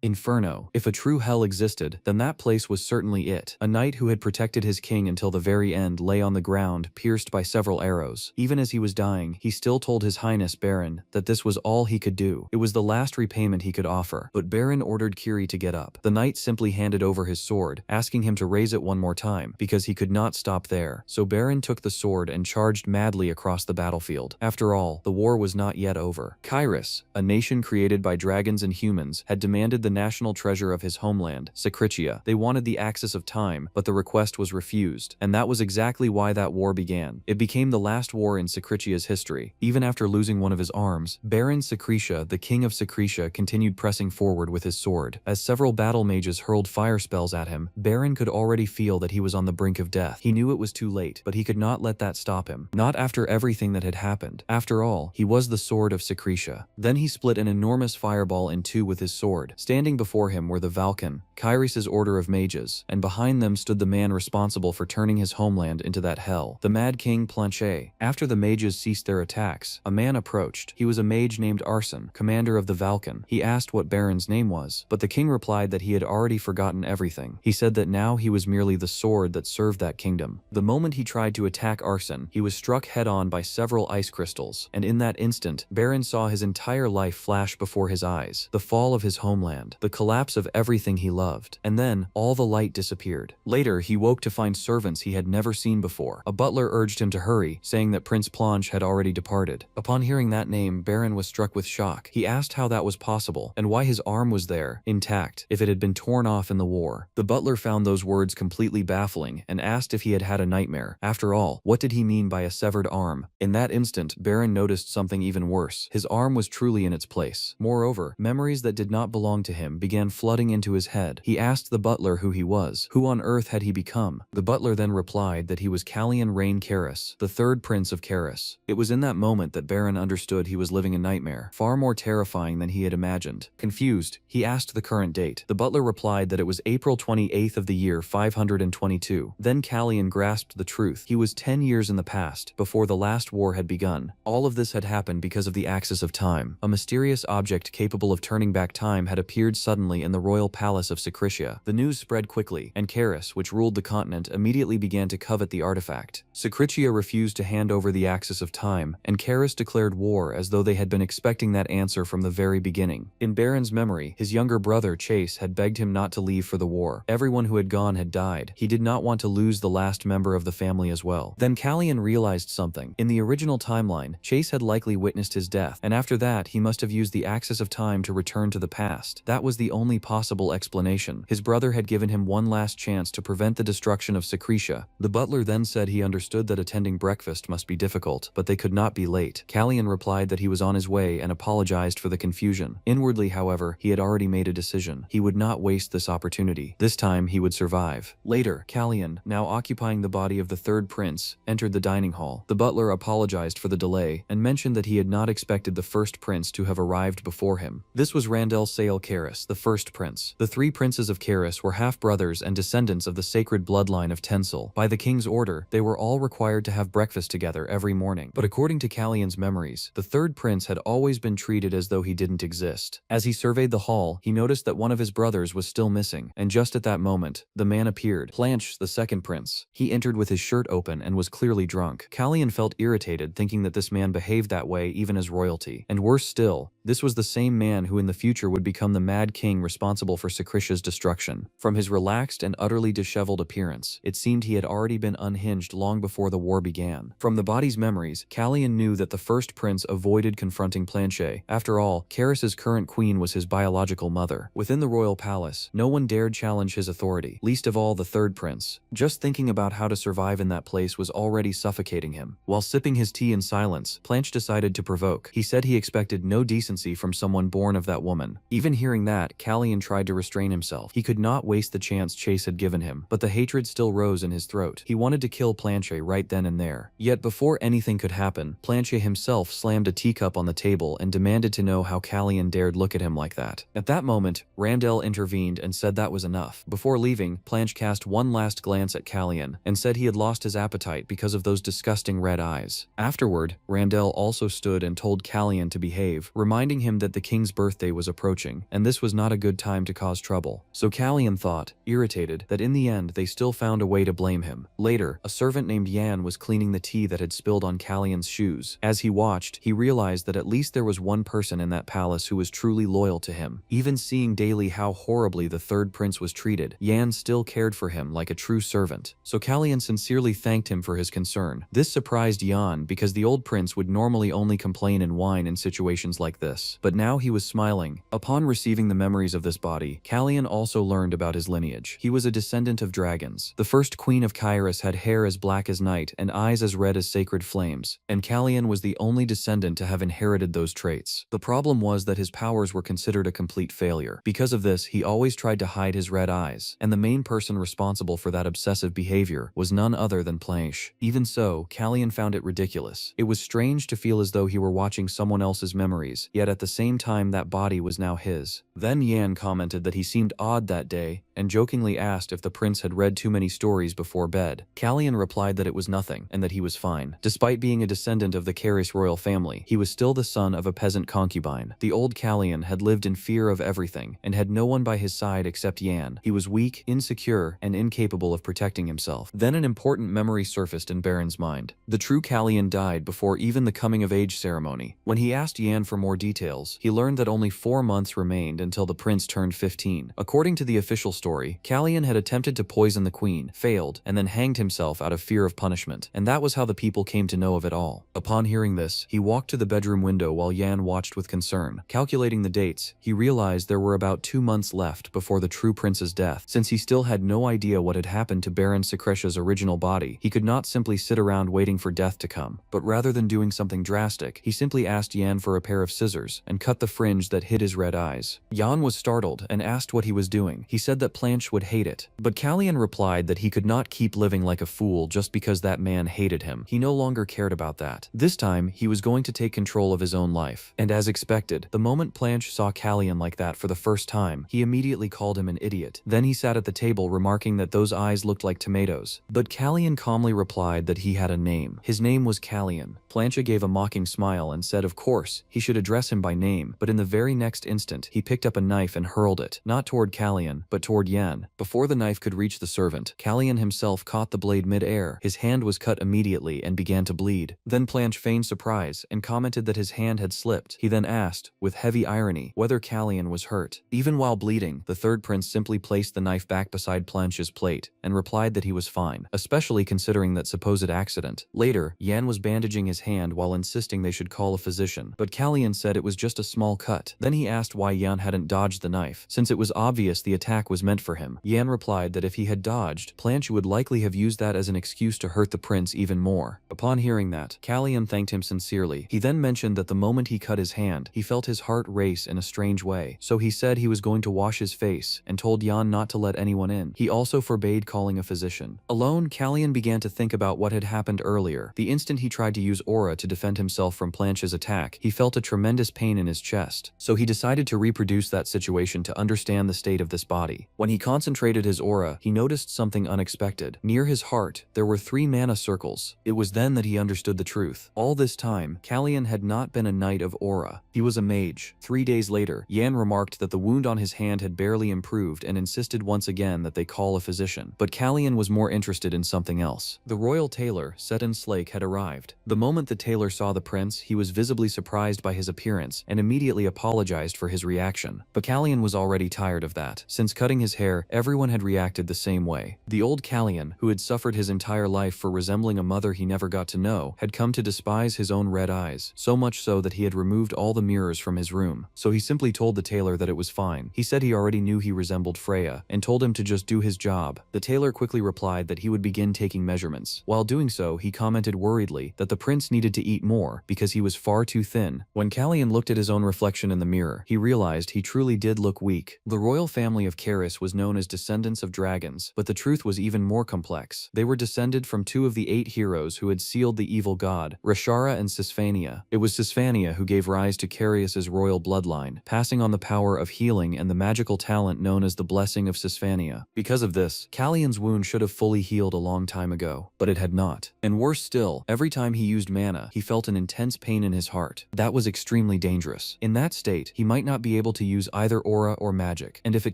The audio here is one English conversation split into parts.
Inferno. If a true hell existed, then that place was certainly it. A knight who had protected his king until the very end lay on the ground, pierced by several arrows. Even as he was dying, he still told his highness Baron that this was all he could do. It was the last repayment he could offer. But Baron ordered Kiri to get up. The knight simply handed over his sword, asking him to raise it one more time, because he could not stop there. So Baron took the sword and charged madly across the battlefield. After all, the war was not yet over. Kairos, a nation created by dragons and humans, had demanded the national treasure of his homeland, Secretia. They wanted the axis of time, but the request was refused. And that was exactly why that war began. It became the last war in Secretia's history. Even after losing one of his arms, Baron Secretia, the king of Secretia, continued pressing forward with his sword. As several battle mages hurled fire spells at him, Baron could already feel that he was on the brink of death. He knew it was too late, but he could not let that stop him. Not after everything that had happened. After all, he was the sword of Secretia. Then he split an enormous fireball in two with his sword. Standing before him were the Valken, Kairos' order of mages, and behind them stood the man responsible for turning his homeland into that hell, the Mad King Planchet. After the mages ceased their attacks, a man approached. He was a mage named Arson, commander of the Valken. He asked what Baron's name was, but the king replied that he had already forgotten everything. He said that now he was merely the sword that served that kingdom. The moment he tried to attack Arson, he was struck head-on by several ice crystals, and in that instant, Baron saw his entire life flash before his eyes. The fall of his homeland, the collapse of everything he loved, and then all the light disappeared. Later, he woke to find servants he had never seen before. A butler urged him to hurry, saying that Prince Planche had already departed. Upon hearing that name, Baron was struck with shock. He asked how that was possible, and why his arm was there, intact, if it had been torn off in the war. The butler found those words completely baffling, and asked if he had had a nightmare. After all, what did he mean by a severed arm? In that instant, Baron noticed something even worse. His arm was truly in its place. Moreover, memories that did not belong to him began flooding into his head. He asked the butler who he was. Who on earth had he become? The butler then replied that he was Callian Rain Karis, the third prince of Karis. It was in that moment that Baron understood he was living a nightmare, far more terrifying than he had imagined. Confused, he asked the current date. The butler replied that it was April 28th of the year 522. Then Callian grasped the truth. He was 10 years in the past, before the last war had begun. All of this had happened because of the axis of time. A mysterious object capable of turning back time had appeared suddenly in the royal palace of Secretia. The news spread quickly, and Karis, which ruled the continent, immediately began to covet the artifact. Secretia refused to hand over the axis of time, and Karis declared war as though they had been expecting that answer from the very beginning. In Baron's memory, his younger brother Chase had begged him not to leave for the war. Everyone who had gone had died. He did not want to lose the last member of the family as well. Then Callian realized something. In the original timeline, Chase had likely witnessed his death, and after that he must have used the axis of time to return to the past. That was the only possible explanation. His brother had given him one last chance to prevent the destruction of Secretia. The butler then said he understood that attending breakfast must be difficult, but they could not be late. Callian replied that he was on his way and apologized for the confusion. Inwardly, however, he had already made a decision. He would not waste this opportunity. This time he would survive. Later, Callian, now occupying the body of the third prince, entered the dining hall. The butler apologized for the delay and mentioned that he had not expected the first prince to have arrived before him. This was Randel Sale Karis, the first prince. The three princes of Karis were half-brothers and descendants of the sacred bloodline of Tensel. By the king's order, they were all required to have breakfast together every morning. But according to Callian's memories, the third prince had always been treated as though he didn't exist. As he surveyed the hall, he noticed that one of his brothers was still missing, and just at that moment, the man appeared. Planche, the second prince. He entered with his shirt open and was clearly drunk. Callian felt irritated thinking that this man behaved that way even as royalty. And worse still, this was the same man who in the future would become the Mad King responsible for Secretia's destruction. From his relaxed and utterly disheveled appearance, it seemed he had already been unhinged long before the war began. From the body's memories, Callian knew that the first prince avoided confronting Planchet. After all, Karis's current queen was his biological mother. Within the royal palace, no one dared challenge his authority, least of all the third prince. Just thinking about how to survive in that place was already suffocating him. While sipping his tea in silence, Planche decided to provoke. He said he expected no decency from someone born of that woman. Even hearing that, Callian tried to restrain himself. He could not waste the chance Chase had given him, but the hatred still rose in his throat. He wanted to kill Planchet right then and there. Yet before anything could happen, Planchet himself slammed a teacup on the table and demanded to know how Callian dared look at him like that. At that moment, Randel intervened and said that was enough. Before leaving, Planche cast one last glance at Callian and said he had lost his appetite because of those disgusting red eyes. Afterward, Randel also stood and told Callian to behave, reminding reminding him that the king's birthday was approaching, and this was not a good time to cause trouble. So Kallian thought, irritated, that in the end they still found a way to blame him. Later, a servant named Yan was cleaning the tea that had spilled on Kallian's shoes. As he watched, he realized that at least there was one person in that palace who was truly loyal to him. Even seeing daily how horribly the third prince was treated, Yan still cared for him like a true servant. So Kallian sincerely thanked him for his concern. This surprised Yan because the old prince would normally only complain and whine in situations like this. But now he was smiling. Upon receiving the memories of this body, Kallian also learned about his lineage. He was a descendant of dragons. The first queen of Kairos had hair as black as night and eyes as red as sacred flames, and Kallian was the only descendant to have inherited those traits. The problem was that his powers were considered a complete failure. Because of this, he always tried to hide his red eyes, and the main person responsible for that obsessive behavior was none other than Planche. Even so, Kallian found it ridiculous. It was strange to feel as though he were watching someone else's memories, yet at the same time that body was now his. Then Yan commented that he seemed odd that day, and jokingly asked if the prince had read too many stories before bed. Kallian replied that it was nothing, and that he was fine. Despite being a descendant of the Kairos royal family, he was still the son of a peasant concubine. The old Kallian had lived in fear of everything, and had no one by his side except Yan. He was weak, insecure, and incapable of protecting himself. Then an important memory surfaced in Baron's mind. The true Kallian died before even the coming-of-age ceremony. When he asked Yan for more details, he learned that only 4 months remained until the prince turned 15. According to the official story, Kallian had attempted to poison the queen, failed, and then hanged himself out of fear of punishment, and that was how the people came to know of it all. Upon hearing this, he walked to the bedroom window while Yan watched with concern. Calculating the dates, he realized there were about 2 months left before the true prince's death. Since he still had no idea what had happened to Baron Secretia's original body, he could not simply sit around waiting for death to come. But rather than doing something drastic, he simply asked Yan for a pair of scissors and cut the fringe that hid his red eyes. Yan was startled and asked what he was doing. He said that Planche would hate it. But Kallian replied that he could not keep living like a fool just because that man hated him. He no longer cared about that. This time, he was going to take control of his own life. And as expected, the moment Planche saw Kallian like that for the first time, he immediately called him an idiot. Then he sat at the table remarking that those eyes looked like tomatoes. But Kallian calmly replied that he had a name. His name was Kallian. Planche gave a mocking smile and said of course, he should address him by name, but in the very next instant, he picked up a knife and hurled it, not toward Kallian, but toward Yan. Before the knife could reach the servant, Kallian himself caught the blade mid-air. His hand was cut immediately and began to bleed. Then Planche feigned surprise and commented that his hand had slipped. He then asked, with heavy irony, whether Kallian was hurt. Even while bleeding, the third prince simply placed the knife back beside Planche's plate and replied that he was fine, especially considering that supposed accident. Later, Yan was bandaging his hand while insisting they should call a physician, but Kallian said it was just a small cut. Then he asked why Yan hadn't dodged the knife, since it was obvious the attack was meant for him. Yan replied that if he had dodged, Planche would likely have used that as an excuse to hurt the prince even more. Upon hearing that, Kallian thanked him sincerely. He then mentioned that the moment he cut his hand, he felt his heart race in a strange way. So he said he was going to wash his face and told Yan not to let anyone in. He also forbade calling a physician. Alone, Kallian began to think about what had happened earlier. The instant he tried to use aura to defend himself from Planche's attack, he felt a tremendous pain in his chest. So he decided to reproduce that situation to understand the state of this body. When he concentrated his aura, he noticed something unexpected. Near his heart, there were 3 mana circles. It was then that he understood the truth. All this time, Kallian had not been a knight of aura. He was a mage. 3 days later, Yan remarked that the wound on his hand had barely improved and insisted once again that they call a physician. But Kallian was more interested in something else. The royal tailor, Seton Slake, had arrived. The moment the tailor saw the prince, he was visibly surprised by his appearance and immediately apologized for his reaction. But Kallian was already tired of that. Since cutting his hair, everyone had reacted the same way. The old Kallian, who had suffered his entire life for resembling a mother he never got to know, had come to despise his own red eyes, so much so that he had removed all the mirrors from his room. So he simply told the tailor that it was fine. He said he already knew he resembled Freya, and told him to just do his job. The tailor quickly replied that he would begin taking measurements. While doing so, he commented worriedly that the prince needed to eat more because he was far too thin. When Kallian looked at his own reflection in the mirror, he realized he truly did look weak. The royal family of Kairos was known as descendants of dragons, but the truth was even more complex. They were descended from 2 of the 8 heroes who had sealed the evil god, Rashara and Sisphania. It was Sisphania who gave rise to Karius's royal bloodline, passing on the power of healing and the magical talent known as the Blessing of Sisphania. Because of this, Kallian's wound should have fully healed a long time ago, but it had not. And worse still, every time he used mana, he felt an intense pain in his heart. That was extremely extremely dangerous. In that state, he might not be able to use either aura or magic, and if it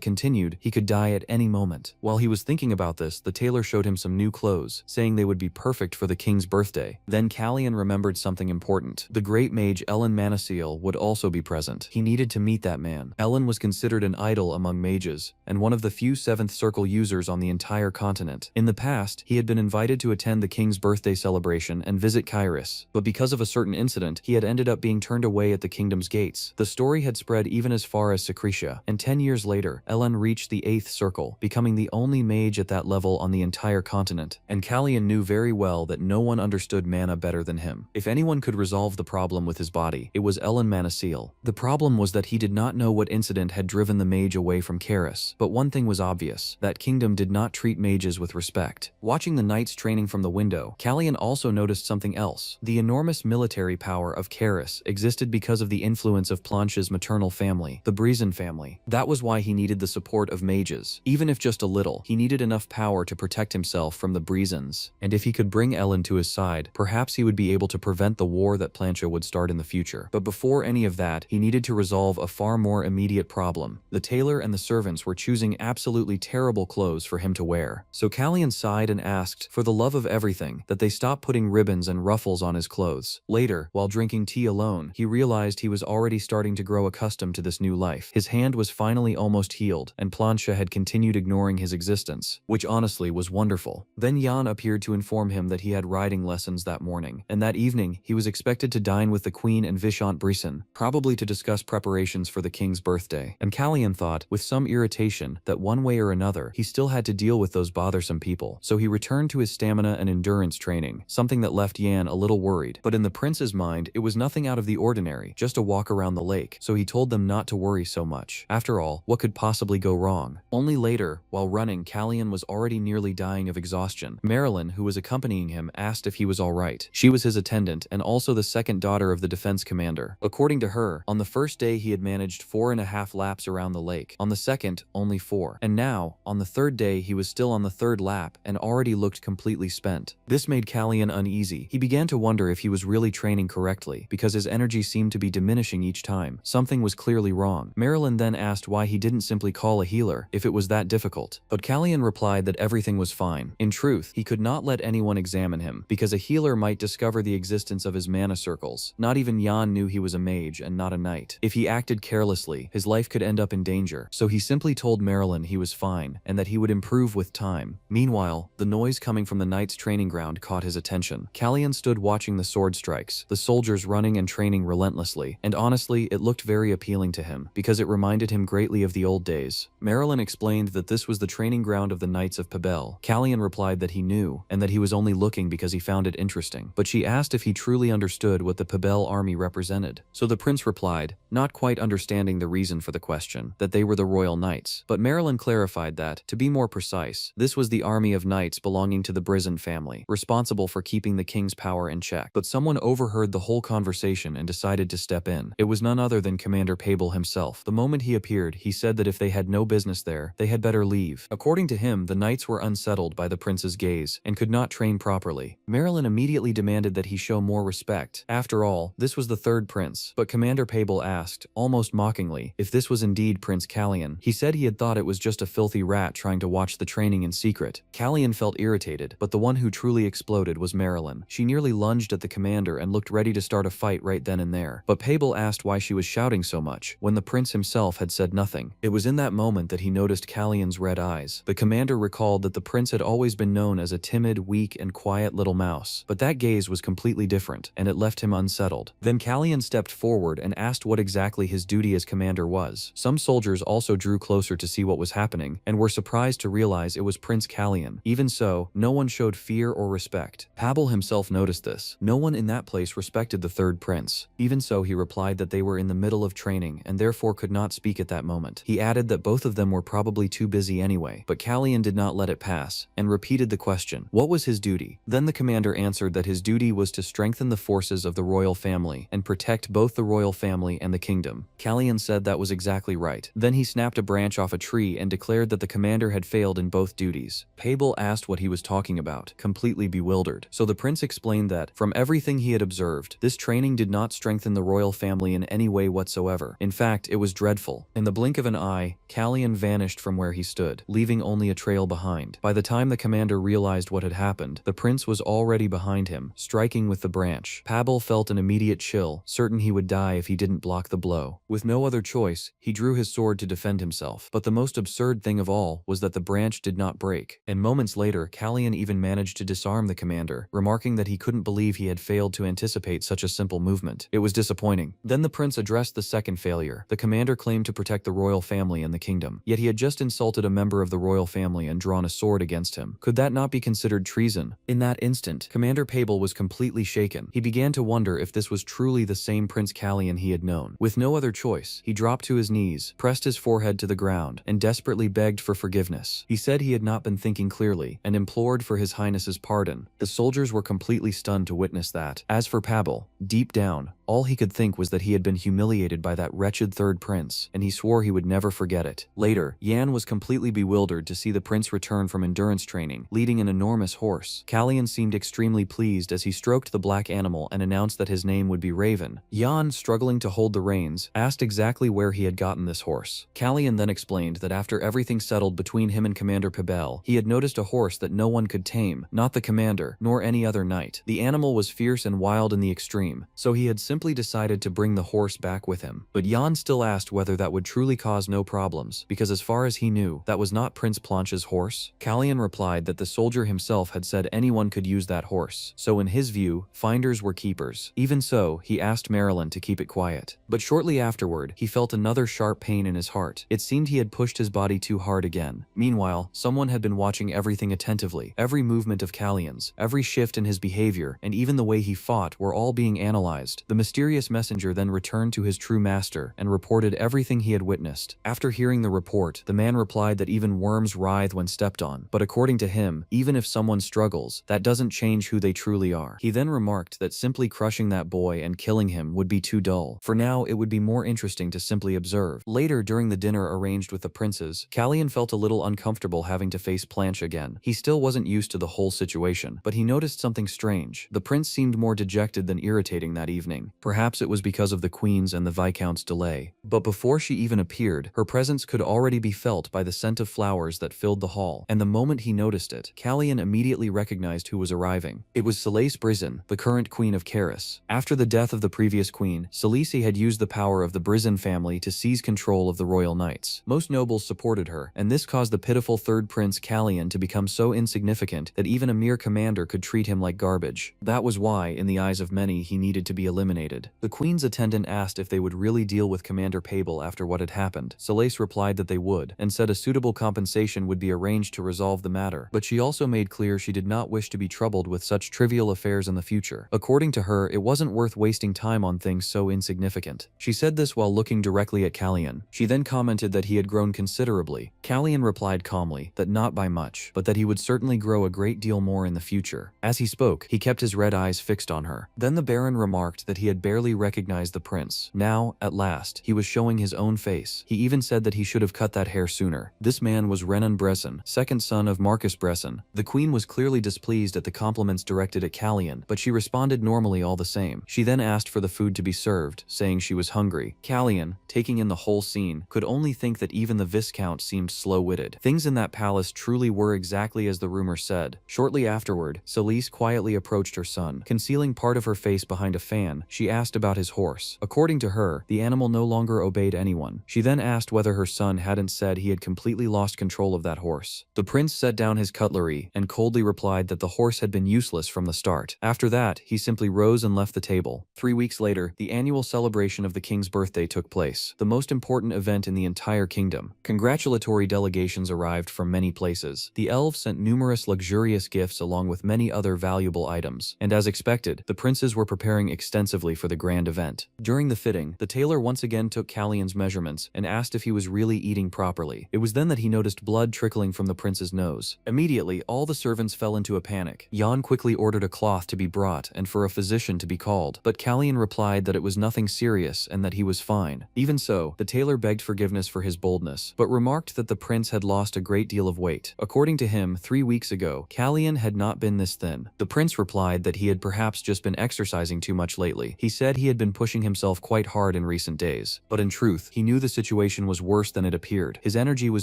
continued, he could die at any moment. While he was thinking about this, the tailor showed him some new clothes, saying they would be perfect for the king's birthday. Then Callion remembered something important. The great mage Ellen Manaseal would also be present. He needed to meet that man. Ellen was considered an idol among mages, and one of the few 7th Circle users on the entire continent. In the past, he had been invited to attend the king's birthday celebration and visit Kairos, but because of a certain incident, he had ended up being turned away at the kingdom's gates. The story had spread even as far as Secretia, and 10 years later, Ellen reached the 8th Circle, becoming the only mage at that level on the entire continent. And Callion knew very well that no one understood mana better than him. If anyone could resolve the problem with his body, it was Ellen Manaseal. The problem was that he did not know what incident had driven the mage away from Kairos, but one thing was obvious: that kingdom did not treat mages with respect. Watching the knights training from the window, Callion also noticed something else. The enormous military power of Kairos existed because of the influence of Planche's maternal family, the Breezen family. That was why he needed the support of mages. Even if just a little, he needed enough power to protect himself from the Breezens. And if he could bring Ellen to his side, perhaps he would be able to prevent the war that Planche would start in the future. But before any of that, he needed to resolve a far more immediate problem. The tailor and the servants were choosing absolutely terrible clothes for him to wear. So Callion sighed and asked, for the love of everything, that they stop putting ribbons and ruffles on his clothes. Later, while drinking tea alone, he realized he was already starting to grow accustomed to this new life. His hand was finally almost healed, and Planche had continued ignoring his existence, which honestly was wonderful. Then Jan appeared to inform him that he had riding lessons that morning, and that evening, he was expected to dine with the Queen and Viscount Brisson, probably to discuss preparations for the king's birthday. And Callion thought, with some irritation, that one way or another, he still had to deal with those bothersome people. So he returned to his stamina and endurance training, something that left Jan a little worried. But in the prince's mind, it was nothing out of the ordinary, just a walk around the lake, so he told them not to worry so much. After all, what could possibly go wrong? Only later, while running, Callion was already nearly dying of exhaustion. Marilyn, who was accompanying him, asked if he was alright. She was his attendant and also the second daughter of the defense commander. According to her, on the first day he had managed 4.5 laps around the lake, on the second, only 4. And now, on the third day, he was still on the third lap and already looked completely spent. This made Callion uneasy. He began to wonder if he was really training correctly, because his energy seemed to be diminishing each time. Something was clearly wrong. Marilyn then asked why he didn't simply call a healer, if it was that difficult. But Callion replied that everything was fine. In truth, he could not let anyone examine him, because a healer might discover the existence of his mana circles. Not even Jan knew he was a mage and not a knight. If he acted carelessly, his life could end up in danger. So he simply told Marilyn he was fine, and that he would improve with time. Meanwhile, the noise coming from the knight's training ground caught his attention. Callion stood watching the sword strikes, the soldiers running and training relentlessly, and honestly, it looked very appealing to him, because it reminded him greatly of the old days. Marilyn explained that this was the training ground of the Knights of Pabel. Callion replied that he knew, and that he was only looking because he found it interesting. But she asked if he truly understood what the Pabel army represented. So the prince replied, not quite understanding the reason for the question, that they were the royal knights. But Marilyn clarified that, to be more precise, this was the army of knights belonging to the Brisson family, responsible for keeping the king's power in check. But someone overheard the whole conversation and decided to step in. It was none other than Commander Pabel himself. The moment he appeared, he said that if they had no business there, they had better leave. According to him, the knights were unsettled by the prince's gaze and could not train properly. Marilyn immediately demanded that he show more respect. After all, this was the third prince. But Commander Pabel asked, almost mockingly, if this was indeed Prince Callion. He said he had thought it was just a filthy rat trying to watch the training in secret. Callion felt irritated, but the one who truly exploded was Marilyn. She nearly lunged at the commander and looked ready to start a fight right then and there. But Pabel asked why she was shouting so much, when the prince himself had said nothing. It was in that moment that he noticed Callion's red eyes. The commander recalled that the prince had always been known as a timid, weak, and quiet little mouse. But that gaze was completely different, and it left him unsettled. Then Callion stepped forward and asked what exactly his duty as commander was. Some soldiers also drew closer to see what was happening, and were surprised to realize it was Prince Callion. Even so, no one showed fear or respect. Pabel himself noticed this. No one in that place respected the third prince. Even so, he replied that they were in the middle of training and therefore could not speak at that moment. He added that both of them were probably too busy anyway, but Callion did not let it pass, and repeated the question, what was his duty? Then the commander answered that his duty was to strengthen the forces of the royal family and protect both the royal family and the kingdom. Callion said that was exactly right. Then he snapped a branch off a tree and declared that the commander had failed in both duties. Pabel asked what he was talking about, completely bewildered. So the prince explained that, from everything he had observed, this training did not strengthen the royal family in any way whatsoever. In fact, it was dreadful. In the blink of an eye, Callian vanished from where he stood, leaving only a trail behind. By the time the commander realized what had happened, the prince was already behind him, striking with the branch. Pavel felt an immediate chill, certain he would die if he didn't block the blow. With no other choice, he drew his sword to defend himself. But the most absurd thing of all was that the branch did not break, and moments later, Callian even managed to disarm the commander, remarking that he couldn't believe he had failed to anticipate such a simple movement. It was disappointing. Then the prince addressed the second failure. The commander claimed to protect the royal family and the kingdom, yet he had just insulted a member of the royal family and drawn a sword against him. Could that not be considered treason? In that instant, Commander Pavel was completely shaken. He began to wonder if this was truly the same Prince Callian he had known. With no other choice, he dropped to his knees, pressed his forehead to the ground, and desperately begged for forgiveness. He said he had not been thinking clearly, and implored for His Highness's pardon. The soldiers were completely stunned to witness that. As for Pavel, deep down, all he could think was that he had been humiliated by that wretched third prince, and he swore he would never forget it. Later, Yan was completely bewildered to see the prince return from endurance training, leading an enormous horse. Callian seemed extremely pleased as he stroked the black animal and announced that his name would be Raven. Yan, struggling to hold the reins, asked exactly where he had gotten this horse. Callian then explained that after everything settled between him and Commander Pavel, he had noticed a horse that no one could tame, not the commander, nor any other knight. The animal was fierce and wild in the extreme, so he had simply decided to bring the horse back with him. But Jan still asked whether that would truly cause no problems, because as far as he knew, that was not Prince Planche's horse. Callian replied that the soldier himself had said anyone could use that horse, so in his view, finders were keepers. Even so, he asked Marilyn to keep it quiet. But shortly afterward, he felt another sharp pain in his heart. It seemed he had pushed his body too hard again. Meanwhile, someone had been watching everything attentively. Every movement of Callian's, every shift in his behavior, and even the way he fought were all being analyzed. The mysterious messenger then returned to his true master and reported everything he had witnessed. After hearing the report, the man replied that even worms writhe when stepped on, but according to him, even if someone struggles, that doesn't change who they truly are. He then remarked that simply crushing that boy and killing him would be too dull. For now, it would be more interesting to simply observe. Later, during the dinner arranged with the princes, Callian felt a little uncomfortable having to face Planche again. He still wasn't used to the whole situation, but he noticed something strange. The prince seemed more dejected than irritating that evening. Perhaps it was because of the queen's and the viscount's delay. But before she even appeared, her presence could already be felt by the scent of flowers that filled the hall, and the moment he noticed it, Callian immediately recognized who was arriving. It was Celeste Brizin, the current queen of Caris. After the death of the previous queen, Celeste had used the power of the Brizin family to seize control of the royal knights. Most nobles supported her, and this caused the pitiful third prince Callian to become so insignificant that even a mere commander could treat him like garbage. That was why, in the eyes of many, he needed to be eliminated. The queen's attendant asked if they would really deal with Commander Pavel after what had happened. Celeste replied that they would, and said a suitable compensation would be arranged to resolve the matter, but she also made clear she did not wish to be troubled with such trivial affairs in the future. According to her, it wasn't worth wasting time on things so insignificant. She said this while looking directly at Callian. She then commented that he had grown considerably. Callian replied calmly that not by much, but that he would certainly grow a great deal more in the future. As he spoke, he kept his red eyes fixed on her. Then the Baron remarked that he had barely recognized the prince. Now, at last, he was showing his own face. He even said that he should have cut that hair sooner. This man was Renan Bresson, second son of Marcus Bresson. The queen was clearly displeased at the compliments directed at Callian, but she responded normally all the same. She then asked for the food to be served, saying she was hungry. Callian, taking in the whole scene, could only think that even the Viscount seemed slow-witted. Things in that palace truly were exactly as the rumor said. Shortly afterward, Celeste quietly approached her son. Concealing part of her face behind a fan, she asked about his horse. According to her, the animal no longer obeyed anyone. She then asked whether her son hadn't said he had completely lost control of that horse. The prince set down his cutlery and coldly replied that the horse had been useless from the start. After that, he simply rose and left the table. 3 weeks later, the annual celebration of the king's birthday took place, the most important event in the entire kingdom. Congratulatory delegations arrived from many places. The elves sent numerous luxurious gifts along with many other valuable items, and as expected, the princes were preparing extensively for the grand event. During the fitting, the tailor once again took Callian's measurements and asked if he was really eating properly. It was then that he noticed blood trickling from the prince's nose. Immediately, all the servants fell into a panic. Jan quickly ordered a cloth to be brought and for a physician to be called, but Callian replied that it was nothing serious and that he was fine. Even so, the tailor begged forgiveness for his boldness, but remarked that the the prince had lost a great deal of weight. According to him, 3 weeks ago, Kalyan had not been this thin. The prince replied that he had perhaps just been exercising too much lately. He said he had been pushing himself quite hard in recent days. But in truth, he knew the situation was worse than it appeared. His energy was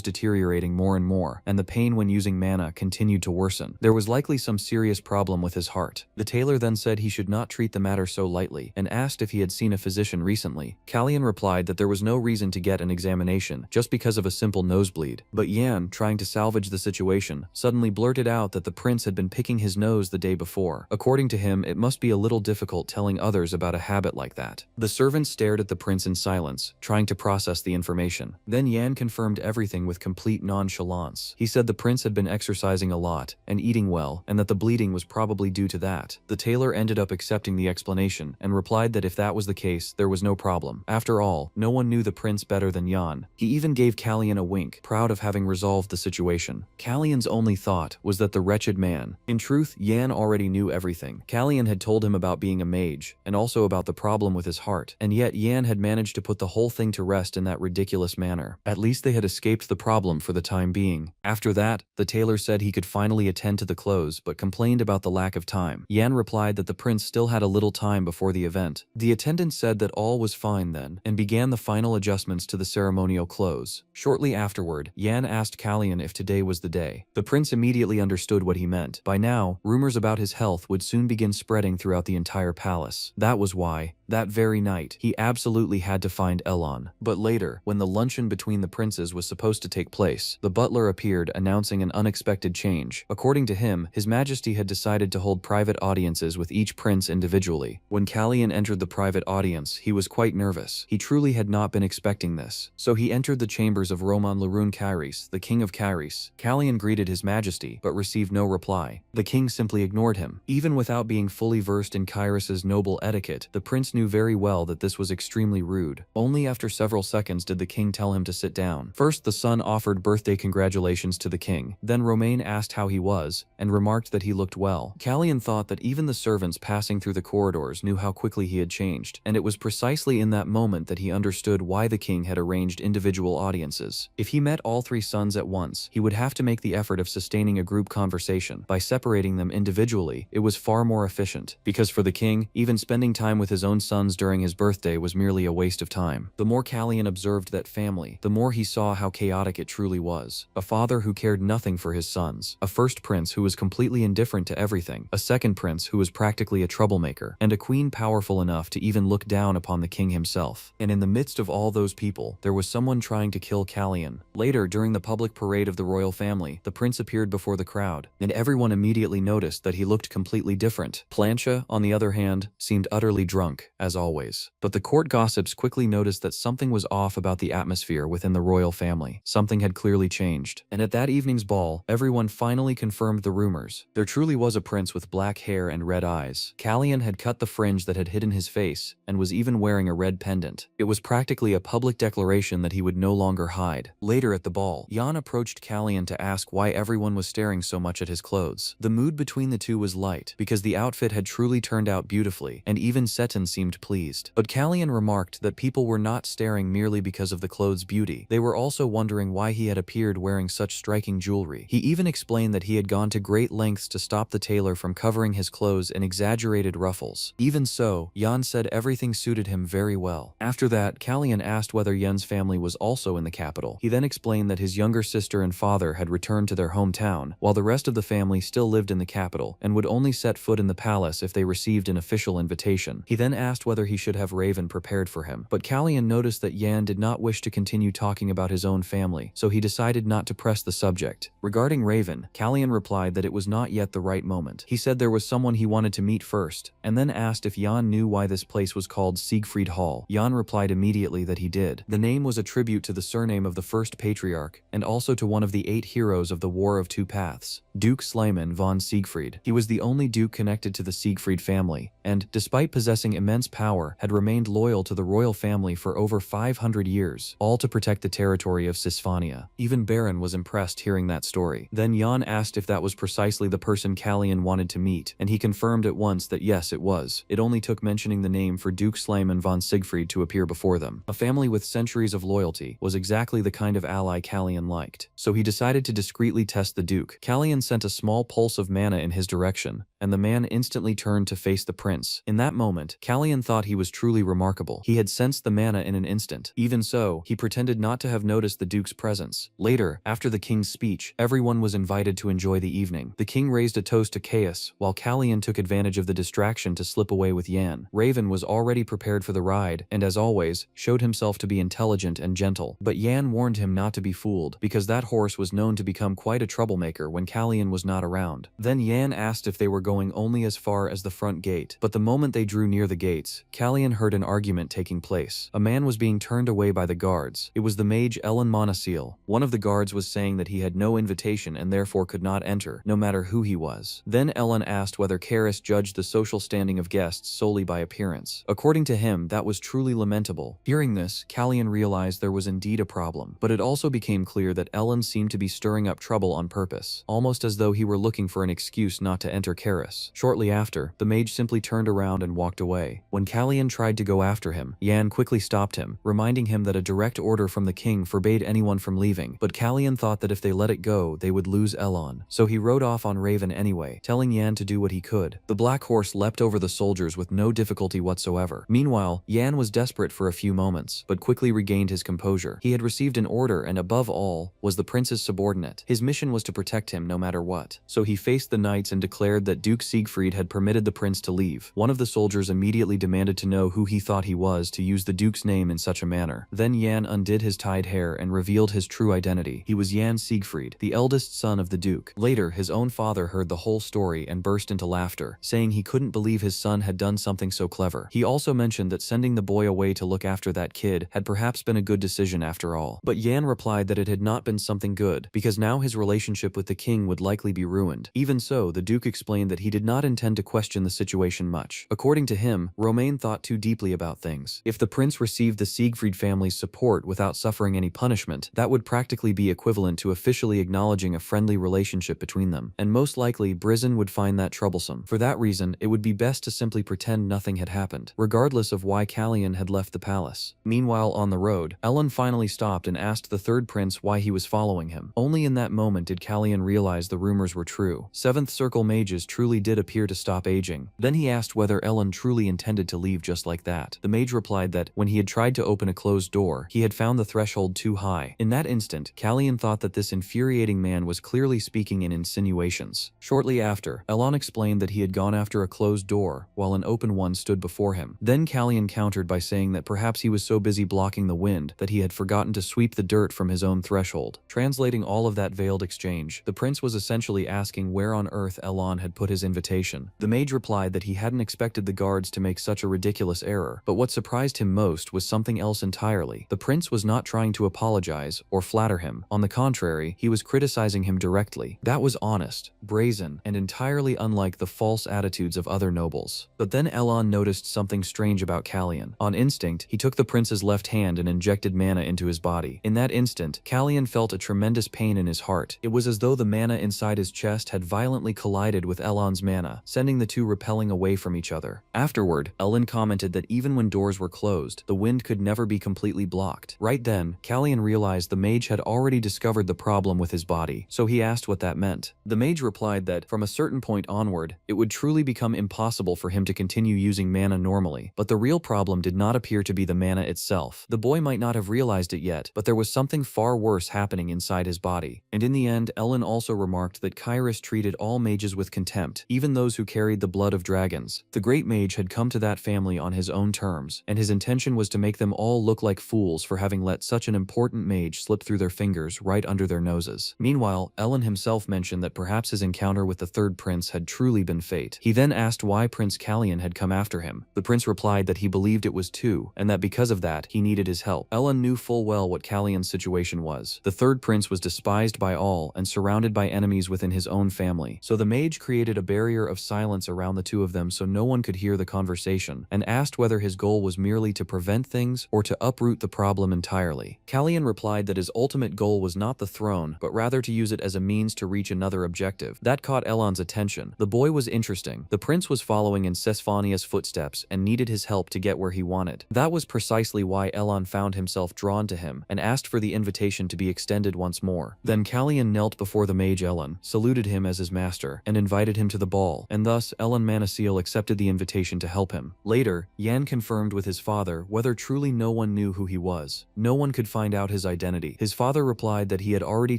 deteriorating more and more, and the pain when using mana continued to worsen. There was likely some serious problem with his heart. The tailor then said he should not treat the matter so lightly, and asked if he had seen a physician recently. Kalyan replied that there was no reason to get an examination, just because of a simple nosebleed. But Yan, trying to salvage the situation, suddenly blurted out that the prince had been picking his nose the day before. According to him, it must be a little difficult telling others about a habit like that. The servant stared at the prince in silence, trying to process the information. Then Yan confirmed everything with complete nonchalance. He said the prince had been exercising a lot and eating well, and that the bleeding was probably due to that. The tailor ended up accepting the explanation and replied that if that was the case, there was no problem. After all, no one knew the prince better than Yan. He even gave Kalyan a wink, proud of having resolved the situation. Kalyan's only thought was that the wretched man. In truth, Yan already knew everything. Kalyan had told him about being a mage, and also about the problem with his heart, and yet Yan had managed to put the whole thing to rest in that ridiculous manner. At least they had escaped the problem for the time being. After that, the tailor said he could finally attend to the clothes, but complained about the lack of time. Yan replied that the prince still had a little time before the event. The attendant said that all was fine then, and began the final adjustments to the ceremonial clothes. Shortly afterward, Yan asked Kalyan if today was the day. The prince immediately understood what he meant. By now, rumors about his health would soon begin spreading throughout the entire palace. That was why, that very night, he absolutely had to find Elon. But later, when the luncheon between the princes was supposed to take place, the butler appeared announcing an unexpected change. According to him, His Majesty had decided to hold private audiences with each prince individually. When Kalyan entered the private audience, he was quite nervous. He truly had not been expecting this. So he entered the chambers of Roman Larun Kairis, the king of Kairis. Kalyan greeted His Majesty, but received no reply. The king simply ignored him. Even without being fully versed in Kairis's noble etiquette, the prince knew very well that this was extremely rude. Only after several seconds did the king tell him to sit down. First, the son offered birthday congratulations to the king. Then Romain asked how he was, and remarked that he looked well. Kalyan thought that even the servants passing through the corridors knew how quickly he had changed, and it was precisely in that moment that he understood why the king had arranged individual audiences. If he met all three sons at once, he would have to make the effort of sustaining a group conversation. By separating them individually, it was far more efficient, because for the king, even spending time with his own sons during his birthday was merely a waste of time. The more Kalyan observed that family, the more he saw how chaotic it truly was. A father who cared nothing for his sons, a first prince who was completely indifferent to everything, a second prince who was practically a troublemaker, and a queen powerful enough to even look down upon the king himself. And in the midst of all those people, there was someone trying to kill Kalyan. Later, during the public parade of the royal family, the prince appeared before the crowd, and everyone immediately noticed that he looked completely different. Plancha, on the other hand, seemed utterly drunk, as always. But the court gossips quickly noticed that something was off about the atmosphere within the royal family. Something had clearly changed. And at that evening's ball, everyone finally confirmed the rumors. There truly was a prince with black hair and red eyes. Kalyan had cut the fringe that had hidden his face, and was even wearing a red pendant. It was practically a public declaration that he would no longer hide. Later at the ball, Yan approached Kalyan to ask why everyone was staring so much at his clothes. The mood between the two was light, because the outfit had truly turned out beautifully, and even Seton seemed pleased. But Kalyan remarked that people were not staring merely because of the clothes' beauty. They were also wondering why he had appeared wearing such striking jewelry. He even explained that he had gone to great lengths to stop the tailor from covering his clothes in exaggerated ruffles. Even so, Yan said everything suited him very well. After that, Kalyan asked whether Yen's family was also in the capital. He then explained that his younger sister and father had returned to their hometown, while the rest of the family still lived in the capital, and would only set foot in the palace if they received an official invitation. He then asked whether he should have Raven prepared for him, but Kalyan noticed that Yan did not wish to continue talking about his own family, so he decided not to press the subject. Regarding Raven, Kalyan replied that it was not yet the right moment. He said there was someone he wanted to meet first, and then asked if Yan knew why this place was called Siegfried Hall. Yan replied immediately that he did. The name was a tribute to the surname of the first patriarch, and also to one of the 8 heroes of the War of Two Paths. Duke Slayman von Siegfried. He was the only duke connected to the Siegfried family, and, despite possessing immense power, had remained loyal to the royal family for over 500 years, all to protect the territory of Sisfania. Even Baron was impressed hearing that story. Then Jan asked if that was precisely the person Kallian wanted to meet, and he confirmed at once that yes, it was. It only took mentioning the name for Duke Slayman von Siegfried to appear before them. A family with centuries of loyalty was exactly the kind of ally Kallian liked, so he decided to discreetly test the Duke. Kallian sent a small pulse of mana in his direction, and the man instantly turned to face the prince. In that moment, Kallian thought he was truly remarkable. He had sensed the mana in an instant. Even so, he pretended not to have noticed the Duke's presence. Later, after the king's speech, everyone was invited to enjoy the evening. The king raised a toast to chaos, while Kallian took advantage of the distraction to slip away with Yan. Raven was already prepared for the ride, and as always, showed himself to be intelligent and gentle. But Yan warned him not to be fooled, because that horse was known to become quite a troublemaker when Kallian was not around. Then Yan asked if they were going only as far as the front gate, but the moment they drew near the gates, Kallian heard an argument taking place. A man was being turned away by the guards. It was the mage Ellen Monoceal. One of the guards was saying that he had no invitation and therefore could not enter, no matter who he was. Then Ellen asked whether Karis judged the social standing of guests solely by appearance. According to him, that was truly lamentable. Hearing this, Kallian realized there was indeed a problem, but it also became clear that Ellen seemed to be stirring up trouble on purpose, almost as though he were looking for an excuse not to enter Karis. Shortly after, the mage simply turned around and walked away. When Kallian tried to go after him, Yan quickly stopped him, reminding him that a direct order from the king forbade anyone from leaving, but Kallian thought that if they let it go, they would lose Elon. So he rode off on Raven anyway, telling Yan to do what he could. The black horse leapt over the soldiers with no difficulty whatsoever. Meanwhile, Yan was desperate for a few moments, but quickly regained his composure. He had received an order and, above all, was the prince's subordinate. His mission was to protect him no matter what. So he faced the knights and declared that Duke Siegfried had permitted the prince to leave. One of the soldiers immediately demanded to know who he thought he was to use the duke's name in such a manner. Then Yan undid his tied hair and revealed his true identity. He was Jan Siegfried, the eldest son of the duke. Later, his own father heard the whole story and burst into laughter, saying he couldn't believe his son had done something so clever. He also mentioned that sending the boy away to look after that kid had perhaps been a good decision after all. But Yan replied that it had not been something good, because now his relationship with the king would likely be ruined. Even so, the duke explained that he did not intend to question the situation much. According to him, Romain thought too deeply about things. If the prince received the Siegfried family's support without suffering any punishment, that would practically be equivalent to officially acknowledging a friendly relationship between them, and most likely Brizen would find that troublesome. For that reason, it would be best to simply pretend nothing had happened, regardless of why Kallian had left the palace. Meanwhile, on the road, Ellen finally stopped and asked the third prince why he was following him. Only in that moment did Kallian realize the rumors were true. Seventh Circle mages truly did appear to stop aging. Then he asked whether Ellen truly intended to leave just like that. The mage replied that, when he had tried to open a closed door, he had found the threshold too high. In that instant, Kallian thought that this infuriating man was clearly speaking in insinuations. Shortly after, Elon explained that he had gone after a closed door, while an open one stood before him. Then Kallian countered by saying that perhaps he was so busy blocking the wind that he had forgotten to sweep the dirt from his own threshold. Translating all of that veiled exchange, the prince was essentially asking where on earth Elon had put his invitation. The mage replied that he hadn't expected the guards to make such a ridiculous error, but what surprised him most was something else entirely. The prince was not trying to apologize or flatter him. On the contrary, he was criticizing him directly. That was honest, brazen, and entirely unlike the false attitudes of other nobles. But then Elon noticed something strange about Kallian. On instinct, he took the prince's left hand and injected mana into his body. In that instant, Kallian felt a tremendous pain in his heart. It was as though the mana inside his chest had violently collided with Elon's mana, sending the two repelling away from each other. Afterward, Ellen commented that even when doors were closed, the wind could never be completely blocked. Right then, Kallian realized the mage had already discovered the problem with his body, so he asked what that meant. The mage replied that, from a certain point onward, it would truly become impossible for him to continue using mana normally, but the real problem did not appear to be the mana itself. The boy might not have realized it yet, but there was something far worse happening inside his body. And in the end, Ellen also remarked that Kairos treated all mages with contempt, different, even those who carried the blood of dragons. The great mage had come to that family on his own terms, and his intention was to make them all look like fools for having let such an important mage slip through their fingers right under their noses. Meanwhile, Ellen himself mentioned that perhaps his encounter with the third prince had truly been fate. He then asked why Prince Callion had come after him. The prince replied that he believed it was too, and that because of that, he needed his help. Ellen knew full well what Callion's situation was. The third prince was despised by all and surrounded by enemies within his own family, so the mage created a barrier of silence around the two of them so no one could hear the conversation, and asked whether his goal was merely to prevent things or to uproot the problem entirely. Callion replied that his ultimate goal was not the throne, but rather to use it as a means to reach another objective. That caught Elon's attention. The boy was interesting. The prince was following in Sesphania's footsteps and needed his help to get where he wanted. That was precisely why Elon found himself drawn to him and asked for the invitation to be extended once more. Then Callion knelt before the mage Elon, saluted him as his master, and invited him to the ball, and thus Elon Manasil accepted the invitation to help him. Later, Yan confirmed with his father whether truly no one knew who he was. No one could find out his identity. His father replied that he had already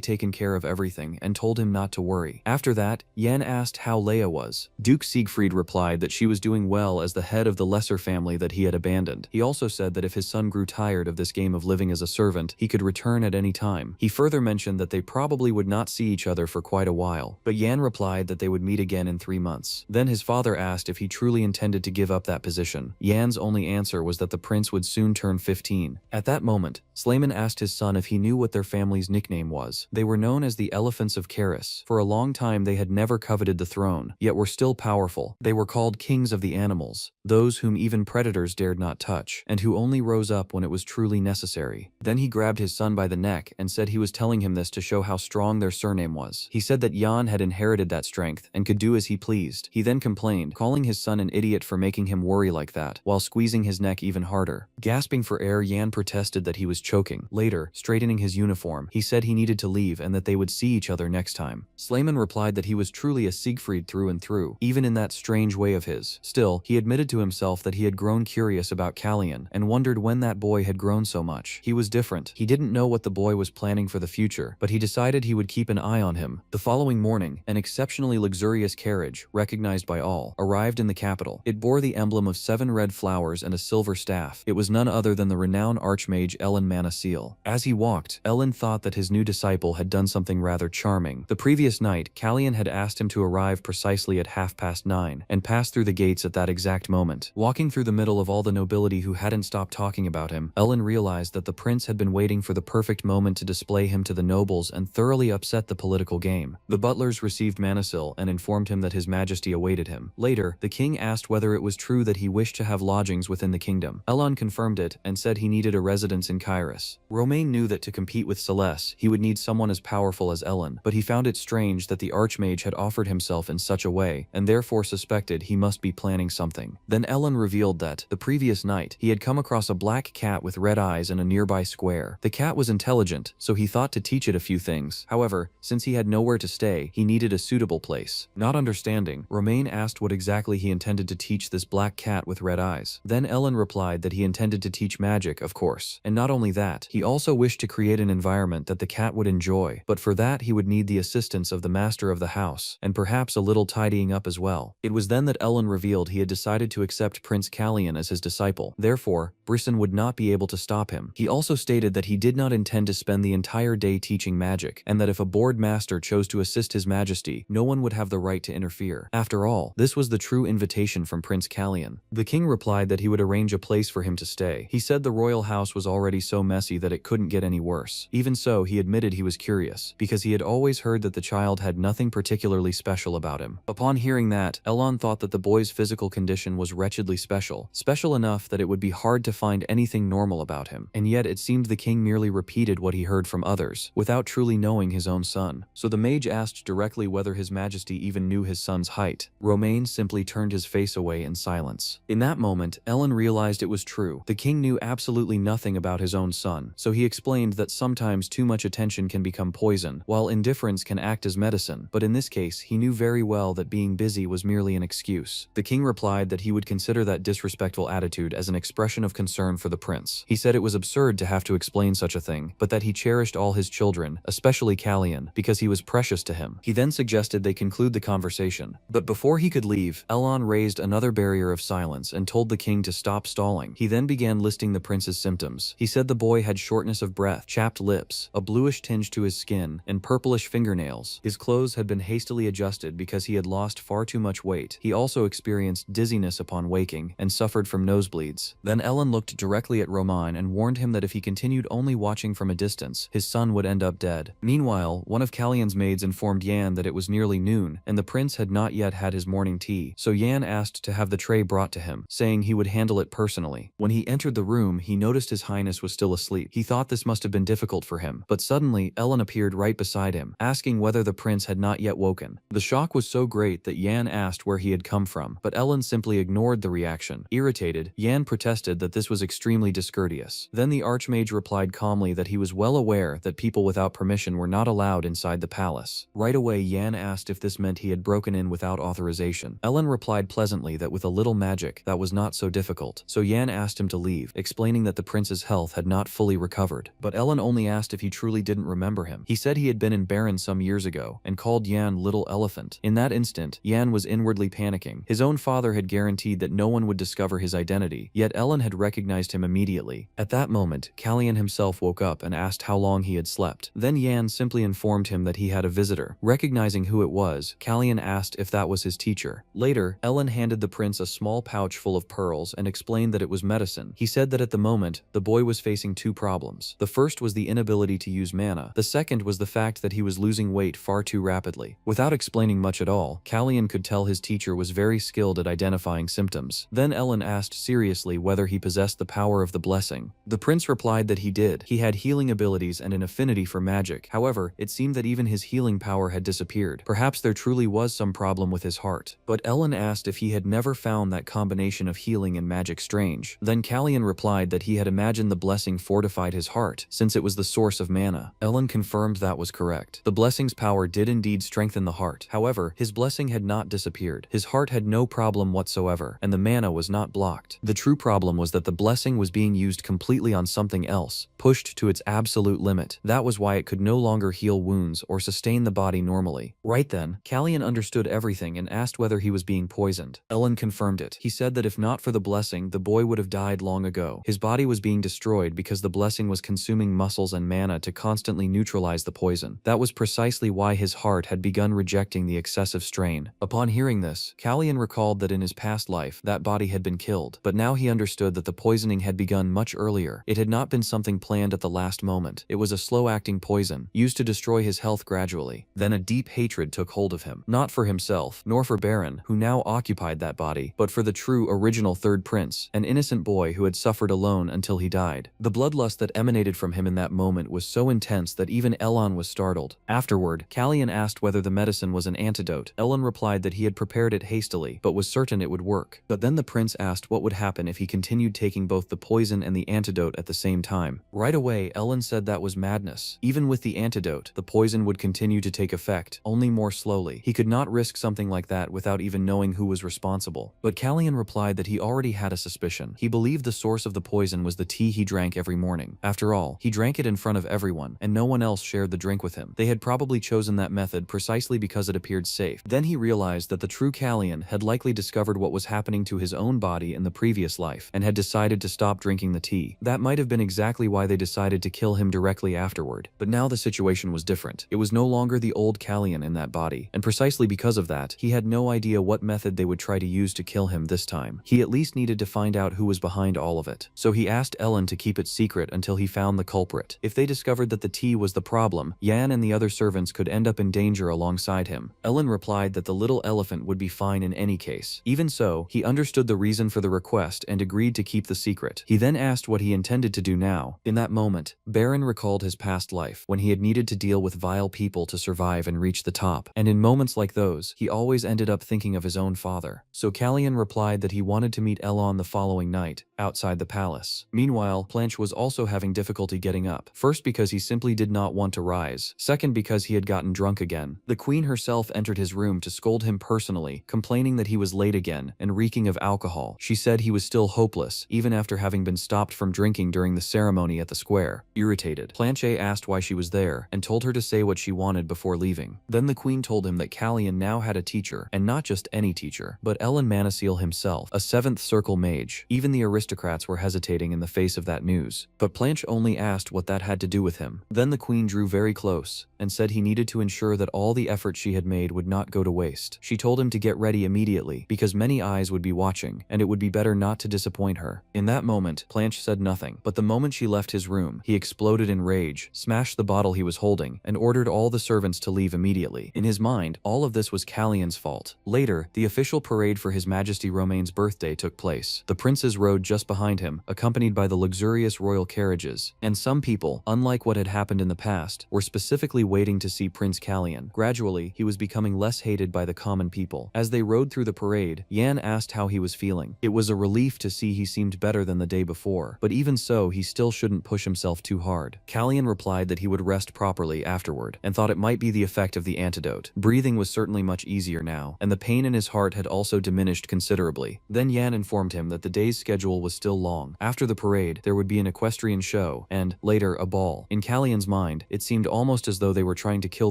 taken care of everything and told him not to worry. After that, Yan asked how Leia was. Duke Siegfried replied that she was doing well as the head of the lesser family that he had abandoned. He also said that if his son grew tired of this game of living as a servant, he could return at any time. He further mentioned that they probably would not see each other for quite a while, but Yan replied that they would meet again in 3 months. Then his father asked if he truly intended to give up that position. Yan's only answer was that the prince would soon turn 15. At that moment, Slayman asked his son if he knew what their family's nickname was. They were known as the Elephants of Karis. For a long time they had never coveted the throne, yet were still powerful. They were called kings of the animals, those whom even predators dared not touch, and who only rose up when it was truly necessary. Then he grabbed his son by the neck and said he was telling him this to show how strong their surname was. He said that Yan had inherited that strength and could do as he pleased. He then complained, calling his son an idiot for making him worry like that, while squeezing his neck even harder. Gasping for air, Yan protested that he was choking. Later, straightening his uniform, he said he needed to leave and that they would see each other next time. Slayman replied that he was truly a Siegfried through and through, even in that strange way of his. Still, he admitted to himself that he had grown curious about Callion and wondered when that boy had grown so much. He was different. He didn't know what the boy was planning for the future, but he decided he would keep an eye on him. The following morning, an exceptionally luxurious carriage, recognized by all, arrived in the capital. It bore the emblem of 7 red flowers and a silver staff. It was none other than the renowned archmage Ellen Manasil. As he walked, Ellen thought that his new disciple had done something rather charming. The previous night, Callion had asked him to arrive precisely at 9:30 and pass through the gates at that exact moment. Walking through the middle of all the nobility who hadn't stopped talking about him, Ellen realized that the prince had been waiting for the perfect moment to display him to the nobles and thoroughly upset the political game. The butlers received Manasil and informed him that his majesty awaited him. Later, the king asked whether it was true that he wished to have lodgings within the kingdom. Elon confirmed it and said he needed a residence in Kairos. Romain knew that to compete with Celeste, he would need someone as powerful as Ellen, but he found it strange that the archmage had offered himself in such a way, and therefore suspected he must be planning something. Then Ellen revealed that, the previous night, he had come across a black cat with red eyes in a nearby square. The cat was intelligent, so he thought to teach it a few things. However, since he had nowhere to stay, he needed a suitable place. Not understanding, Romain asked what exactly he intended to teach this black cat with red eyes. Then Ellen replied that he intended to teach magic, of course. And not only that, he also wished to create an environment that the cat would enjoy, but for that he would need the assistance of the master of the house, and perhaps a little tidying up as well. It was then that Ellen revealed he had decided to accept Prince Callion as his disciple. Therefore, Brisson would not be able to stop him. He also stated that he did not intend to spend the entire day teaching magic, and that if a bored master chose to assist his majesty, no one would have the right to interfere. After all, this was the true invitation from Prince Callion. The king replied that he would arrange a place for him to stay. He said the royal house was already so messy that it couldn't get any worse. Even so, he admitted he was curious, because he had always heard that the child had nothing particularly special about him. Upon hearing that, Elon thought that the boy's physical condition was wretchedly special enough that it would be hard to find anything normal about him. And yet it seemed the king merely repeated what he heard from others, without truly knowing his own son. So the mage asked directly whether his majesty even knew his son's height. Romain simply turned his face away in silence. In that moment, Ellen realized it was true. The king knew absolutely nothing about his own son, so he explained that sometimes too much attention can become poison, while indifference can act as medicine. But in this case, he knew very well that being busy was merely an excuse. The king replied that he would consider that disrespectful attitude as an expression of concern for the prince. He said it was absurd to have to explain such a thing, but that he cherished all his children, especially Callion, because he was precious to him. He then suggested they conclude the conversation conversation. But before he could leave, Elon raised another barrier of silence and told the king to stop stalling. He then began listing the prince's symptoms. He said the boy had shortness of breath, chapped lips, a bluish tinge to his skin, and purplish fingernails. His clothes had been hastily adjusted because he had lost far too much weight. He also experienced dizziness upon waking and suffered from nosebleeds. Then Ellen looked directly at Roman and warned him that if he continued only watching from a distance, his son would end up dead. Meanwhile, one of Callion's maids informed Yan that it was nearly noon, and the prince had not yet had his morning tea, so Yan asked to have the tray brought to him, saying he would handle it personally. When he entered the room, he noticed His Highness was still asleep. He thought this must have been difficult for him, but suddenly, Ellen appeared right beside him, asking whether the prince had not yet woken. The shock was so great that Yan asked where he had come from, but Ellen simply ignored the reaction. Irritated, Yan protested that this was extremely discourteous. Then the Archmage replied calmly that he was well aware that people without permission were not allowed inside the palace. Right away, Yan asked if this meant he had broken in without authorization. Ellen replied pleasantly that with a little magic, that was not so difficult, so Yan asked him to leave, explaining that the prince's health had not fully recovered. But Ellen only asked if he truly didn't remember him. He said he had been in Baron some years ago, and called Yan Little Elephant. In that instant, Yan was inwardly panicking. His own father had guaranteed that no one would discover his identity, yet Ellen had recognized him immediately. At that moment, Callion himself woke up and asked how long he had slept. Then Yan simply informed him that he had a visitor. Recognizing who it was, Callion asked if that was his teacher. Later, Ellen handed the prince a small pouch full of pearls and explained that it was medicine. He said that at the moment, the boy was facing two problems. The first was the inability to use mana. The second was the fact that he was losing weight far too rapidly. Without explaining much at all, Callion could tell his teacher was very skilled at identifying symptoms. Then Ellen asked seriously whether he possessed the power of the blessing. The prince replied that he did. He had healing abilities and an affinity for magic. However, it seemed that even his healing power had disappeared. Perhaps there truly was some problem with his heart. But Ellen asked if he had never found that combination of healing and magic strange. Then Callion replied that he had imagined the blessing fortified his heart, since it was the source of mana. Ellen confirmed that was correct. The blessing's power did indeed strengthen the heart. However, his blessing had not disappeared. His heart had no problem whatsoever, and the mana was not blocked. The true problem was that the blessing was being used completely on something else, pushed to its absolute limit. That was why it could no longer heal wounds or sustain the body normally. Right then, Callion understood everything and asked whether he was being poisoned. Ellen confirmed it. He said that if not for the blessing, the boy would have died long ago. His body was being destroyed because the blessing was consuming muscles and mana to constantly neutralize the poison. That was precisely why his heart had begun rejecting the excessive strain. Upon hearing this, Callion recalled that in his past life, that body had been killed, but now he understood that the poisoning had begun much earlier. It had not been something planned at the last moment. It was a slow-acting poison, used to destroy his health gradually. Then a deep hatred took hold of him, not for himself, nor for Baron, who now occupied that body, but for the true original third prince, an innocent boy who had suffered alone until he died. The bloodlust that emanated from him in that moment was so intense that even Elon was startled. Afterward, Callion asked whether the medicine was an antidote. Ellen replied that he had prepared it hastily, but was certain it would work. But then the prince asked what would happen if he continued taking both the poison and the antidote at the same time. Right away, Ellen said that was madness. Even with the antidote, the poison would continue to take effect, only more slowly. He could not risk something like that without even knowing who was responsible. But Callion replied that he already had a suspicion. He believed the source of the poison was the tea he drank every morning. After all, he drank it in front of everyone, and no one else shared the drink with him. They had probably chosen that method precisely because it appeared safe. Then he realized that the true Callion had likely discovered what was happening to his own body in the previous life, and had decided to stop drinking the tea. That might have been exactly why they decided to kill him directly afterward. But now the situation was different. It was no longer the old Callion in that body, and precisely because of that, he had no idea what method they would try to use to kill him this time. He at least needed to find out who was behind all of it. So he asked Ellen to keep it secret until he found the culprit. If they discovered that the tea was the problem, Yan and the other servants could end up in danger alongside him. Ellen replied that the little elephant would be fine in any case. Even so, he understood the reason for the request and agreed to keep the secret. He then asked what he intended to do now. In that moment, Baron recalled his past life, when he had needed to deal with vile people to survive and reach the top. And in moments like those, he always ended up thinking of his own father. So Callion replied that he wanted to meet Elon the following night, outside the palace. Meanwhile, Planche was also having difficulty getting up. First because he simply did not want to rise. Second because he had gotten drunk again. The queen herself entered his room to scold him personally, complaining that he was late again and reeking of alcohol. She said he was still hopeless, even after having been stopped from drinking during the ceremony at the square. Irritated, Planche asked why she was there and told her to say what she wanted before leaving. Then the queen told him that Callion Callian now had a teacher, and not just any teacher, but Manhwa himself, a 7th circle mage. Even the aristocrats were hesitating in the face of that news. But Blanche only asked what that had to do with him. Then the queen drew very close and said he needed to ensure that all the effort she had made would not go to waste. She told him to get ready immediately because many eyes would be watching, and it would be better not to disappoint her. In that moment, Blanche said nothing, but the moment she left his room, he exploded in rage, smashed the bottle he was holding, and ordered all the servants to leave immediately. In his mind, all of this was Callian's fault. Later, the official parade for His Majesty Romaine's birthday took place. The princes rode just behind him, accompanied by the luxurious royal carriages, and some people, unlike what had happened in the past, were specifically waiting to see Prince Callian. Gradually, he was becoming less hated by the common people. As they rode through the parade, Yan asked how he was feeling. It was a relief to see he seemed better than the day before, but even so, he still shouldn't push himself too hard. Callian replied that he would rest properly afterward, and thought it might be the effect of the antidote. Breathing was certainly much easier now, and the pain in his heart had also diminished considerably. Then Yan informed him that the day's schedule was still long. After the parade, there would be an equestrian show, and, later, a ball. In Callian's mind, it seemed almost as though they were trying to kill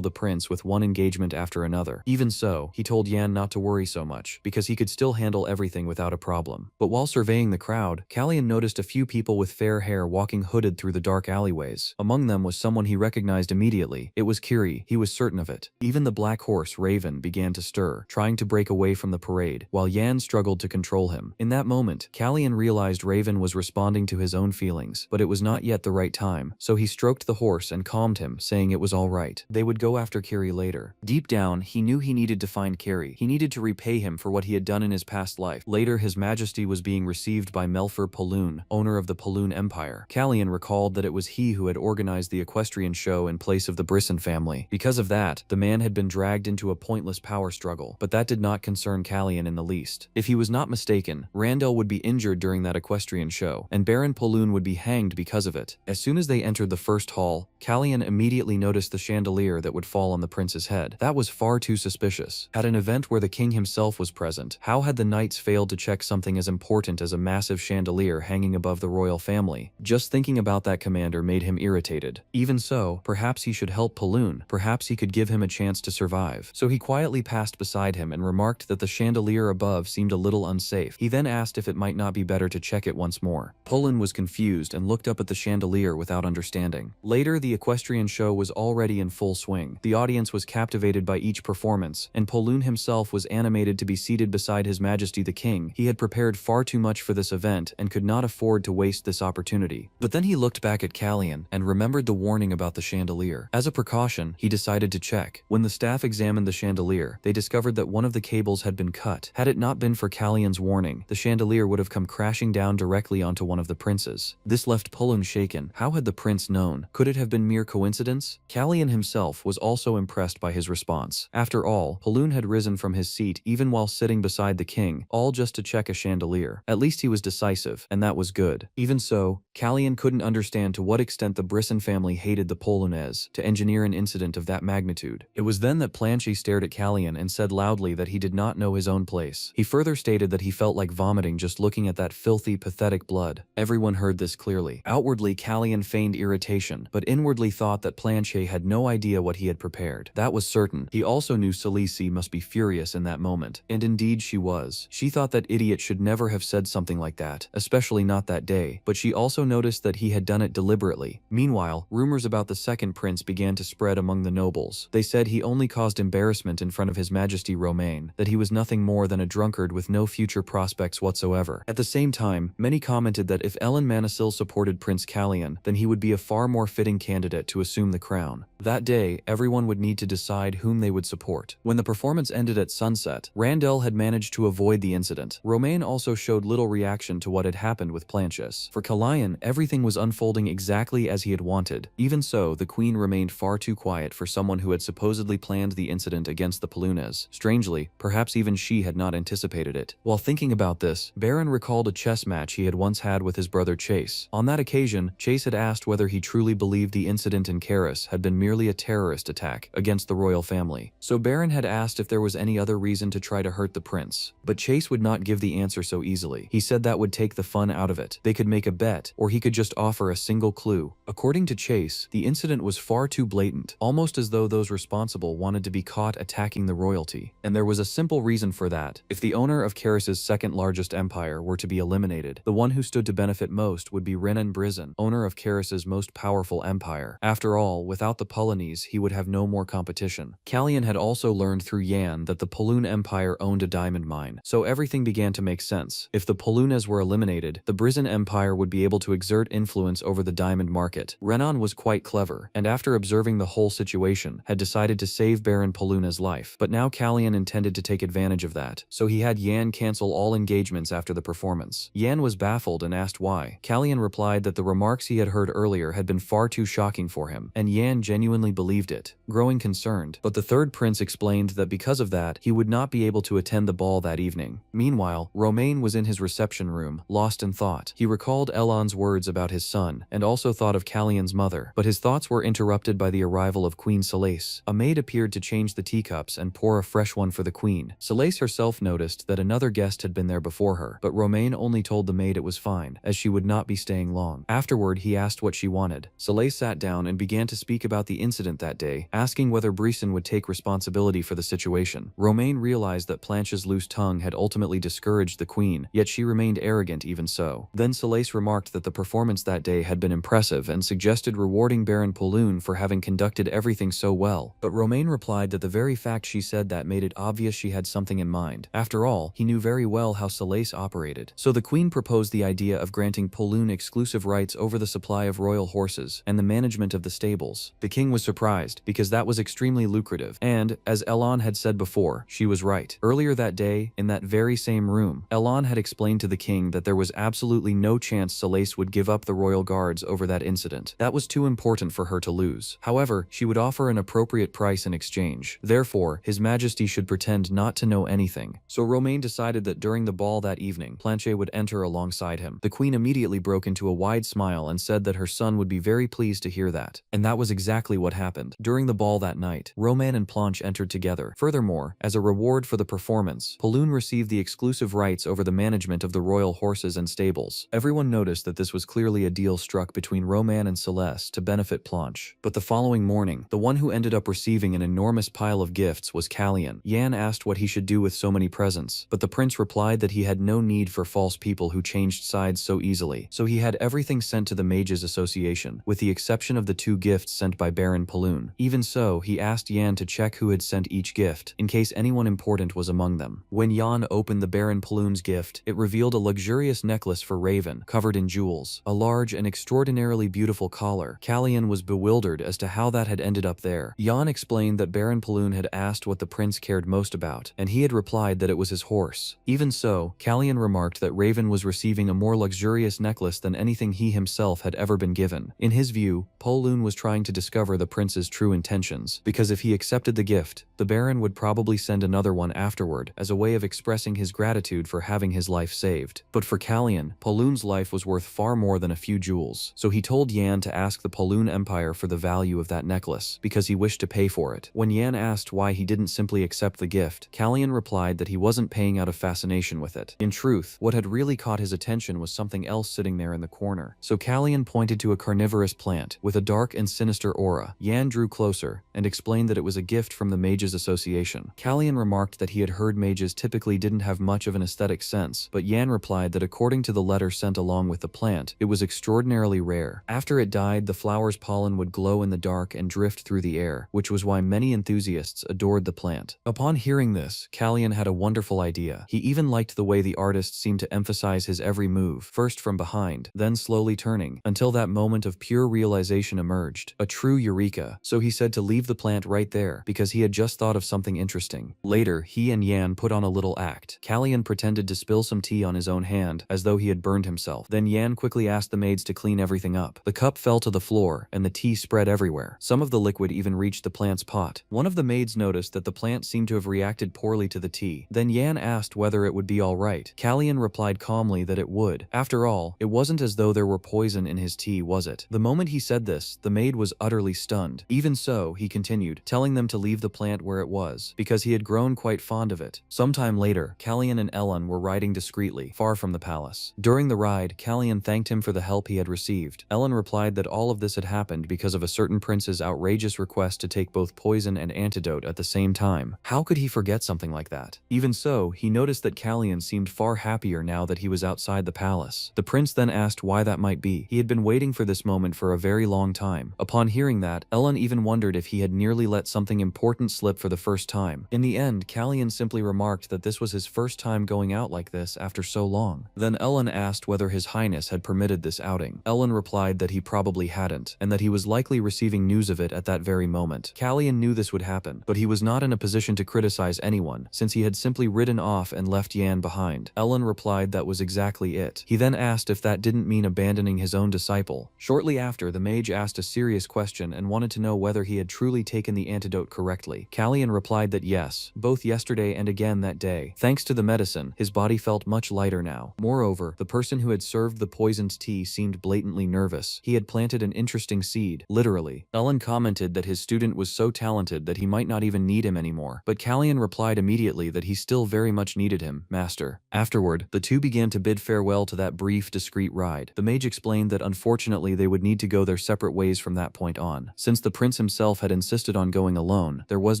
the prince with one engagement after another. Even so, he told Yan not to worry so much, because he could still handle everything without a problem. But while surveying the crowd, Callian noticed a few people with fair hair walking hooded through the dark alleyways. Among them was someone he recognized immediately. It was Kiri, he was certain of it. Even the black horse, Raven, began to stir, trying to break away from the parade, while Yan struggled to control him. In that moment, Callian realized Raven was responding to his own feelings, but it was not yet the right time, so he stroked the horse and calmed him, saying it was all right. They would go after Kiri later. Deep down, he knew he needed to find Kiri. He needed to repay him for what he had done in his past life. Later, His Majesty was being received by Melfer Paloon, owner of the Paloon Empire. Callian recalled that it was he who had organized the equestrian show in place of the Brisson family. Because of that, the man had been dragged into a pointless power struggle, but that did not concern Callian in the least. If he was not mistaken, Randell would be injured during that equestrian show, and Baron Paloon would be hanged because of it. As soon as they entered the first hall, Callian immediately noticed the chandelier that would fall on the prince's head. That was far too suspicious. At an event where the king himself was present, how had the knights failed to check something as important as a massive chandelier hanging above the royal family? Just thinking about that commander made him irritated. Even so, perhaps he should help Paloon. Perhaps he could give him a chance to survive. So he quietly passed beside him and remarked that the chandelier above seemed a little unsafe. He then asked if it might not be better to check it once more. Paloon was confused and looked up at the chandelier without understanding. Later, the equestrian show was already in full swing. The audience was captivated by each performance, and Paloon himself was animated to be seated beside His Majesty the King. He had prepared far too much for this event and could not afford to waste this opportunity. But then he looked back at Callian and remembered the warning about the chandelier. As a precaution, he decided to check. When the staff examined the chandelier, they discovered that one of the cables had been cut. Had it not been for Callian's warning, the chandelier would have come crashing down directly onto one of the princes. This left Paloon shaken. How had the prince known? Could it have been mere coincidence? Callian himself was also impressed by his response. After all, Paloon had risen from his seat even while sitting beside the king, all just to check a chandelier. At least he was decisive, and that was good. Even so, Callian couldn't understand to what extent the Brisson family hated the Polonaise to engineer an incident of that magnitude. It was then that Planchy stared at Callian and said loudly that he did not know his own place. He further stated that he felt like vomiting just looking at that filthy, pathetic blood. Everyone heard this clearly. Outwardly, Callian feigned irritation, but inwardly thought that Planchy had no idea what he had prepared. That was certain. He also knew Celice must be furious in that moment, and indeed she was. She thought that idiot should never have said something like that, especially not that day, but she also noticed that he had done it deliberately. Meanwhile, rumors about the second prince began to spread among the nobles. They said he only caused embarrassment in front of His Majesty Romaine, that he was nothing more than a drunkard with no future prospects whatsoever. At the same time, many commented that if Manhwa supported Prince Callian, then he would be a far more fitting candidate to assume the crown. That day, everyone would need to decide whom they would support. When the performance ended at sunset, Randell had managed to avoid the incident. Romaine also showed little reaction to what had happened with Plancius. For Callian, everything was unfolding exactly as he had wanted. Even so, the queen remained far too quiet for someone who had supposedly planned the incident against the Polonaise. Strangely, perhaps even she had not anticipated it. While thinking about this, Baron recalled a chess match he had once had with his brother Chase. On that occasion, Chase had asked whether he truly believed the incident in Karis had been merely a terrorist attack against the royal family. So Baron had asked if there was any other reason to try to hurt the prince. But Chase would not give the answer so easily. He said that would take the fun out of it. They could make a bet, or he could just offer a single clue. According to Chase, the incident was far too blatant, almost as though those responsible wanted to be caught caught attacking the royalty. And there was a simple reason for that. If the owner of Karis's second largest empire were to be eliminated, the one who stood to benefit most would be Renan Brizan, owner of Karis's most powerful empire. After all, without the Polonese, he would have no more competition. Kalyan had also learned through Yan that the Poloon Empire owned a diamond mine, so everything began to make sense. If the Poloones were eliminated, the Brizan Empire would be able to exert influence over the diamond market. Renan was quite clever, and after observing the whole situation, had decided to save Baron Poloone's life. But now Kalyan intended to take advantage of that, so he had Yan cancel all engagements after the performance. Yan was baffled and asked why. Kalyan replied that the remarks he had heard earlier had been far too shocking for him, and Yan genuinely believed it, growing concerned. But the third prince explained that because of that, he would not be able to attend the ball that evening. Meanwhile, Romain was in his reception room, lost in thought. He recalled Elon's words about his son, and also thought of Kalyan's mother, but his thoughts were interrupted by the arrival of Queen Selace. A maid appeared to change the teacups and pour a fresh one for the queen. Selace herself noticed that another guest had been there before her, but Romain only told the maid it was fine, as she would not be staying long. Afterward, he asked what she wanted. Selace sat down and began to speak about the incident that day, asking whether Brizan would take responsibility for the situation. Romain realized that Planche's loose tongue had ultimately discouraged the queen, yet she remained arrogant even so. Then Selace remarked that the performance that day had been impressive and suggested rewarding Baron Poloon for having conducted everything so well. But Romain replied that the very fact she said that made it obvious she had something in mind. After all, he knew very well how Selace operated. So the queen proposed the idea of granting Poloon exclusive rights over the supply of royal horses and the management of the stables. The king was surprised, because that was extremely lucrative, and, as Elon had said before, she was right. Earlier that day, in that very same room, Elon had explained to the king that there was absolutely no chance Selace would give up the royal guards over that incident. That was too important for her to lose. However, she would offer an appropriate price in exchange. Therefore, His Majesty should pretend not to know anything. So Romain decided that during the ball that evening, Planche would enter alongside him. The queen immediately broke into a wide smile and said that her son would be very pleased to hear that. And that was exactly what happened. During the ball that night, Romain and Planche entered together. Furthermore, as a reward for the performance, Poloon received the exclusive rights over the management of the royal horses and stables. Everyone noticed that this was clearly a deal struck between Romain and Celeste to benefit Planche. But the following morning, the one who ended up receiving an enormous pile of gifts was Kalyan. Yan asked what he should do with so many presents, but the prince replied that he had no need for false people who changed sides so easily, so he had everything sent to the Mages Association, with the exception of the 2 gifts sent by Baron Poloon. Even so, he asked Yan to check who had sent each gift, in case anyone important was among them. When Yan opened the Baron Poloon's gift, it revealed a luxurious necklace for Raven, covered in jewels, a large and extraordinarily beautiful collar. Kalyan was bewildered as to how that had ended up there. Yan explained that Baron Poloon had asked what the prince cared most about, and he had replied that it was his horse. Even so, Kalyan remarked that Raven was receiving a more luxurious necklace than anything he himself had ever been given. In his view, Poloon was trying to discover the prince's true intentions, because if he accepted the gift, the Baron would probably send another one afterward, as a way of expressing his gratitude for having his life saved. But for Kalyan, Poloon's life was worth far more than a few jewels, so he told Yan to ask the Poloon Empire for the value of that necklace, because he wished to pay for it. When Yan asked why he didn't simply accept the gift, Kalyan replied that he wasn't paying out of fascination with it. In truth, what had really caught his attention was something else sitting there in the corner. So Kalyan pointed to a carnivorous plant with a dark and sinister aura. Yan drew closer and explained that it was a gift from the Mages Association. Kalyan remarked that he had heard mages typically didn't have much of an aesthetic sense, but Yan replied that according to the letter sent along with the plant, it was extraordinarily rare. After it died, the flower's pollen would glow in the dark and drift through the air, which was why many enthusiasts adored the plant. Upon hearing this, Kalyan had a wonderful idea. He even liked the way the artist seemed to emphasize his every move, first from behind, then slowly turning, until that moment of pure realization emerged. A true eureka. So he said to leave the plant right there, because he had just thought of something interesting. Later, he and Yan put on a little act. Kalyan pretended to spill some tea on his own hand, as though he had burned himself. Then Yan quickly asked the maids to clean everything up. The cup fell to the floor, and the tea spread everywhere. Some of the liquid even reached the plant's pot. One of the maids noticed that the plant seemed to have reacted poorly to the tea. Then Yan asked whether it would be alright. Kalyan replied calmly that it would. After all, it wasn't as though there were poison in his tea, was it? The moment he said this, the maid was utterly stunned. Even so, he continued, telling them to leave the plant where it was, because he had grown quite fond of it. Sometime later, Kalyan and Elon were riding discreetly, far from the palace. During the ride, Kalyan thanked him for the help he had received. Elon replied that all of this had happened because of a certain prince's outrageous request to take both poison and antidote at the same time. How could he forget something like that? Even so, he noticed that Callian seemed far happier now that he was outside the palace. The prince then asked why that might be. He had been waiting for this moment for a very long time. Upon hearing that, Ellen even wondered if he had nearly let something important slip for the first time. In the end, Callian simply remarked that this was his first time going out like this after so long. Then Ellen asked whether His Highness had permitted this outing. Ellen replied that he probably hadn't, and that he was likely receiving news of it at that very moment. Callian knew this would happen, but he was not in a position to criticize anyone, since he had simply ridden off and left Yan behind. Ellen replied that was exactly it. He then asked if that didn't mean abandoning his own disciple. Shortly after, the mage asked a serious question and wanted to know whether he had truly taken the antidote correctly. Callian replied that yes, both yesterday and again that day. Thanks to the medicine, his body felt much lighter now. Moreover, the person who had served the poisoned tea seemed blatantly nervous. He had planted an interesting seed, literally. Ellen commented that his student was so talented that he might not even need him anymore, but Callian replied immediately that he still very much needed him, master. Afterward, the two began to bid farewell to that brief, discreet ride. The mage explained that unfortunately they would need to go their separate ways from that point on. Since the prince himself had insisted on going alone, there was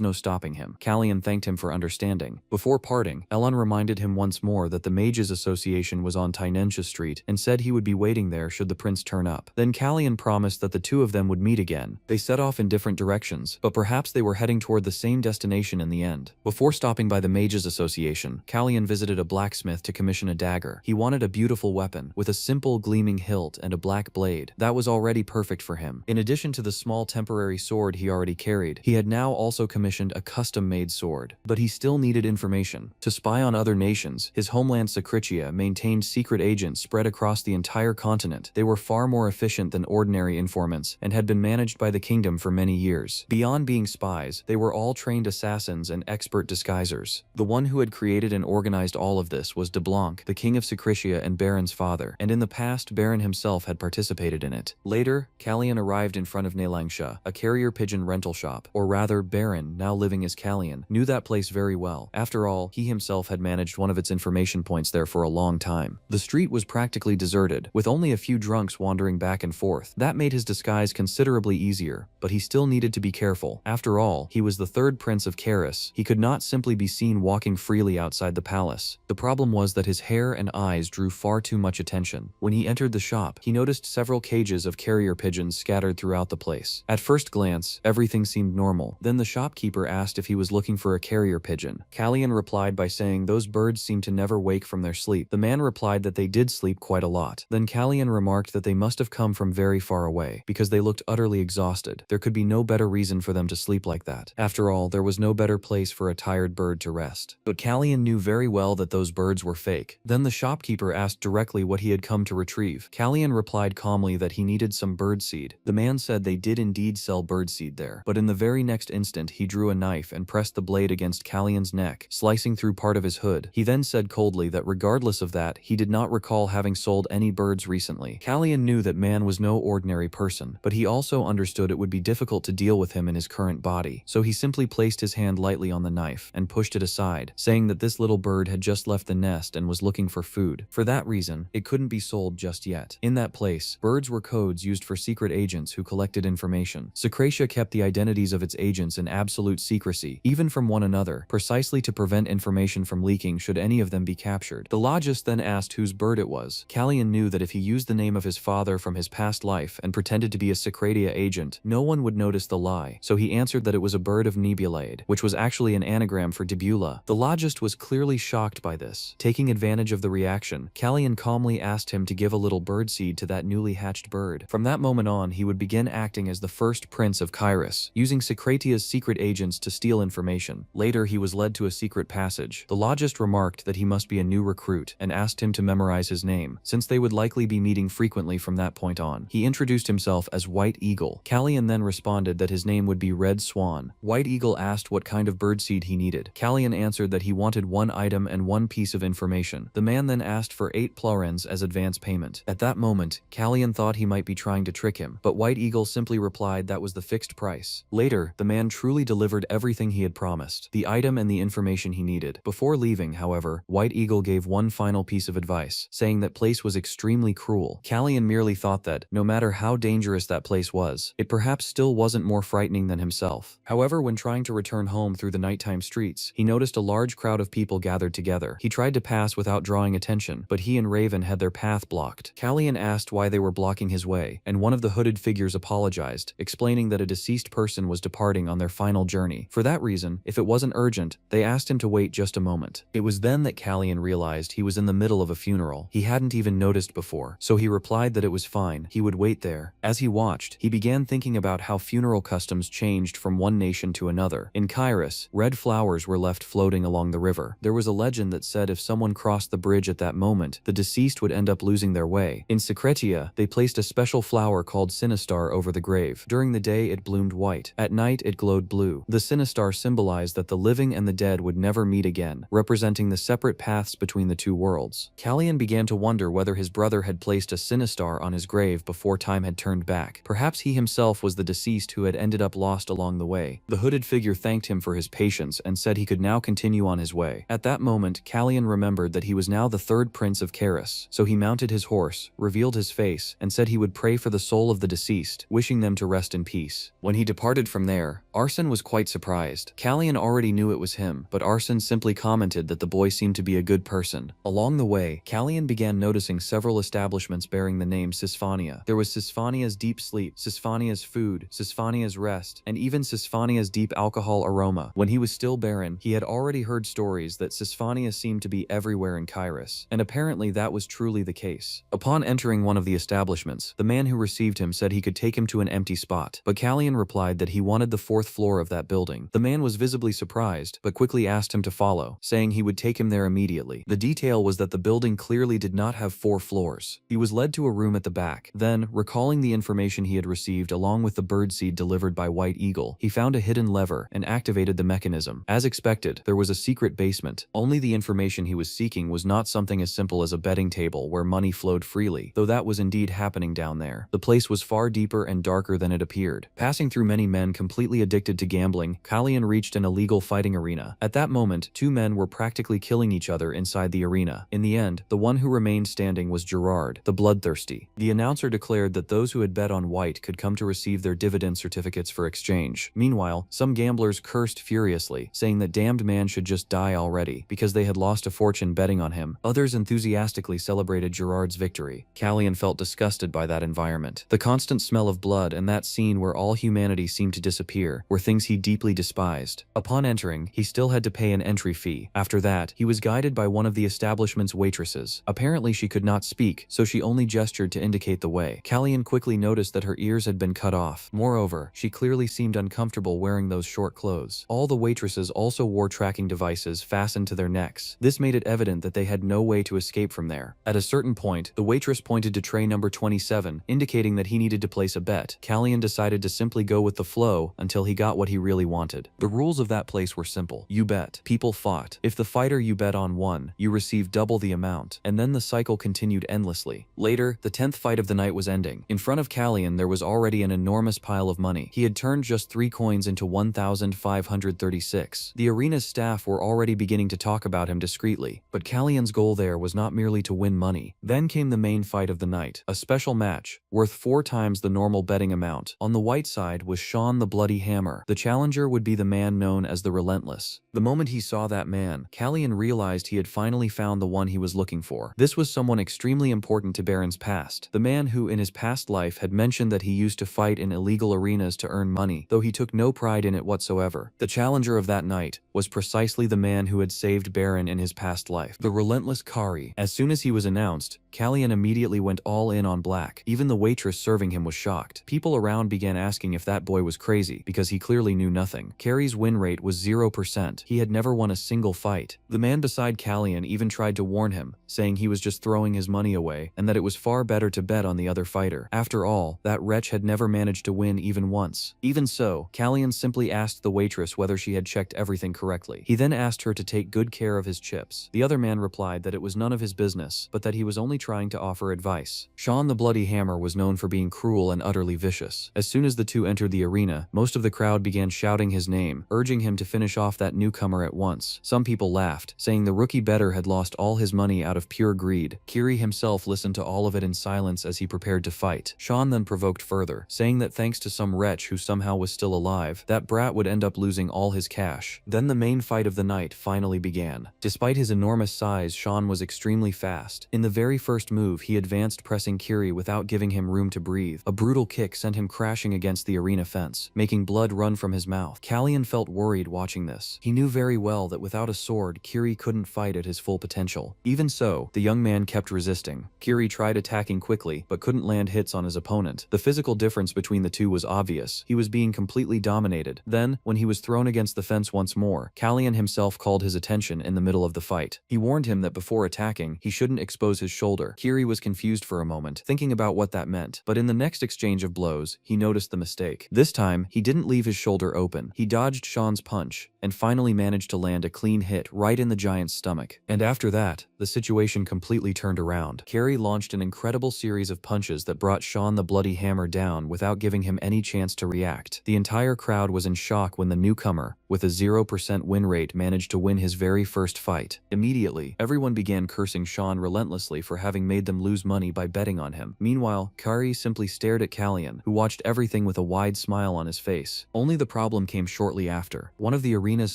no stopping him. Callian thanked him for understanding. Before parting, Ellen reminded him once more that the Mages Association was on Tainensha Street and said he would be waiting there should the prince turn up. Then Callian promised that the two of them would meet again. They set off in different directions, but perhaps they were heading toward the same destination in the end. Before stopping by the Mages Association, Callian visited a blacksmith to commission a dagger. He wanted a beautiful weapon, with a simple gleaming hilt and a black blade. That was already perfect for him. In addition to the small temporary sword he already carried, he had now also commissioned a custom-made sword. But he still needed information. To spy on other nations, his homeland Secretia maintained secret agents spread across the entire continent. They were far more efficient than ordinary informants, and had been managed by the kingdom for many years. Beyond being spies, they were all trained assassins and expert disguisers. The one who had created and organized all of this was de Blanc, the king of Secretia and Baron's father, and in the past Baron himself had participated in it. Later, Callian arrived in front of Nelangsha, a carrier pigeon rental shop, or rather Baron, now living as Callian, knew that place very well. After all, he himself had managed one of its information points there for a long time. The street was practically deserted, with only a few drunks wandering back and forth. That made his disguise considerably easier, but he still needed to be careful. After all, he was the third prince of Karis. He could not simply be seen walking freely outside the palace. The problem was that his hair and eyes drew far too much attention. When he entered the shop, he noticed several cages of carrier pigeons scattered throughout the place. At first glance, everything seemed normal. Then the shopkeeper asked if he was looking for a carrier pigeon. Callian replied by saying those birds seemed to never wake from their sleep. The man replied that they did sleep quite a lot. Then Callian remarked that they must have come from very far away, because they looked utterly exhausted. There could be no better reason for them to sleep like that. After all, there was no better place for a tired bird to rest. But Callian knew very well that those birds were fake. Then the shopkeeper asked directly what he had come to retrieve. Callian replied calmly that he needed some birdseed. The man said they did indeed sell birdseed there, but in the very next instant he drew a knife and pressed the blade against Callian's neck, slicing through part of his hood. He then said coldly that regardless of that, he did not recall having sold any birds recently. Callian knew that man was no ordinary person, but he also understood it would be difficult to deal with him in his current body, so he simply placed his hand lightly on the knife and pushed it aside, saying that this little bird had just left the nest and was looking for food. For that reason, it couldn't be sold just yet. In that place, birds were codes used for secret agents who collected information. Secretia kept the identities of its agents in absolute secrecy, even from one another, precisely to prevent information from leaking should any of them be captured. The logist then asked whose bird it was. Callian knew that if he used the name of his father from his past life and pretended to be a Secretia agent, no one would notice the lie, so he answered that it was a bird of Nebulade, which was actually an anagram for Debula. The logist was clearly shocked by this. Taking advantage of the reaction, Callian calmly asked him to give a little birdseed to that newly hatched bird. From that moment on, he would begin acting as the first prince of Kairos, using Secretia's secret agents to steal information. Later, he was led to a secret passage. The logist remarked that he must be a new recruit and asked him to memorize his name, since they would likely be meeting frequently from that point on. He introduced himself as White Eagle. Callian then responded that his name would be Red Swan. White Eagle asked what kind of birdseed he needed. Callian answered that he wanted one item and one piece of information. The man then asked for 8 plurens as advance payment. At that moment, Callian thought he might be trying to trick him, but White Eagle simply replied that was the fixed price. Later, the man truly delivered everything he had promised, the item and the information he needed. Before leaving, however, White Eagle gave one final piece of advice, saying that place was extremely cruel. Callian merely thought that, no matter how dangerous that place was, it perhaps still wasn't more frightening than himself. However, However, when trying to return home through the nighttime streets, he noticed a large crowd of people gathered together. He tried to pass without drawing attention, but he and Raven had their path blocked. Callian asked why they were blocking his way, and one of the hooded figures apologized, explaining that a deceased person was departing on their final journey. For that reason, if it wasn't urgent, they asked him to wait just a moment. It was then that Callian realized he was in the middle of a funeral. He hadn't even noticed before, so he replied that it was fine, he would wait there. As he watched, he began thinking about how funeral customs changed from one nation to another. In Kairos, red flowers were left floating along the river. There was a legend that said if someone crossed the bridge at that moment, the deceased would end up losing their way. In Secretia, they placed a special flower called Sinistar over the grave. During the day, it bloomed white. At night, it glowed blue. The Sinistar symbolized that the living and the dead would never meet again, representing the separate paths between the two worlds. Callian began to wonder whether his brother had placed a Sinistar on his grave before time had turned back. Perhaps he himself was the deceased who had ended up lost along the way. The hooded figure thanked him for his patience and said he could now continue on his way. At that moment, Callian remembered that he was now the third prince of Kairos, so he mounted his horse, revealed his face, and said he would pray for the soul of the deceased, wishing them to rest in peace. When he departed from there, Arson was quite surprised. Callian already knew it was him, but Arson simply commented that the boy seemed to be a good person. Along the way, Callian began noticing several establishments bearing the name Sisphania. There was Sisphania's Deep Sleep, Sisphania's Food, Sisphania's Rest, and even Sisphania's Deep Alcohol Aroma. When he was still barren, he had already heard stories that Sisphania seemed to be everywhere in Kairos, and apparently that was truly the case. Upon entering one of the establishments, the man who received him said he could take him to an empty spot, but Callian replied that he wanted the fourth floor of that building. The man was visibly surprised, but quickly asked him to follow, saying he would take him there immediately. The detail was that the building clearly did not have 4 floors. He was led to a room at the back. Then, recalling the information he had received along with the birdseed delivered by White Eagle, he found a hidden lever and activated the mechanism. As expected, there was a secret basement. Only the information he was seeking was not something as simple as a betting table where money flowed freely, though that was indeed happening down there. The place was far deeper and darker than it appeared. Passing through many men completely addicted to gambling, Callian reached an illegal fighting arena. At that moment, 2 men were practically killing each other inside the arena. In the end, the one who remained standing was Gerard, the bloodthirsty. The announcer declared that those who had bet on White could come to receive their dividend certificates for exchange. Meanwhile, some gamblers cursed furiously, saying that damned man should just die already, because they had lost a fortune betting on him. Others enthusiastically celebrated Gerard's victory. Callian felt disgusted by that environment. The constant smell of blood and that scene where all humanity seemed to disappear were things he deeply despised. Upon entering, he still had to pay an entry fee. After that, he was guided by one of the establishment's waitresses. Apparently she could not speak, so she only gestured to indicate the way. Callian quickly noticed that her ears had been cut off. Moreover, she clearly seemed uncomfortable wearing those short clothes. All the waitresses also wore tracking devices fastened to their necks. This made it evident that they had no way to escape from there. At a certain point, the waitress pointed to tray number 27, indicating that he needed to place a bet. Callian decided to simply go with the flow until he got what he really wanted. The rules of that place were simple. You bet. People fought. If the fighter you bet on won, you received double the amount, and then the cycle continued endlessly. Later, the 10th fight of the night was ending. In front of Callian, there was already an enormous pile of money. He had turned just 3 coins into 1,536. The arena's staff were already beginning to talk about him discreetly, but Callian's goal there was not merely to win money. Then came the main fight of the night, a special match, worth 4 times the normal betting amount. On the white side was Sean the Bloody Hammer. The challenger would be the man known as the Relentless. The moment he saw that man, Callian realized he had finally found the one he was looking for. This was someone extremely important to Baron's past. The man who in his past life had mentioned that he used to fight in illegal arenas to earn money, though he took no pride in it whatsoever. The challenger of that night was precisely the man who had saved Baron in his past life, the Relentless Kari. As soon as he was announced, Callian immediately went all in on black. Even the waitress serving him was shocked. People around began asking if that boy was crazy, because he clearly knew nothing. Kari's win rate was 0%. He had never won a single fight. The man beside Callian even tried to warn him, saying he was just throwing his money away, and that it was far better to bet on the other fighter. After all, that wretch had never managed to win even once. Even so, Callian simply asked the waitress whether she had checked everything correctly. He then asked her to take good care of his chips. The other man replied that it was none of his business, but that he was only trying to offer advice. Sean the Bloody Hammer was known for being cruel and utterly vicious. As soon as the two entered the arena, most of the crowd began shouting his name, urging him to finish off that newcomer at once. Some people laughed, saying the rookie bettor had lost all his money out of pure greed. Kiri himself listened to all of it in silence as he prepared to fight. Sean then provoked further, saying that thanks to some wretch who somehow was still alive, that brat would end up losing all his cash. Then the main fight of the night finally began. Despite his enormous size, Sean was extremely fast. In the very first move, he advanced, pressing Kiri without giving him room to breathe. A brutal kick sent him crashing against the arena fence, making blood run from his mouth. Callion felt worried watching this. He knew very well that without a sword, Kiri couldn't fight at his full potential. Even so, the young man kept resisting. Kiri tried attacking quickly, but couldn't land hits on his opponent. The physical difference between the two was obvious. He was being completely dominated. Then, when he was thrown against the fence once more, Callion himself called his attention in the middle of the fight. He warned him that before attacking, he shouldn't expose his shoulder. Kiri was confused for a moment, thinking about what that meant. But in the next exchange of blows, he noticed the mistake. This time, he didn't leave his shoulder open. He dodged Sean's punch, and finally managed to land a clean hit right in the giant's stomach. And after that, the situation completely turned around. Kiri launched an incredible series of punches that brought Sean the Bloody Hammer down without giving him any chance to react. The entire crowd was in shock when the newcomer, with a 0% win rate, managed to win his very first fight. Immediately, everyone began cursing Sean relentlessly for having made them lose money by betting on him. Meanwhile, Kari simply stared at Callion, who watched everything with a wide smile on his face. Only the problem came shortly after. One of the arena's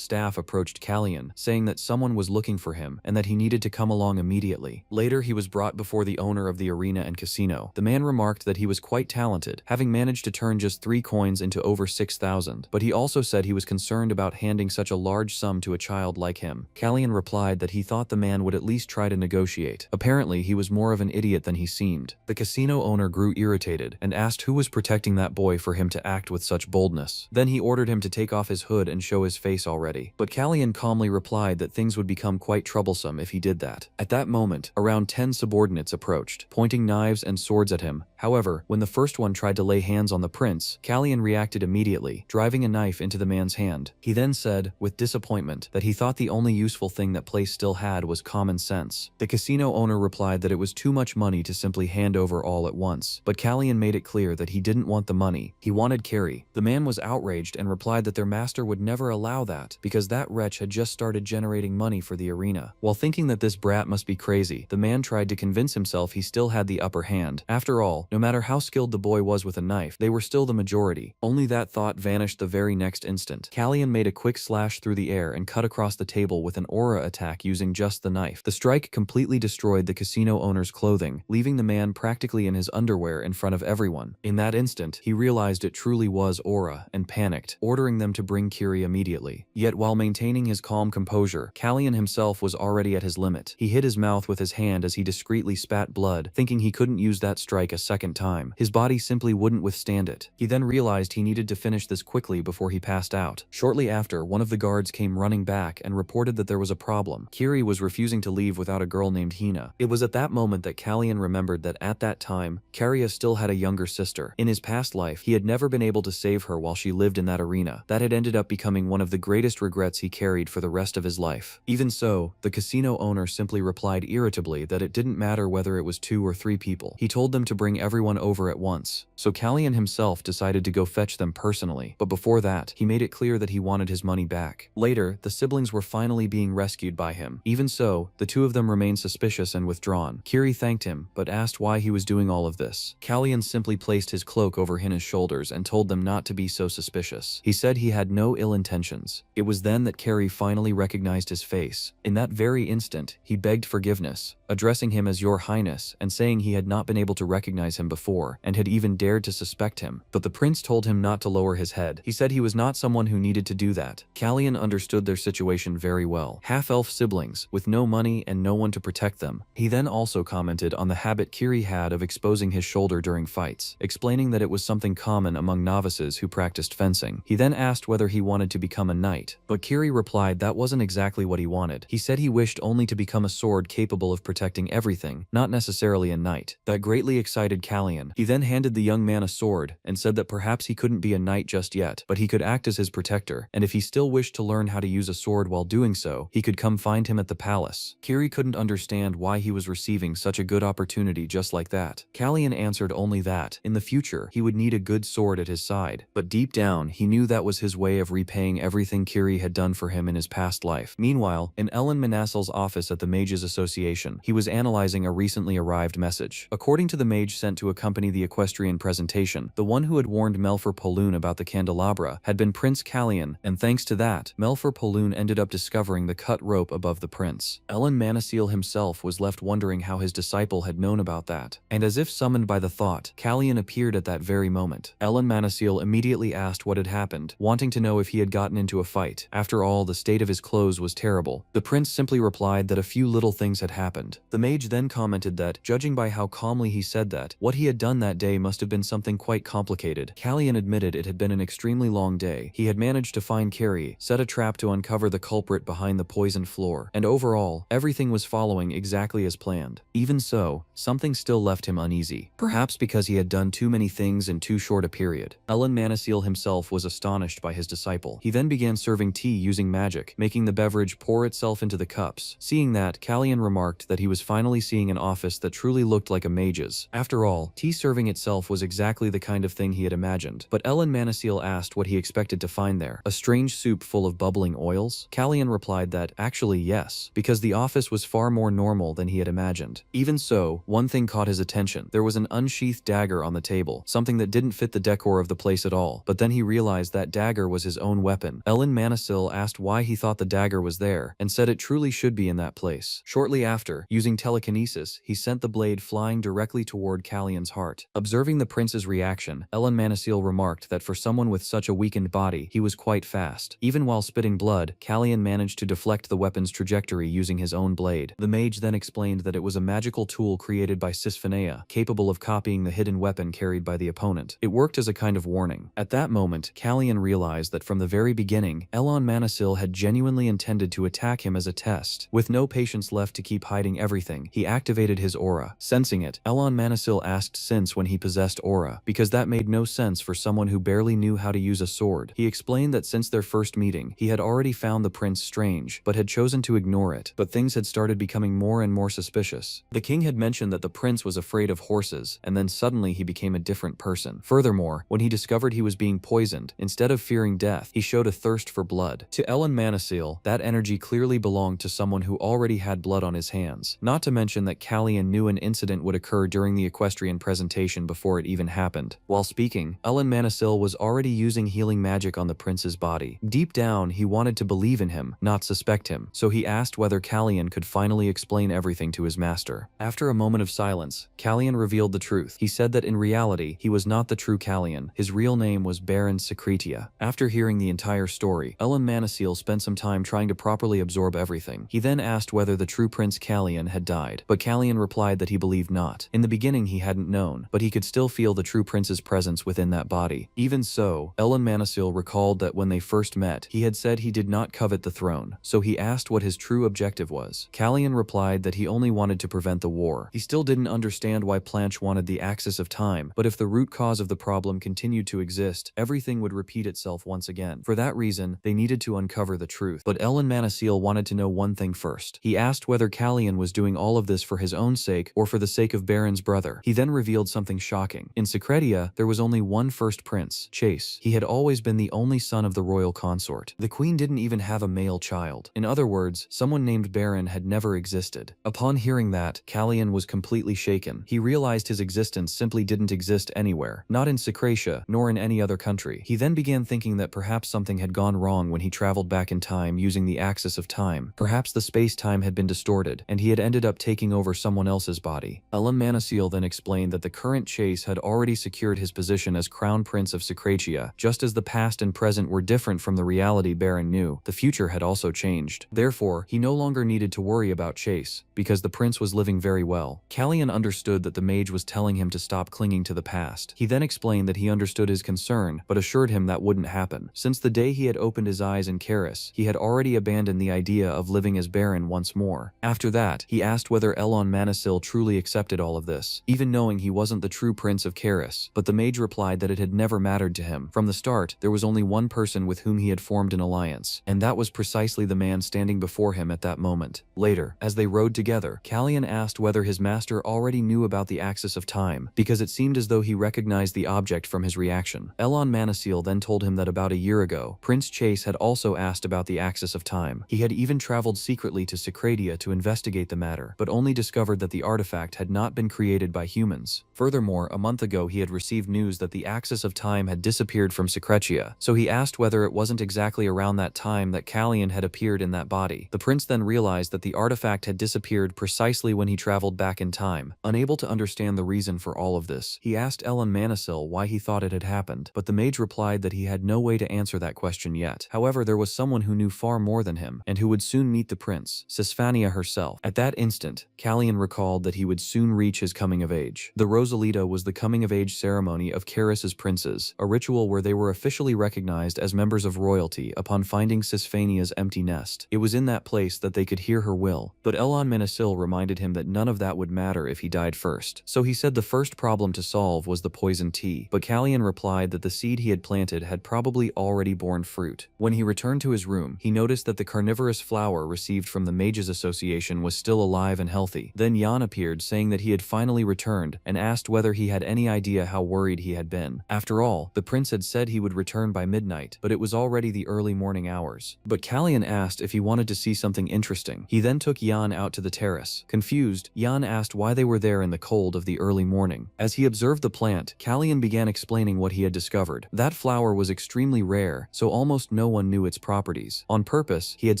staff approached Callion, saying that someone was looking for him and that he needed to come along immediately. Later, he was brought before the owner of the arena and casino. The man remarked that he was quite talented, having managed to turn just 3 coins into over 6,000, but he also said he was concerned about handing such a large sum to a child like him. Callion replied that he thought the man would at least try to negotiate. Apparently, he was more of an idiot than he seemed. The casino owner grew irritated and asked who was protecting that boy for him to act with such boldness. Then he ordered him to take off his hood and show his face already. But Callion calmly replied that things would become quite troublesome if he did that. At that moment, around 10 subordinates approached, pointing knives and swords at him. However, when the first one tried to lay hands on the prince, Callion reacted immediately, driving a knife into the man's hand. He then said, with disappointment, that he thought the only useful thing that place still had was common sense. The casino owner replied that it was too much money to simply hand over all at once, but Callion made it clear that he didn't want the money. He wanted Kiri. The man was outraged and replied that their master would never allow that, because that wretch had just started generating money for the arena. While thinking that this brat must be crazy, the man tried to convince himself he still had the upper hand. After all, no matter how skilled the boy was with a knife, they were still the majority. Only that thought vanished the very next instant. Callion made a quick slash through the air and cut across the table with an aura attack using just the knife. The strike completely destroyed the casino owner's clothing, leaving the man practically in his underwear in front of everyone. In that instant, he realized it truly was aura and panicked, ordering them to bring Kiri immediately. Yet while maintaining his calm composure, Callion himself was already at his limit. He hit his mouth with his hand as he discreetly spat blood, thinking he couldn't use that strike a second time. His body simply wouldn't withstand it. He then realized he needed to finish this quickly before he passed out. Shortly after, one of the guards came running back and reported that there was a problem. Kiri was refusing to leave without a girl named Hina. It was at that moment that Callion remembered that at that time, Karia still had a younger sister. In his past life, he had never been able to save her while she lived in that arena. That had ended up becoming one of the greatest regrets he carried for the rest of his life. Even so, the casino owner simply replied irritably that it didn't matter whether it was 2 or 3 people. He told them to bring everyone over at once. So Callion himself decided to go fetch them personally. But before that, he made it clear that he wanted his money back. Later, the siblings were finally being rescued by him. Even so, the 2 of them remained suspicious and withdrawn. Kiri thanked him, but asked why he was doing all of this. Callion simply placed his cloak over Hina's shoulders and told them not to be so suspicious. He said he had no ill intentions. It was then that Kiri finally recognized his face. In that very instant, he begged forgiveness, addressing him as Your Highness and saying he had not been able to recognize him before and had even dared to suspect him. But the prince told him not to lower his head. He said he was not someone who needed to do that. Callion understood their situation very well. Half-elf siblings, with no money and no one to protect them. He then also commented on the habit Kiri had of exposing his shoulder during fights, explaining that it was something common among novices who practiced fencing. He then asked whether he wanted to become a knight, but Kiri replied that wasn't exactly what he wanted. He said he wished only to become a sword capable of protecting everything, not necessarily a knight. That greatly excited Callion. He then handed the young man a sword and said that perhaps he couldn't be a knight just yet, but he could act as his protector, and if he still wished to learn how to use a sword while doing so, he could come find him at the palace. Kiri couldn't understand why he was receiving leaving such a good opportunity just like that? Kalyan answered only that, in the future, he would need a good sword at his side. But deep down, he knew that was his way of repaying everything Kiri had done for him in his past life. Meanwhile, in Ellen Manassil's office at the Mages Association, he was analyzing a recently arrived message. According to the mage sent to accompany the equestrian presentation, the one who had warned Melfer Poloon about the candelabra had been Prince Kalyan, and thanks to that, Melfer Poloon ended up discovering the cut rope above the prince. Ellen Manassil himself was left wondering how his disciple had known about that. And as if summoned by the thought, Kalyan appeared at that very moment. Ellen Manassil immediately asked what had happened, wanting to know if he had gotten into a fight. After all, the state of his clothes was terrible. The prince simply replied that a few little things had happened. The mage then commented that, judging by how calmly he said that, what he had done that day must have been something quite complicated. Kalyan admitted it had been an extremely long day. He had managed to find Kiri, set a trap to uncover the culprit behind the poisoned floor, and overall, everything was following exactly as planned. Even so, something still left him uneasy. Perhaps because he had done too many things in too short a period. Ellen Manassil himself was astonished by his disciple. He then began serving tea using magic, making the beverage pour itself into the cups. Seeing that, Kalyan remarked that he was finally seeing an office that truly looked like a mage's. After all, tea serving itself was exactly the kind of thing he had imagined. But Ellen Manassil asked what he expected to find there. A strange soup full of bubbling oils? Kalyan replied that, actually yes, because the office was far more normal than he had imagined. Even so, one thing caught his attention. There was an unsheathed dagger on the table, something that didn't fit the decor of the place at all. But then he realized that dagger was his own weapon. Ellen Manassil asked why he thought the dagger was there, and said it truly should be in that place. Shortly after, using telekinesis, he sent the blade flying directly toward Kalyan's heart. Observing the prince's reaction, Ellen Manassil remarked that for someone with such a weakened body, he was quite fast. Even while spitting blood, Kalyan managed to deflect the weapon's trajectory using his own blade. The mage then explained that it was a magical tool created by Sisphenea, capable of copying the hidden weapon carried by the opponent. It worked as a kind of warning. At that moment, Kalyan realized that from the very beginning, Ellen Manassil had genuinely intended to attack him as a test. With no patience left to keep hiding everything, he activated his aura. Sensing it, Ellen Manassil asked since when he possessed aura, because that made no sense for someone who barely knew how to use a sword. He explained that since their first meeting, he had already found the prince strange, but had chosen to ignore it. But things had started becoming more and more suspicious. The king had mentioned that the prince was afraid of horses, and then suddenly he became a different person. Furthermore, when he discovered he was being poisoned, instead of fearing death, he showed a thirst for blood. To Ellen Manassil, that energy clearly belonged to someone who already had blood on his hands. Not to mention that Kalyan knew an incident would occur during the equestrian presentation before it even happened. While speaking, Ellen Manassil was already using healing magic on the prince's body. Deep down, he wanted to believe in him, not suspect him, so he asked whether Kalyan could finally explain everything to his master. After a moment of silence, Kalyan revealed the truth. He said that in reality, he was not the true Kalyan. His real name was Baron Secretia. After hearing the entire story, Ellen Manassil spent some time trying to properly absorb everything. He then asked whether the true Prince Kalyan had died, but Kalyan replied that he believed not. In the beginning he hadn't known, but he could still feel the true prince's presence within that body. Even so, Ellen Manassil recalled that when they first met, he had said he did not covet the throne, so he asked what his true objective was. Kalyan replied that he only wanted to prevent the war. He still didn't understand why Planche wanted the axis of time, but if the root cause of the problem continued to exist, everything would repeat itself once again. For that reason, they needed to uncover the truth. But Ellen Manassil wanted to know one thing first. He asked whether Kalyan was doing all of this for his own sake or for the sake of Baron's brother. He then revealed something shocking. In Secretia, there was only one first prince, Chase. He had always been the only son of the royal consort. The queen didn't even have a male child. In other words, someone named Baron had never existed. Upon hearing that, Kalyan was completely shaken. He realized his existence simply didn't exist anywhere, not in Secretia, nor in any other country. He then began thinking that perhaps something had gone wrong when he traveled back in time using the axis of time. Perhaps the space-time had been distorted, and he had ended up taking over someone else's body. Ellen Manassil then explained that the current Chase had already secured his position as Crown Prince of Secretia. Just as the past and present were different from the reality Baron knew, the future had also changed. Therefore, he no longer needed to worry about Chase, because the prince was living very well. Kalyan understood that the mage was telling him to stop clinging to the past. He then explained that he understood his concern, but assured him that wouldn't happen. Since the day he had opened his eyes in Karis, he had already abandoned the idea of living as Baron once more. After that, he asked whether Ellen Manassil truly accepted all of this, even knowing he wasn't the true prince of Karis, but the mage replied that it had never mattered to him. From the start, there was only one person with whom he had formed an alliance, and that was precisely the man standing before him at that moment. Later, as they rode together, Kalyan asked whether his master already knew about the axis of time, because it seemed as though he recognized the object from his reaction. Elon Manasil then told him that about a year ago, Prince Chase had also asked about the axis of time. He had even traveled secretly to Secratia to investigate the matter, but only discovered that the artifact had not been created by humans. Furthermore, a month ago he had received news that the axis of time had disappeared from Secratia, so he asked whether it wasn't exactly around that time that Kalyan had appeared in that body. The prince then realized that the artifact had disappeared precisely when he traveled back in time. Unable to understand the reason for all of this, he asked Elon Manasil why he thought it had happened, but the mage replied that he had no way to answer that question yet. However, there was someone who knew far more than him, and who would soon meet the prince, Sisfania herself. At that instant, Kalyan recalled that he would soon reach his coming of age. The Rosalita was the coming of age ceremony of Karis's princes, a ritual where they were officially recognized as members of royalty upon finding Sisfania's empty nest. It was in that place that they could hear her will, but Elon Manasil reminded him that none of that would matter if he died first. So he said the first problem to solve was the poison tea, but Kalyan replied that the seed he had planted had probably already borne fruit. When he returned to his room, he noticed that the carnivorous flower received from the Mages Association was still alive and healthy. Then Jan appeared, saying that he had finally returned, and asked whether he had any idea how worried he had been. After all, the prince had said he would return by midnight, but it was already the early morning hours. But Kalyan asked if he wanted to see something interesting. He then took Jan out to the terrace. Confused, Jan asked why they were there in the cold of the early morning. As he observed the plant, Kalyan began explaining what he had discovered. That flower was extremely rare, so almost no one knew its properties. On purpose, he had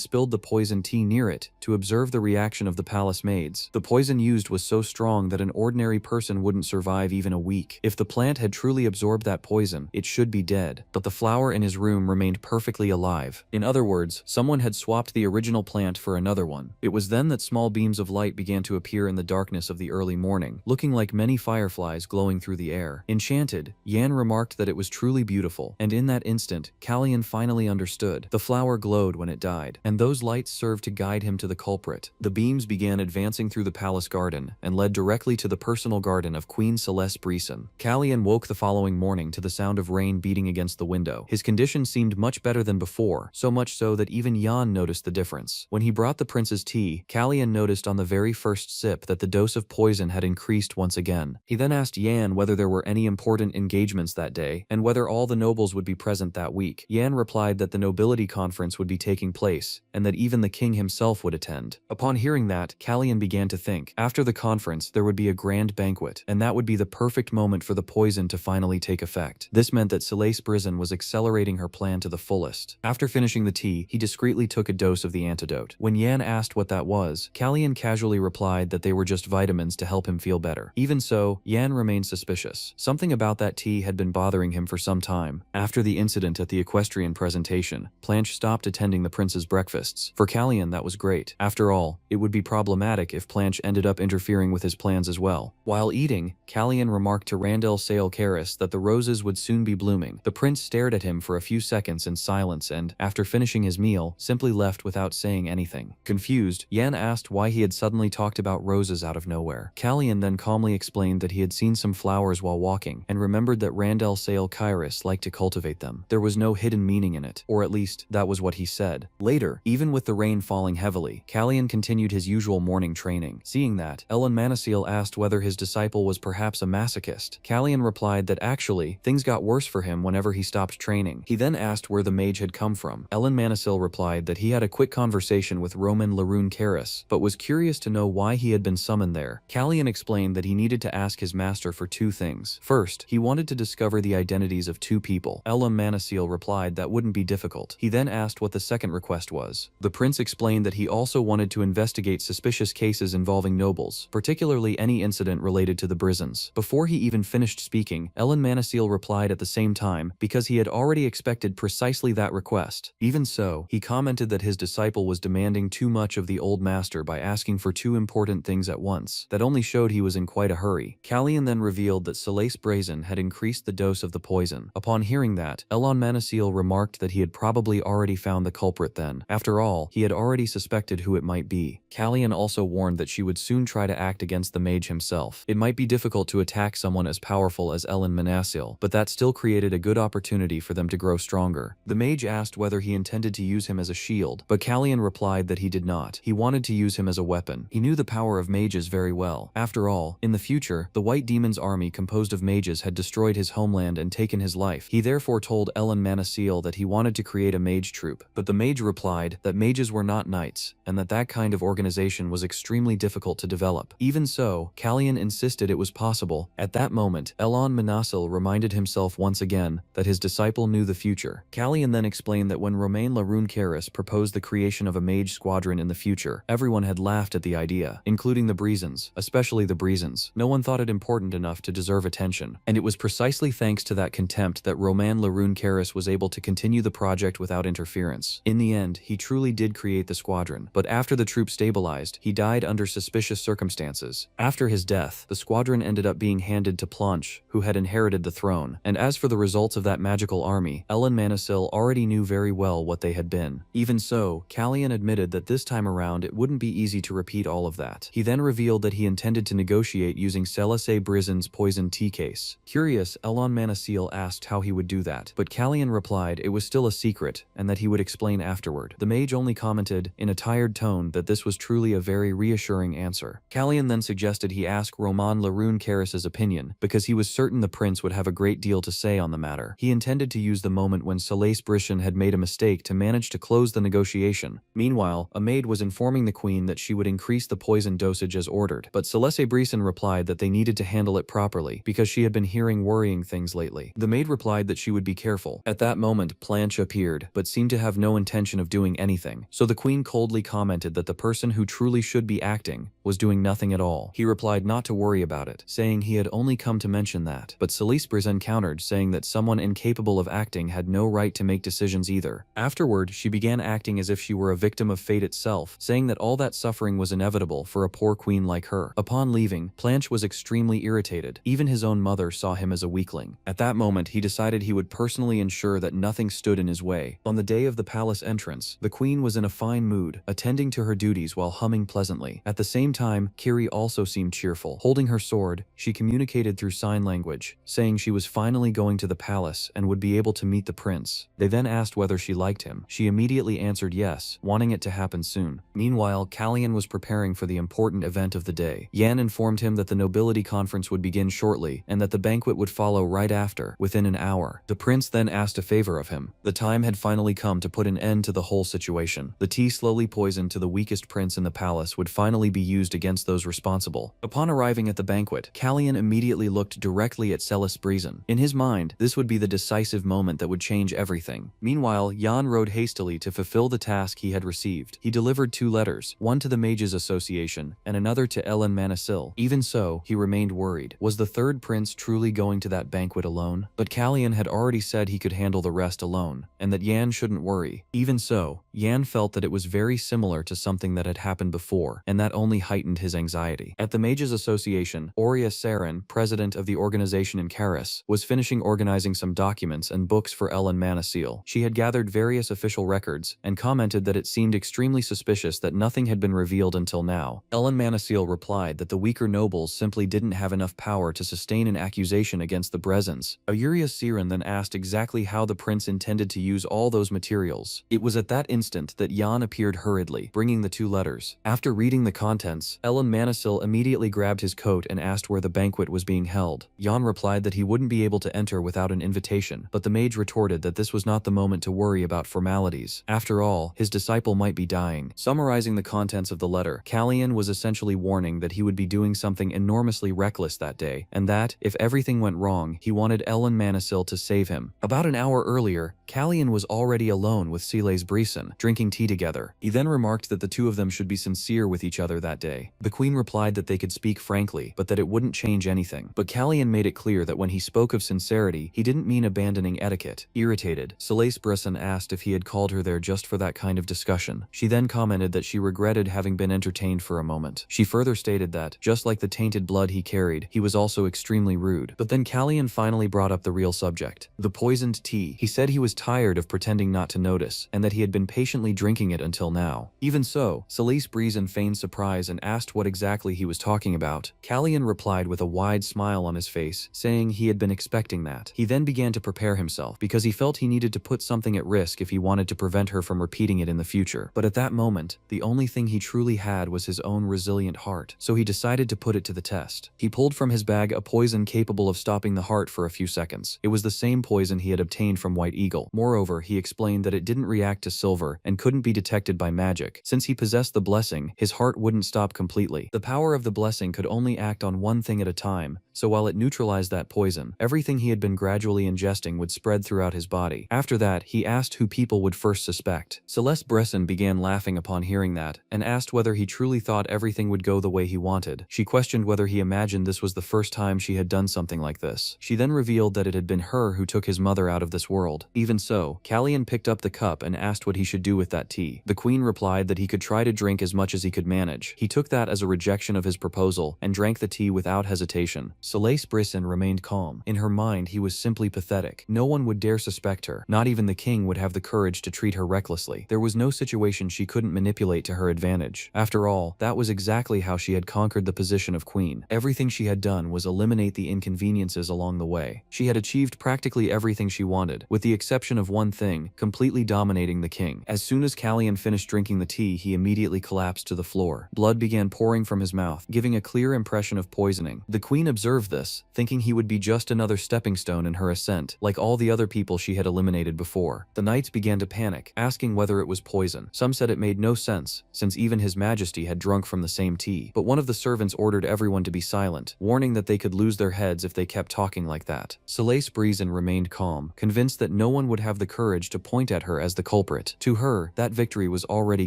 spilled the poison tea near it to observe the reaction of the palace maids. The poison used was so strong that an ordinary person wouldn't survive even a week. If the plant had truly absorbed that poison, it should be dead, but the flower in his room remained perfectly alive. In other words, someone had swapped the original plant for another one. It was then that small beams of light began to appear in the darkness of the early morning, looking like many fireflies glowing through the air. Enchanted, Yan remarked that it was truly beautiful, and in that instant, Kalyan finally understood. The flower glowed when it died, and those lights served to guide him to the culprit. The beams began advancing through the palace garden, and led directly to the personal garden of Queen Celeste Breeson. Kalyan woke the following morning to the sound of rain beating against the window. His condition seemed much better than before, so much so that even Jan noticed the difference. When he brought the prince's tea, Kalyan noticed on the very first sip that the dose of poison had increased once again. He then asked Yan whether there were any important engagements that day, and whether all the nobles would be present that week. Yan replied that the nobility conference would be taking place, and that even the king himself would attend. Upon hearing that, Kalyan began to think. After the conference, there would be a grand banquet, and that would be the perfect moment for the poison to finally take effect. This meant that Celeste Breeson was accelerating her plan to the fullest. After finishing the tea, he discreetly took a dose of the antidote. When Yan asked what that was, Kalyan casually replied that they were just vitamins to help him feel better. Even so, Yan remained suspicious. Something about that tea had been bothering him for some time. After the incident at the equestrian presentation, Planche stopped attending the prince's breakfasts. For Kalyan, that was great. After all, it would be problematic if Planche ended up interfering with his plans as well. While eating, Kalyan remarked to Randell Sale Karis that the roses would soon be blooming. The prince stared at him for a few seconds in silence and, after finishing his meal, simply left without saying anything. Confused, Yan asked why he had suddenly talked about roses out of nowhere. Kalyan then calmly explained that he had seen some flowers while walking, and remembered that Randell Sale Karis liked to cultivate them. There was no hidden meaning in it, or at least, that was what he said. Later, even with the rain falling heavily, Kalyan continued his usual morning training. Seeing that, Elon Manasil asked whether his disciple was perhaps a masochist. Kalyan replied that actually, things got worse for him whenever he stopped training. He then asked where the mage had come from. Elon Manasil replied that he had a quick conversation with Roman Laroon Karis, but was curious to know why he had been summoned there. Kalyan explained that he needed to ask his master for two things. First, he wanted to discover the identities of two people. Elon Manasil replied that wouldn't be difficult. He then asked what the second request was. The prince explained that he also wanted to investigate suspicious cases involving nobles, particularly any incident related to the Brizons. Before he even finished speaking, Elon Manasil replied at the same time, because he had already expected precisely that request. Even so, he commented that his disciple was demanding too much of the old master by asking for two important things at once. That only showed he was in quite a hurry. Kalyan then revealed that Celeste Breeson had increased the dose of the poison. Upon hearing that, Elon Manasil remarked that he had probably already found the culprit then. After all, he had already suspected who it might be. Kalyan also warned that she would soon try to act against the mage himself. It might be difficult to attack someone as powerful as Elon Manasil, but that still created a good opportunity for them to grow stronger. The mage asked whether he intended to use him as a shield, but Kalyan replied that he did not. He wanted to use him as a weapon. He knew the power of mages very well. After all, in the future, the White Demon's army composed of mages had destroyed his homeland and taken his life. He therefore told Manhwa that he wanted to create a mage troupe, but the mage replied that mages were not knights, and that kind of organization was extremely difficult to develop. Even so, Kalyan insisted it was possible. At that moment, Manhwa reminded himself once again that his disciple knew the future. Kalyan then explained that when Romain Reincarnated proposed the creation of a mage squadron in the future, everyone had laughed at the idea, including the Breezens, especially the Breezens. No one thought it important enough to deserve attention, and it was precisely thanks to that contempt that Romain Reincarnated was able to continue the project without interference. In the end, he truly did create the squadron, but after the troop stabilized, he died under suspicious circumstances. After his death, the squadron ended up being handed to Planche, who had inherited the throne, and as for the results of that magical army, Manhwa already knew very well what they had been. Even so, Kalyan admitted that this time around it wouldn't be easy to repeat all of that. He then revealed that he intended to negotiate using Selase Brizen's poison tea case. Curious, Manhwa asked how he would do that, but Kalyan replied it was still a secret and that he would explain afterward. The mage only commented, in a tired tone, that this was truly a very reassuring answer. Kalyan then suggested he ask Romain Reincarnated's opinion, because he was certain the prince would have a great deal to say on the matter. He intended to use the moment when Selase Brizen had made a mistake to manage to close the negotiation. Meanwhile, a maid was informing the queen that she would increase the poison dosage as ordered, but Selase Brizen replied that they needed to handle it properly because she had been hearing worrying things lately. The maid replied that she would be careful. At that moment, Planche appeared, but seemed to have no intention of doing anything, so the queen coldly commented that the person who truly should be acting was doing nothing at all. He replied not to worry about it, saying he had only come to mention that, but Selase Brizen countered, saying that someone incapable of acting had no right to make decisions either. Afterward, she began acting as if she were a victim of fate itself, saying that all that suffering was inevitable for a poor queen like her. Upon leaving, Planche was extremely irritated. Even his own mother saw him as a weakling. At that moment, he decided he would personally ensure that nothing stood in his way. On the day of the palace entrance, the queen was in a fine mood, attending to her duties while humming pleasantly. At the same time, Kiri also seemed cheerful. Holding her sword, she communicated through sign language, saying she was finally going to the palace and would be able to meet the prince. They then asked whether she liked him. She immediately answered yes, wanting it to happen soon. Meanwhile, Kalyan was preparing for the important event of the day. Yan informed him that the nobility conference would begin shortly and that the banquet would follow right after, within an hour. The prince then asked a favor of him. The time had finally come to put an end to the whole situation. The tea slowly poisoned to the weakest prince in the palace would finally be used against those responsible. Upon arriving at the banquet, Kalyan immediately looked directly at Selase Brizen. In his mind, this would be the decisive moment that would change everything. Meanwhile, Yan rode hastily to fulfill the task he had received. He delivered 2 letters, one to the Mages Association and another to Manhwa. Even so, he remained worried. Was the third prince truly going to that banquet alone? But Kalyan had already said he could handle the rest alone, and that Yan shouldn't worry. Even so, Yan felt that it was very similar to something that had happened before, and that only heightened his anxiety. At the Mages Association, Aurea Saren, president of the organization in Karis, was finishing organizing some documents and books for Manhwa. She had gathered various official records, and commented that it seemed extremely suspicious that nothing had been revealed until now. Manhwa replied that the weaker nobles simply didn't have enough power to sustain an accusation against the Brezens. Aurea Saren then asked exactly how the prince intended to use all those materials. It was at that instant that Yan appeared hurriedly, bringing the 2 letters. After reading the contents, Manhwa immediately grabbed his coat and asked where the banquet was being held. Yan replied that he wouldn't be able to enter without an invitation, but the mage retorted that this was not the moment to worry about formalities. After all, his disciple might be dying. Summarizing the contents of the letter, Kalyan was essentially warning that he would be doing something enormously reckless that day, and that, if everything went wrong, he wanted Manhwa to save him. About an hour earlier, Kalyan was already alone with Selase Brizen, drinking tea together. He then remarked that the 2 of them should be sincere with each other that day. The queen replied that they could speak frankly, but that it wouldn't change anything. But Kalyan made it clear that when he spoke of sincerity, he didn't mean abandoning etiquette. Irritated, Selase Brizen asked if he had called her there just for that kind of discussion. She then commented that she regretted having been entertained for a moment. She further stated that, just like the tainted blood he carried, he was also extremely rude. But then Kalyan finally brought up the real subject, the poisoned tea. He said he was tired of pretending not to notice, and that he had been patiently drinking it until now. Even so, Selase Brizen feigned surprise and asked what exactly he was talking about. Kalyan replied with a wide smile on his face, saying he had been expecting that. He then began to prepare himself, because he felt he needed to put something at risk if he wanted to prevent her from repeating it in the future. But at that moment, the only thing he truly had had was his own resilient heart, so he decided to put it to the test. He pulled from his bag a poison capable of stopping the heart for a few seconds. It was the same poison he had obtained from White Eagle. Moreover, he explained that it didn't react to silver and couldn't be detected by magic. Since he possessed the blessing, his heart wouldn't stop completely. The power of the blessing could only act on one thing at a time, so while it neutralized that poison, everything he had been gradually ingesting would spread throughout his body. After that, he asked who people would first suspect. Celeste Bresson began laughing upon hearing that, and asked whether he truly thought everything would go the way he wanted. She questioned whether he imagined this was the first time she had done something like this. She then revealed that it had been her who took his mother out of this world. Even so, Callian picked up the cup and asked what he should do with that tea. The queen replied that he could try to drink as much as he could manage. He took that as a rejection of his proposal and drank the tea without hesitation. Celeste Bresson remained calm. In her mind, he was simply pathetic. No one would dare suspect her. Not even the king would have the courage to treat her recklessly. There was no situation she couldn't manipulate to her advantage. After all, that was exactly how she had conquered the position of queen. Everything she had done was eliminate the inconveniences along the way. She had achieved practically everything she wanted, with the exception of one thing, completely dominating the king. As soon as Callian finished drinking the tea, he immediately collapsed to the floor. Blood began pouring from his mouth, giving a clear impression of poisoning. The queen observed this, thinking he would be just another stepping stone in her ascent, like all the other people she had eliminated before. The knights began to panic, asking whether it was poison. Some said it made no sense, since even his majesty had drunk from the same tea. But one of the servants ordered everyone to be silent, warning that they could lose their heads if they kept talking like that. Celeste Bresson remained calm, convinced that no one would have the courage to point at her as the culprit. To her, that victory was already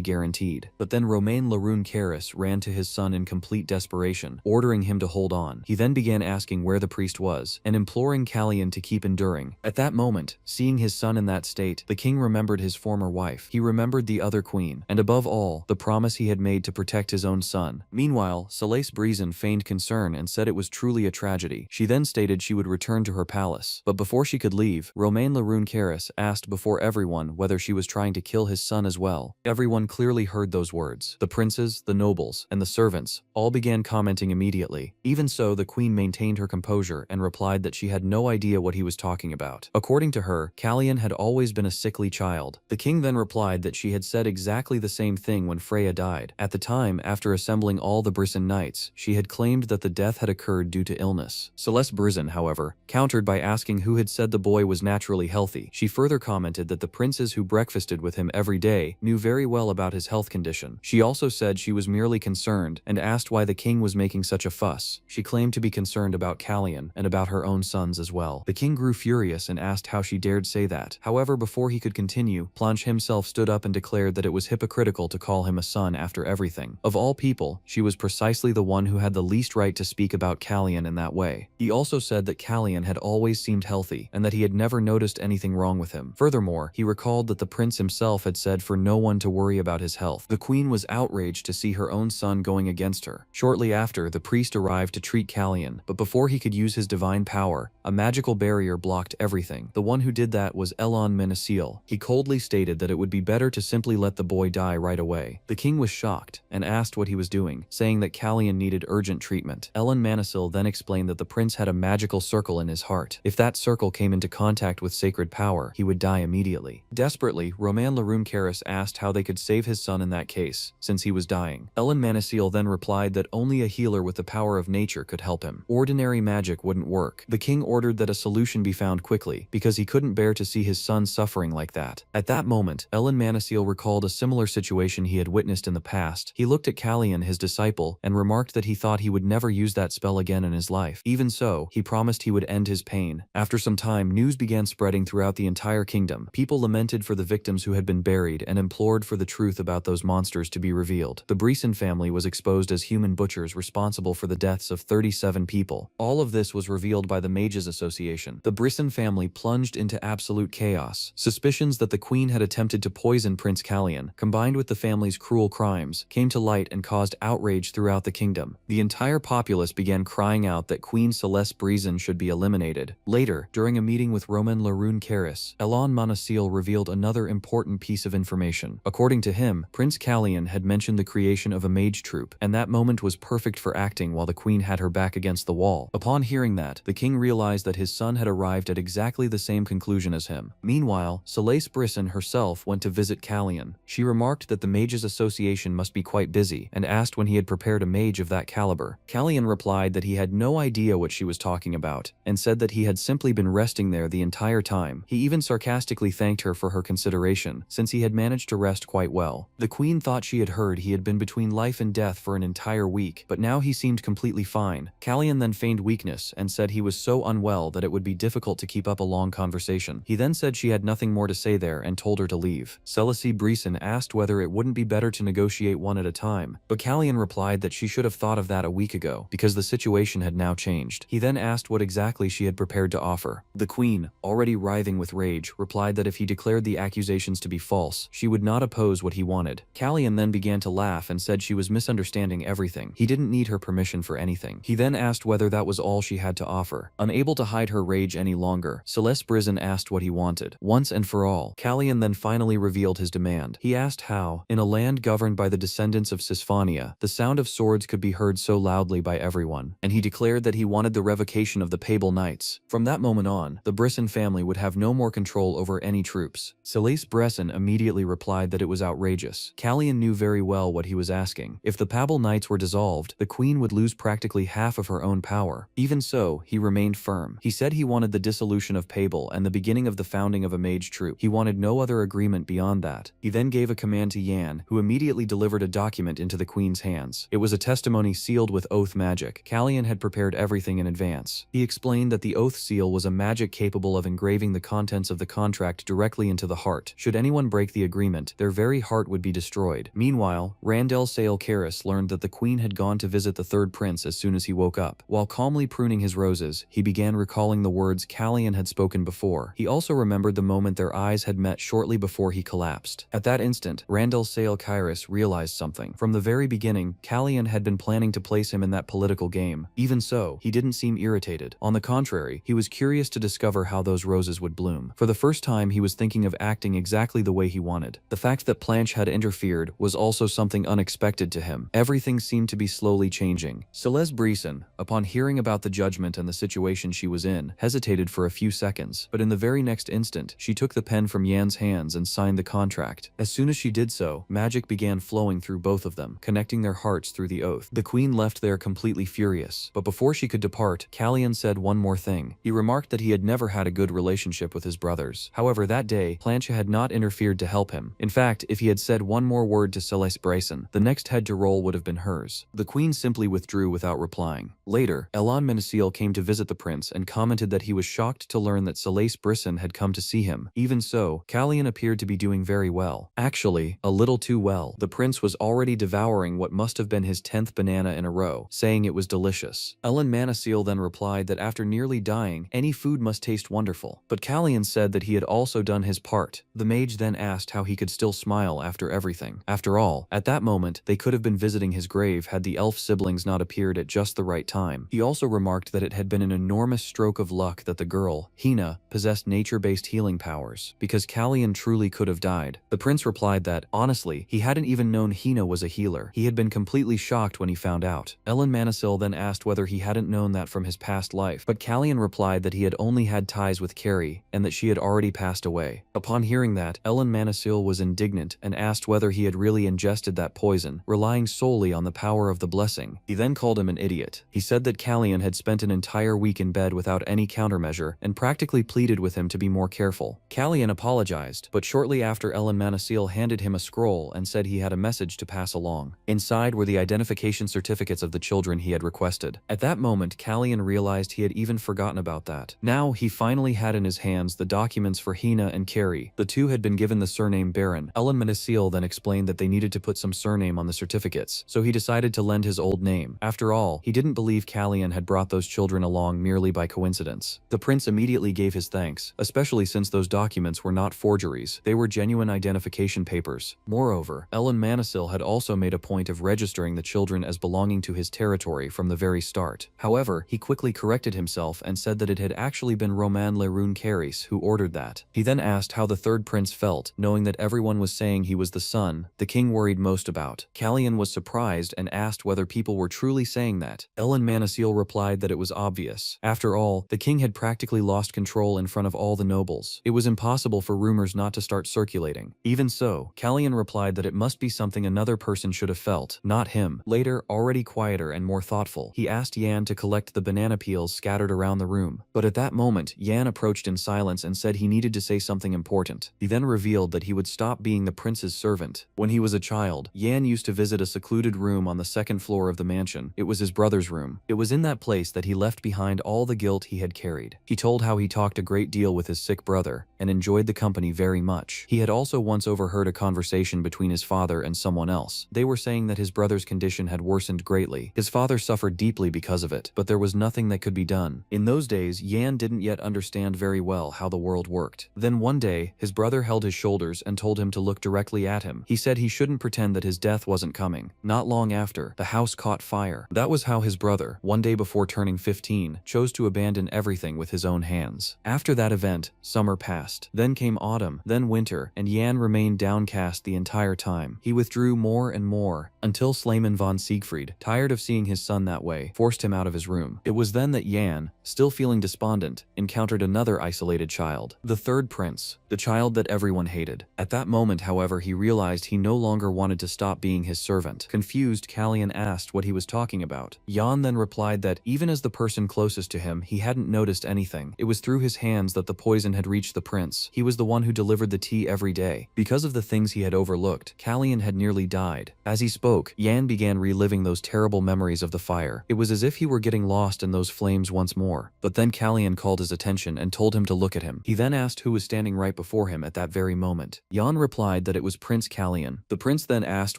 guaranteed. But then Romain Laroon Caris ran to his son in complete desperation, ordering him to hold on. He then began asking where the priest was, and imploring Callian to keep enduring. At that moment, seeing his son in that state, the king remembered his former wife. He remembered the other queen, and above all, the promise he had made to protect his own son. Meanwhile, Celeste Bresson feigned concern and said it was truly a tragedy. She then stated she would return to her palace. But before she could leave, Romain Laroon Caris asked before everyone whether she was trying to kill his son as well. Everyone clearly heard those words. The princes, the nobles, and the servants all began commenting immediately. Even so, the queen maintained her composure and replied that she had no idea what he was talking about. According to her, Callian had always been a sickly child. The king then replied that she had said exactly the same thing when Freya died. At the time, after assembling all the Bresson knights, she had claimed that the death had occurred due to illness. Celeste Bresson, however, countered by asking who had said the boy was naturally healthy. She further commented that the princes who breakfasted with him every day knew very well about his health condition. She also said she was merely concerned and asked why the king was making such a fuss. She claimed to be concerned about Callian and about her own sons as well. The king grew furious and asked how she dared say that. However, before he could continue, Planche himself stood up and declared that it was hypocritical to call him a son after everything. Of all people, she was precisely the one who had the least right to speak about Callian in that way. He also said that Callian had always seemed healthy and that he had never noticed anything wrong with him. Furthermore, he recalled that the prince himself had said for no one to worry about his health. The queen was outraged to see her own son going against her. Shortly after, the priest arrived to treat Callian, but before he could use his divine power, a magical barrier blocked everything. The one who did that was Elon Menacil. He coldly stated that it would be better to simply let the boy die right away. The king was shocked and asked what he was doing, saying that Callian needed urgent treatment. Elon Menacil then explained that the prince had a magical circle in his heart. If that circle came into contact with sacred power, he would die immediately. Desperately, Romain Laroon Caris asked how they could save his son in that case, since he was dying. Elon Menacil then replied that only a healer with the power of nature could help him. Ordinary magic wouldn't work. The king ordered that a solution be found quickly, because he couldn't bear to see his son suffering like that. At that moment, Elon Menacil recalled a similar situation he had witnessed in the past. He looked at Callian, his disciple, and remarked that he thought he would never use that spell again in his life. Even so, he promised he would end his pain. After some time, news began spreading throughout the entire kingdom. People lamented for the victims who had been buried and implored for the truth about those monsters to be revealed. The Bresson family was exposed as human butchers responsible for the deaths of 37 people. All of this was revealed by the Mages Association. The Bresson family plunged into absolute chaos. Suspicions that the queen had attempted to poison Prince Callian, combined with the family's cruel crimes, came to light and caused outrage throughout the kingdom. The entire populace began crying out that Queen Celeste Bresson should be eliminated. Later, during a meeting with Romain Laroon Caris, Elon Menacil revealed another important piece of information. According to him, Prince Callian had mentioned the creation of a mage troupe, and that moment was perfect for acting while the queen had her back against the the wall. Upon hearing that, the king realized that his son had arrived at exactly the same conclusion as him. Meanwhile, Celeste Brisson herself went to visit Callion. She remarked that the Mages Association must be quite busy, and asked when he had prepared a mage of that caliber. Callion replied that he had no idea what she was talking about, and said that he had simply been resting there the entire time. He even sarcastically thanked her for her consideration, since he had managed to rest quite well. The queen thought she had heard he had been between life and death for an entire week, but now he seemed completely fine. Callion then feigned weakness and said he was so unwell that it would be difficult to keep up a long conversation. He then said she had nothing more to say there and told her to leave. Celeste Brisson asked whether it wouldn't be better to negotiate one at a time, but Callion replied that she should have thought of that a week ago, because the situation had now changed. He then asked what exactly she had prepared to offer. The queen, already writhing with rage, replied that if he declared the accusations to be false, she would not oppose what he wanted. Callion then began to laugh and said she was misunderstanding everything. He didn't need her permission for anything. He then asked whether that was all she had to offer. Unable to hide her rage any longer, Celeste Brisson asked what he wanted, once and for all. Callion then finally revealed his demand. He asked how, in a land governed by the descendants of Cisphania, the sound of swords could be heard so loudly by everyone, and he declared that he wanted the revocation of the Pable Knights. From that moment on, the Brisson family would have no more control over any troops. Celeste Brisson immediately replied that it was outrageous. Callion knew very well what he was asking. If the Pable Knights were dissolved, the queen would lose practically half of her own power. Even so, he remained firm. He said he wanted the dissolution of Pable and the beginning of the founding of a mage troop. He wanted no other agreement beyond that. He then gave a command to Yan, who immediately delivered a document into the queen's hands. It was a testimony sealed with oath magic. Callion had prepared everything in advance. He explained that the oath seal was a magic capable of engraving the contents of the contract directly into the heart. Should anyone break the agreement, their very heart would be destroyed. Meanwhile, Randell Sale Karis learned that the queen had gone to visit the third prince as soon as he woke up. While calmly pruning his roses, he began recalling the words Callion had spoken before. He also remembered the moment their eyes had met shortly before he collapsed. At that instant, Randell Sale Karis realized something. From the very beginning, Callion had been planning to place him in that political game. Even so, he didn't seem irritated. On the contrary, he was curious to discover how those roses would bloom. For the first time, he was thinking of acting exactly the way he wanted. The fact that Planche had interfered was also something unexpected to him. Everything seemed to be slowly changing. Celeste Brisson, upon hearing about the judgment and the situation she was in, hesitated for a few seconds, but in the very next instant, she took the pen from Yan's hands and signed the contract. As soon as she did so, magic began flowing through both of them, connecting their hearts through the oath. The queen left there completely furious, but before she could depart, Callion said one more thing. He remarked that he had never had a good relationship with his brothers. However, that day, Planche had not interfered to help him. In fact, if he had said one more word to Celeste Brisson, the next head to roll would have been hers. The queen simply withdrew without replying. Later, Elan Menacil came to visit the prince and commented that he was shocked to learn that Celeste Brisson had come to see him. Even so, Callion appeared to be doing very well. Actually, a little too well. The prince was already devouring what must have been his 10th banana in a row, saying it was delicious. Elan Menacil then replied that after nearly dying, any food must taste wonderful. But Callion said that he had also done his part. The mage then asked how he could still smile after everything. After all, at that moment, they could have been visiting his grave had the elf siblings not appeared at just the right time. He also remarked that it had been an enormous stroke of luck that the girl, Hina, possessed nature-based healing powers, because Callion truly could have died. The prince replied that, honestly, he hadn't even known Hina was a healer. He had been completely shocked when he found out. Elan Menacil then asked whether he hadn't known that from his past life, but Callion replied that he had only had ties with Carrie, and that she had already passed away. Upon hearing that, Elan Menacil was indignant and asked whether he had really ingested that poison, relying solely on the power of the blessing. He then called him an idiot. He said that Callion had spent an entire week in bed without any countermeasure and practically pleaded with him to be more careful. Callion apologized, but shortly after Elan Menacil handed him a scroll and said he had a message to pass along. Inside were the identification certificates of the children he had requested. At that moment, Callion realized he had even forgotten about that. Now, he finally had in his hands the documents for Hina and Carrie. The two had been given the surname Baron. Elan Menacil then explained that they needed to put some surname on the certificates, so he decided to lend his old name. After all, he didn't believe Callion had brought those children along merely by coincidence. The prince immediately gave his thanks, especially since those documents were not forgeries. They were genuine identification papers. Moreover, Elan Menacil had also made a point of registering the children as belonging to his territory from the very start. However, he quickly corrected himself and said that it had actually been Roman Leroun Caris who ordered that. He then asked how the third prince felt, knowing that everyone was saying he was the son the king worried most about. Callion was surprised and asked whether people were truly saying that. Elan Manasil replied that it was obvious. After all, the king had practically lost control in front of all the nobles. It was impossible for rumors not to start circulating. Even so, Kalyan replied that it must be something another person should have felt, not him. Later, already quieter and more thoughtful, he asked Yan to collect the banana peels scattered around the room. But at that moment, Yan approached in silence and said he needed to say something important. He then revealed that he would stop being the prince's servant. When he was a child, Yan used to visit a secluded room on the second floor of the mansion. It was his brother's room. It was in that place that he left behind all the guilt he had carried. He told how he talked a great deal with his sick brother and enjoyed the company very much. He had also once overheard a conversation between his father and someone else. They were saying that his brother's condition had worsened greatly. His father suffered deeply because of it, but there was nothing that could be done. In those days, Yan didn't yet understand very well how the world worked. Then one day, his brother held his shoulders and told him to look directly at him. He said he shouldn't pretend that his death wasn't coming. Not long after, the house caught fire. That was how his brother, one day before turning 15, chose to abandon everything with his own hands. After that event, summer passed. Then came autumn, then winter, and Yan remained downcast the entire time. He withdrew more and more, until Slayman von Siegfried, tired of seeing his son that way, forced him out of his room. It was then that Yan, still feeling despondent, encountered another isolated child. The third prince, the child that everyone hated. At that moment, however, he realized he no longer wanted to stop being his servant. Confused, Kalyan asked what he was talking about. Yan then replied that, even as the person closest to him, he hadn't noticed anything. It was through his hands that the poison had reached the prince. He was the one who delivered the tea every day. Because of the things he had overlooked, Kalyan had nearly died. As he spoke, Yan began reliving those terrible memories of the fire. It was as if he were getting lost in those flames once more. But then Kalyan called his attention and told him to look at him. He then asked who was standing right before him at that very moment. Yan replied that it was Prince Kalyan. The prince then asked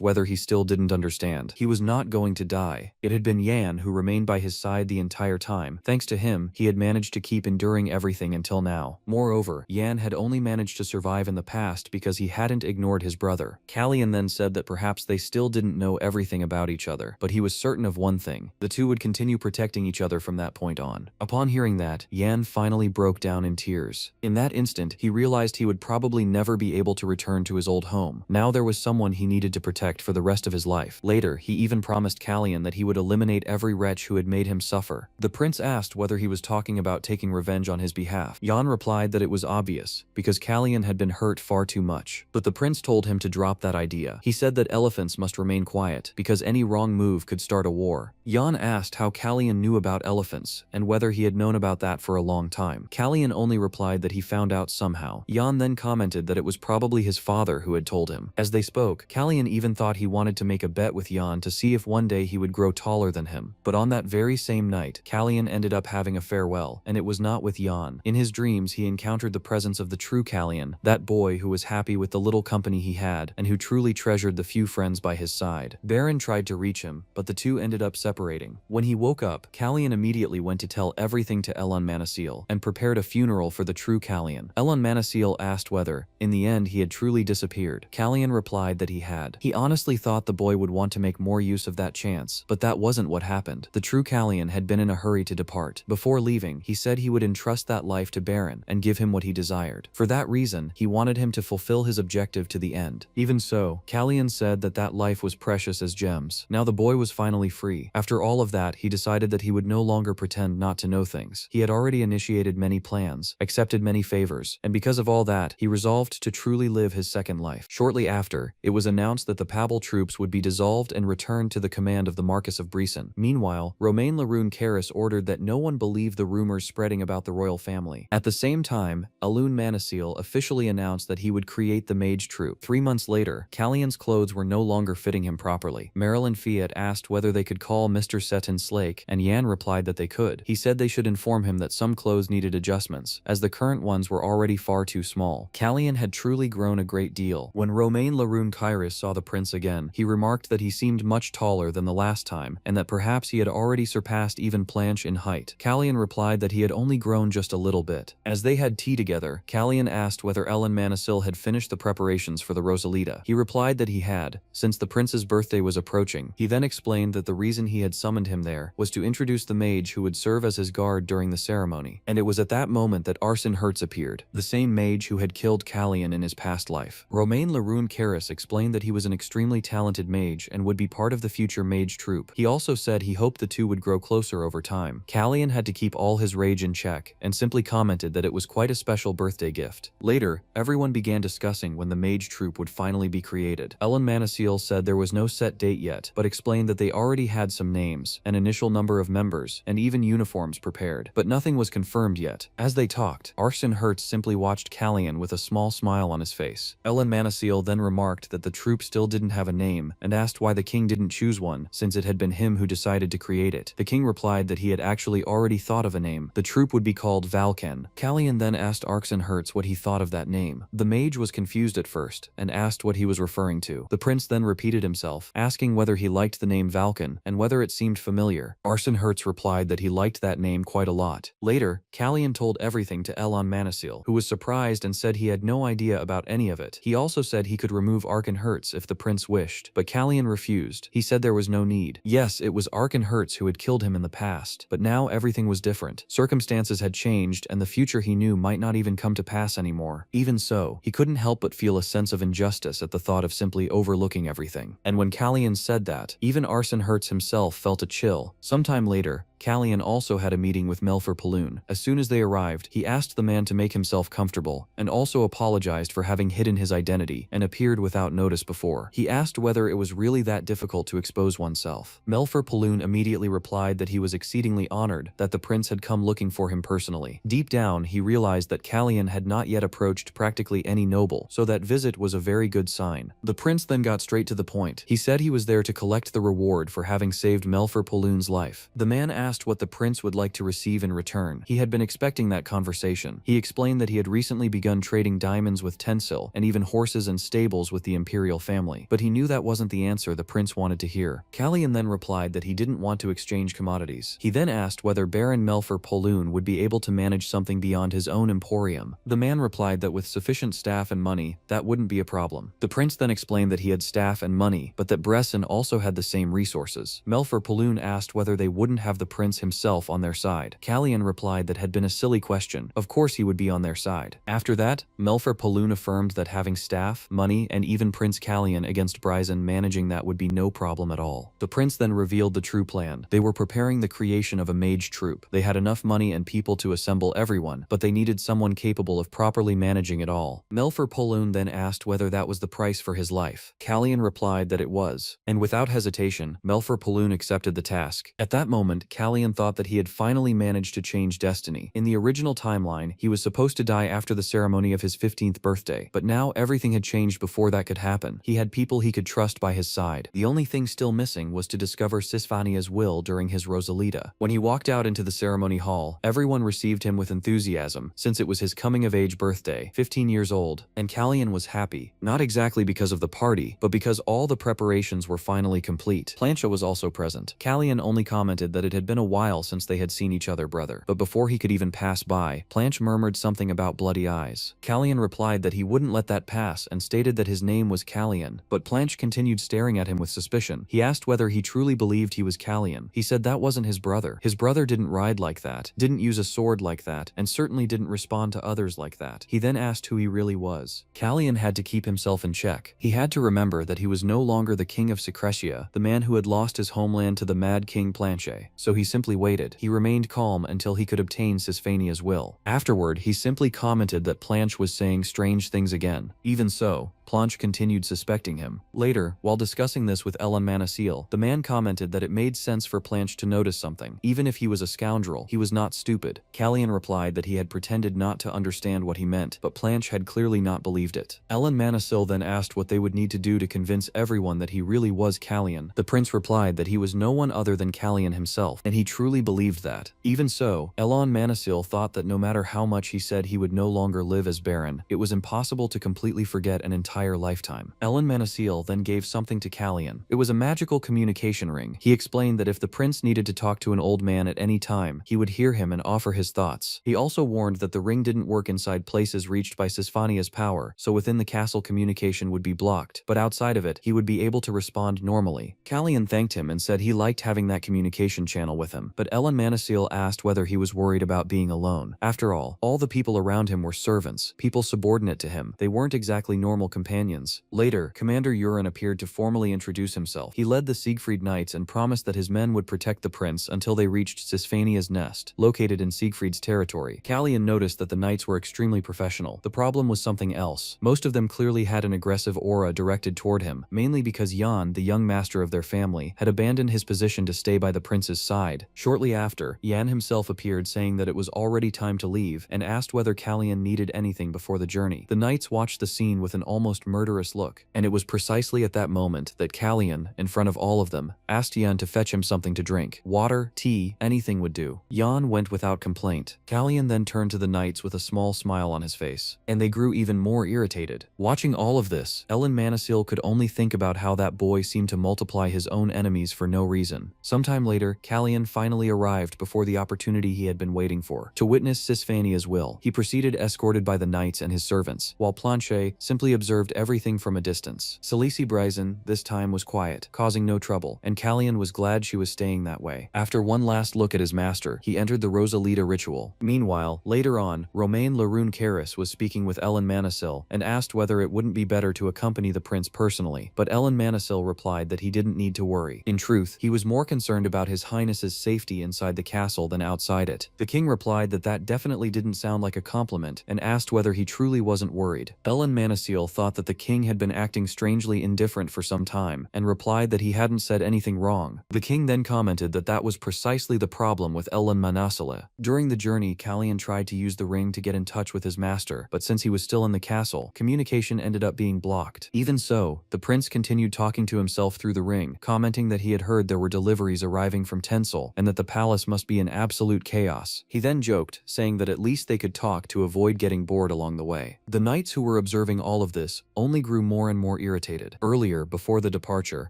whether he still didn't understand. He was not going to die. It had been Yan who remained by his side the entire time. Thanks to him, he had managed to keep enduring everything until now. Moreover, Yan had only managed to survive in the past because he hadn't ignored his brother. Kalyan then said that perhaps they still didn't know everything about each other, but he was certain of one thing: the two would continue protecting each other from that point on. Upon hearing that, Yan finally broke down in tears. In that instant, he realized he would probably never be able to return to his old home. Now there was someone he needed to protect for the rest of his life. Later, he even promised Kalyan that he would eliminate every wretch who had made him suffer. The prince asked whether he was talking about taking revenge on his behalf. Yan replied that it was obvious, because Kalyan had been hurt far too much. But the prince told him to drop that idea. He said that elephants must remain quiet, because any wrong move could start a war. Yan asked how Kalyan knew about elephants, and whether he had known about that for a long time. Kalyan only replied that he found out somehow. Yan then commented that it was probably his father who had told him. As they spoke, Kalyan even thought he wanted to make a bet with Yan to see if one day he would grow taller than him. But on that very same night, Kalyan ended up having a farewell, and it was not with Yan. In his dreams, he encountered the presence of the true Kalyan, that boy who was happy with the little company he had, and who truly treasured the few friends by his side. Baron tried to reach him, but the two ended up separating. When he woke up, Kalyan immediately went to tell everything to Elon Manasil, and prepared a funeral for the true Kalyan. Elon Manasil asked whether, in the end, he had truly disappeared. Kalyan replied that he had. He honestly thought the boy would want to make more use of that chance, but that wasn't what happened. The true Kalyan had been in a hurry to depart. Before leaving, he said he would entrust that life to Baron and give him what he desired. For that reason, he wanted him to fulfill his objective to the end. Even so, Kalyan said that that life was precious as gems. Now the boy was finally free. After all of that, he decided that he would no longer pretend not to know things. He had already initiated many plans, accepted many favors, and because of all that, he resolved to truly live his second life. Shortly after, it was announced that the Pabal troops would be dissolved and returned to the command of the Marquis of Brisson. Meanwhile, Romain Laroon Caris ordered that no one believe the rumors spreading about the royal family. At the same time, Elun Manasil officially announced that he would create the mage troop. 3 months later, Kalyan's clothes were no longer fitting him properly. Marilyn Fiat asked whether they could call Mr. Seton Slake, and Yan replied that they could. He said they should inform him that some clothes needed adjustments, as the current ones were already far too small. Kalyan had truly grown a great deal. When Romain Laroon Caris saw the prince again, he remarked that he seemed much taller than the last time, and that perhaps he had already surpassed even Planche in height. Kalyan replied that he had only grown just a little bit. As they had tea together, Kalyan asked whether Ellen Manasil had finished the preparations for the Rosalita. He replied that he had, since the prince's birthday was approaching. He then explained that the reason he had summoned him there was to introduce the mage who would serve as his guard during the ceremony. And it was at that moment that Arsene Hertz appeared, the same mage who had killed Kalyan in his past life. Romain Laroon Caris explained that he was an extremely talented mage and would be part of the future mage troupe. He also said he hoped the the two would grow closer over time. Callian had to keep all his rage in check and simply commented that it was quite a special birthday gift. Later, everyone began discussing when the mage troupe would finally be created. Ellen Manasiel said there was no set date yet, but explained that they already had some names, an initial number of members, and even uniforms prepared, but nothing was confirmed yet. As they talked, Arsene Hertz simply watched Callian with a small smile on his face. Ellen Manasiel then remarked that the troupe still didn't have a name and asked why the king didn't choose one, since it had been him who decided to create it. The king replied that he had actually already thought of a name. The troupe would be called Valken. Callian then asked Arsene Hertz what he thought of that name. The mage was confused at first and asked what he was referring to. The prince then repeated himself, asking whether he liked the name Valken and whether it seemed familiar. Arsene Hertz replied that he liked that name quite a lot. Later, Callian told everything to Ellen Manasiel, who was surprised and said he had no idea about any of it. He also said he could remove Arsene Hertz if the prince wished, but Callian refused. He said there was no need. Yes, it was Arsene Hertz who had killed him in the past, but now everything was different. Circumstances had changed and the future he knew might not even come to pass anymore. Even so, he couldn't help but feel a sense of injustice at the thought of simply overlooking everything. And when Callian said that, even Arsene Hertz himself felt a chill. Sometime later, Callian also had a meeting with Melfer Paloon. As soon as they arrived, he asked the man to make himself comfortable, and also apologized for having hidden his identity and appeared without notice before. He asked whether it was really that difficult to expose oneself. Melfer Paloon immediately replied that he was exceedingly honored that the prince had come looking for him personally. Deep down, he realized that Callian had not yet approached practically any noble, so that visit was a very good sign. The prince then got straight to the point. He said he was there to collect the reward for having saved Melfer Paloon's life. The man asked what the prince would like to receive in return. He had been expecting that conversation. He explained that he had recently begun trading diamonds with Tensil and even horses and stables with the imperial family, but he knew that wasn't the answer the prince wanted to hear. Callian then replied that he didn't want to exchange commodities. He then asked whether Baron Melfer Paloon would be able to manage something beyond his own emporium. The man replied that with sufficient staff and money, that wouldn't be a problem. The prince then explained that he had staff and money, but that Bresson also had the same resources. Melfer Paloon asked whether they wouldn't have the prince himself on their side. Callian replied that had been a silly question. Of course he would be on their side. After that, Melfer Paloon affirmed that having staff, money, and even Prince Callian against Bryson managing that would be no problem at all. The prince then revealed the true plan. They were preparing the creation of a mage troupe. They had enough money and people to assemble everyone, but they needed someone capable of properly managing it all. Melfer Paloon then asked whether that was the price for his life. Callian replied that it was, and without hesitation, Melfer Paloon accepted the task. At that moment, Callian thought that he had finally managed to change destiny. In the original timeline, he was supposed to die after the ceremony of his 15th birthday, but now everything had changed before that could happen. He had people he could trust by his side. The only thing still missing was to discover Sisvania's will during his Rosalita. When he walked out into the ceremony hall, everyone received him with enthusiasm, since it was his coming-of-age birthday, 15 years old, and Callian was happy, not exactly because of the party, but because all the preparations were finally complete. Plancha was also present. Callian only commented that it had been a while since they had seen each other, brother, but before he could even pass by, Planche murmured something about bloody eyes. Callian replied that he wouldn't let that pass and stated that his name was Callian, but Planche continued staring at him with suspicion. He asked whether he truly believed he was Callian. He said that wasn't his brother. His brother didn't ride like that, didn't use a sword like that, and certainly didn't respond to others like that. He then asked who he really was. Callian had to keep himself in check. He had to remember that he was no longer the king of Secretia, the man who had lost his homeland to the mad king Planche, so he simply waited. He remained calm until he could obtain Sisvania's will. Afterward, he simply commented that Planche was saying strange things again. Even so, Planche continued suspecting him. Later, while discussing this with Ellen Manasiel, the man commented that it made sense for Planche to notice something. Even if he was a scoundrel, he was not stupid. Callian replied that he had pretended not to understand what he meant, but Planche had clearly not believed it. Ellen Manasiel then asked what they would need to do to convince everyone that he really was Callian. The prince replied that he was no one other than Callian himself, and he truly believed that. Even so, Ellen Manasiel thought that no matter how much he said he would no longer live as Baron, it was impossible to completely forget an entire lifetime. Ellen Manasiel then gave something to Callian. It was a magical communication ring. He explained that if the prince needed to talk to an old man at any time, he would hear him and offer his thoughts. He also warned that the ring didn't work inside places reached by Sisvania's power, so within the castle communication would be blocked, but outside of it, he would be able to respond normally. Callian thanked him and said he liked having that communication channel with him, but Ellen Manasiel asked whether he was worried about being alone. After all the people around him were servants, people subordinate to him. They weren't exactly normal companions companions. Later, Commander Urin appeared to formally introduce himself. He led the Siegfried Knights and promised that his men would protect the prince until they reached Sisphania's nest, located in Siegfried's territory. Callian noticed that the knights were extremely professional. The problem was something else. Most of them clearly had an aggressive aura directed toward him, mainly because Jan, the young master of their family, had abandoned his position to stay by the prince's side. Shortly after, Jan himself appeared saying that it was already time to leave and asked whether Callian needed anything before the journey. The knights watched the scene with an almost murderous look, and it was precisely at that moment that Callian, in front of all of them, asked Jan to fetch him something to drink. Water, tea, anything would do. Jan went without complaint. Callian then turned to the knights with a small smile on his face, and they grew even more irritated. Watching all of this, Ellen Manasil could only think about how that boy seemed to multiply his own enemies for no reason. Sometime later, Callian finally arrived before the opportunity he had been waiting for, to witness Sisphania's will. He proceeded escorted by the knights and his servants, while Planchet simply observed everything from a distance. Salisi Bryson, this time, was quiet, causing no trouble, and Callian was glad she was staying that way. After one last look at his master, he entered the Rosalita ritual. Meanwhile, later on, Romain Laroon Caris was speaking with Ellen Manasil and asked whether it wouldn't be better to accompany the prince personally, but Ellen Manasil replied that he didn't need to worry. In truth, he was more concerned about his highness's safety inside the castle than outside it. The king replied that that definitely didn't sound like a compliment and asked whether he truly wasn't worried. Ellen Manasil thought that the king had been acting strangely indifferent for some time and replied that he hadn't said anything wrong. The king then commented that that was precisely the problem with Ellen Manasila. During the journey, Callian tried to use the ring to get in touch with his master, but since he was still in the castle, communication ended up being blocked. Even so, the prince continued talking to himself through the ring, commenting that he had heard there were deliveries arriving from Tensel and that the palace must be in absolute chaos. He then joked, saying that at least they could talk to avoid getting bored along the way. The knights who were observing all of this only grew more and more irritated. Earlier, before the departure,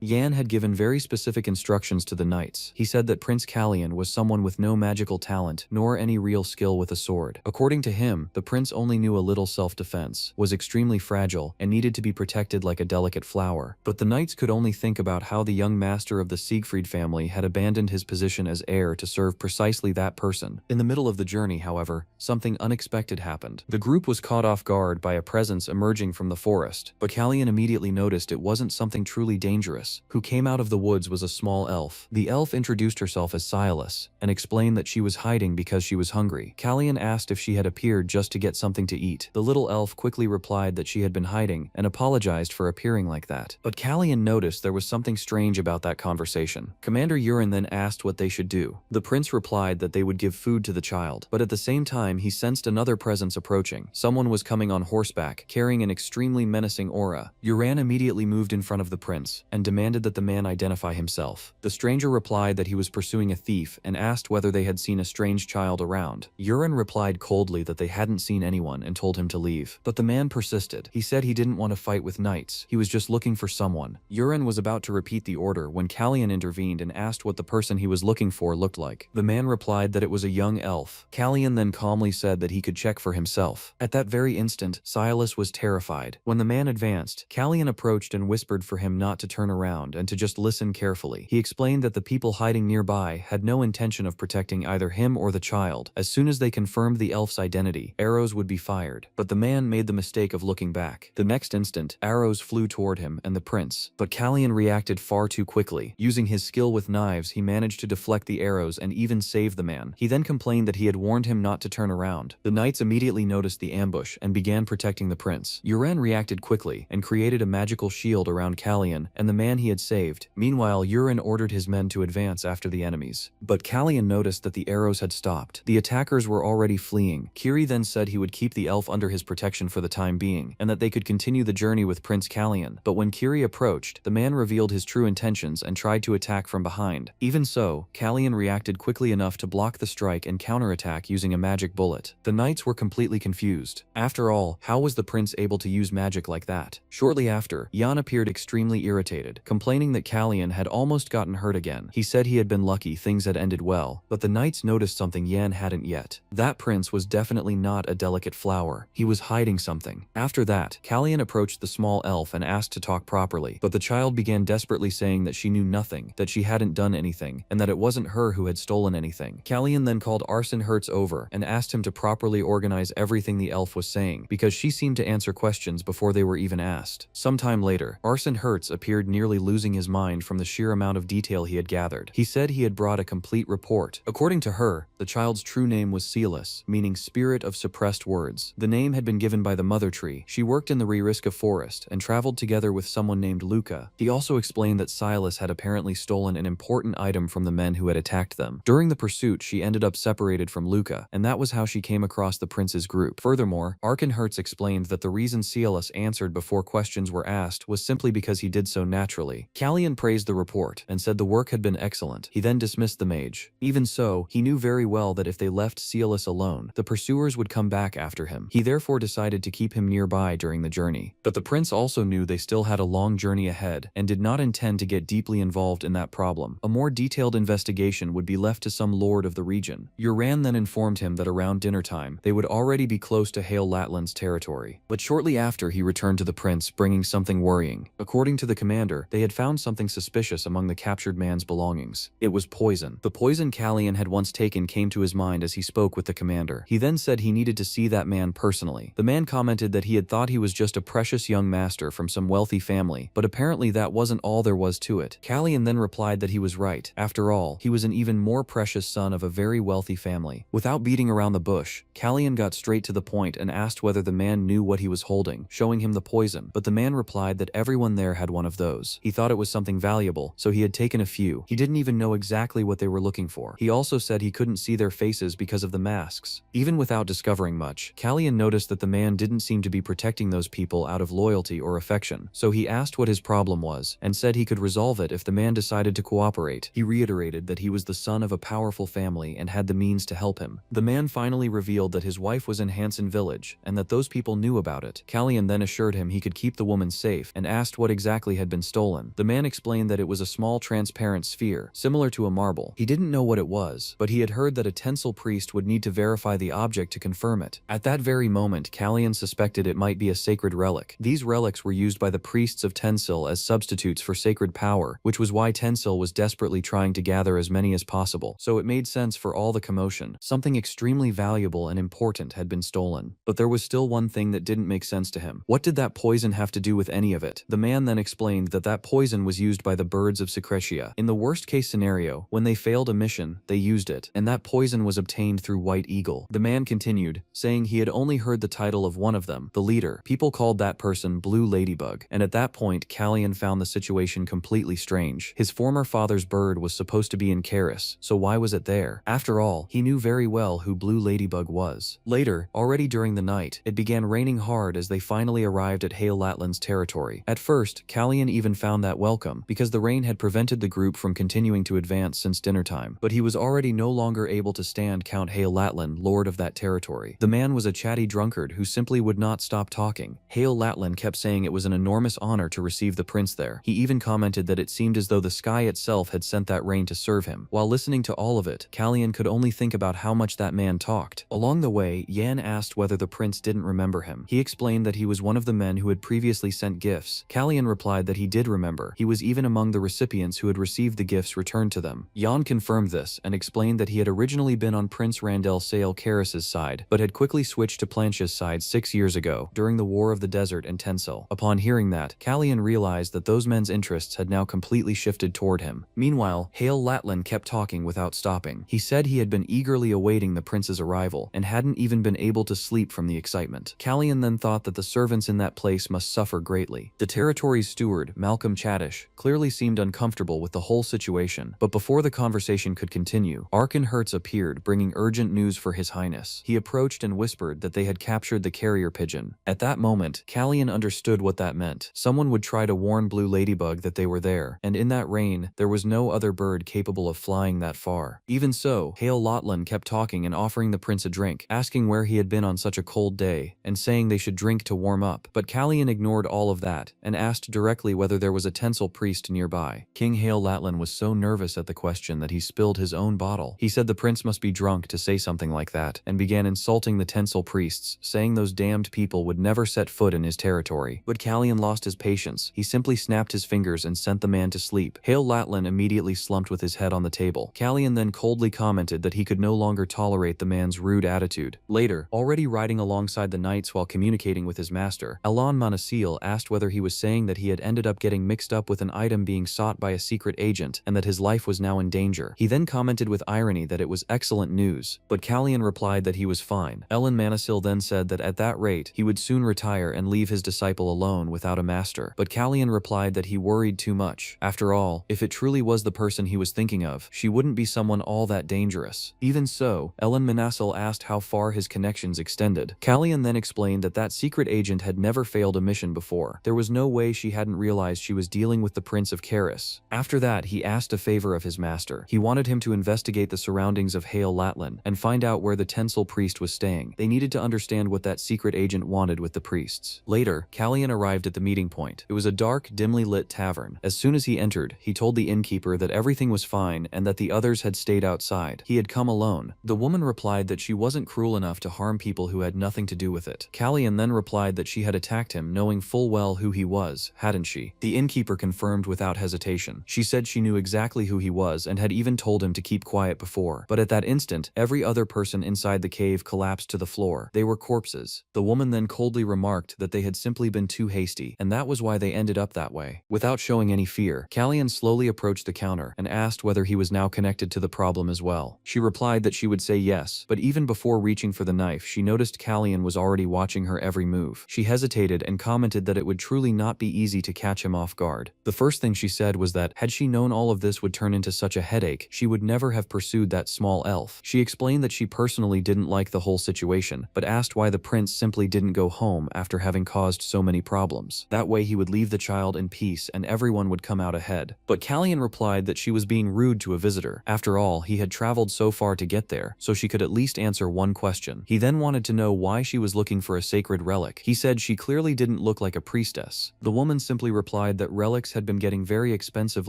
Yan had given very specific instructions to the knights. He said that Prince Callian was someone with no magical talent, nor any real skill with a sword. According to him, the prince only knew a little self-defense, was extremely fragile, and needed to be protected like a delicate flower. But the knights could only think about how the young master of the Siegfried family had abandoned his position as heir to serve precisely that person. In the middle of the journey, however, something unexpected happened. The group was caught off guard by a presence emerging from the forest, but Callian immediately noticed it wasn't something truly dangerous. Who came out of the woods was a small elf. The elf introduced herself as Silas and explained that she was hiding because she was hungry. Callian asked if she had appeared just to get something to eat. The little elf quickly replied that she had been hiding and apologized for appearing like that. But Callian noticed there was something strange about that conversation. Commander Urin then asked what they should do. The prince replied that they would give food to the child, but at the same time he sensed another presence approaching. Someone was coming on horseback, carrying an extremely menacing aura. Uran immediately moved in front of the prince and demanded that the man identify himself. The stranger replied that he was pursuing a thief and asked whether they had seen a strange child around. Urin replied coldly that they hadn't seen anyone and told him to leave. But the man persisted. He said he didn't want to fight with knights. He was just looking for someone. Urin was about to repeat the order when Callian intervened and asked what the person he was looking for looked like. The man replied that it was a young elf. Callian then calmly said that he could check for himself. At that very instant, Silas was terrified. When the man advanced, Callian approached and whispered for him not to turn around and to just listen carefully. He explained that the people hiding nearby had no intention of protecting either him or the child. As soon as they confirmed the elf's identity, arrows would be fired. But the man made the mistake of looking back. The next instant, arrows flew toward him and the prince. But Callian reacted far too quickly. Using his skill with knives, he managed to deflect the arrows and even save the man. He then complained that he had warned him not to turn around. The knights immediately noticed the ambush and began protecting the prince. Uran reacted quickly and created a magical shield around Callian and the man he had saved. Meanwhile, Uran ordered his men to advance after the enemies. But Callian noticed that the arrows had stopped. The attackers were already fleeing. Kiri then said he would keep the elf under his protection for the time being, and that they could continue the journey with Prince Callian. But when Kiri approached, the man revealed his true intentions and tried to attack from behind. Even so, Callian reacted quickly enough to block the strike and counterattack using a magic bullet. The knights were completely confused. After all, how was the prince able to use magic like that? Shortly after, Jan appeared extremely irritated, complaining that Callian had almost gotten hurt again. He said he had been lucky things had ended well, but the knights noticed something Jan hadn't yet. That prince was definitely not a delicate flower. He was hiding something. After that, Callian approached the small elf and asked to talk properly, but the child began desperately saying that she knew nothing, that she hadn't done anything, and that it wasn't her who had stolen anything. Callian then called Arson over and asked him to properly organize everything the elf was saying, because she seemed to answer questions before before they were even asked. Sometime later, Arson Hertz appeared, nearly losing his mind from the sheer amount of detail he had gathered. He said he had brought a complete report. According to her, the child's true name was Silas, meaning spirit of suppressed words. The name had been given by the mother tree. She worked in the Ririska forest and traveled together with someone named Luca. He also explained that Silas had apparently stolen an important item from the men who had attacked them. During the pursuit, she ended up separated from Luca, and that was how she came across the prince's group. Furthermore, Arkenhertz explained that the reason Silas answered before questions were asked was simply because he did so naturally. Callian praised the report and said the work had been excellent. He then dismissed the mage. Even so, he knew very well that if they left Silas alone, the pursuers would come back after him. He therefore decided to keep him nearby during the journey. But the prince also knew they still had a long journey ahead and did not intend to get deeply involved in that problem. A more detailed investigation would be left to some lord of the region. Uran then informed him that around dinner time, they would already be close to Hail Latland's territory. But shortly after, he returned to the prince, bringing something worrying. According to the commander, they had found something suspicious among the captured man's belongings. It was poison. The poison Callian had once taken came to his mind as he spoke with the commander. He then said he needed to see that man personally. The man commented that he had thought he was just a precious young master from some wealthy family, but apparently that wasn't all there was to it. Callian then replied that he was right. After all, he was an even more precious son of a very wealthy family. Without beating around the bush, Callian got straight to the point and asked whether the man knew what he was holding, showing him the poison, but the man replied that everyone there had one of those. He thought it was something valuable, so he had taken a few. He didn't even know exactly what they were looking for. He also said he couldn't see their faces because of the masks. Even without discovering much, Callian noticed that the man didn't seem to be protecting those people out of loyalty or affection, so he asked what his problem was, and said he could resolve it if the man decided to cooperate. He reiterated that he was the son of a powerful family and had the means to help him. The man finally revealed that his wife was in Hansen village, and that those people knew about it. Callian then assured him he could keep the woman safe, and asked what exactly had been stolen. The man explained that it was a small transparent sphere, similar to a marble. He didn't know what it was, but he had heard that a Tensel priest would need to verify the object to confirm it. At that very moment, Callian suspected it might be a sacred relic. These relics were used by the priests of Tensel as substitutes for sacred power, which was why Tensel was desperately trying to gather as many as possible, so it made sense for all the commotion. Something extremely valuable and important had been stolen. But there was still one thing that didn't make sense to him. What did that poison have to do with any of it? The man then explained that that poison was used by the birds of Secretia. In the worst case scenario, when they failed a mission, they used it, and that poison was obtained through White Eagle. The man continued, saying he had only heard the title of one of them, the leader. People called that person Blue Ladybug, and at that point, Callian found the situation completely strange. His former father's bird was supposed to be in Karis, so why was it there? After all, he knew very well who Blue Ladybug was. Later, already during the night, it began raining hard as they finally arrived at Hail Latland's territory. At first, Callian even found that welcome, because the rain had prevented the group from continuing to advance since dinner time, but he was already no longer able to stand Count Hail Latland, lord of that territory. The man was a chatty drunkard who simply would not stop talking. Hail Latland kept saying it was an enormous honor to receive the prince there. He even commented that it seemed as though the sky itself had sent that rain to serve him. While listening to all of it, Callian could only think about how much that man talked. Along the way, Yan asked whether the prince didn't remember him. He explained that he was one of the men who had previously sent gifts. Callian replied that he did remember. He was even among the recipients who had received the gifts returned to them. Yan confirmed this and explained that he had originally been on Prince Randel Sale Karis's side, but had quickly switched to Planche's side 6 years ago, during the War of the Desert and Tensel. Upon hearing that, Callian realized that those men's interests had now completely shifted toward him. Meanwhile, Hail Latland kept talking without stopping. He said he had been eagerly awaiting the prince's arrival, and hadn't even been able to sleep from the excitement. Callian then thought that the servants in that place must suffer greatly. The territory's steward, Malcolm Chadish, clearly seemed uncomfortable with the whole situation, but before the conversation could continue, Arkenhertz appeared, bringing urgent news for His Highness. He approached and whispered that they had captured the carrier pigeon. At that moment, Callian understood what that meant. Someone would try to warn Blue Ladybug that they were there, and in that rain, there was no other bird capable of flying that far. Even so, Hail Latland kept talking and offering the prince a drink, asking where he had been on such a cold day, and saying they should drink to warm up. But Callian ignored all of that, and asked directly whether there was a Tensel priest nearby. King Hail Latland was so nervous at the question that he spilled his own bottle. He said the prince must be drunk to say something like that, and began insulting the Tensel priests, saying those damned people would never set foot in his territory. But Callian lost his patience. He simply snapped his fingers and sent the man to sleep. Hail Latland immediately slumped with his head on the table. Callian then coldly commented that he could no longer tolerate the man's rude attitude. Later, already riding alongside the knights while communicating with his master, master. Alon Manasil asked whether he was saying that he had ended up getting mixed up with an item being sought by a secret agent and that his life was now in danger. He then commented with irony that it was excellent news, but Kalyan replied that he was fine. Ellen Manasil then said that at that rate, he would soon retire and leave his disciple alone without a master, but Kalyan replied that he worried too much. After all, if it truly was the person he was thinking of, she wouldn't be someone all that dangerous. Even so, Ellen Manasil asked how far his connections extended. Kalyan then explained that that secret agent had never failed a mission before. There was no way she hadn't realized she was dealing with the Prince of Karis. After that, he asked a favor of his master. He wanted him to investigate the surroundings of Hale Latlan and find out where the Tensel priest was staying. They needed to understand what that secret agent wanted with the priests. Later, Kalyan arrived at the meeting point. It was a dark, dimly lit tavern. As soon as he entered, he told the innkeeper that everything was fine and that the others had stayed outside. He had come alone. The woman replied that she wasn't cruel enough to harm people who had nothing to do with it. Kalyan then replied that she had attacked him knowing full well who he was, hadn't she? The innkeeper confirmed without hesitation. She said she knew exactly who he was and had even told him to keep quiet before. But at that instant, every other person inside the cave collapsed to the floor. They were corpses. The woman then coldly remarked that they had simply been too hasty, and that was why they ended up that way. Without showing any fear, Kalyan slowly approached the counter and asked whether he was now connected to the problem as well. She replied that she would say yes, but even before reaching for the knife, she noticed Kalyan was already watching her every move. She hesitated and commented that it would truly not be easy to catch him off guard. The first thing she said was that, had she known all of this would turn into such a headache, she would never have pursued that small elf. She explained that she personally didn't like the whole situation, but asked why the prince simply didn't go home after having caused so many problems. That way he would leave the child in peace and everyone would come out ahead. But Kalyan replied that she was being rude to a visitor. After all, he had traveled so far to get there, so she could at least answer one question. He then wanted to know why she was looking for a sacred relic. He said she clearly didn't look like a priestess. The woman simply replied that relics had been getting very expensive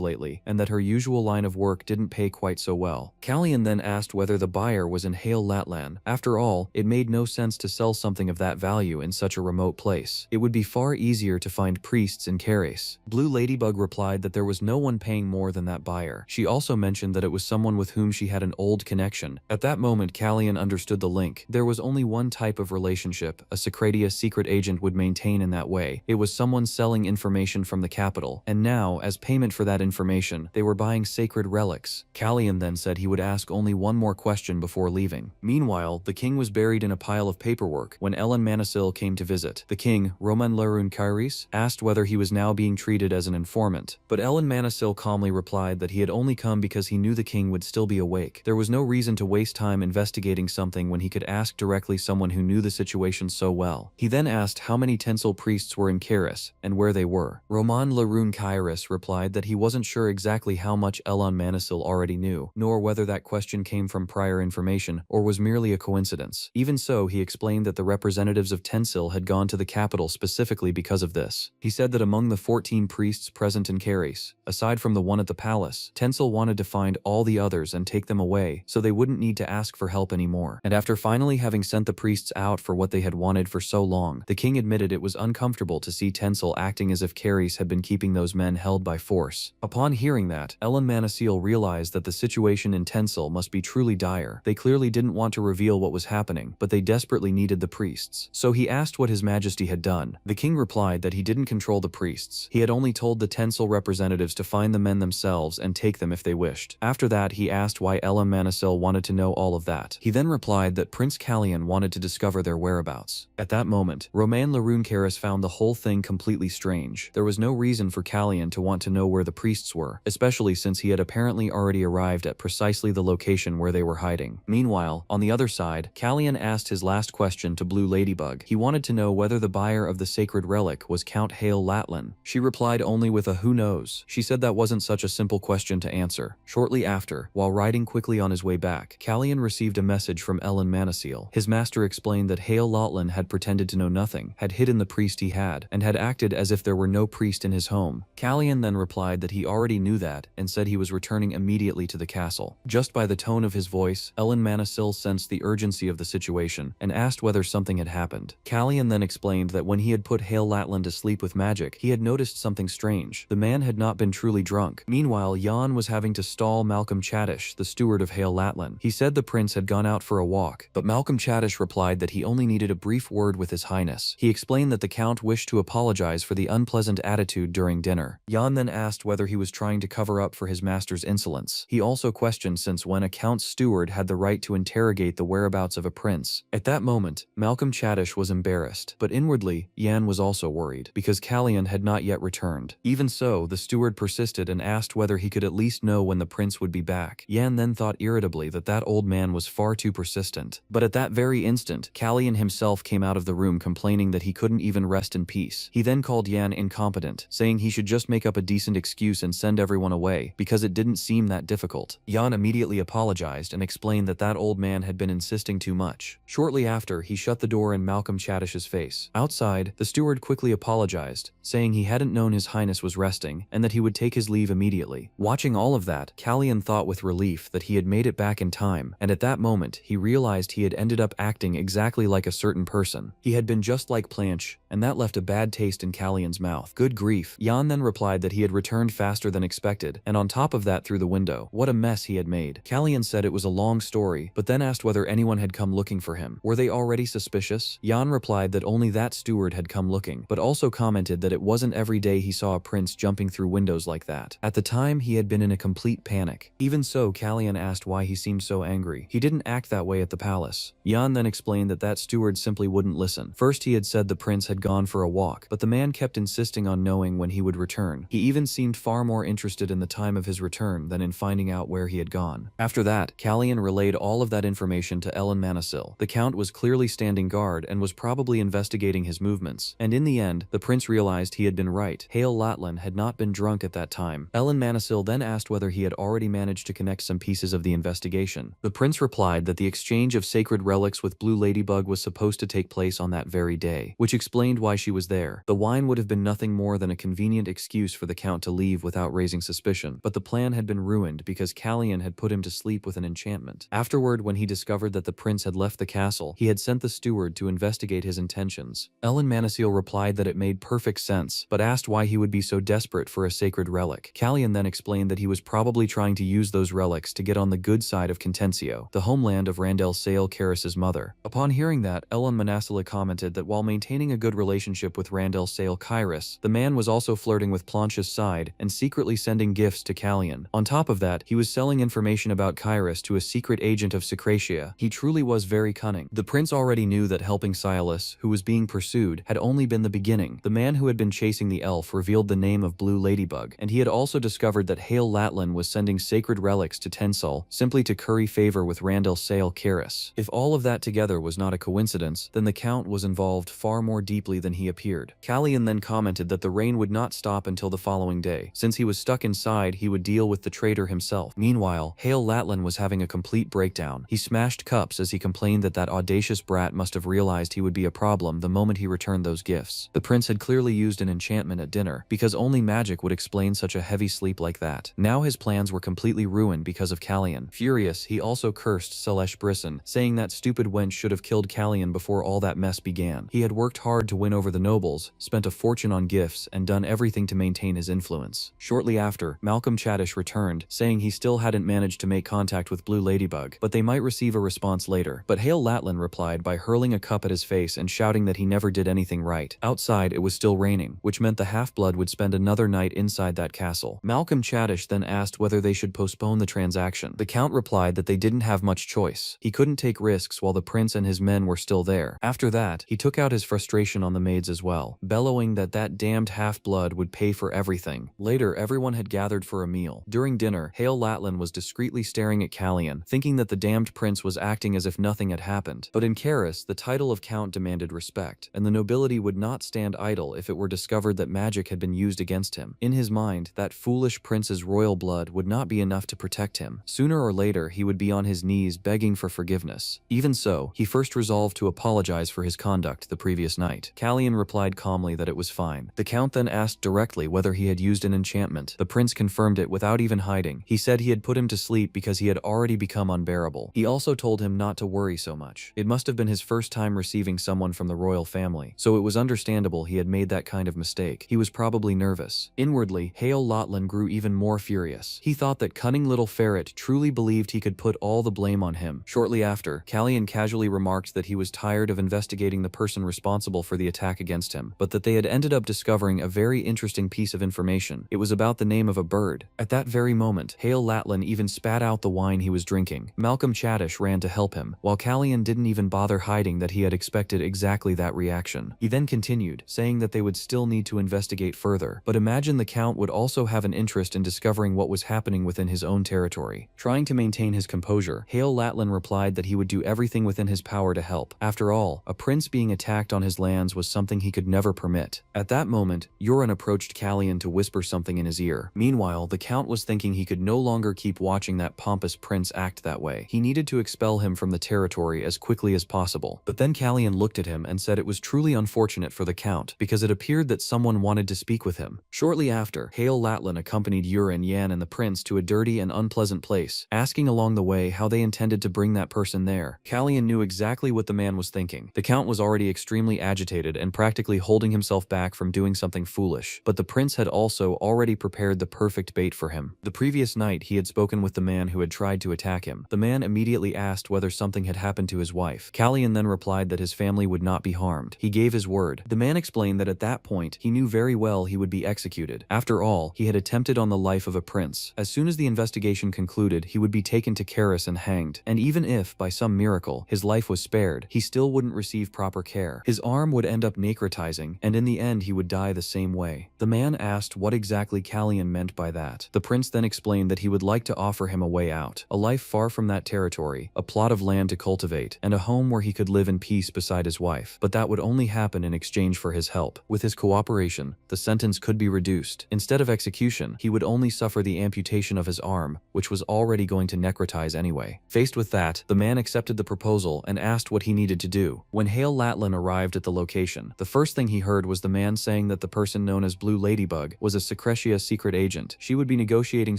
lately and that her usual line of work didn't pay quite so well. Kalyan then asked whether the buyer was in Hale Latlan. After all, it made no sense to sell something of that value in such a remote place. It would be far easier to find priests in Karis. Blue Ladybug replied that there was no one paying more than that buyer. She also mentioned that it was someone with whom she had an old connection. At that moment, Kalyan understood the link. There was only one type of relationship a Secretia secret agent would maintain in that way. It was someone selling information from the capital, and now, as payment for that information, they were buying sacred relics. Kalyan then said he would ask only one more question before leaving. Meanwhile, the king was buried in a pile of paperwork when Ellen Manasil came to visit. The king, Roman Larun Kairis, asked whether he was now being treated as an informant, but Ellen Manasil calmly replied that he had only come because he knew the king would still be awake. There was no reason to waste time investigating something when he could ask directly someone who knew the situation so well. He then asked how many Tensel priests were in Karis and where they were. Roman Larun Kairis replied that he wasn't sure exactly how much Ellen Manasil already knew, nor whether that question came from prior information or was merely a coincidence. Even so, he explained that the representatives of Tensil had gone to the capital specifically because of this. He said that among the 14 priests present in Karis, aside from the one at the palace, Tensil wanted to find all the others and take them away so they wouldn't need to ask for help anymore. And after finally having sent the priests out for what they had wanted for so long, the king admitted it was uncomfortable to see Tensil acting as if Karis had been keeping those men held by force. Upon hearing that, Ellen Manasil realized that the situation in Tensil must be truly dire. They clearly didn't want to reveal what was happening, but they desperately needed the priests. So he asked what His Majesty had done. The king replied that he didn't control the priests. He had only told the Tensil representatives to find the men themselves and take them if they wished. After that, he asked why Ellen Manasil wanted to know all of that. He then replied that Prince Kalyan wanted to discover their whereabouts. At that moment, Roman Larun Karis found the whole thing completely strange. There was no reason for Kalyan to want to know where the priests were, especially since he had apparently already arrived at precisely the location where they were hiding. Meanwhile, on the other side, Kalyan asked his last question to Blue Ladybug. He wanted to know whether the buyer of the sacred relic was Count Hale Latlan. She replied only with a who knows. She said that wasn't such a simple question to answer. Shortly after, while riding quickly on his way back, Kalyan received a message from Ellen Manasil. His master explained that Hale Latlan had pretended to know nothing, had hidden the priest he had, and had acted as if there were no priest in his home. Kalyan then replied that he already knew that and said he was returning immediately to the castle. Just by the tone of his voice, Ellen Manasil sensed the urgency of the situation and asked whether something had happened. Kalyan then explained that when he had put Hale Latlan to sleep with magic, he had noticed something strange. The man had not been truly drunk. Meanwhile, Jan was having to stall Malcolm Chadish, the steward of Hale Latlan. He said the prince had gone out for a walk, but Malcolm Chadish replied that he only needed a brief word with His Highness. gifts. He explained that the Count wished to apologize for the unpleasant attitude during dinner. Yan then asked whether he was trying to cover up for his master's insolence. He also questioned since when a Count's steward had the right to interrogate the whereabouts of a prince. At that moment, Malcolm Chadish was embarrassed, but inwardly, Yan was also worried, because Callian had not yet returned. Even so, the steward persisted and asked whether he could at least know when the prince would be back. Yan then thought irritably that that old man was far too persistent. But at that very instant, Callian himself came out of the room complaining that he couldn't even rest in peace. He then called Yan incompetent, saying he should just make up a decent excuse and send everyone away, because it didn't seem that difficult. Yan immediately apologized and explained that that old man had been insisting too much. Shortly after, he shut the door in Malcolm Chadish's face. Outside, the steward quickly apologized, saying he hadn't known His Highness was resting, and that he would take his leave immediately. Watching all of that, Callian thought with relief that he had made it back in time, and at that moment, he realized he had ended up acting exactly like a certain person. He had been just like Planche, and that left a bad taste in Callian's mouth. Good grief. Yan then replied that he had returned faster than expected, and on top of that through the window. What a mess he had made. Callian said it was a long story, but then asked whether anyone had come looking for him. Were they already suspicious? Yan replied that only that steward had come looking, but also commented that it wasn't every day he saw a prince jumping through windows like that. At the time, he had been in a complete panic. Even so, Callian asked why he seemed so angry. He didn't act that way at the palace. Yan then explained that that steward simply wouldn't listen. First, he had said the prince had gone for a walk, but the man kept insisting on knowing when he would return. He even seemed far more interested in the time of his return than in finding out where he had gone. After that, Callian relayed all of that information to Ellen Manasil. The Count was clearly standing guard and was probably investigating his movements, and in the end, the prince realized he had been right. Hale Latlan had not been drunk at that time. Ellen Manasil then asked whether he had already managed to connect some pieces of the investigation. The prince replied that the exchange of sacred relics with Blue Ladybug was supposed to take place on that very day, which explained why she was there. The wine would have been nothing more than a convenient excuse for the Count to leave without raising suspicion, but the plan had been ruined because Callian had put him to sleep with an enchantment. Afterward, when he discovered that the prince had left the castle, he had sent the steward to investigate his intentions. Ellen Manasil replied that it made perfect sense, but asked why he would be so desperate for a sacred relic. Callian then explained that he was probably trying to use those relics to get on the good side of Contentio, the homeland of Randell Sale Karis's mother. Upon hearing that, Ellen Manasila commented that while maintaining a good relationship with Randell Sale Kairis, the man was also flirting with Planche's side and secretly sending gifts to Callian. On top of that, he was selling information about Kairis to a secret agent of Secretia. He truly was very cunning. The prince already knew that helping Silas, who was being pursued, had only been the beginning. The man who had been chasing the elf revealed the name of Blue Ladybug, and he had also discovered that Hale Latlan was sending sacred relics to Tensal simply to curry favor with Randall Sale Karis. If all of that together was not a coincidence, then the Count was involved far more deeply than he appeared. Callian then commented that the rain would not stop until the following day. Since he was stuck inside, he would deal with the traitor himself. Meanwhile, Hale Latlan was having a complete breakdown. He smashed cups as he complained that that audacious brat must have realized he would be a problem the moment he returned those gifts. The prince had clearly used an enchantment at dinner, because only magic would explain such a heavy sleep like that. Now his plans were completely ruined because of Callian. Furious, he also cursed Selesh Brisson, saying that stupid wench should have killed Callian before all that mess began. He had worked hard to win over the nobles, spent a fortune on gifts, and done everything to maintain his influence. Shortly after, Malcolm Chadish returned, saying he still hadn't managed to make contact with Blue Ladybug, but they might receive a response later. But Hale Latlan replied by hurling a cup at his face and shouting that he never did anything right. Outside, it was still raining, which meant the half-blood would spend another night inside that castle. Malcolm Chadish then asked whether they should postpone the transaction. The Count replied that they didn't have much choice. He couldn't take risks while the prince and his men were still there. After that, he took out his frustration on the maids as well, bellowing that that damned half-blood would pay for everything. Later, everyone had gathered for a meal. During dinner, Hale Latlan was discreetly staring at Callian, thinking that the damned prince was acting as if nothing had happened. But in Karis, the title of Count demanded respect, and the nobility would not stand idle if it were discovered that magic had been used against him. In his mind, that foolish prince's royal blood would not be enough to protect him. Sooner or later, he would be on his knees begging for forgiveness. Even so, he first resolved to apologize for his conduct the previous night. Callian replied calmly that it was fine. The Count then asked directly whether he had used an enchantment. The prince confirmed it without even hiding. He said he had put him to sleep because he had already become unbearable. He also told him not to worry so much. It must have been his first time receiving someone from the royal family, so it was understandable he had made that kind of mistake. He was probably nervous. Inwardly, Hale Latlan grew even more furious. He thought that cunning little ferret truly believed he could put all the blame on him. Shortly after, Callian casually remarked that he was tired of investigating the person responsible for the attack against him, but that they had ended up discovering a very interesting piece of information. It was about the name of a bird. At that very moment, Hale Latlin even spat out the wine he was drinking. Malcolm Chadish ran to help him, while Callian didn't even bother hiding that he had expected exactly that reaction. He then continued, saying that they would still need to investigate further, but imagine the Count would also have an interest in discovering what was happening within his own territory. Trying to maintain his composure, Hale Latlin replied that he would do everything within his power to help. After all, a prince being attacked on his lands was something he could never permit. At that moment, Euron approached Callian to whisper something in his ear. Meanwhile, the Count was thinking he could no longer keep watching that pompous prince act that way. He needed to expel him from the territory as quickly as possible. But then Callian looked at him and said it was truly unfortunate for the Count, because it appeared that someone wanted to speak with him. Shortly after, Hale Latlin accompanied Euron, Yan, and the prince to a dirty and unpleasant place, asking along the way how they intended to bring that person there. Callian knew exactly what the man was thinking. The Count was already extremely agitated and practically holding himself back from doing something foolish, but the prince had also already prepared the perfect bait for him. The previous night, he had spoken with the man who had tried to attack him. The man immediately asked whether something had happened to his wife. Callian then replied that his family would not be harmed. He gave his word. The man explained that at that point, he knew very well he would be executed. After all, he had attempted on the life of a prince. As soon as the investigation concluded, he would be taken to Karis and hanged. And even if, by some miracle, his life was spared, he still wouldn't receive proper care. His arm would end up necrotizing, and in the end he would die the same way. The man asked what exactly Callian meant by that. The prince then explained that he would like to offer him a way out, a life far from that territory, a plot of land to cultivate, and a home where he could live in peace beside his wife. But that would only happen in exchange for his help. With his cooperation, the sentence could be reduced. Instead of execution, he would only suffer the amputation of his arm, which was already going to necrotize anyway. Faced with that, the man accepted the proposal and asked what he needed to do. When Hale Latlin arrived at the location, the first thing he heard was the man saying that the person known as Blue Ladybug was a Secretia secret agent. She would be negotiating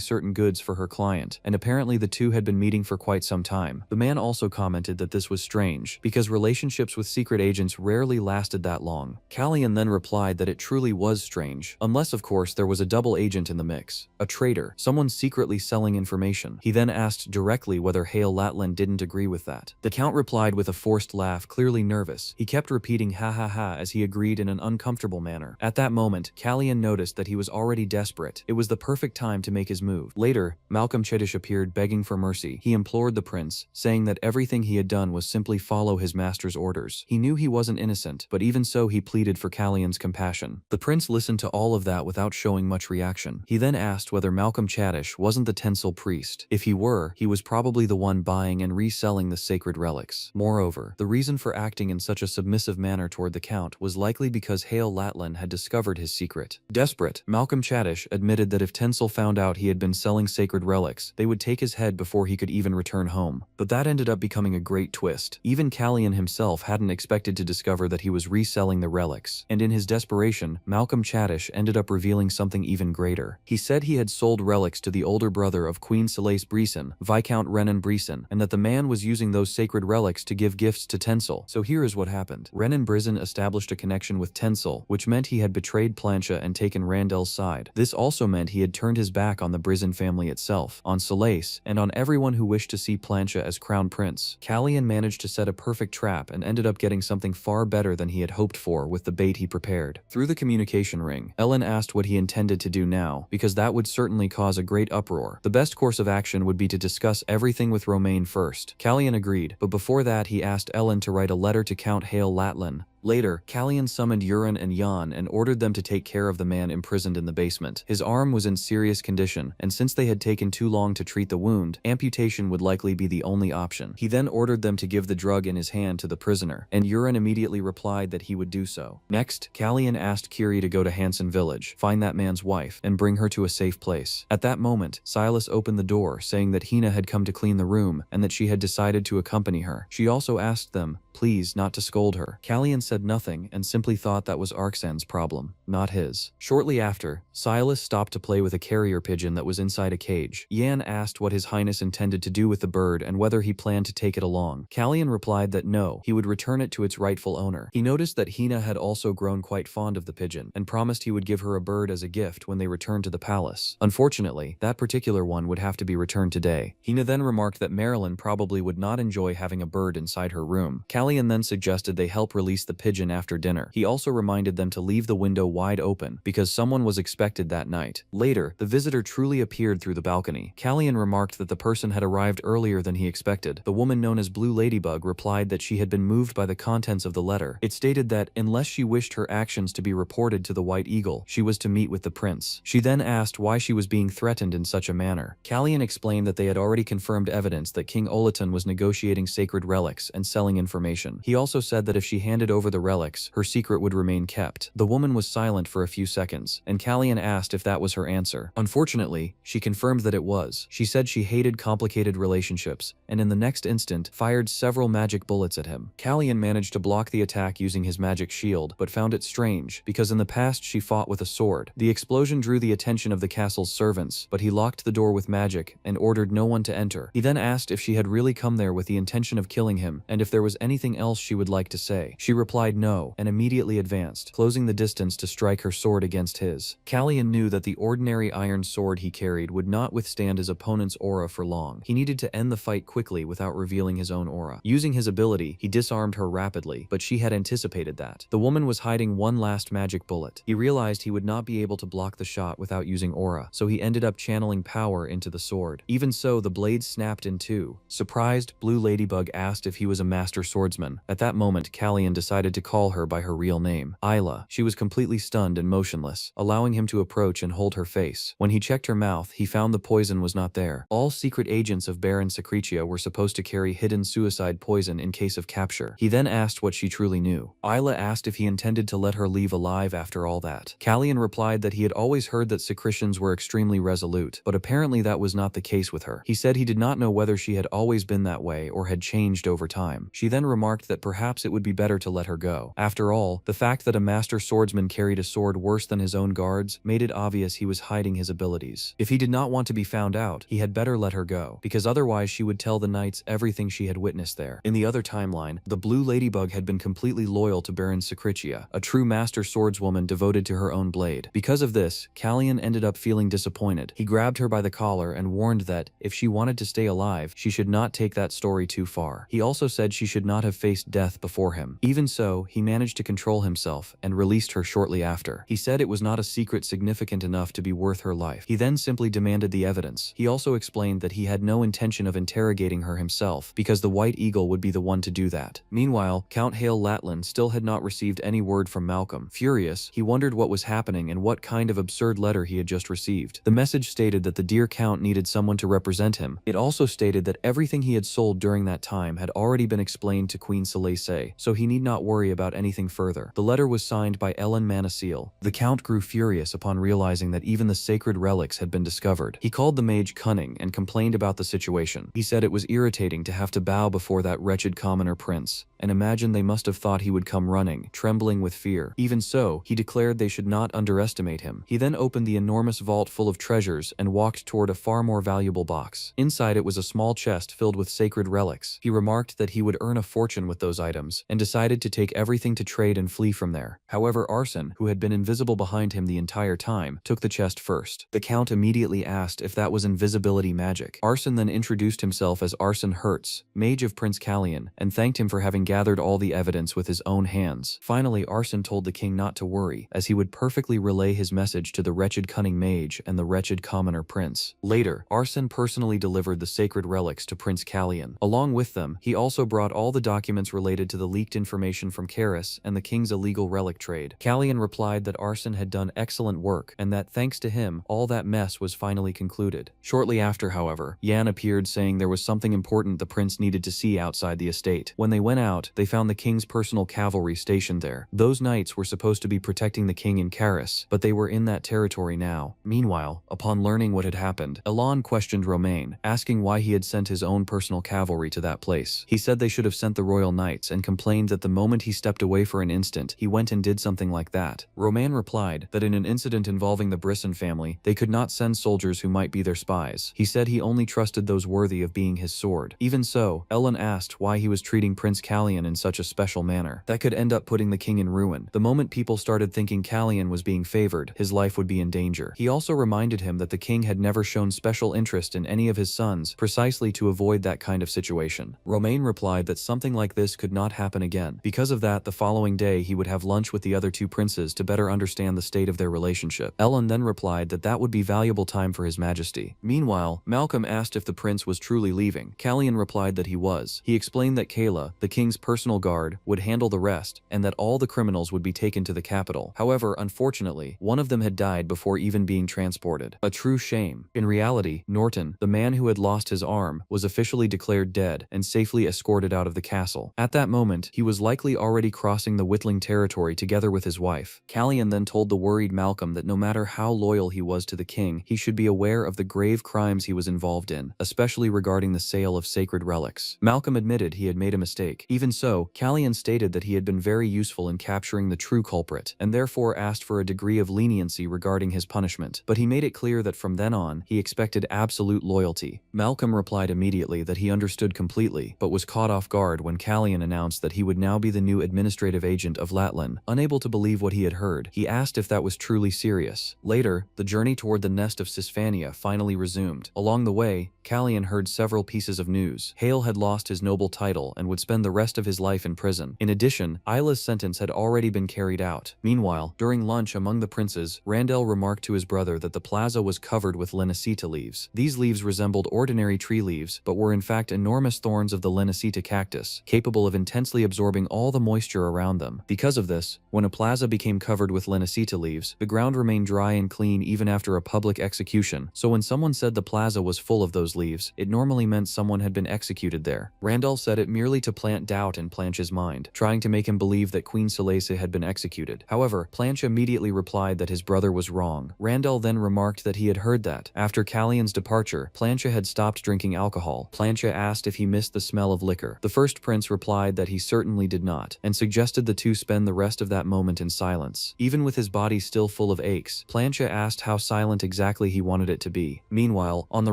certain goods for her client, and apparently the two had been meeting for quite some time. The man also commented that this was strange, because relationships with secret agents rarely lasted that long. Callian then replied that it truly was strange, unless of course there was a double agent in the mix, a traitor, someone secretly selling information. He then asked directly whether Hale Latlin didn't agree with that. The Count replied with a forced laugh, clearly nervous. He kept repeating ha ha ha as he agreed in an uncomfortable manner. At that moment, Callian noticed that he was already desperate. It was the perfect time to make his move. Later, Malcolm Chadish appeared begging for mercy. He implored the prince, saying that everything he had done was simply follow his master's orders. He knew he wasn't innocent, but even so he pleaded for Callian's compassion. The prince listened to all of that without showing much reaction. He then asked whether Malcolm Chadish wasn't the Tencel priest. If he were, he was probably the one buying and reselling the sacred relics. Moreover, the reason for acting in such a submissive manner toward the Count was likely because Hale Latlin had discovered his secret. Desperate, Malcolm Chadish admitted that if Tencel found out he had been selling sacred relics, they would take his head before he could even return home. But that ended up becoming a great twist. Even Callian himself hadn't expected to discover that he was reselling the relics, and in his desperation, Malcolm Chadish ended up revealing something even greater. He said he had sold relics to the older brother of Queen Selace Breeson, Viscount Renan Breeson, and that the man was using those sacred relics to give gifts to Tencel. So here is what happened. Renan Breeson established a connection with Tencel, which meant he had betrayed Plancha and taken Randel's side. This also meant he had turned his back on the Breeson family itself, on Selace, and on everyone who wished to see Plancha as crown prince. Callian managed to set a perfect trap and ended up getting something far better than he had hoped for with the bait he prepared. Through the communication ring, Ellen asked what he intended to do now, because that would certainly cause a great uproar. The best course of action would be to discuss everything with Romain first. Callian agreed, but before that he asked Ellen to write a letter to Count Hale Latlin. Later, Callian summoned Euron and Jan and ordered them to take care of the man imprisoned in the basement. His arm was in serious condition, and since they had taken too long to treat the wound, amputation would likely be the only option. He then ordered them to give the drug in his hand to the prisoner, and Euron immediately replied that he would do so. Next, Callian asked Kiri to go to Hansen Village, find that man's wife, and bring her to a safe place. At that moment, Silas opened the door, saying that Hina had come to clean the room, and that she had decided to accompany her. She also asked them, please, not to scold her. Callian said nothing and simply thought that was Arxan's problem, not his. Shortly after, Silas stopped to play with a carrier pigeon that was inside a cage. Yan asked what His Highness intended to do with the bird and whether he planned to take it along. Callian replied that no, he would return it to its rightful owner. He noticed that Hina had also grown quite fond of the pigeon and promised he would give her a bird as a gift when they returned to the palace. Unfortunately, that particular one would have to be returned today. Hina then remarked that Marilyn probably would not enjoy having a bird inside her room. Callian then suggested they help release the pigeon after dinner. He also reminded them to leave the window wide open because someone was expected that night. Later, the visitor truly appeared through the balcony. Callian remarked that the person had arrived earlier than he expected. The woman known as Blue Ladybug replied that she had been moved by the contents of the letter. It stated that, unless she wished her actions to be reported to the White Eagle, she was to meet with the prince. She then asked why she was being threatened in such a manner. Callian explained that they had already confirmed evidence that King Olaton was negotiating sacred relics and selling information. He also said that if she handed over the relics, her secret would remain kept. The woman was silent for a few seconds, and Callian asked if that was her answer. Unfortunately, she confirmed that it was. She said she hated complicated relationships, and in the next instant, fired several magic bullets at him. Callian managed to block the attack using his magic shield, but found it strange, because in the past she fought with a sword. The explosion drew the attention of the castle's servants, but he locked the door with magic and ordered no one to enter. He then asked if she had really come there with the intention of killing him, and if there was anything else she would like to say. She replied no, and immediately advanced, closing the distance to strike her sword against his. Callian knew that the ordinary iron sword he carried would not withstand his opponent's aura for long. He needed to end the fight quickly without revealing his own aura. Using his ability, he disarmed her rapidly, but she had anticipated that. The woman was hiding one last magic bullet. He realized he would not be able to block the shot without using aura, so he ended up channeling power into the sword. Even so, the blade snapped in two. Surprised, Blue Ladybug asked if he was a master swordsman. At that moment, Callian decided to call her by her real name, Isla. She was completely stunned and motionless, allowing him to approach and hold her face. When he checked her mouth, he found the poison was not there. All secret agents of Baron Secretia were supposed to carry hidden suicide poison in case of capture. He then asked what she truly knew. Isla asked if he intended to let her leave alive after all that. Callian replied that he had always heard that Secretians were extremely resolute, but apparently that was not the case with her. He said he did not know whether she had always been that way or had changed over time. She then remarked that perhaps it would be better to let her go. After all, the fact that a master swordsman carried a sword worse than his own guards made it obvious he was hiding his abilities. If he did not want to be found out, he had better let her go, because otherwise she would tell the knights everything she had witnessed there. In the other timeline, the Blue Ladybug had been completely loyal to Baron Secretia, a true master swordswoman devoted to her own blade. Because of this, Callian ended up feeling disappointed. He grabbed her by the collar and warned that, if she wanted to stay alive, she should not take that story too far. He also said she should not have faced death before him. Even so, he managed to control himself and released her shortly after. He said it was not a secret significant enough to be worth her life. He then simply demanded the evidence. He also explained that he had no intention of interrogating her himself, because the White Eagle would be the one to do that. Meanwhile, Count Hale Latland still had not received any word from Malcolm. Furious, he wondered what was happening and what kind of absurd letter he had just received. The message stated that the dear Count needed someone to represent him. It also stated that everything he had sold during that time had already been explained to Queen Selesei, so he need not worry about anything further. The letter was signed by Ellen Manasil. The Count grew furious upon realizing that even the sacred relics had been discovered. He called the mage cunning and complained about the situation. He said it was irritating to have to bow before that wretched commoner prince, and imagined they must have thought he would come running, trembling with fear. Even so, he declared they should not underestimate him. He then opened the enormous vault full of treasures and walked toward a far more valuable box. Inside it was a small chest filled with sacred relics. He remarked that he would earn a fortune with those items, and decided to take everything to trade and flee from there. However, Arsene, who had been invisible behind him the entire time, took the chest first. The Count immediately asked if that was invisibility magic. Arsene then introduced himself as Arsene Hertz, mage of Prince Callian, and thanked him for having gathered all the evidence with his own hands. Finally, Arsene told the king not to worry, as he would perfectly relay his message to the wretched cunning mage and the wretched commoner prince. Later, Arsene personally delivered the sacred relics to Prince Callian. Along with them, he also brought all the documents related to the leaked information from Karis and the king's illegal relic trade. Callian replied that Arsene had done excellent work, and that thanks to him, all that mess was finally concluded. Shortly after, however, Yan appeared saying there was something important the prince needed to see outside the estate. When they went out, they found the king's personal cavalry stationed there. Those knights were supposed to be protecting the king in Karis, but they were in that territory now. Meanwhile, upon learning what had happened, Elan questioned Romain, asking why he had sent his own personal cavalry to that place. He said they should have sent the royal knights, and complained that the moment he stepped away for an instant, he went and did something like that. Romain replied that in an incident involving the Brisson family, they could not send soldiers who might be their spies. He said he only trusted those worthy of being his sword. Even so, Elan asked why he was treating Prince Callian Kalyan in such a special manner that could end up putting the king in ruin. The moment people started thinking Kalyan was being favored, his life would be in danger. He also reminded him that the king had never shown special interest in any of his sons, precisely to avoid that kind of situation. Romain replied that something like this could not happen again. Because of that, the following day he would have lunch with the other two princes to better understand the state of their relationship. Ellen then replied that that would be valuable time for his majesty. Meanwhile, Malcolm asked if the prince was truly leaving. Kalyan replied that he was. He explained that Kayla, the king's personal guard, would handle the rest, and that all the criminals would be taken to the capital. However, unfortunately, one of them had died before even being transported. A true shame. In reality, Norton, the man who had lost his arm, was officially declared dead and safely escorted out of the castle. At that moment, he was likely already crossing the Whitling territory together with his wife. Kalyan then told the worried Malcolm that no matter how loyal he was to the king, he should be aware of the grave crimes he was involved in, especially regarding the sale of sacred relics. Malcolm admitted he had made a mistake. Even so, Kalyan stated that he had been very useful in capturing the true culprit, and therefore asked for a degree of leniency regarding his punishment, but he made it clear that from then on, he expected absolute loyalty. Malcolm replied immediately that he understood completely, but was caught off guard when Kalyan announced that he would now be the new administrative agent of Latlan. Unable to believe what he had heard, he asked if that was truly serious. Later, the journey toward the nest of Sisfania finally resumed. Along the way, Kalyan heard several pieces of news. Hale had lost his noble title and would spend the rest of his life in prison. In addition, Isla's sentence had already been carried out. Meanwhile, during lunch among the princes, Randell remarked to his brother that the plaza was covered with Linacita leaves. These leaves resembled ordinary tree leaves, but were in fact enormous thorns of the Linacita cactus, capable of intensely absorbing all the moisture around them. Because of this, when a plaza became covered with Linacita leaves, the ground remained dry and clean even after a public execution. So when someone said the plaza was full of those leaves, it normally meant someone had been executed there. Randall said it merely to plant doubt in Planche's mind, trying to make him believe that Queen Selese had been executed. However, Planche immediately replied that his brother was wrong. Randall then remarked that he had heard that, after Kalyan's departure, Planche had stopped drinking alcohol. Planche asked if he missed the smell of liquor. The first prince replied that he certainly did not, and suggested the two spend the rest of that moment in silence. Even with his body still full of aches, Planche asked how silent exactly he wanted it to be. Meanwhile, on the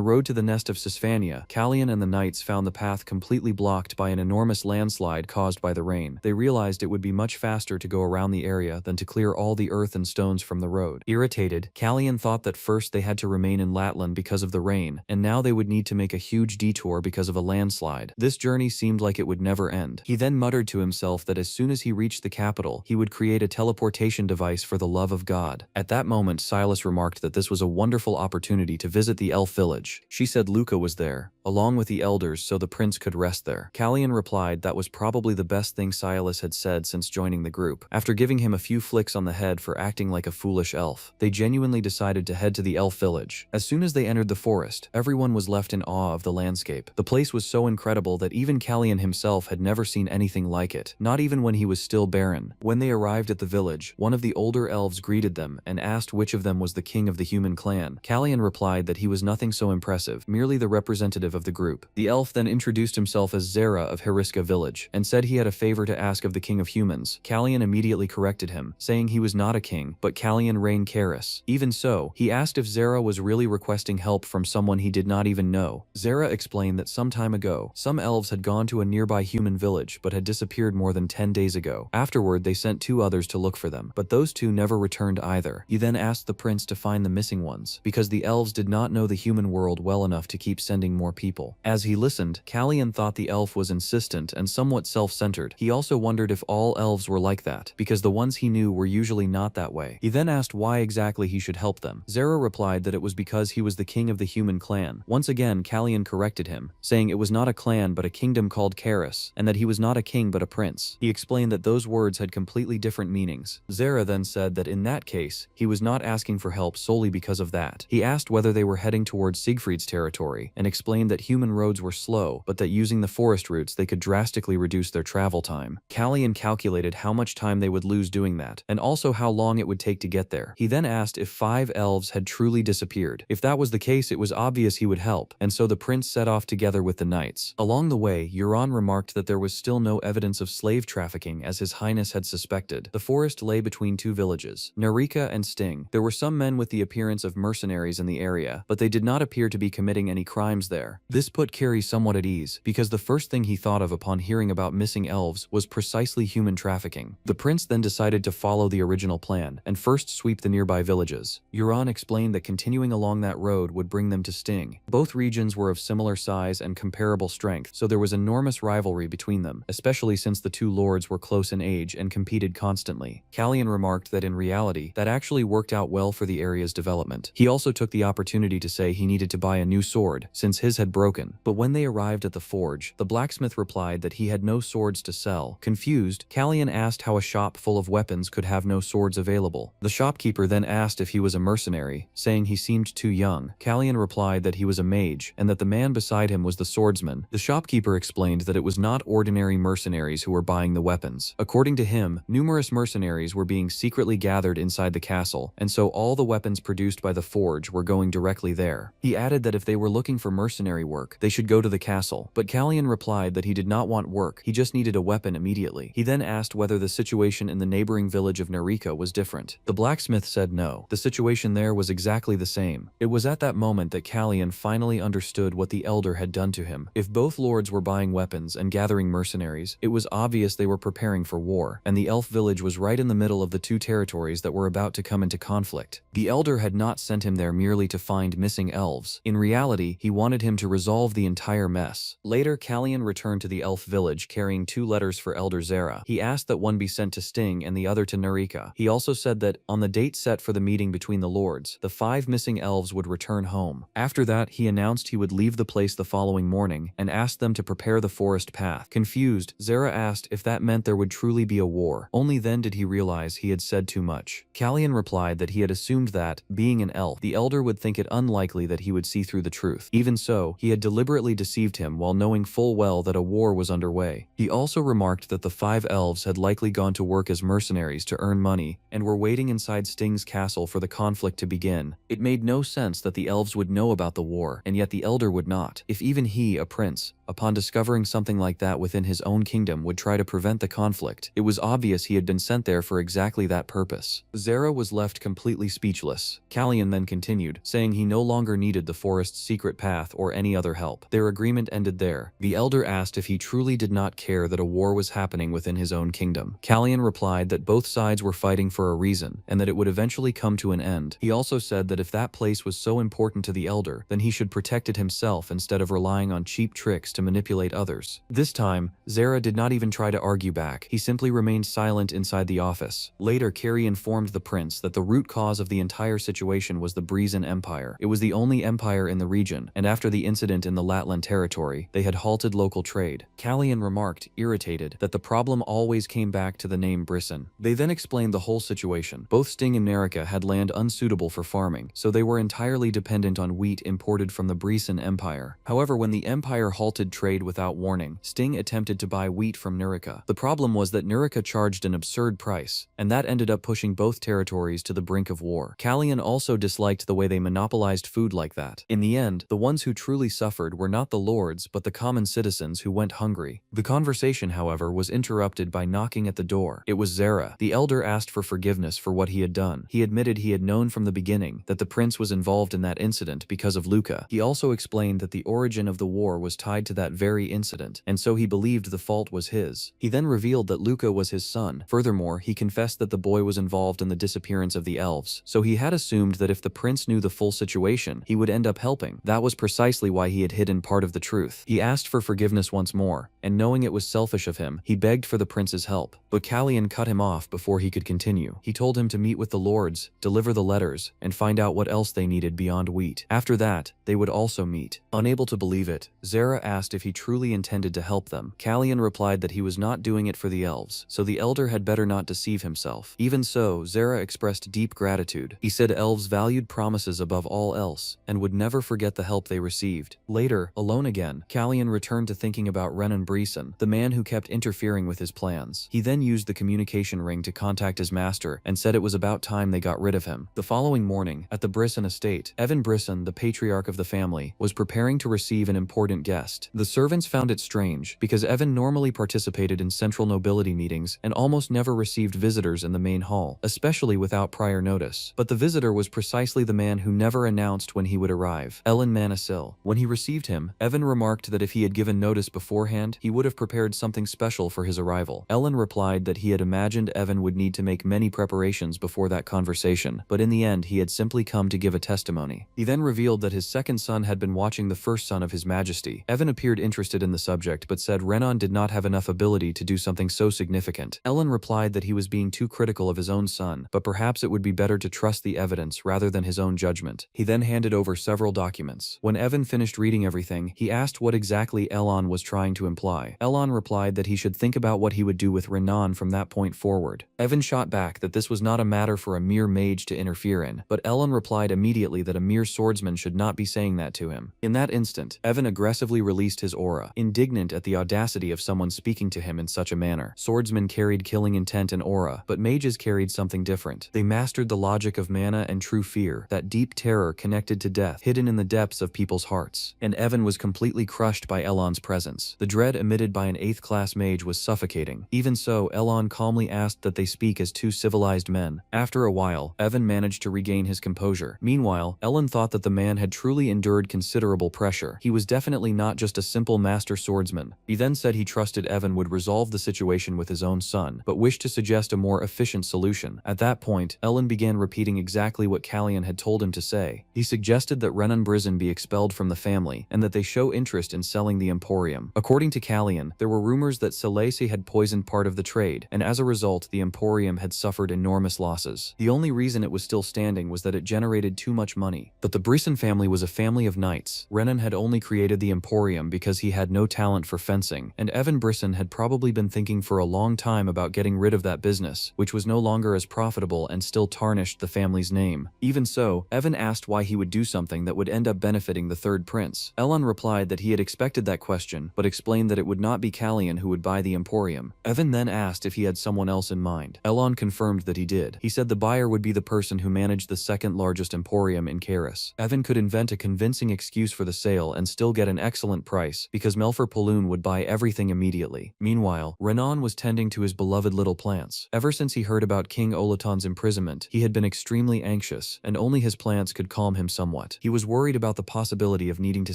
road to the nest of Sisfania, Kalyan and the knights found the path completely blocked by an enormous landslide caused by the rain. They realized it would be much faster to go around the area than to clear all the earth and stones from the road. Irritated, Kalyan thought that first they had to remain in Latlan because of the rain, and now they would need to make a huge detour because of a landslide. This journey seemed like it would never end. He then muttered to himself that as soon as he reached the capital, he would create a teleportation device for the love of God. At that moment, Silas remarked that this was a wonderful opportunity to visit the elf village. She said Luca was there, along with the elders, so the prince could rest there. Kalyan replied that was probably the best thing Silas had said since joining the group. After giving him a few flicks on the head for acting like a foolish elf, they genuinely decided to head to the elf village. As soon as they entered the forest, everyone was left in awe of the landscape. The place was so incredible that even Kalyan himself had never seen anything like it, not even when he was still barren. When they arrived at the village, one of the older elves greeted them and asked which of them was the king of the human clan. Kalyan replied that he was nothing so impressive, merely the representative of the group. The elf then introduced himself as Zera of Heriska village, and said he had a favor to ask of the king of humans. Kalyan immediately corrected him, saying he was not a king, but Kalyan Reincarnated. Even so, he asked if Zera was really requesting help from someone he did not even know. Zera explained that some time ago, some elves had gone to a nearby human village but had disappeared more than 10 days ago. Afterward, they sent 2 others to look for them, but those 2 never returned either. He then asked the prince to find the missing ones, because the elves did not know the human world well enough to keep sending more people. As he listened, Kalyan thought the elf was insistent and somewhat self-centered. He also wondered if all elves were like that, because the ones he knew were usually not that way. He then asked why exactly he should help them. Zera replied that it was because he was the king of the human clan. Once again, Kalyan corrected him, saying it was not a clan but a kingdom called Karis, and that he was not a king but a prince. He explained that those words had completely different meanings. Zera then said that in that case, he was not asking for help solely because of that. He asked whether they were heading towards Siegfried's territory, and explained that human roads were slow, but that using the forest routes they could drastically reduce their travel time. Kalyan calculated how much time they would lose doing that, and also how long it would take to get there. He then asked if 5 elves had truly disappeared. If that was the case, it was obvious he would help, and so the prince set off together with the knights. Along the way, Euron remarked that there was still no evidence of slave trafficking as his highness had suspected. The forest lay between 2 villages, Narika and Sting. There were some men with the appearance of mercenaries in the area, but they did not appear to be committing any crimes there. This put Carrie somewhat at ease, because the first thing he thought of upon hearing hearing about missing elves was precisely human trafficking. The prince then decided to follow the original plan and first sweep the nearby villages. Euron explained that continuing along that road would bring them to Sting. Both regions were of similar size and comparable strength, so there was enormous rivalry between them, especially since the two lords were close in age and competed constantly. Callion remarked that in reality, that actually worked out well for the area's development. He also took the opportunity to say he needed to buy a new sword, since his had broken. But when they arrived at the forge, the blacksmith replied that he had no swords to sell. Confused, Callion asked how a shop full of weapons could have no swords available. The shopkeeper then asked if he was a mercenary, saying he seemed too young. Callion replied that he was a mage, and that the man beside him was the swordsman. The shopkeeper explained that it was not ordinary mercenaries who were buying the weapons. According to him, numerous mercenaries were being secretly gathered inside the castle, and so all the weapons produced by the forge were going directly there. He added that if they were looking for mercenary work, they should go to the castle, but Callion replied that he did not want work, he just needed a weapon immediately. He then asked whether the situation in the neighboring village of Narika was different. The blacksmith said no. The situation there was exactly the same. It was at that moment that Callion finally understood what the elder had done to him. If both lords were buying weapons and gathering mercenaries, it was obvious they were preparing for war, and the elf village was right in the middle of the two territories that were about to come into conflict. The elder had not sent him there merely to find missing elves. In reality, he wanted him to resolve the entire mess. Later, Callion returned to the elf village carrying 2 letters for Elder Zera. He asked that one be sent to Sting and the other to Narika. He also said that, on the date set for the meeting between the lords, the 5 missing elves would return home. After that, he announced he would leave the place the following morning and asked them to prepare the forest path. Confused, Zera asked if that meant there would truly be a war. Only then did he realize he had said too much. Callion replied that he had assumed that, being an elf, the elder would think it unlikely that he would see through the truth. Even so, he had deliberately deceived him while knowing full well that a war was underway. He also remarked that the 5 elves had likely gone to work as mercenaries to earn money and were waiting inside Sting's castle for the conflict to begin. It made no sense that the elves would know about the war, and yet the elder would not. If even he, a prince, upon discovering something like that within his own kingdom would try to prevent the conflict, it was obvious he had been sent there for exactly that purpose. Zera was left completely speechless. Callion then continued, saying he no longer needed the forest's secret path or any other help. Their agreement ended there. The elder asked if he truly did not care that a war was happening within his own kingdom. Callion replied that both sides were fighting for a reason, and that it would eventually come to an end. He also said that if that place was so important to the elder, then he should protect it himself instead of relying on cheap tricks to manipulate others. This time, Zera did not even try to argue back. He simply remained silent inside the office. Later, Carrie informed the prince that the root cause of the entire situation was the Breezen Empire. It was the only empire in the region, and after the incident in the Latland territory, they had halted local trade. Callion remarked, irritated, that the problem always came back to the name Brisson. They then explained the whole situation. Both Sting and Narika had land unsuitable for farming, so they were entirely dependent on wheat imported from the Breezen Empire. However, when the empire halted trade without warning, Sting attempted to buy wheat from Narika. The problem was that Narika charged an absurd price, and that ended up pushing both territories to the brink of war. Callion also disliked the way they monopolized food like that. In the end, the ones who truly suffered were not the lords but the common citizens who went hungry. The conversation, however, was interrupted by knocking at the door. It was Zera. The elder asked for forgiveness for what he had done. He admitted he had known from the beginning that the prince was involved in that incident because of Luca. He also explained that the origin of the war was tied to that very incident, and so he believed the fault was his. He then revealed that Luca was his son. Furthermore, he confessed that the boy was involved in the disappearance of the elves, so he had assumed that if the prince knew the full situation, he would end up helping. That was precisely why he had hidden part of the truth. He asked for forgiveness once more, and knowing it was selfish of him, he begged for the prince's help. But Callion cut him off before he could continue. He told him to meet with the lords, deliver the letters, and find out what else they needed beyond wheat. After that, they would also meet. Unable to believe it, Zera asked if he truly intended to help them. Callion replied that he was not doing it for the elves, so the elder had better not deceive himself. Even so, Zera expressed deep gratitude. He said elves valued promises above all else, and would never forget the help they received. Later, alone again, Callion returned to thinking about Renan Brisson, the man who kept interfering with his plans. He then used the communication ring to contact his master and said it was about time they got rid of him. The following morning, at the Brisson estate, Evan Brisson, the patriarch of the family, was preparing to receive an important guest. The servants found it strange, because Evan normally participated in central nobility meetings and almost never received visitors in the main hall, especially without prior notice. But the visitor was precisely the man who never announced when he would arrive, Ellen Manisil. When he received him, Evan remarked that if he had given notice beforehand, he would have prepared something special for his arrival. Ellen replied that he had imagined Evan would need to make many preparations before that conversation, but in the end he had simply come to give a testimony. He then revealed that his second son had been watching the first son of His Majesty. Evan appeared interested in the subject but said Renan did not have enough ability to do something so significant. Ellen replied that he was being too critical of his own son, but perhaps it would be better to trust the evidence rather than his own judgment. He then handed over several documents. When Evan finished reading everything, he asked what exactly Elon was trying to imply. Elon replied that he should think about what he would do with Renan from that point forward. Evan shot back that this was not a matter for a mere mage to interfere in, but Elon replied immediately that a mere swordsman should not be saying that to him. In that instant, Evan aggressively released his aura, indignant at the audacity of someone speaking to him in such a manner. Swordsmen carried killing intent and aura, but mages carried something different. They mastered the logic of mana and true fear, that deep terror connected to death, hidden in the depths of people's hearts. And Evan was completely crushed by Elon's presence. The dread emitted by an 8th class mage was suffocating. Even so, Elon calmly asked that they speak as two civilized men. After a while, Evan managed to regain his composure. Meanwhile, Ellen thought that the man had truly endured considerable pressure. He was definitely not just a simple master swordsman. He then said he trusted Evan would resolve the situation with his own son, but wished to suggest a more efficient solution. At that point, Ellen began repeating exactly what Callian had told him to say. He suggested that Renan Brisen be expelled from the family, and that they show interest in selling the Emporium. According to Callian, there were rumors that Selasi had poisoned part of the trade, and as a result, the Emporium had suffered enormous losses. The only reason it was still standing was that it generated too much money. But the Brisen family was a family of knights. Renan had only created the Emporium because he had no talent for fencing, and Evan Brisen had probably been thinking for a long time about getting rid of that business, which was no longer as profitable and still tarnished the family's name. Even so, Evan asked why he would do something that would end up benefiting the third prince. Elon replied that he had expected that question, but explained that it would not be Callian who would buy the Emporium. Evan then asked if he had someone else in mind. Elon confirmed that he did. He said the buyer would be the person who managed the second largest Emporium in Karis. Evan could invent a convincing excuse for the sale and still get an excellent price, because Melfer Paloon would buy everything immediately. Meanwhile, Renan was tending to his beloved little plants. Ever since he heard about King Olaton's imprisonment, he had been extremely anxious, and only his plants could calm him somewhat. He was worried about the possibility of needing to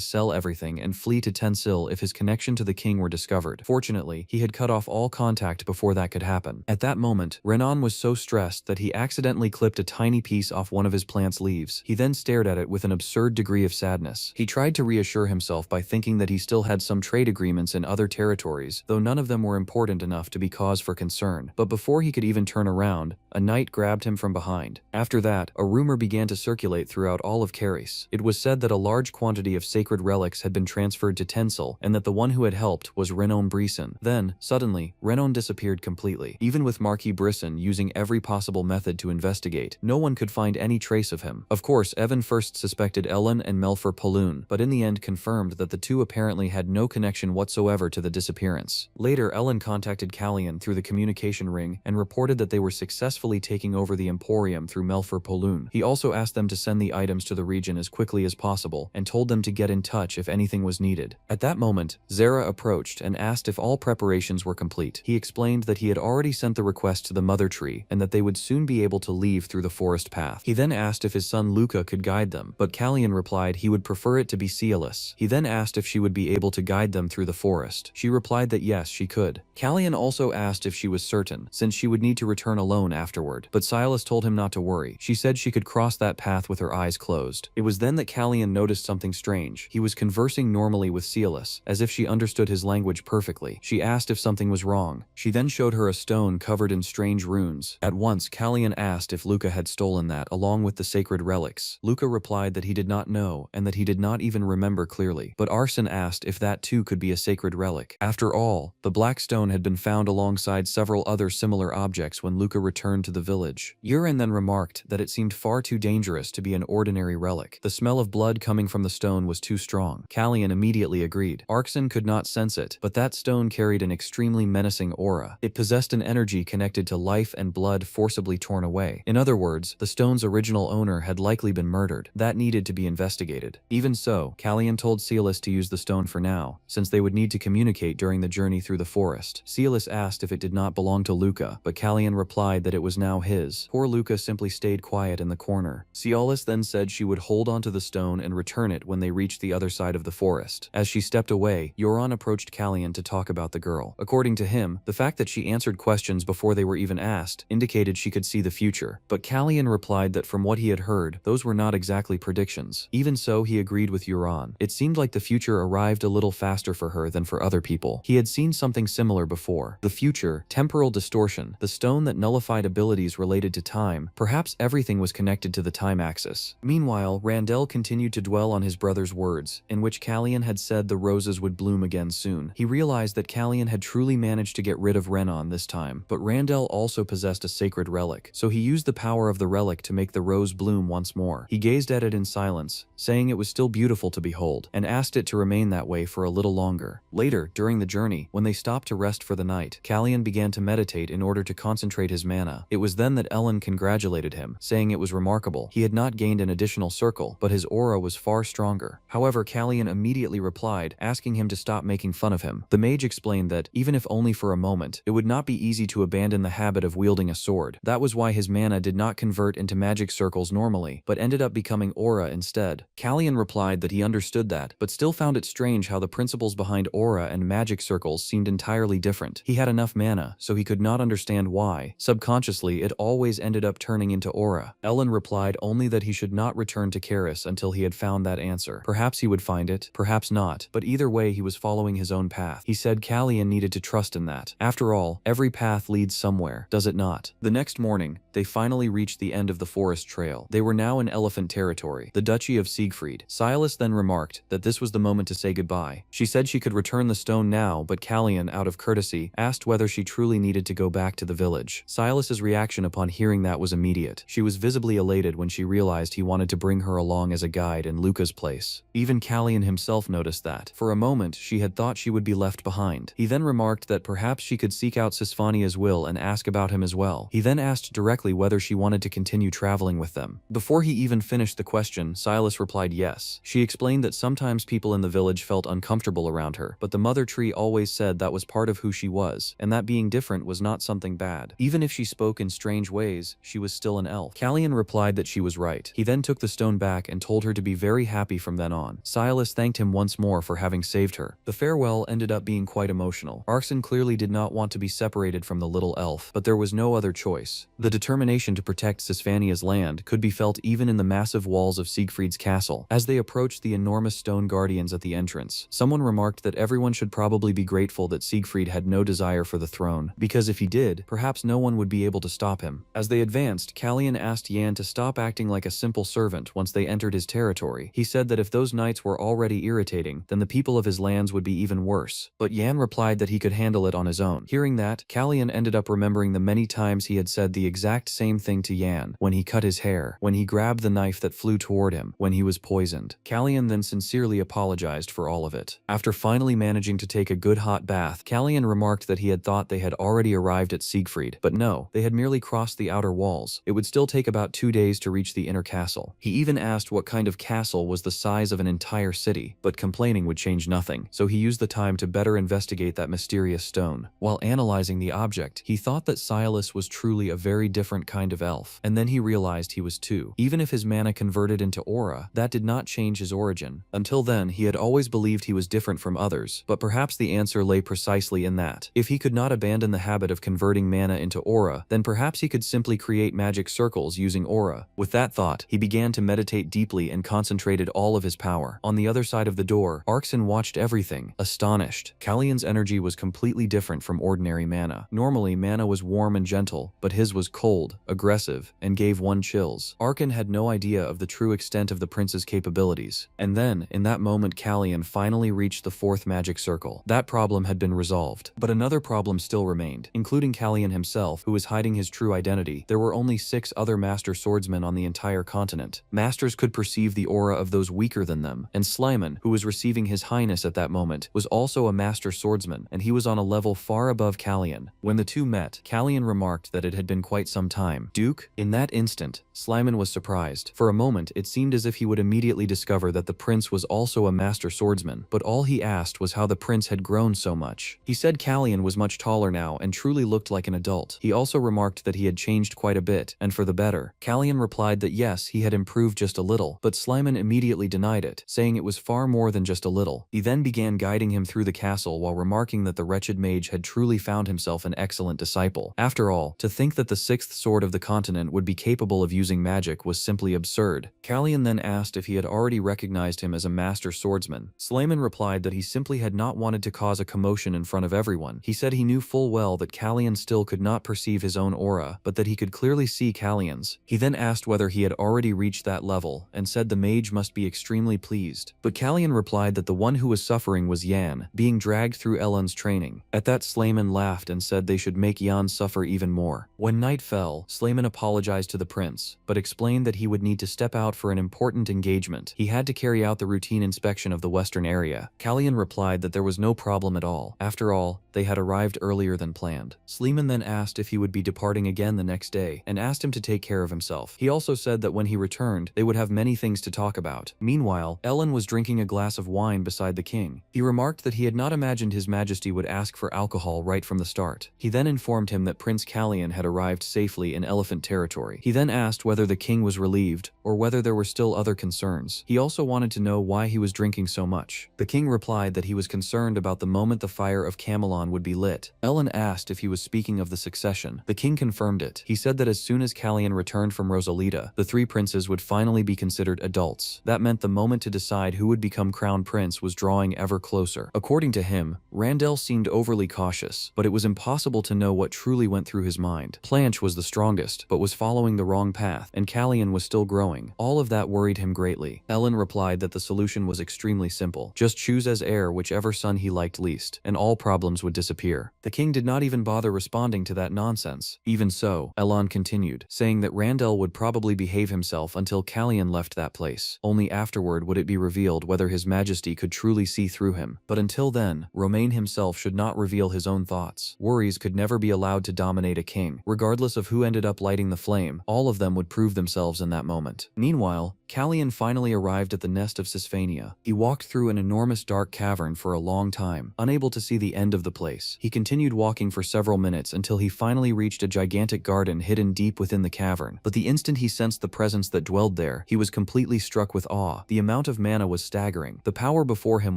sell everything and flee to Tensil if his connection to the king were discovered. Fortunately, he had cut off all contact before that could happen. At that moment, Renan was so stressed that he accidentally clipped a tiny piece off one of his plant's leaves. He then stared at it with an absurd degree of sadness. He tried to reassure himself by thinking that he still had some trade agreements in other territories, though none of them were important enough to be cause for concern. But before he could even turn around, a knight grabbed him from behind. After that, a rumor began to circulate throughout all of Karis. It was said that a large quantity of sacred relics had been transferred to Tensil, and that the one who had helped was Renan Brisen. Then, suddenly, Renan disappeared completely. Even with Marquis Brisen using every possible method to investigate, no one could find any trace of him. Of course, Evan first suspected Ellen and Melfer Paloon, but in the end confirmed that the two apparently had no connection whatsoever to the disappearance. Later, Ellen contacted Callian through the communication ring and reported that they were successfully taking over the Emporium through Melfer Paloon. He also asked them to send the items to the region as quickly as possible and told them to get in touch if anything was needed. At that moment, Zara approached and asked if all preparations were complete. He explained that he had already sent the request to the Mother Tree and that they would soon be able to leave through the forest path. He then asked if his son Luca could guide them, but Callian replied he would prefer it to be Cialis. He then asked if she would be able to guide them through the forest. She replied that yes, she could. Callian also asked if she was certain, since she would need to return alone afterward, but Cialis told him not to worry. She said she could cross that path with her eyes closed. It was then that Callian noticed something strange. He was conversing normally with Cialis, as if she understood his language perfectly. She asked if something was wrong. She then showed her a stone covered in strange runes. At once, Callian asked if Luca had stolen that, along with the sacred relics. Luca replied that he did not know, and that he did not even remember clearly. But Arson asked if that too could be a sacred relic. After all, the black stone had been found alongside several other similar objects when Luca returned to the village. Urin then remarked that it seemed far too dangerous to be an ordinary relic. The smell of blood coming from the stone was too strong. Callian immediately agreed. Arkson could not sense it, but that stone carried an extremely menacing aura. It possessed an energy connected to life and blood forcibly torn away. In other words, the stone's original owner had likely been murdered. That needed to be investigated. Even so, Callian told Cialis to use the stone for now, since they would need to communicate during the journey through the forest. Cialis asked if it did not belong to Luca, but Callian replied that it was was now his. Poor Luca simply stayed quiet in the corner. Cialis then said she would hold onto the stone and return it when they reached the other side of the forest. As she stepped away, Euron approached Callian to talk about the girl. According to him, the fact that she answered questions before they were even asked indicated she could see the future. But Callian replied that from what he had heard, those were not exactly predictions. Even so, he agreed with Euron. It seemed like the future arrived a little faster for her than for other people. He had seen something similar before. The future, temporal distortion, the stone that nullified abilities related to time. Perhaps everything was connected to the time axis. Meanwhile, Randell continued to dwell on his brother's words, in which Callian had said the roses would bloom again soon. He realized that Callian had truly managed to get rid of Renon this time, but Randell also possessed a sacred relic, so he used the power of the relic to make the rose bloom once more. He gazed at it in silence, saying it was still beautiful to behold, and asked it to remain that way for a little longer. Later, during the journey, when they stopped to rest for the night, Callian began to meditate in order to concentrate his mana. It was then that Ellen congratulated him, saying it was remarkable. He had not gained an additional circle, but his aura was far stronger. However, Callian immediately replied, asking him to stop making fun of him. The mage explained that, even if only for a moment, it would not be easy to abandon the habit of wielding a sword. That was why his mana did not convert into magic circles normally, but ended up becoming aura instead. Callian replied that he understood that, but still found it strange how the principles behind aura and magic circles seemed entirely different. He had enough mana, so he could not understand why. Subconsciously, it always ended up turning into aura. Ellen replied only that he should not return to Karis until he had found that answer. Perhaps he would find it, perhaps not, but either way he was following his own path. He said Callian needed to trust in that. After all, every path leads somewhere, does it not? The next morning, they finally reached the end of the forest trail. They were now in elephant territory, the Duchy of Siegfried. Silas then remarked that this was the moment to say goodbye. She said she could return the stone now, but Callian, out of courtesy, asked whether she truly needed to go back to the village. Silas's reaction upon hearing that was immediate. She was visibly elated when she realized he wanted to bring her along as a guide in Luca's place. Even Callian himself noticed that. For a moment, she had thought she would be left behind. He then remarked that perhaps she could seek out Sisfania's will and ask about him as well. He then asked directly whether she wanted to continue traveling with them. Before he even finished the question, Silas replied yes. She explained that sometimes people in the village felt uncomfortable around her, but the mother tree always said that was part of who she was, and that being different was not something bad. Even if she spoke in strange ways, she was still an elf. Callian replied that she was right. He then took the stone back and told her to be very happy from then on. Silas thanked him once more for having saved her. The farewell ended up being quite emotional. Arxen clearly did not want to be separated from the little elf, but there was no other choice. The determination to protect Sisfania's land could be felt even in the massive walls of Siegfried's castle. As they approached the enormous stone guardians at the entrance, someone remarked that everyone should probably be grateful that Siegfried had no desire for the throne, because if he did, perhaps no one would be able to stop him. As they advanced, Callian asked Yan to stop acting like a simple servant once they entered his territory. He said that if those knights were already irritating, then the people of his lands would be even worse. But Yan replied that he could handle it on his own. Hearing that, Callian ended up remembering the many times he had said the exact same thing to Yan, when he cut his hair, when he grabbed the knife that flew toward him, when he was poisoned. Callian then sincerely apologized for all of it. After finally managing to take a good hot bath, Callian remarked that he had thought they had already arrived at Siegfried, but no, they had merely crossed the outer walls. It would still take about 2 days to reach the inner castle. He even asked what kind of castle was the size of an entire city, but complaining would change nothing, so he used the time to better investigate that mysterious stone. While analyzing the object, he thought that Silas was truly a very different kind of elf, and then he realized he was too. Even if his mana converted into aura, that did not change his origin. Until then, he had always believed he was different from others, but perhaps the answer lay precisely in that. If he could not abandon the habit of converting mana into aura, then perhaps he could simply create magic circles using aura. With that thought, he began to meditate deeply and concentrated all of his power. On the other side of the door, Arxen watched everything, astonished. Callian's energy was completely different from ordinary mana. Normally, mana was warm and gentle, but his was cold, aggressive, and gave one chills. Arxen had no idea of the true extent of the prince's capabilities. And then, in that moment, Callian finally reached the fourth magic circle. That problem had been resolved. But another problem still remained, including Callian himself, who was hiding his true identity. There were only 6 other master swordsmen on the entire continent. Masters could perceive the aura of those weaker than them, and Slyman, who was receiving his highness at that moment, was also a master swordsman, and he was on a level far above Callian. When the two met, Callian remarked that it had been quite some time. Duke? In that instant, Slyman was surprised. For a moment, it seemed as if he would immediately discover that the prince was also a master swordsman, but all he asked was how the prince had grown so much. He said Callian was much taller now and truly looked like an adult. He also remarked remarked that he had changed quite a bit, and for the better. Callian replied that yes, he had improved just a little, but Slimon immediately denied it, saying it was far more than just a little. He then began guiding him through the castle while remarking that the wretched mage had truly found himself an excellent disciple. After all, to think that the sixth sword of the continent would be capable of using magic was simply absurd. Callian then asked if he had already recognized him as a master swordsman. Slimon replied that he simply had not wanted to cause a commotion in front of everyone. He said he knew full well that Callian still could not perceive his own aura, but that he could clearly see Callian's. He then asked whether he had already reached that level, and said the mage must be extremely pleased. But Callian replied that the one who was suffering was Yan, being dragged through Elend's training. At that, Slimon laughed and said they should make Yan suffer even more. When night fell, Slimon apologized to the prince, but explained that he would need to step out for an important engagement. He had to carry out the routine inspection of the western area. Callian replied that there was no problem at all. After all, they had arrived earlier than planned. Slimon then asked if he would be departing again the next day, and asked him to take care of himself. He also said that when he returned, they would have many things to talk about. Meanwhile, Elend was drinking a glass of wine beside the king. He remarked that he had not imagined His Majesty would ask for alcohol right from the start. He then informed him that Prince Callian had arrived safely in elephant territory. He then asked whether the king was relieved, or whether there were still other concerns. He also wanted to know why he was drinking so much. The king replied that he was concerned about the moment the fire of Camelon would be lit. Elend asked if he was speaking of the succession. The king confirmed it. He said that as soon as Callian returned from Rosalita, the three princes would finally be considered adults. That meant the moment to decide who would become crown prince was drawing ever closer. According to him, Randell seemed overly cautious, but it was impossible to know what truly went through his mind. Planche was the strongest, but was following the wrong path, and Callian was still growing. All of that worried him greatly. Elend replied that the solution was extremely simple. Just choose as heir whichever son he liked least, and all problems would disappear. The king did not even bother responding to that nonsense. Even so, Elend continued, saying that Randell would probably behave himself until Callian left that place. Only afterward would it be revealed whether His Majesty could truly see through him. But until then, Romain himself should not reveal his own thoughts. Worries could never be allowed to dominate a king. Regardless of who ended up lighting the flame, all of them would prove themselves in that moment. Meanwhile, Callian finally arrived at the nest of Sisphania. He walked through an enormous dark cavern for a long time, unable to see the end of the place. He continued walking for several minutes until he finally reached a gigantic garden hidden deep within the cavern. But the instant he sensed the presence that dwelled there, he was completely struck with awe. The amount of mana was staggering. The power before him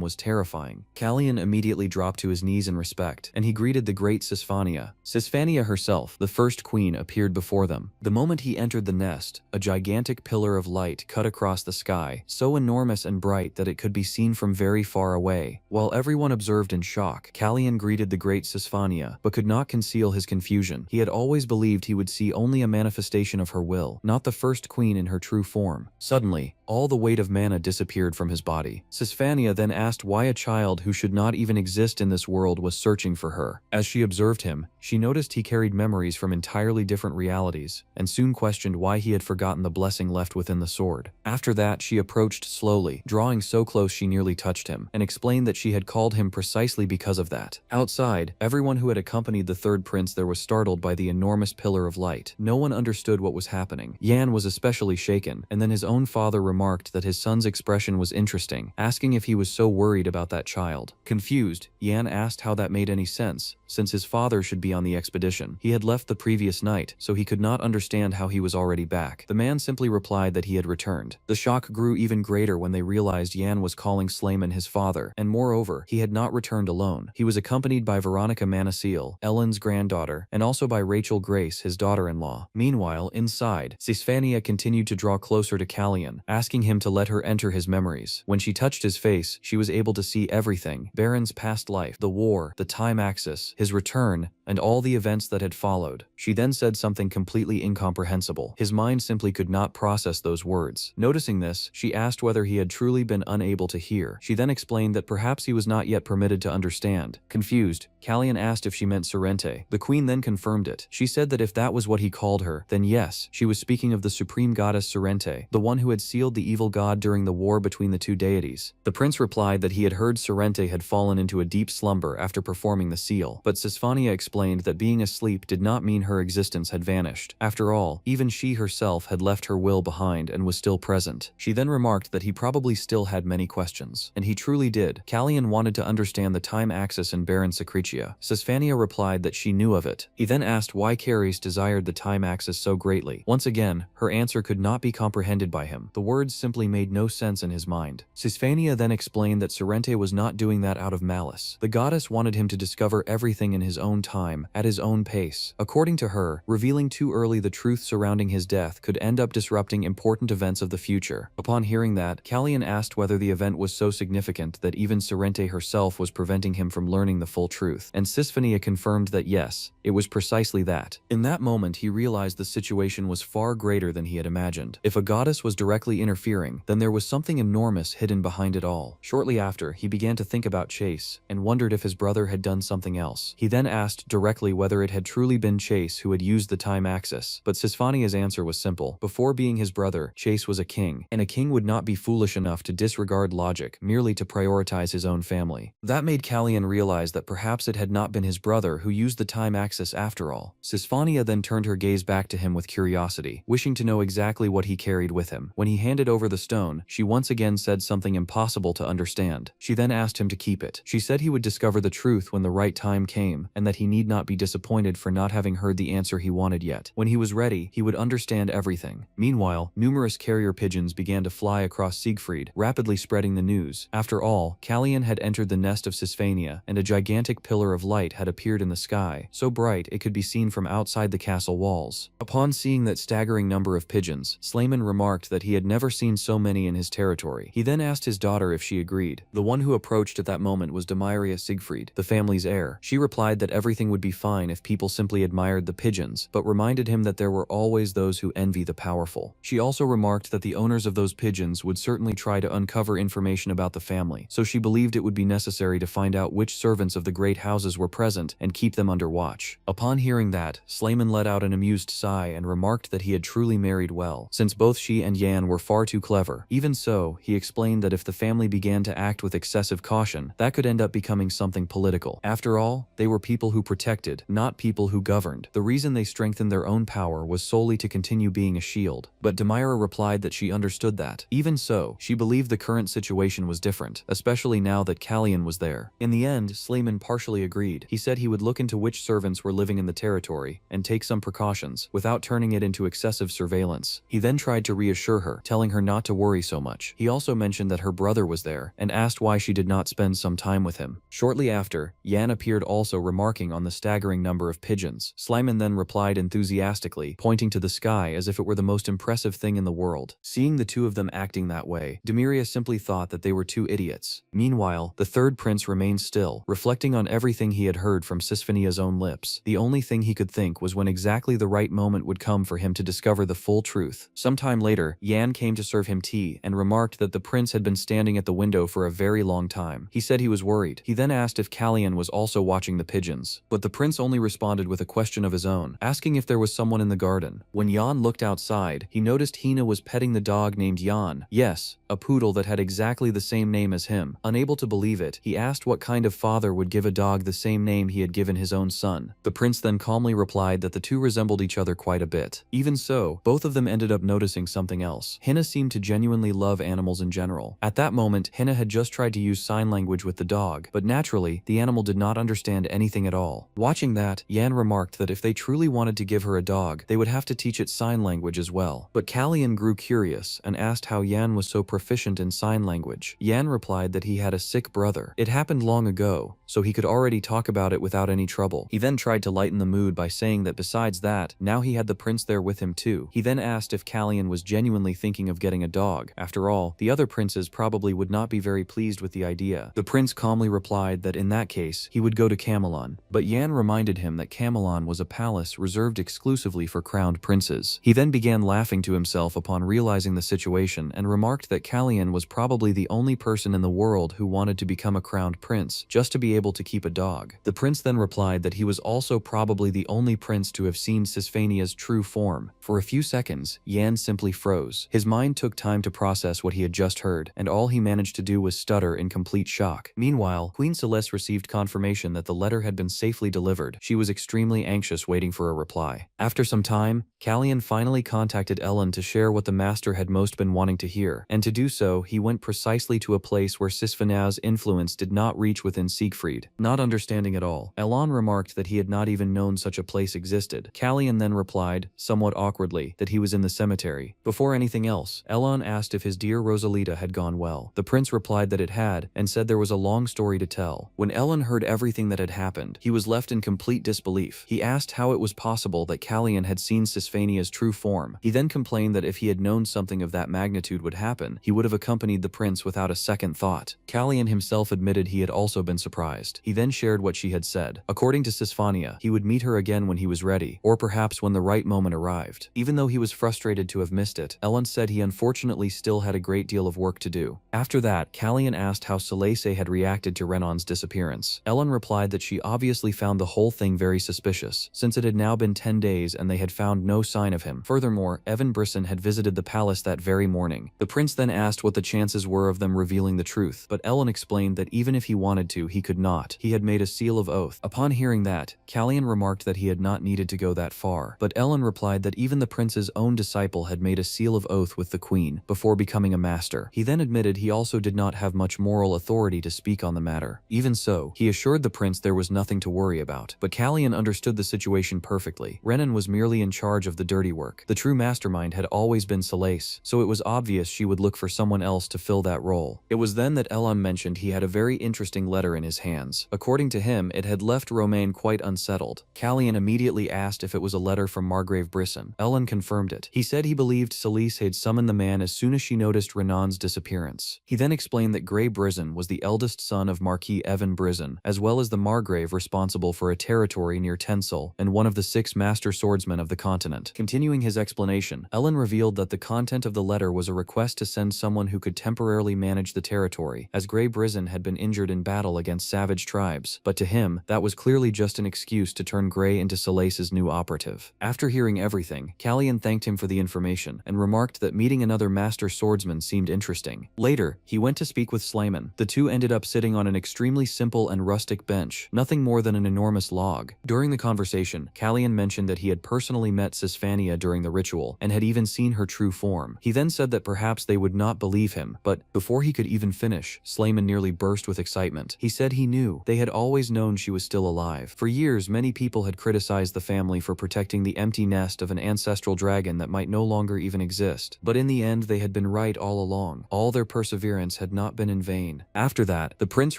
was terrifying. Callian immediately dropped to his knees in respect, and he greeted the great Sisphania. Sisphania herself, the first queen, appeared before them. The moment he entered the nest, a gigantic pillar of light cut across the sky, so enormous and bright that it could be seen from very far away. While everyone observed in shock, Callian greeted the great Sisphania, but could not conceal his confusion. He had always believed he would see only a manifestation of her will, not the first queen in her true form. Suddenly, all the weight of mana disappeared from his body. Sisphania then asked why a child who should not even exist in this world was searching for her. As she observed him, she noticed he carried memories from entirely different realities, and soon questioned why he had forgotten the blessing left within the sword. After that, she approached slowly, drawing so close she nearly touched him, and explained that she had called him precisely because of that. Outside, everyone who had accompanied the third prince there was startled by the enormous pillar of light. No one understood what was happening. Yan was especially shaken, and then his own father remarked that his son's expression was interesting, asking if he was so worried about that child. Confused, Yan asked how that made any sense, since his father should be on the expedition. He had left the previous night, so he could not understand how he was already back. The man simply replied that he had returned. The shock grew even greater when they realized Yan was calling Slimon his father, and moreover, he had not returned alone. He was accompanied by Veronica Manacil, Elend's granddaughter, and also by Rachel Grace, his daughter-in-law. Meanwhile, inside, Sisphania continued to draw closer to Callian, asking him to let her enter his memories. When she touched his face, she was able to see everything: Baron's past life, the war, the time axis, his return, and all the events that had followed. She then said something completely incomprehensible. His mind simply could not process those words. Noticing this, she asked whether he had truly been unable to hear. She then explained that perhaps he was not yet permitted to understand. Confused, Callian asked if she meant Sorrente. The queen then confirmed it. She said that if that was what he called her, then yes, she was speaking of the supreme goddess Sorrente, the one who had sealed the evil god during the war between the two deities. The prince replied that he had heard Sorrente had fallen into a deep slumber after performing the seal, but Sisphania explained explained that being asleep did not mean her existence had vanished. After all, even she herself had left her will behind and was still present. She then remarked that he probably still had many questions. And he truly did. Kalyan wanted to understand the time axis in Baron Secretia. Sisfania replied that she knew of it. He then asked why Caris desired the time axis so greatly. Once again, her answer could not be comprehended by him. The words simply made no sense in his mind. Sisfania then explained that Sorrente was not doing that out of malice. The goddess wanted him to discover everything in his own time, at his own pace. According to her, revealing too early the truth surrounding his death could end up disrupting important events of the future. Upon hearing that, Kalyan asked whether the event was so significant that even Sorrente herself was preventing him from learning the full truth. And Sisfania confirmed that yes, it was precisely that. In that moment, he realized the situation was far greater than he had imagined. If a goddess was directly interfering, then there was something enormous hidden behind it all. Shortly after, he began to think about Chase, and wondered if his brother had done something else. He then asked directly whether it had truly been Chase who had used the time axis, but Sisfania's answer was simple. Before being his brother, Chase was a king, and a king would not be foolish enough to disregard logic merely to prioritize his own family. That made Kalyan realize that perhaps it had not been his brother who used the time axis after all. Sisfania then turned her gaze back to him with curiosity, wishing to know exactly what he carried with him. When he handed over the stone, she once again said something impossible to understand. She then asked him to keep it. She said he would discover the truth when the right time came, and that he need not be disappointed for not having heard the answer he wanted yet. When he was ready, he would understand everything. Meanwhile, numerous carrier pigeons began to fly across Siegfried, rapidly spreading the news. After all, Kalyan had entered the nest of Sisfania, and a gigantic pillar of light had appeared in the sky, so bright it could be seen from outside the castle walls. Upon seeing that staggering number of pigeons, Slayman remarked that he had never seen so many in his territory. He then asked his daughter if she agreed. The one who approached at that moment was Demiria Siegfried, the family's heir. She replied that everything would be fine if people simply admired the pigeons, but reminded him that there were always those who envy the powerful. She also remarked that the owners of those pigeons would certainly try to uncover information about the family, so she believed it would be necessary to find out which servants of the great houses were present and keep them under watch. Upon hearing that, Slayman let out an amused sigh and remarked that he had truly married well, since both she and Yan were far too clever. Even so, he explained that if the family began to act with excessive caution, that could end up becoming something political. After all, they were people who protected, not people who governed. The reason they strengthened their own power was solely to continue being a shield. But Demira replied that she understood that. Even so, she believed the current situation was different, especially now that Kalyan was there. In the end, Slayman partially agreed. He said he would look into which servants were living in the territory and take some precautions, without turning it into excessive surveillance. He then tried to reassure her, telling her not to worry so much. He also mentioned that her brother was there, and asked why she did not spend some time with him. Shortly after, Yan appeared also, remarking on the staggering number of pigeons. Slayman then replied enthusiastically, pointing to the sky as if it were the most impressive thing in the world. Seeing the two of them acting that way, Demiria simply thought that they were two idiots. Meanwhile, the third prince remained still, reflecting on everything he had heard from Sisfania's own lips. The only thing he could think was when exactly the right moment would come for him to discover the full truth. Sometime later, Yan came to serve him tea and remarked that the prince had been standing at the window for a very long time. He said he was worried. He then asked if Kalyan was also watching the pigeons, but the prince only responded with a question of his own, asking if there was someone in the garden. When Yan looked outside, he noticed Hina was petting the dog named Yan. Yes, a poodle that had exactly the same name as him. Unable to believe it, he asked what kind of father would give a dog the same name he had given his own son. The prince then calmly replied that the two resembled each other quite a bit. Even so, both of them ended up noticing something else. Hina seemed to genuinely love animals in general. At that moment, Hina had just tried to use sign language with the dog, but naturally, the animal did not understand anything at all. Watching that, Yan remarked that if they truly wanted to give her a dog, they would have to teach it sign language as well. But Kalyan grew curious and asked how Yan was so proficient in sign language. Yan replied that he had a sick brother. It happened long ago, so he could already talk about it without any trouble. He then tried to lighten the mood by saying that besides that, now he had the prince there with him too. He then asked if Kalyan was genuinely thinking of getting a dog. After all, the other princes probably would not be very pleased with the idea. The prince calmly replied that in that case, he would go to Camelon. But Yan reminded him that Camelon was a palace reserved exclusively for crowned princes. He then began laughing to himself upon realizing the situation and remarked that Kalyan was probably the only person in the world who wanted to become a crowned prince, just to be able to keep a dog. The prince then replied that he was also probably the only prince to have seen Sisfania's true form. For a few seconds, Yan simply froze. His mind took time to process what he had just heard, and all he managed to do was stutter in complete shock. Meanwhile, Queen Celeste received confirmation that the letter had been safely delivered. She was extremely anxious waiting for a reply. After some time, Callian finally contacted Ellen to share what the master had most been wanting to hear, and to do so, he went precisely to a place where Sisfana's influence did not reach within Siegfried. Not understanding at all, Ellen remarked that he had not even known such a place existed. Callian then replied, somewhat awkwardly, that he was in the cemetery. Before anything else, Ellen asked if his dear Rosalita had gone well. The prince replied that it had, and said there was a long story to tell. When Ellen heard everything that had happened, he was left in complete disbelief. He asked how it was possible that Callian had seen Sisfania's true form. He then complained that if he had known something of that magnitude would happen, he would have accompanied the prince without a second thought. Callian himself admitted he had also been surprised. He then shared what she had said. According to Sisfania, he would meet her again when he was ready, or perhaps when the right moment arrived. Even though he was frustrated to have missed it, Ellen said he unfortunately still had a great deal of work to do. After that, Callian asked how Celeste had reacted to Renon's disappearance. Ellen replied that she obviously found the whole thing very suspicious, since it had now been 10 days and they had found no sign of him. Furthermore, Evan Brisson had visited the palace that very morning. The prince then asked what the chances were of them revealing the truth, but Ellen explained that even if he wanted to, he could not. He had made a seal of oath. Upon hearing that, Callian remarked that he had not needed to go that far, but Ellen replied that even the prince's own disciple had made a seal of oath with the queen before becoming a master. He then admitted he also did not have much moral authority to speak on the matter. Even so, he assured the prince there was nothing to worry about. But Callian understood the situation perfectly. Renan was merely in charge of the dirty work. The true mastermind had always been Celeste, so it was obvious she would look for someone else to fill that role. It was then that Ellen mentioned he had a very interesting letter in his hands. According to him, it had left Romain quite unsettled. Callian immediately asked if it was a letter from Margrave Brisson. Ellen confirmed it. He said he believed Celeste had summoned the man as soon as she noticed Renan's disappearance. He then explained that Grey Brisson was the eldest son of Marquis Evan Brisson, as well as the Margrave responsible for a territory near Tensel and one of the 6 master swordsmen of the continent. Continuing his explanation, Ellen revealed that the content of the letter was a request to send someone who could temporarily manage the territory, as Grey Brisson had been injured in battle against savage tribes, but to him, that was clearly just an excuse to turn Grey into Celeste's new operative. After hearing everything, Callian thanked him for the information and remarked that meeting another master swordsman seemed interesting. Later, he went to speak with Slayman. The two ended up sitting on an extremely simple and rustic bench, nothing more than an enormous log. During the conversation, Callian mentioned that he had personally met Sisfania during the ritual and had even seen her true form. He then said that perhaps they would not believe him, but before he could even finish, Slayman nearly burst with excitement. He said he knew. They had always known she was still alive. For years, many people had criticized the family for protecting the empty nest of an ancestral dragon that might no longer even exist. But in the end, they had been right all along. All their perseverance had not been in vain. After that, the prince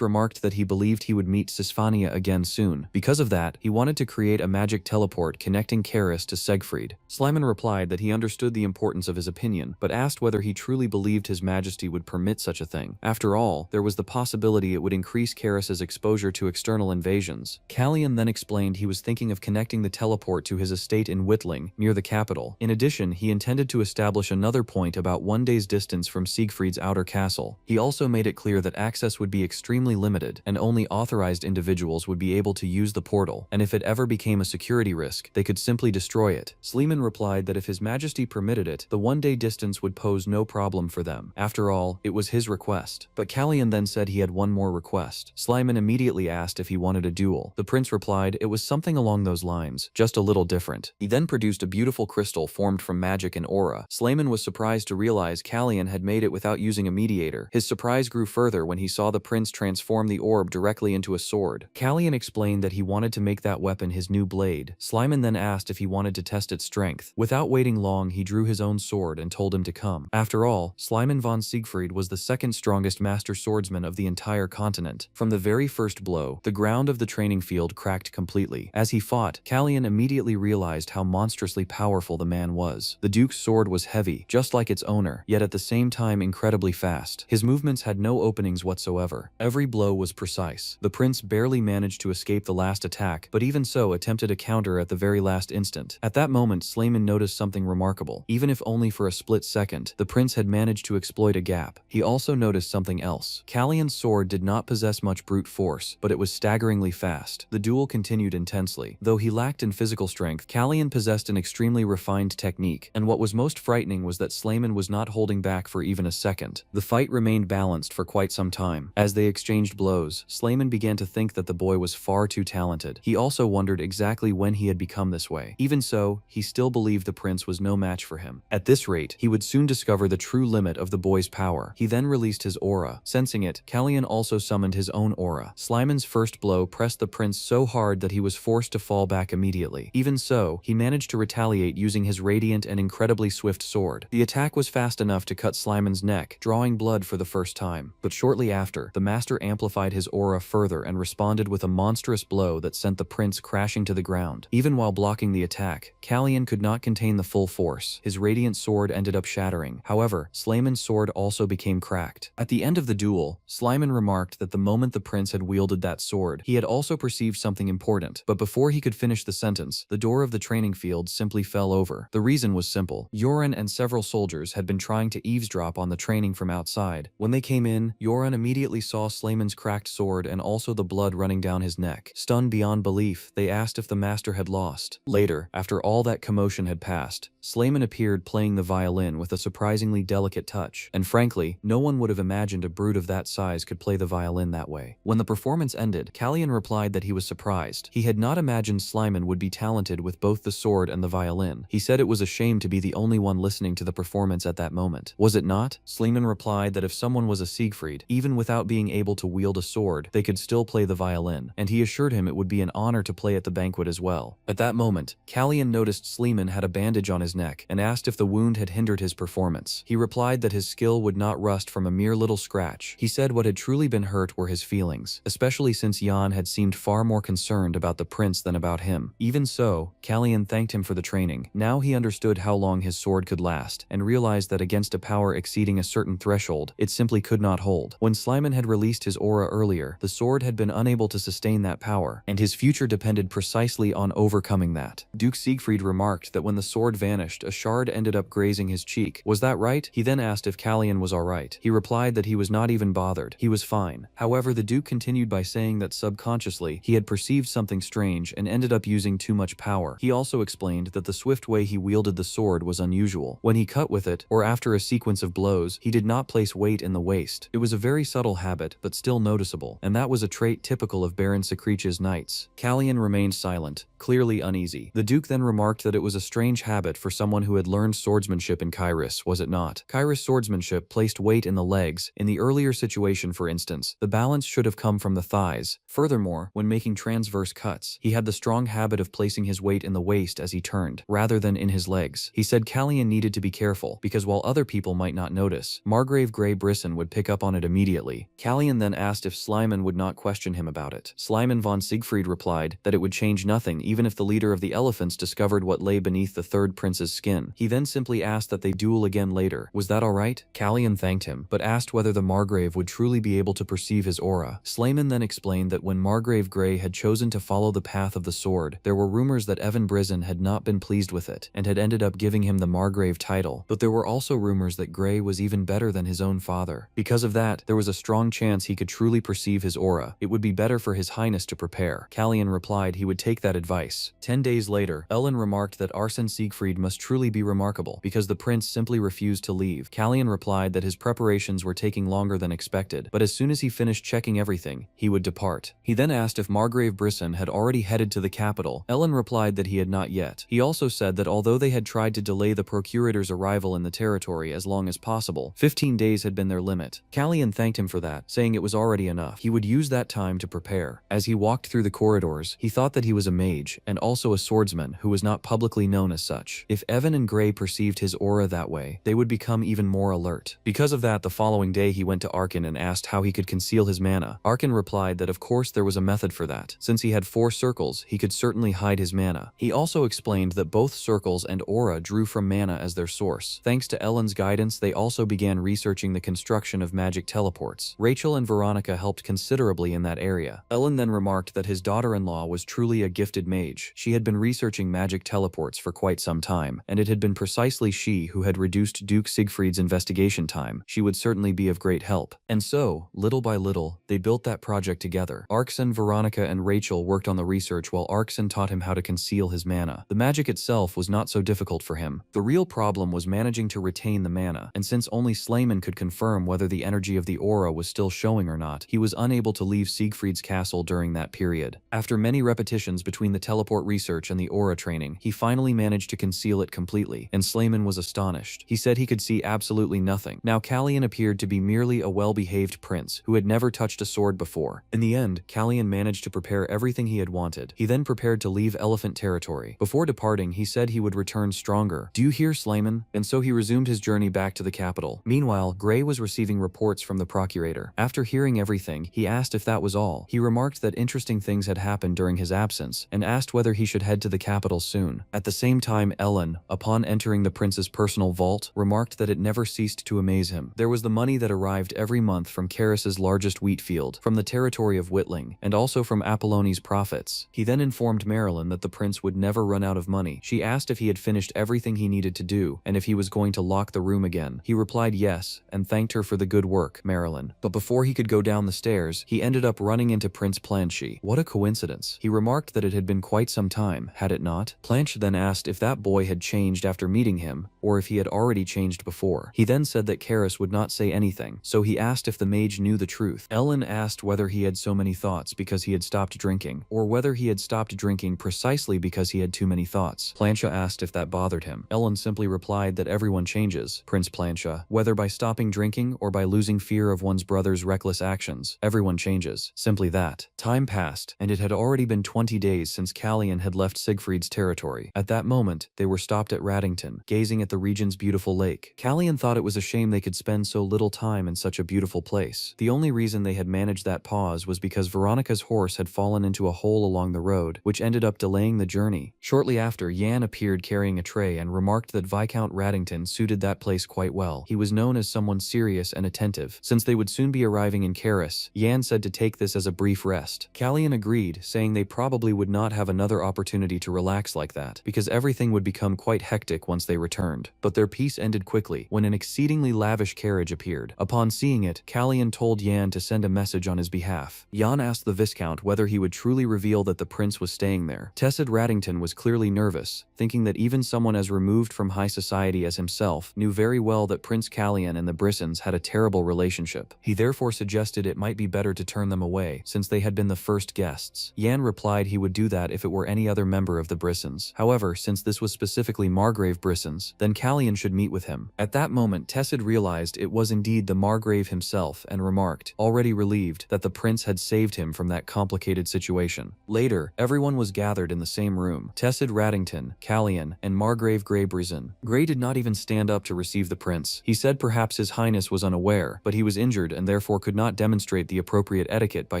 remarked that he believed he would meet Sisfania again soon. Because of that, he wanted to create a magic teleport connecting Karis to Siegfried. Slyman replied that he understood the importance of his opinion, but asked whether he truly believed his majesty would permit such a thing. After all, there was the possibility it would increase Karis's exposure to external invasions. Callian then explained he was thinking of connecting the teleport to his estate in Wittling, near the capital. In addition, he intended to establish another point about 1 day's distance from Siegfried's outer castle. He also made it clear that access would be extremely limited, and only authorized individuals would be able to use the portal, and if it ever became a security risk, they could simply destroy it. Sleeman replied that if His Majesty permitted it, the 1 day distance would pose no problem for them. After all, it was his request. But Callian then said he had one more request. Slyman immediately asked if he wanted a duel. The prince replied it was something along those lines, just a little different. He then produced a beautiful crystal formed from magic and aura. Slayman was surprised to realize Callian had made it without using a mediator. His surprise grew further when he saw the prince transform the orb directly into a sword. Callian explained that he wanted to make that weapon his new blade. Slyman then asked if he wanted to test its strength. Without waiting long, he drew his own sword and told him to come. After all, Slyman von Siegfried was the second strongest master swordsman of the entire continent. From the very first blow, the ground of the training field cracked completely. As he fought, Callian immediately realized how monstrously powerful the man was. The Duke's sword was heavy, just like its owner, yet at the same time incredibly fast. His movements had no openings whatsoever. Every blow was precise. The prince barely managed to escape the last attack, but even so attempted a counter at the very last instant. At that moment, Slayman noticed something remarkable. Even if only for a split second, the prince had managed to exploit a gap. He also noticed something else. Callian's sword did not possess much brute force, but it was staggeringly fast. The duel continued intensely. Though he lacked in physical strength, Kalyan possessed an extremely refined technique, and what was most frightening was that Slayman was not holding back for even a second. The fight remained balanced for quite some time. As they exchanged blows, Slayman began to think that the boy was far too talented. He also wondered exactly when he had become this way. Even so, he still believed the prince was no match for him. At this rate, he would soon discover the true limit of the boy's power. He then released his aura. Sensing it, Kalyan also summoned his own aura. Slayman's first blow pressed the prince so hard that he was forced to fall back immediately. Even so, he managed to retaliate using his radiant and incredibly swift sword. The attack was fast enough to cut Slayman's neck, drawing blood for the first time. But shortly after, the master amplified his aura further and responded with a monstrous blow that sent the prince crashing to the ground. Even while blocking the attack, Kalyan could not contain the full force. His radiant sword ended up shattering. However, Slayman's sword also became cracked. At the end of the duel, Slayman remarked that the moment the prince had wielded that sword, he had also perceived something important. But before he could finish the sentence, the door of the training field simply fell over. The reason was simple. Yoren and several soldiers had been trying to eavesdrop on the training from outside. When they came in, Yoren immediately saw Slayman's cracked sword and also the blood running down his neck. Stunned beyond belief, they asked if the master had lost. Later, after all that commotion had passed, Slayman appeared playing the violin with a surprisingly delicate touch, and frankly, no one would have imagined a brute of that size could play the violin that way. When the performance ended, Kalyan replied that he was surprised. He had not imagined Slayman would be talented with both the sword and the violin. He said it was a shame to be the only one listening to the performance at that moment. Was it not? Slayman replied that if someone was a Siegfried, even without being able to wield a sword, they could still play the violin, and he assured him it would be an honor to play at the banquet as well. At that moment, Kalyan noticed Slayman had a bandage on his neck and asked if the wound had hindered his performance. He replied that his skill would not rust from a mere little scratch. He said what had truly been hurt were his feelings, especially since Jan had seemed far more concerned about the prince than about him. Even so, Kalyan thanked him for the training. Now he understood how long his sword could last, and realized that against a power exceeding a certain threshold, it simply could not hold. When Slayman had released his aura earlier, the sword had been unable to sustain that power, and his future depended precisely on overcoming that. Duke Siegfried remarked that when the sword vanished, a shard ended up grazing his cheek. Was that right? He then asked if Kalyan was alright. He replied that he was not even bothered. He was fine. However, the Duke continued by saying that subconsciously, he had perceived something strange and ended up using too much power. He also explained that the swift way he wielded the sword was unusual. When he cut with it, or after a sequence of blows, he did not place weight in the waist. It was a very subtle habit, but still noticeable, and that was a trait typical of Baron Sekrich's knights. Kalyan remained silent, clearly uneasy. The Duke then remarked that it was a strange habit for someone who had learned swordsmanship in Kairos, was it not? Kairos swordsmanship placed weight in the legs. In the earlier situation, for instance, the balance should have come from the thighs. Furthermore, when making transverse cuts, he had the strong habit of placing his weight in the waist as he turned, rather than in his legs. He said Kalyan needed to be careful, because while other people might not notice, Margrave Grey Brisson would pick up on it immediately. Kalyan then asked if Slayman would not question him about it. Slayman von Siegfried replied that it would change nothing even if the leader of the elephants discovered what lay beneath the third prince's skin. He then simply asked that they duel again later. Was that alright? Kalyan thanked him, but asked whether the Margrave would truly be able to perceive his aura. Slayman then explained that when Margrave Grey had chosen to follow the path of the sword, there were rumors that Evan Brisson had not been pleased with it, and had ended up giving him the Margrave title. But there were also rumors that Grey was even better than his own father. Because of that, there was a strong chance he could truly perceive his aura. It would be better for his highness to prepare. Kalyan replied he would take that advice. 10 days later, Ellen remarked that Arsene Siegfried must truly be remarkable, because the prince simply refused to leave. Kalyan replied that his preparations were taking longer than expected, but as soon as he finished checking everything, he would depart. He then asked if Margrave Brisson had already headed to the capital. Ellen replied that he had not yet. He also said that although they had tried to delay the procurator's arrival in the territory as long as possible, 15 days had been their limit. Kalyan thanked him for that, saying it was already enough. He would use that time to prepare. As he walked through the corridors, he thought that he was a mage, and also a swordsman who was not publicly known as such. If Evan and Grey perceived his aura that way, they would become even more alert. Because of that, the following day he went to Arkin and asked how he could conceal his mana. Arkin replied that of course there was a method for that. Since he had 4 circles, he could certainly hide his mana. He also explained that both circles and aura drew from mana as their source. Thanks to Ellen's guidance, they also began researching the construction of magic teleports. Rachel and Veronica helped considerably in that area. Ellen then remarked that his daughter-in-law was truly a gifted mage. She had been researching magic teleports for quite some time, and it had been precisely she who had reduced Duke Siegfried's investigation time. She would certainly be of great help. And so, little by little, they built built that project together. Arkson, Veronica, and Rachel worked on the research while Arkson taught him how to conceal his mana. The magic itself was not so difficult for him. The real problem was managing to retain the mana, and since only Slayman could confirm whether the energy of the aura was still showing or not, he was unable to leave Siegfried's castle during that period. After many repetitions between the teleport research and the aura training, he finally managed to conceal it completely, and Slayman was astonished. He said he could see absolutely nothing. Now Callian appeared to be merely a well-behaved prince who had never touched a sword before. In the end, Callian managed to prepare everything he had wanted. He then prepared to leave Elephant Territory. Before departing, he said he would return stronger. "Do you hear, Slayman?" And so he resumed his journey back to the capital. Meanwhile, Gray was receiving reports from the procurator. After hearing everything, he asked if that was all. He remarked that interesting things had happened during his absence, and asked whether he should head to the capital soon. At the same time, Ellen, upon entering the prince's personal vault, remarked that it never ceased to amaze him. There was the money that arrived every month from Karis's largest wheat field, from the territory of Whitling, and also from Apolloni's profits. He then informed Marilyn that the prince would never run out of money. She asked if he had finished everything he needed to do, and if he was going to lock the room again. He replied yes, and thanked her for the good work, Marilyn. But before he could go down the stairs, he ended up running into Prince Planche. What a coincidence. He remarked that it had been quite some time, had it not? Planche then asked if that boy had changed after meeting him, or if he had already changed before. He then said that Karis would not say anything, so he asked if the mage knew the truth. Ellen asked whether he had so many thoughts because he had stopped drinking, or whether he had stopped drinking precisely because he had too many thoughts. Planche asked if that bothered him. Ellen simply replied that everyone changes, Prince Planche, whether by stopping drinking or by losing fear of one's brother's reckless actions. Everyone changes. Simply that. Time passed, and it had already been 20 days since Callian had left Siegfried's territory. At that moment, they were stopped at Raddington, gazing at the region's beautiful lake. Callian thought it was a shame they could spend so little time in such a beautiful place. The only reason they had managed that pause was because Veronica's horse had fallen into a hole along the road, which ended up delaying the journey. Shortly after, Yan appeared carrying a tray and remarked that Viscount Raddington suited that place quite well. He was known as someone serious and attentive. Since they would soon be arriving in Karis, Yan said to take this as a brief rest. Callian agreed, saying they probably would not have another opportunity to relax like that, because everything would become quite hectic once they returned. But their peace ended quickly, when an exceedingly lavish carriage appeared. Upon seeing it, Callian told Yan to send a message on his behalf. Yan asked the Viscount whether he would truly reveal that the prince was staying there. Tessid Raddington was clearly nervous, thinking that even someone as removed from high society as himself knew very well that Prince Callian and the Brissons had a terrible relationship. He therefore suggested it might be better to turn them away, since they had been the first guests. Yan replied he would do that if it were any other member of the Brissons. However, since this was specifically Margrave Brissons, then Callian should meet with him. At that moment, Tessid realized it was indeed the Margrave himself and remarked, already relieved, that the prince had saved him from that complicated situation. Later, everyone was gathered in the same room. Tessid Raddington, Callian, and Margrave Grey Brisson. Grey did not even stand up to receive the prince. He said perhaps his highness was unaware, but he was injured and therefore could not demonstrate the appropriate etiquette by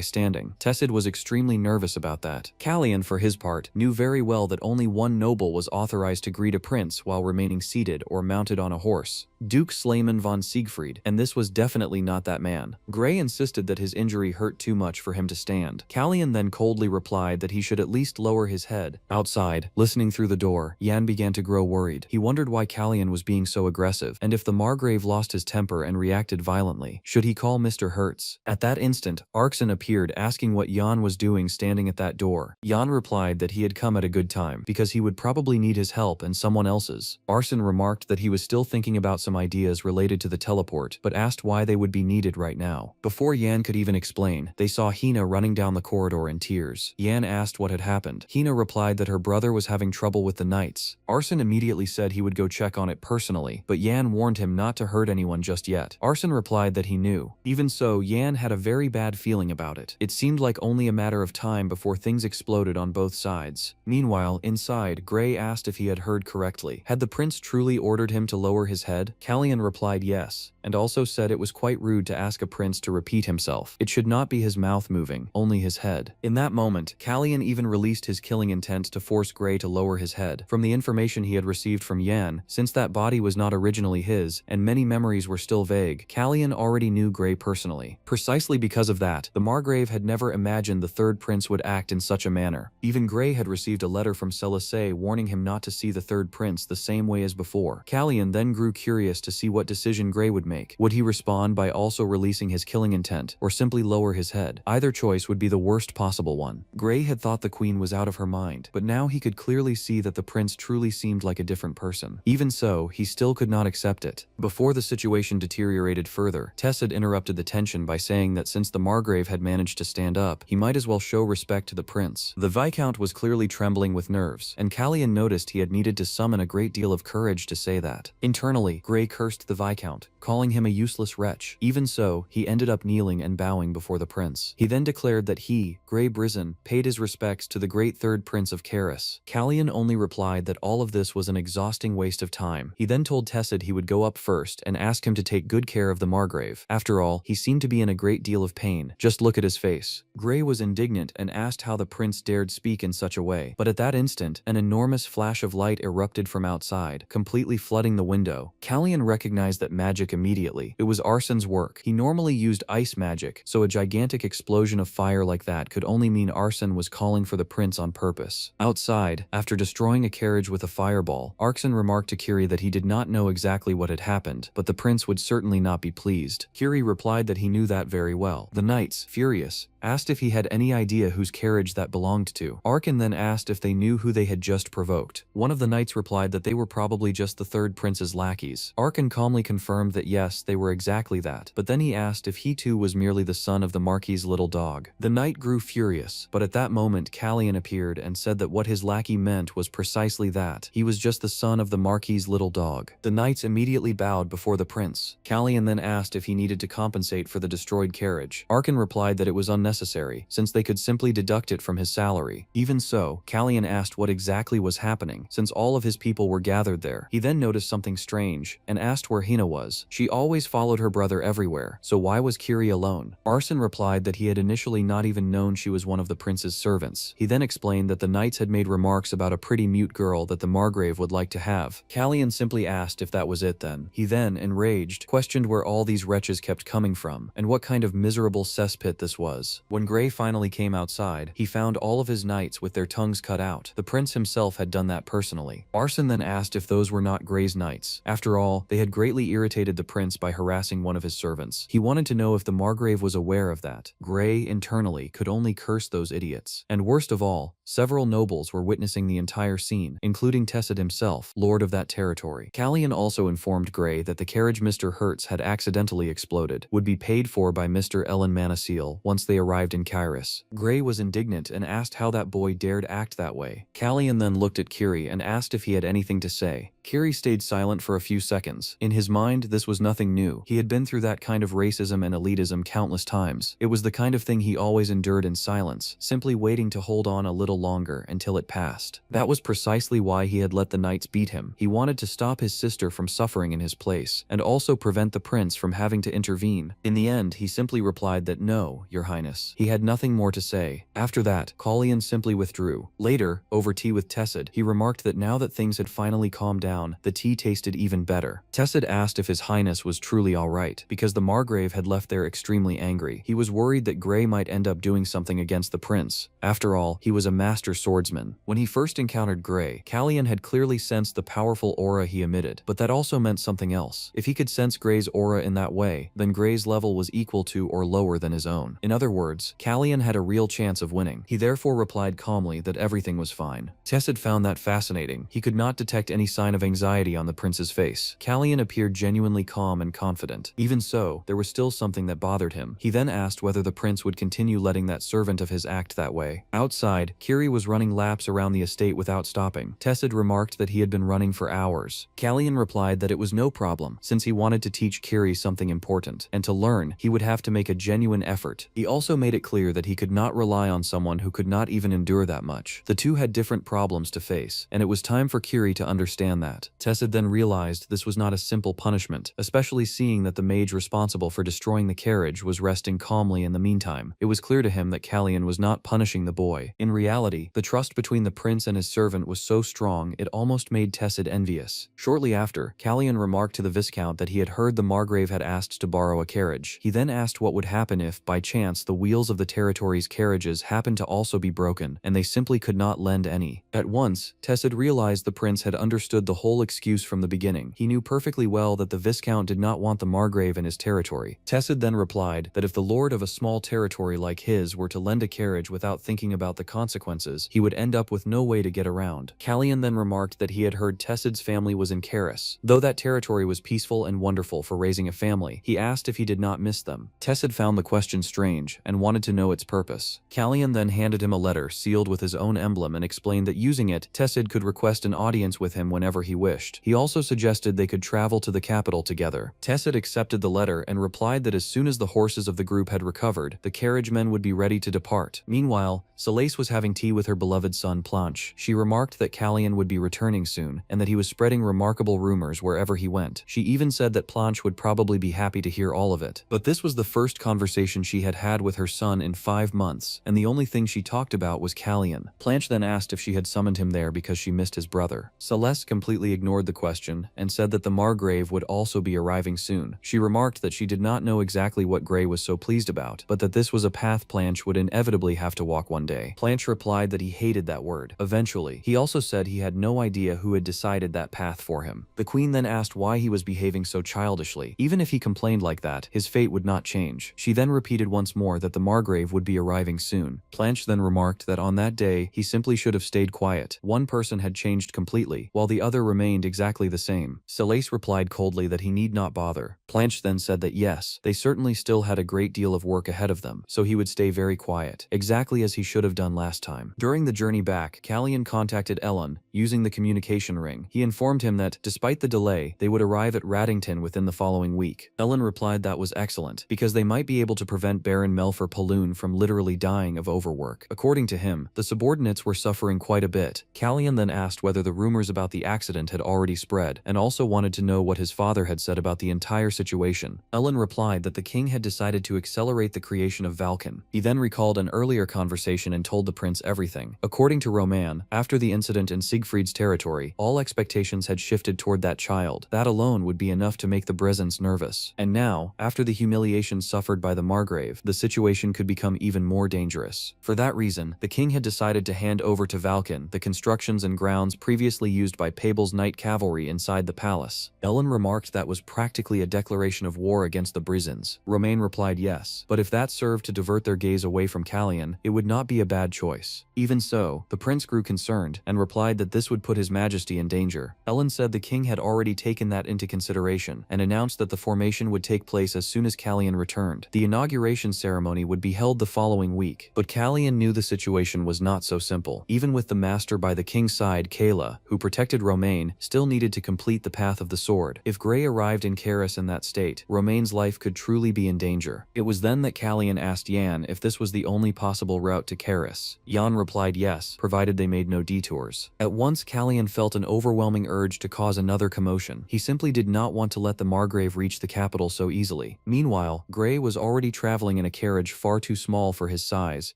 standing. Tessid was extremely nervous about that. Callian, for his part, knew very well that only one noble was authorized to greet a prince while remaining seated or mounted on a horse. Duke Slayman von Siegfried, and this was definitely not that man. Grey insisted that his injury hurt too much for him to stand. Callian then coldly replied that he should at least lower his head. Outside, listening through the door, Yan began to grow worried. He wondered why Callian was being so aggressive, and if the Margrave lost his temper and reacted violently, should he call Mr. Hertz? At that instant, Arkson appeared asking what Yan was doing standing at that door. Yan replied that he had come at a good time, because he would probably need his help and someone else's. Arkson remarked that he was still thinking about some ideas related to the teleport, but asked why they would be needed right now. Before Yan could even explain, they saw Hina running down the corridor in tears. Yan asked what had happened. Hina replied that her brother was having trouble with the knights. Arkson immediately said he would go check on it personally, but Yan warned him not to hurt anyone just yet. Arkson replied that he knew. Even so, Yan had a very bad feeling about it. It seemed like only a matter of time before things exploded on both sides. Meanwhile, inside, Grey asked if he had heard correctly. Had the prince truly ordered him to lower his head? Callian replied yes, and also said it was quite rude to ask a prince to repeat himself. It should not be his mouth moving, only his head. In that moment, Callian even released his killing intent to force Grey to lower his head. From the information he had received from Yan, since that body was not originally his, and many memories were still vague, Callian already knew Grey personally. Precisely because of that, the Margrave had never imagined the third prince would act in such a manner. Even Grey had received a letter from Celisay warning him not to see the third prince the same way as before. Callian then grew curious curious to see what decision Gray would make. Would he respond by also releasing his killing intent, or simply lower his head? Either choice would be the worst possible one. Gray had thought the queen was out of her mind, but now he could clearly see that the prince truly seemed like a different person. Even so, he still could not accept it. Before the situation deteriorated further, Tess had interrupted the tension by saying that since the Margrave had managed to stand up, he might as well show respect to the prince. The Viscount was clearly trembling with nerves, and Callian noticed he had needed to summon a great deal of courage to say that. Internally, Gray cursed the Viscount, calling him a useless wretch. Even so, he ended up kneeling and bowing before the prince. He then declared that he, Gray Brizzen, paid his respects to the great third prince of Karis. Callian only replied that all of this was an exhausting waste of time. He then told Tessid he would go up first and ask him to take good care of the Margrave. After all, he seemed to be in a great deal of pain. Just look at his face. Gray was indignant and asked how the prince dared speak in such a way. But at that instant, an enormous flash of light erupted from outside, completely flooding the window. Callian recognized that magic immediately. It was Arsen's work. He normally used ice magic, so a gigantic explosion of fire like that could only mean Arsen was calling for the prince on purpose. Outside, after destroying a carriage with a fireball, Arsen remarked to Kiri that he did not know exactly what had happened, but the prince would certainly not be pleased. Kiri replied that he knew that very well. The knights, furious, asked if he had any idea whose carriage that belonged to. Arkan then asked if they knew who they had just provoked. One of the knights replied that they were probably just the third prince's lackeys. Arkan calmly confirmed that yes, they were exactly that, but then he asked if he too was merely the son of the Marquis's little dog. The knight grew furious, but at that moment Callian appeared and said that what his lackey meant was precisely that. He was just the son of the Marquis's little dog. The knights immediately bowed before the prince. Callian then asked if he needed to compensate for the destroyed carriage. Arkan replied that it was unnecessary, since they could simply deduct it from his salary. Even so, Callian asked what exactly was happening, since all of his people were gathered there. He then noticed something strange, and asked where Hina was. She always followed her brother everywhere, so why was Kiri alone? Arsen replied that he had initially not even known she was one of the prince's servants. He then explained that the knights had made remarks about a pretty mute girl that the Margrave would like to have. Callian simply asked if that was it then. He then, enraged, questioned where all these wretches kept coming from, and what kind of miserable cesspit this was. When Gray finally came outside, he found all of his knights with their tongues cut out. The prince himself had done that personally. Arsen then asked if those were not Gray's knights. After all, they had greatly irritated the prince by harassing one of his servants. He wanted to know if the Margrave was aware of that. Gray, internally, could only curse those idiots. And worst of all, several nobles were witnessing the entire scene, including Tessid himself, lord of that territory. Callian also informed Gray that the carriage Mr. Hertz had accidentally exploded would be paid for by Mr. Ellen Manasil once they arrived in Kairos. Gray was indignant and asked how that boy dared act that way. Callian then looked at Kiri and asked if he had anything to say. Kiri stayed silent for a few seconds. In his mind, this was nothing new. He had been through that kind of racism and elitism countless times. It was the kind of thing he always endured in silence, simply waiting to hold on a little longer until it passed. That was precisely why he had let the knights beat him. He wanted to stop his sister from suffering in his place, and also prevent the prince from having to intervene. In the end, he simply replied that no, your highness. He had nothing more to say. After that, Callian simply withdrew. Later, over tea with Tessid, he remarked that now that things had finally calmed down, the tea tasted even better. Tessid asked if his highness was truly alright, because the Margrave had left there extremely angry. He was worried that Gray might end up doing something against the prince. After all, he was a master swordsman. When he first encountered Gray, Callian had clearly sensed the powerful aura he emitted, but that also meant something else. If he could sense Gray's aura in that way, then Gray's level was equal to or lower than his own. In other words, Callian had a real chance of winning. He therefore replied calmly that everything was fine. Tessid found that fascinating. He could not detect any sign of anxiety on the prince's face. Callian appeared genuinely calm and confident. Even so, there was still something that bothered him. He then asked whether the prince would continue letting that servant of his act that way. Outside, Kiri was running laps around the estate without stopping. Tessid remarked that he had been running for hours. Callian replied that it was no problem, since he wanted to teach Kiri something important, and to learn, he would have to make a genuine effort. He also made it clear that he could not rely on someone who could not even endure that much. The two had different problems to face, and it was time for Kiri to understand that. Tessid then realized this was not a simple punishment, especially seeing that the mage responsible for destroying the carriage was resting calmly in the meantime. It was clear to him that Callian was not punishing the boy. In reality, the trust between the prince and his servant was so strong it almost made Tessid envious. Shortly after, Callian remarked to the Viscount that he had heard the Margrave had asked to borrow a carriage. He then asked what would happen if, by chance, the wheels of the territory's carriages happened to also be broken, and they simply could not lend any. At once, Tessid realized the prince had understood the whole excuse from the beginning. He knew knew perfectly well that the Viscount did not want the Margrave in his territory. Tessid then replied that if the lord of a small territory like his were to lend a carriage without thinking about the consequences, he would end up with no way to get around. Callian then remarked that he had heard Tessid's family was in Caris. Though that territory was peaceful and wonderful for raising a family, he asked if he did not miss them. Tessid found the question strange and wanted to know its purpose. Callian then handed him a letter sealed with his own emblem and explained that using it, Tessid could request an audience with him whenever he wished. He also suggested they could travel to the capital together. Tessid accepted the letter and replied that as soon as the horses of the group had recovered, the carriage men would be ready to depart. Meanwhile, Selace was having tea with her beloved son Planche. She remarked that Callian would be returning soon and that he was spreading remarkable rumors wherever he went. She even said that Planche would probably be happy to hear all of it. But this was the first conversation she had had with her son in 5 months, and the only thing she talked about was Callian. Planche then asked if she had summoned him there because she missed his brother. Celeste completely ignored the question and said that the Margrave would also be arriving soon. She remarked that she did not know exactly what Grey was so pleased about, but that this was a path Planche would inevitably have to walk one day. Planche replied that he hated that word. Eventually, he also said he had no idea who had decided that path for him. The queen then asked why he was behaving so childishly. Even if he complained like that, his fate would not change. She then repeated once more that the Margrave would be arriving soon. Planche then remarked that on that day, he simply should have stayed quiet. One person had changed completely, while the other remained exactly the same. Selace replied coldly that he need not bother. Planche then said that yes, they certainly still had a great deal of work ahead of them, so he would stay very quiet, exactly as he should have done last time. During the journey back, Callian contacted Ellen, using the communication ring. He informed him that, despite the delay, they would arrive at Raddington within the following week. Ellen replied that was excellent, because they might be able to prevent Baron Melfer Paloon from literally dying of overwork. According to him, the subordinates were suffering quite a bit. Callian then asked whether the rumors about the accident had already spread, and also wanted to know what his father had said about the entire situation. Ellen replied that the king had decided to accelerate the creation of Valken. He then recalled an earlier conversation and told the prince everything. According to Roman, after the incident in Siegfried's territory, all expectations had shifted toward that child. That alone would be enough to make the Brezens nervous. And now, after the humiliation suffered by the Margrave, the situation could become even more dangerous. For that reason, the king had decided to hand over to Valken the constructions and grounds previously used by Pabel's Knight Cavalry inside the palace. Ellen remarked that was practically a declaration of war against the Brezens. Romain replied yes, but if that served to divert their gaze away from Callian, it would not be a bad choice. Even so, the prince grew concerned and replied that this would put his majesty in danger. Ellen said the king had already taken that into consideration and announced that the formation would take place as soon as Callian returned. The inauguration ceremony would be held the following week, but Callian knew the situation was not so simple. Even with the master by the king's side, Kayla, who protected Romain, still needed to complete the path of the sword. If Grey arrived in Caris in that state, Romain's life could truly be in danger. It was then that Callian asked Yan if this was the only possible route to Caris. Yan replied yes, provided they made no detours. At once, Callian felt an overwhelming urge to cause another commotion. He simply did not want to let the Margrave reach the capital so easily. Meanwhile, Grey was already traveling in a carriage far too small for his size,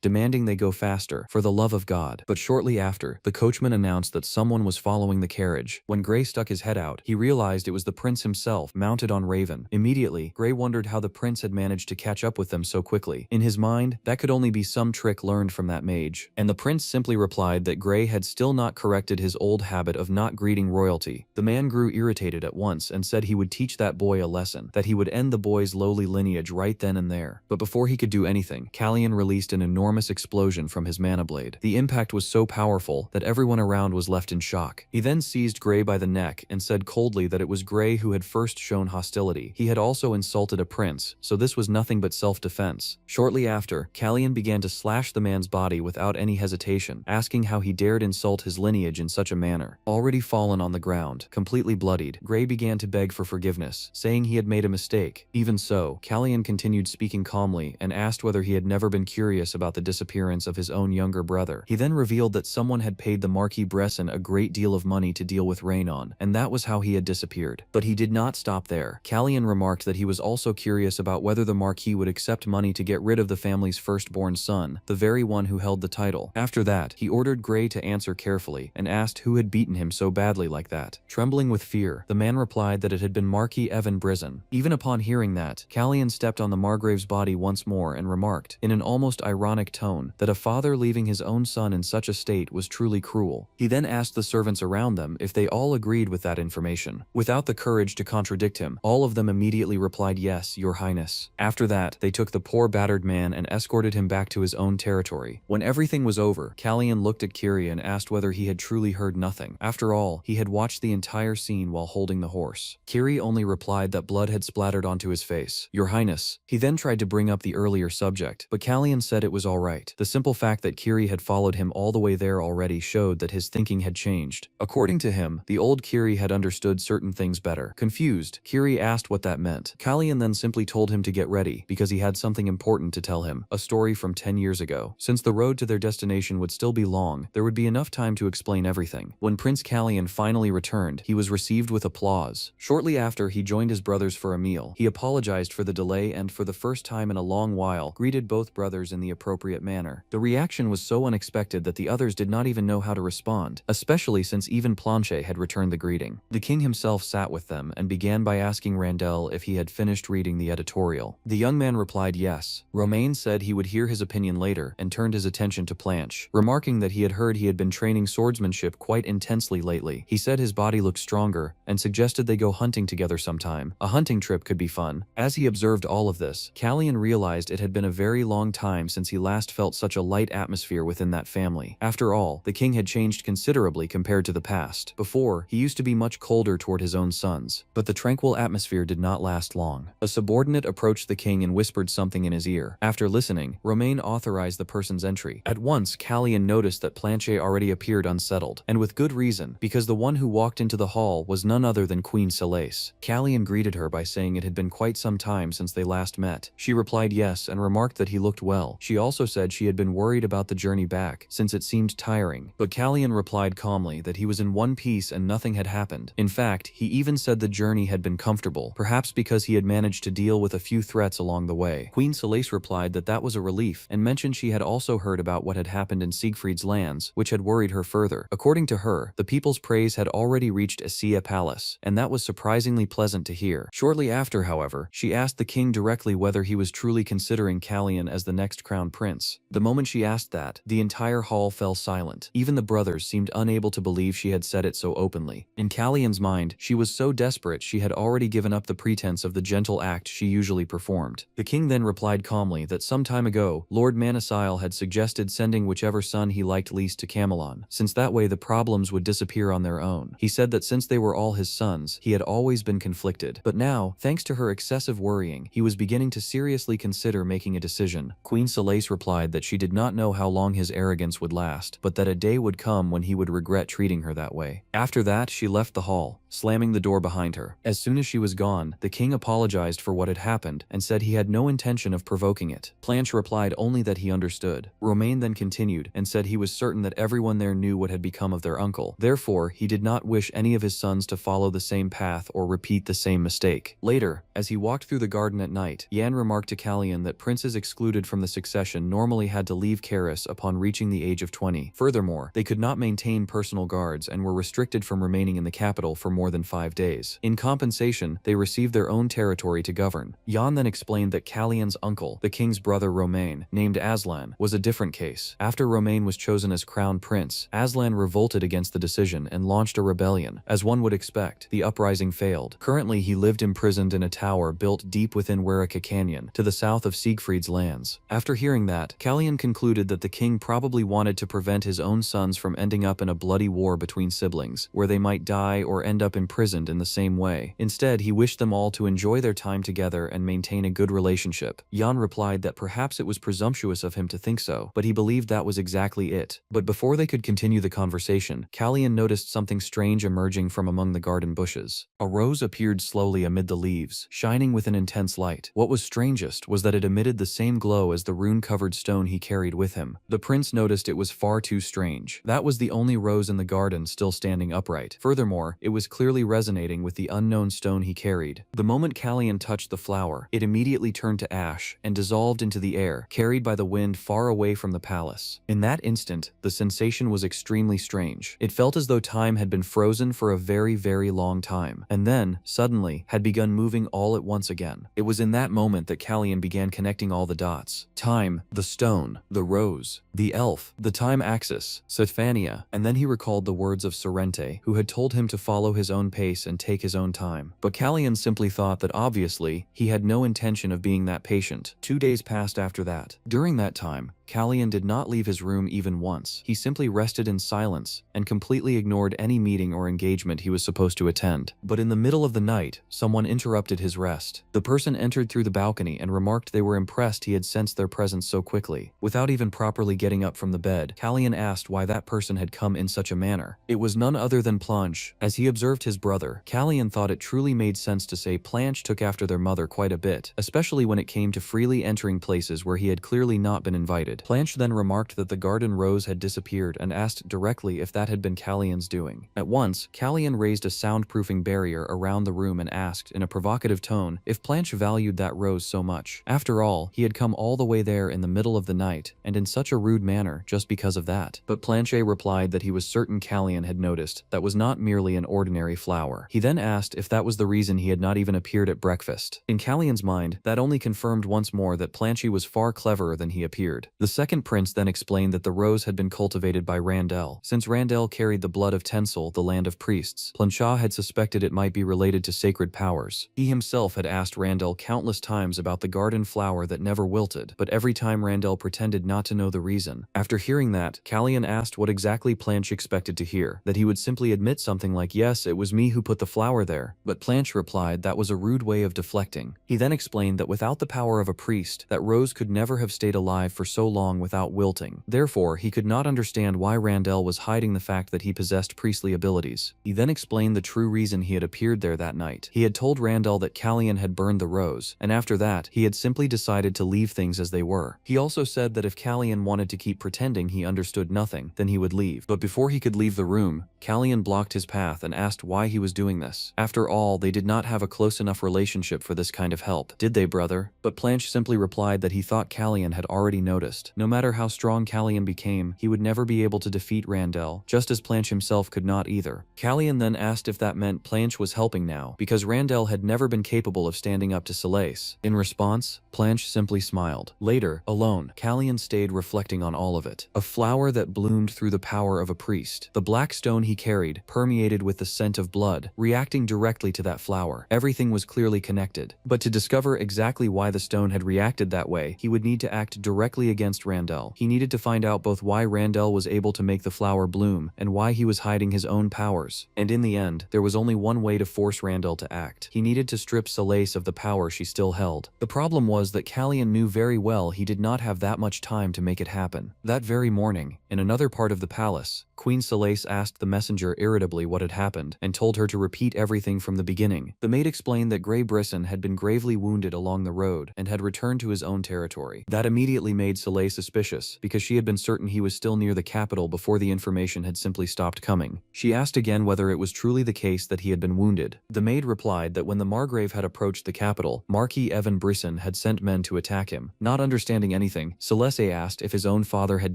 demanding they go faster, for the love of God. But shortly after, the coachman announced that someone was following the carriage. When Grey stuck his head out, he realized it was the prince himself, mounted on Raven. Immediately, Grey wondered how the prince had managed to catch up with them so quickly. In his mind, that could only be some trick learned from that mage. And the prince simply replied that Grey had still not corrected his old habit of not greeting royalty. The man grew irritated at once and said he would teach that boy a lesson, that he would end the boy's lowly lineage right then and there. But before he could do anything, Callian released an enormous explosion from his mana blade. The impact was so powerful that everyone around was left in shock. He then seized Grey by the neck and said coldly that it was Grey who had first shown hostility. He had also insulted a prince, so this was nothing but self-defense. Shortly after, Callian began to slash the man's body without any hesitation, asking how he dared insult his lineage in such a manner. Already fallen on the ground, completely bloodied, Grey began to beg for forgiveness, saying he had made a mistake. Even so, Callian continued speaking calmly and asked whether he had never been curious about the disappearance of his own younger brother. He then revealed that someone had paid the Marquis Bresson a great deal of money to deal with Raynon, and that was how he had disappeared. But he did not stop there. Callian remarked that he was also curious about whether the Marquis would accept money to get rid of the family's firstborn son, the very one who held the title. After that, he ordered Gray to answer carefully and asked who had beaten him so badly like that. Trembling with fear, the man replied that it had been Marquis Evan Brison. Even upon hearing that, Callian stepped on the Margrave's body once more and remarked, in an almost ironic tone, that a father leaving his own son in such a state was truly cruel. He then asked the servants around them if they all agreed with that information. Without the courage to contradict him, all of them immediately replied, "Yes, Your Highness." After that, they took the poor battered man and escorted him back to his own territory. When everything was over, Callian looked at Kiri and asked whether he had truly heard nothing. After all, he had watched the entire scene while holding the horse. Kiri only replied that blood had splattered onto his face. "Your Highness." He then tried to bring up the earlier subject, but Callian said it was alright. The simple fact that Kiri had followed him all the way there already showed that his thinking had changed. According to him, the old Kiri had understood certain things better. Confused, Kiri asked what that meant. Callian then simply told him to get ready, because he had something important to tell him, a story from 10 years ago. Since the road to their destination would still be long, there would be enough time to explain everything. When Prince Callian finally returned, he was received with applause. Shortly after, he joined his brothers for a meal. He apologized for the delay and, for the first time in a long while, greeted both brothers in the appropriate manner. The reaction was so unexpected that the others did not even know how to respond, especially since even Planchet had returned the greeting. The king himself sat with them and began by asking Randell if he had finished reading the editorial. The young man replied yes. Romain said he would hear his opinion later and turned his attention to Planche, remarking that he had heard he had been training swordsmanship quite intensely lately. He said his body looked stronger and suggested they go hunting together sometime. A hunting trip could be fun. As he observed all of this, Callian realized it had been a very long time since he last felt such a light atmosphere within that family. After all, the king had changed considerably compared to the past. Before, he used to be much colder toward his own sons. But the tranquil atmosphere did not last long. A subordinate approached the king and whispered something in his ear. After listening, Romain authorized the person's entry. At once, Callian noticed that Planchet already appeared unsettled, and with good reason, because the one who walked into the hall was none other than Queen Selace. Callian greeted her by saying it had been quite some time since they last met. She replied yes and remarked that he looked well. She also said she had been worried about the journey back, since it seemed tiring, but Callian replied calmly that he was in one piece and nothing had happened. In fact, he even said the journey had been comfortable, perhaps because he had managed to deal with a few threats along the way. Queen Selace replied that that was a relief, and mentioned she had also heard about what had happened in Siegfried's lands, which had worried her further. According to her, the people's praise had already reached Assia Palace, and that was surprisingly pleasant to hear. Shortly after, however, she asked the king directly whether he was truly considering Callian as the next crown prince. The moment she asked that, the entire hall fell silent. Even the brothers seemed unable to believe she had said it so openly. In Callian's mind, she was so desperate she had already given up the pretense of the gentle act she usually performed. The king then replied calmly that some time ago, Lord Manasile had suggested sending whichever son he liked least to Camelon, since that way the problems would disappear on their own. He said that since they were all his sons, he had always been conflicted. But now, thanks to her excessive worrying, he was beginning to seriously consider making a decision. Queen Selace replied that she did not know how long his arrogance would last, but that a day would come when he would regret treating her that way. After that, she left the hall, slamming the door behind her. As soon as she was gone, the king apologized for what had happened and said he had no intention of provoking it. Planche replied only that he understood. Romain then continued and said he was certain that everyone there knew what had become of their uncle. Therefore, he did not wish any of his sons to follow the same path or repeat the same mistake. Later, as he walked through the garden at night, Yan remarked to Callian that princes excluded from the succession normally had to leave Caris upon reaching the age of 20. Furthermore, they could not maintain personal guards and were restricted from remaining in the capital for more than 5 days. In compensation, they received their own territory to govern. Yan then explained that Callian's uncle, the king's brother Romain, named Aslan, was a different case. After Romain was chosen as crown prince, Aslan revolted against the decision and launched a rebellion. As one would expect, the uprising failed. Currently, he lived imprisoned in a tower built deep within Werika Canyon, to the south of Siegfried's lands. After hearing that, Callian concluded that the king probably wanted to prevent his own sons from ending up in a bloody war between siblings, where they might die or end up imprisoned in the same way. Instead, he wished them all to enjoy their time together and maintain a good relationship. Yan replied that perhaps it was presumptuous of him to think so, but he believed that was exactly it. But before they could continue the conversation, Callian noticed something strange emerging from among the garden bushes. A rose appeared slowly amid the leaves, shining with an intense light. What was strangest was that it emitted the same glow as the rune-covered stone he carried with him. The prince noticed it was far too strange. That was the only rose in the garden still standing upright. Furthermore, it was clearly clearly resonating with the unknown stone he carried. The moment Callian touched the flower, it immediately turned to ash and dissolved into the air, carried by the wind far away from the palace. In that instant, the sensation was extremely strange. It felt as though time had been frozen for a very, very long time, and then, suddenly, had begun moving all at once again. It was in that moment that Callian began connecting all the dots. Time, the stone, the rose, the elf, the time axis, Satphania, and then he recalled the words of Sorrente, who had told him to follow his own pace and take his own time. But Callian simply thought that obviously, he had no intention of being that patient. 2 days passed after that. During that time, Callian did not leave his room even once. He simply rested in silence and completely ignored any meeting or engagement he was supposed to attend. But in the middle of the night, someone interrupted his rest. The person entered through the balcony and remarked they were impressed he had sensed their presence so quickly. Without even properly getting up from the bed, Callian asked why that person had come in such a manner. It was none other than Planche. As he observed his brother, Callian thought it truly made sense to say Planche took after their mother quite a bit, especially when it came to freely entering places where he had clearly not been invited. Planche then remarked that the garden rose had disappeared and asked directly if that had been Callian's doing. At once, Callian raised a soundproofing barrier around the room and asked, in a provocative tone, if Planche valued that rose so much. After all, he had come all the way there in the middle of the night, and in such a rude manner just because of that. But Planche replied that he was certain Callian had noticed that was not merely an ordinary flower. He then asked if that was the reason he had not even appeared at breakfast. In Callian's mind, that only confirmed once more that Planche was far cleverer than he appeared. The second prince then explained that the rose had been cultivated by Randell. Since Randell carried the blood of Tensel, the land of priests, Planche had suspected it might be related to sacred powers. He himself had asked Randell countless times about the garden flower that never wilted, but every time Randell pretended not to know the reason. After hearing that, Callian asked what exactly Planche expected to hear, that he would simply admit something like, yes, it was me who put the flower there. But Planche replied that was a rude way of deflecting. He then explained that without the power of a priest, that rose could never have stayed alive for so long without wilting. Therefore, he could not understand why Randell was hiding the fact that he possessed priestly abilities. He then explained the true reason he had appeared there that night. He had told Randell that Callian had burned the rose, and after that, he had simply decided to leave things as they were. He also said that if Callian wanted to keep pretending he understood nothing, then he would leave. But before he could leave the room, Callian blocked his path and asked why he was doing this. After all, they did not have a close enough relationship for this kind of help. Did they, brother? But Planche simply replied that he thought Callian had already noticed. No matter how strong Callian became, he would never be able to defeat Randell, just as Planche himself could not either. Callian then asked if that meant Planche was helping now, because Randell had never been capable of standing up to Solace. In response, Planche simply smiled. Later, alone, Callian stayed reflecting on all of it. A flower that bloomed through the power of a priest. The black stone he carried, permeated with the scent of blood, reacting directly to that flower. Everything was clearly connected. But to discover exactly why the stone had reacted that way, he would need to act directly against Randell. He needed to find out both why Randell was able to make the flower bloom and why he was hiding his own powers. And in the end, there was only one way to force Randell to act. He needed to strip Solace of the power she still held. The problem was that Callian knew very well he did not have that much time to make it happen. That very morning, in another part of the palace, Queen Solace asked the messenger irritably what had happened and told her to repeat everything from the beginning. The maid explained that Grey Brisson had been gravely wounded along the road and had returned to his own territory. That immediately made Solace suspicious, because she had been certain he was still near the capital before the information had simply stopped coming. She asked again whether it was truly the case that he had been wounded. The maid replied that when the Margrave had approached the capital, Marquis Evan Brisson had sent men to attack him. Not understanding anything, Solace asked if his own father had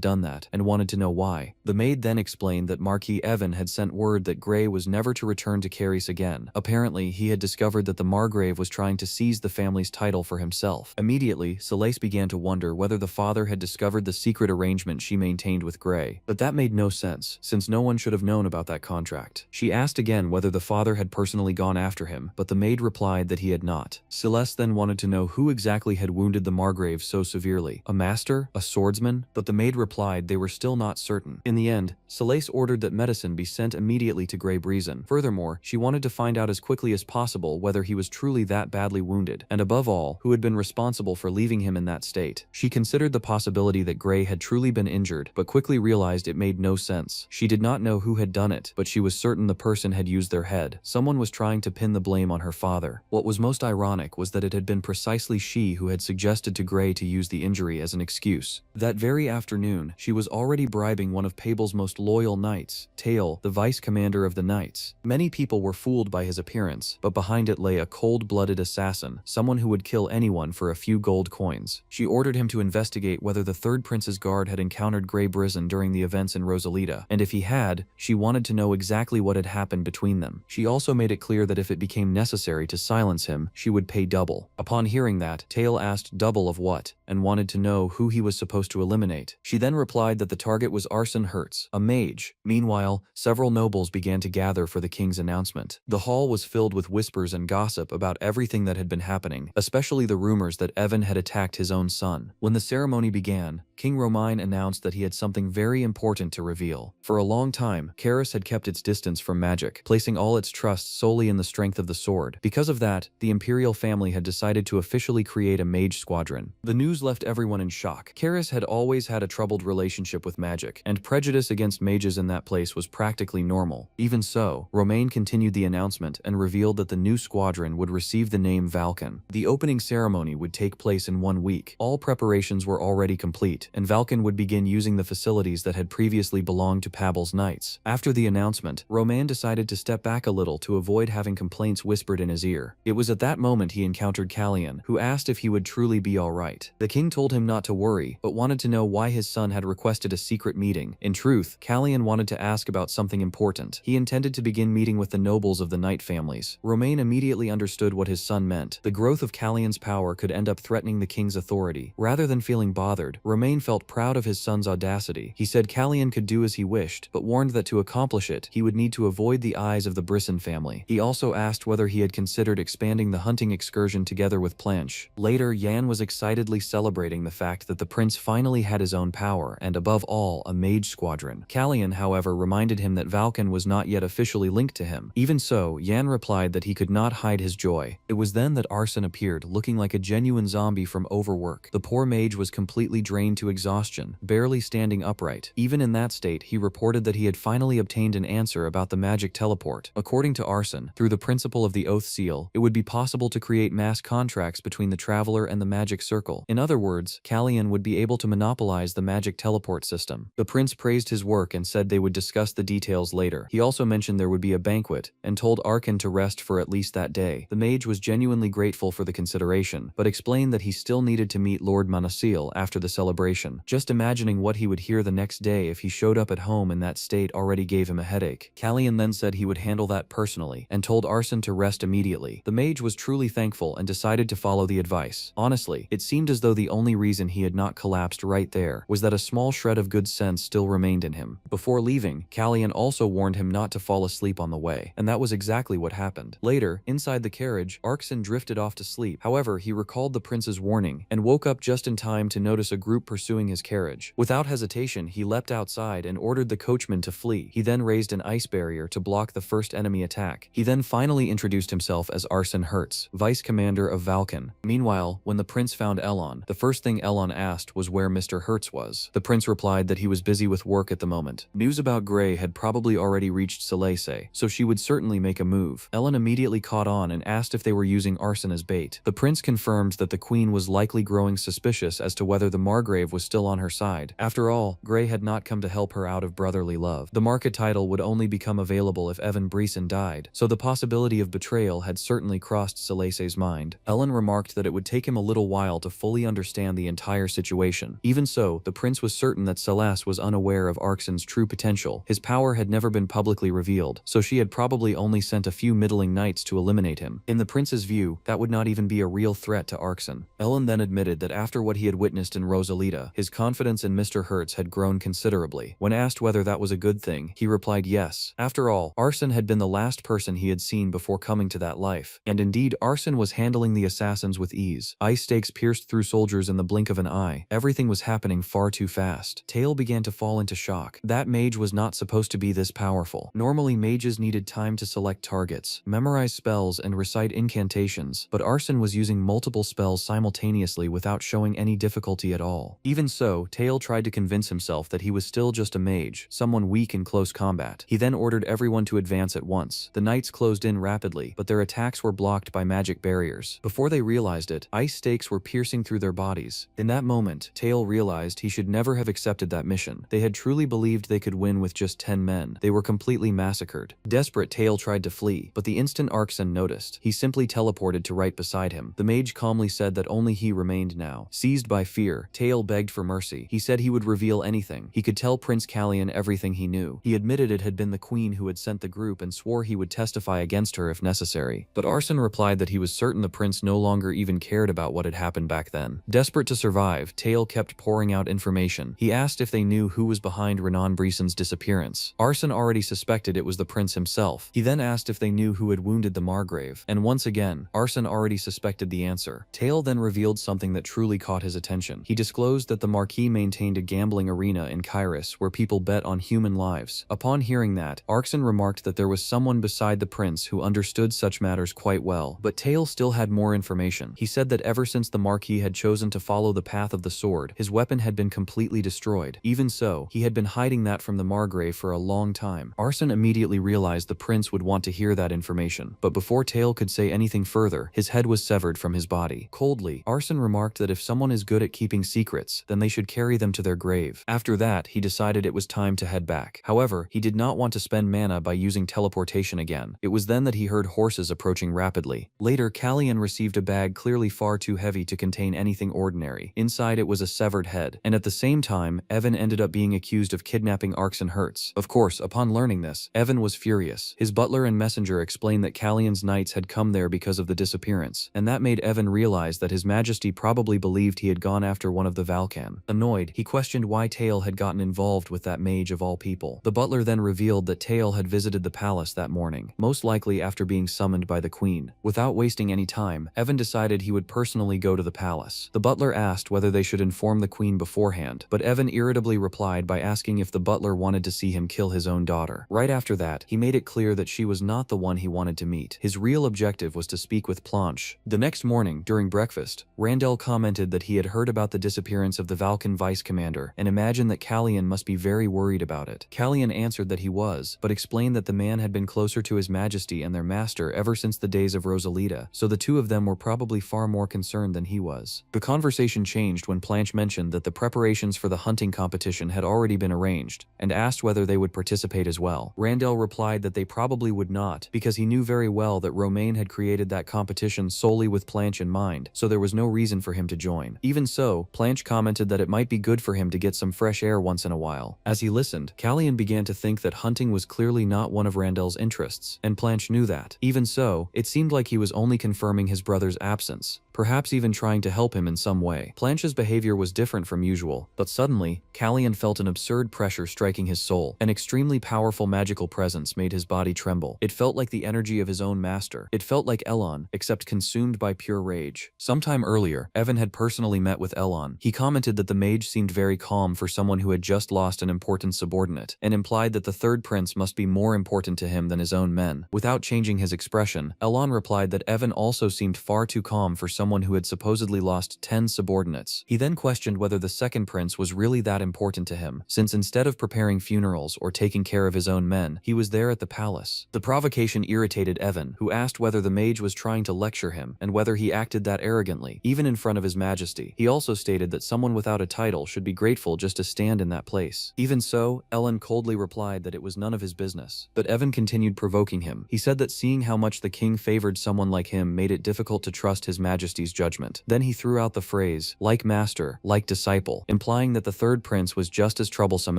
done that and wanted to know why. The maid then explained that Marquis Evan had sent word that Grey was never to return to Caris again. Apparently, he had discovered that the Margrave was trying to seize the family's title for himself. Immediately, Solace began to wonder whether the father had discovered the secret arrangement she maintained with Grey. But that made no sense, since no one should have known about that contract. She asked again whether the father had personally gone after him, but the maid replied that he had not. Celeste then wanted to know who exactly had wounded the Margrave so severely. A master? A swordsman? But the maid replied they were still not certain. In the end, Solace ordered that medicine be sent immediately to Grey Brisson. Furthermore, she wanted to find out as quickly as possible whether he was truly that badly wounded, and above all, who had been responsible for leaving him in that state. She considered the possibility that Grey had truly been injured, but quickly realized it made no sense. She did not know who had done it, but she was certain the person had used their head. Someone was trying to pin the blame on her father. What was most ironic was that it had been precisely she who had suggested to Grey to use the injury as an excuse. That very afternoon, she was already bribing one of Pable's most loyal loyal knights, Tail, the vice commander of the knights. Many people were fooled by his appearance, but behind it lay a cold-blooded assassin, someone who would kill anyone for a few gold coins. She ordered him to investigate whether the third prince's guard had encountered Grey Brison during the events in Rosalita, and if he had, she wanted to know exactly what had happened between them. She also made it clear that if it became necessary to silence him, she would pay double. Upon hearing that, Tail asked double of what, and wanted to know who he was supposed to eliminate. She then replied that the target was Arson Hertz, a mage. Meanwhile, several nobles began to gather for the king's announcement. The hall was filled with whispers and gossip about everything that had been happening, especially the rumors that Evan had attacked his own son. When the ceremony began, King Romain announced that he had something very important to reveal. For a long time, Karis had kept its distance from magic, placing all its trust solely in the strength of the sword. Because of that, the imperial family had decided to officially create a mage squadron. The news left everyone in shock. Karis had always had a troubled relationship with magic, and prejudice against mages in that place was practically normal. Even so, Romain continued the announcement and revealed that the new squadron would receive the name Valken. The opening ceremony would take place in 1 week. All preparations were already complete, and Valken would begin using the facilities that had previously belonged to Pabel's knights. After the announcement, Romain decided to step back a little to avoid having complaints whispered in his ear. It was at that moment he encountered Callian, who asked if he would truly be alright. The king told him not to worry, but wanted to know why his son had requested a secret meeting. In truth, Callian wanted to ask about something important. He intended to begin meeting with the nobles of the knight families. Romain immediately understood what his son meant. The growth of Callian's power could end up threatening the king's authority. Rather than feeling bothered, Romain felt proud of his son's audacity. He said Callian could do as he wished, but warned that to accomplish it, he would need to avoid the eyes of the Brisson family. He also asked whether he had considered expanding the hunting excursion together with Planche. Later, Yan was excitedly celebrating the fact that the prince finally had his own power, and above all, a mage squadron. Callian, however, reminded him that Valken was not yet officially linked to him. Even so, Yan replied that he could not hide his joy. It was then that Arson appeared, looking like a genuine zombie from overwork. The poor mage was completely drained to exhaustion, barely standing upright. Even in that state, he reported that he had finally obtained an answer about the magic teleport. According to Arson, through the principle of the Oath Seal, it would be possible to create mass contracts between the Traveler and the magic circle. In other words, Callian would be able to monopolize the magic teleport system. The prince praised his work and said they would discuss the details later. He also mentioned there would be a banquet, and told Arkan to rest for at least that day. The mage was genuinely grateful for the consideration, but explained that he still needed to meet Lord Manasil after the celebration. Just imagining what he would hear the next day if he showed up at home in that state already gave him a headache. Callian then said he would handle that personally, and told Arson to rest immediately. The mage was truly thankful and decided to follow the advice. Honestly, it seemed as though the only reason he had not collapsed right there was that a small shred of good sense still remained in him. Before leaving, Callian also warned him not to fall asleep on the way, and that was exactly what happened. Later, inside the carriage, Arkson drifted off to sleep. However, he recalled the prince's warning, and woke up just in time to notice a group pursuing his carriage. Without hesitation, he leapt outside and ordered the coachman to flee. He then raised an ice barrier to block the first enemy attack. He then finally introduced himself as Arson Hertz, vice commander of Valken. Meanwhile, when the prince found Elon, the first thing Elon asked was where Mr. Hertz was. The prince replied that he was busy with work at the moment. News about Grey had probably already reached Salese, so she would certainly make a move. Ellen immediately caught on and asked if they were using arson as bait. The prince confirmed that the queen was likely growing suspicious as to whether the Margrave was still on her side. After all, Grey had not come to help her out of brotherly love. The market title would only become available if Evan Brisson died, so the possibility of betrayal had certainly crossed Salese's mind. Ellen remarked that it would take him a little while to fully understand the entire situation. Even so, the prince was certain that Celeste was unaware of Arkson's true potential. His power had never been publicly revealed, so she had probably only sent a few middling knights to eliminate him. In the prince's view, that would not even be a real threat to Arkson. Ellen then admitted that after what he had witnessed in Rosalita, his confidence in Mr. Hertz had grown considerably. When asked whether that was a good thing, he replied yes. After all, Arson had been the last person he had seen before coming to that life. And indeed, Arson was handling the assassins with ease. Ice stakes pierced through soldiers in the blink of an eye. Everything was happening far too fast. Tail began to fall into shock. That mage was not supposed to be this powerful. Normally, mages needed time to select targets, memorize spells, and recite incantations, but Arson was using multiple spells simultaneously without showing any difficulty at all. Even so, Tail tried to convince himself that he was still just a mage, someone weak in close combat. He then ordered everyone to advance at once. The knights closed in rapidly, but their attacks were blocked by magic barriers. Before they realized it, ice stakes were piercing through their bodies. In that moment, Tail realized he should never have accepted that mission. They had truly believed they could win with just 10 men. They were completely massacred. Desperate, Tail tried to flee, but the instant Arkson noticed, he simply teleported to right beside him. The mage calmly said that only he remained now. Seized by fear, Tail begged for mercy. He said he would reveal anything. He could tell Prince Callion everything he knew. He admitted it had been the queen who had sent the group and swore he would testify against her if necessary. But Arson replied that he was certain the prince no longer even cared about what had happened back then. Desperate to survive, Tail kept pouring out information. He asked if they knew who was behind Renan Brisson's disappearance. Arson already suspected it was the prince himself. He then asked if they knew who had wounded the Margrave. And once again, Arson already suspected the answer. Tail then revealed something that truly caught his attention. He disclosed that the Marquis maintained a gambling arena in Kyrus where people bet on human lives. Upon hearing that, Arkson remarked that there was someone beside the prince who understood such matters quite well. But Tail still had more information. He said that ever since the Marquis had chosen to follow the path of the sword, his weapon had been completely destroyed. Even so, he had been hiding that from the Margrave for a long time. Arson immediately realized the prince would want to hear that information, but before Tail could say anything further, his head was severed from his body. Coldly, Arson remarked that if someone is good at keeping secrets, then they should carry them to their grave. After that, he decided it was time to head back. However, he did not want to spend mana by using teleportation again. It was then that he heard horses approaching rapidly. Later, Callion received a bag clearly far too heavy to contain anything ordinary. Inside it was a severed head, and at the same time, Evan ended up being accused of kidnapping Arkson Hertz. Of course, upon learning this, Evan was furious. His butler and messenger explained that Callion's knights had come there because of the disappearance, and that made Evan realize that his majesty probably believed he had gone after one of the Valkan. Annoyed, he questioned why Tail had gotten involved with that mage of all people. The butler then revealed that Tail had visited the palace that morning, most likely after being summoned by the queen. Without wasting any time, Evan decided he would personally go to the palace. The butler asked whether they should inform the queen beforehand, but Evan irritably replied by asking if the butler wanted to see him kill his own daughter. Right after that, he made it clear that she was not the one he wanted to meet. His real objective was to speak with Planche. The next morning, during breakfast, Randell commented that he had heard about the disappearance of the Valkan vice commander and imagined that Callion must be very worried about it. Callion answered that he was, but explained that the man had been closer to his majesty and their master ever since the days of Rosalita, so the two of them were probably far more concerned than he was. The conversation changed when Planche mentioned that the preparations for the hunting competition had already been arranged, and asked whether they would participate as well. Randell replied that they probably would not, because he knew very well that Romain had created that competition solely with Planche in mind, so there was no reason for him to join. Even so, Planche commented that it might be good for him to get some fresh air once in a while. As he listened, Callion began to think that hunting was clearly not one of Randell's interests, and Planche knew that. Even so, it seemed like he was only confirming his brother's absence, perhaps even trying to help him in some way. Planche's behavior was different from usual, but suddenly, Callion felt an absurd pressure striking his soul. An extremely powerful magical presence made his body tremble. It felt like the energy of his own master. It felt like Elon, except consumed by pure rage. Sometime earlier, Evan had personally met with Elon. He commented that the mage seemed very calm for someone who had just lost an important subordinate, and implied that the third prince must be more important to him than his own men. Without changing his expression, Elon replied that Evan also seemed far too calm for someone who had supposedly lost 10 subordinates. He then questioned whether the second prince was really that important to him, since instead of preparing funerals or taking care of his own men, he was there at the palace. The provocation irritated Evan, who asked whether the mage was trying to lecture him, and whether he acted that arrogantly, even in front of his majesty. He also stated that someone without a title should be grateful just to stand in that place. Even so, Elon coldly replied that it was none of his business. But Evan continued provoking him. He said that seeing how much the king favored someone like him made it difficult to trust his majesty's judgment. Then he threw out the phrase, like master, like disciple, implying that the third prince was just as troublesome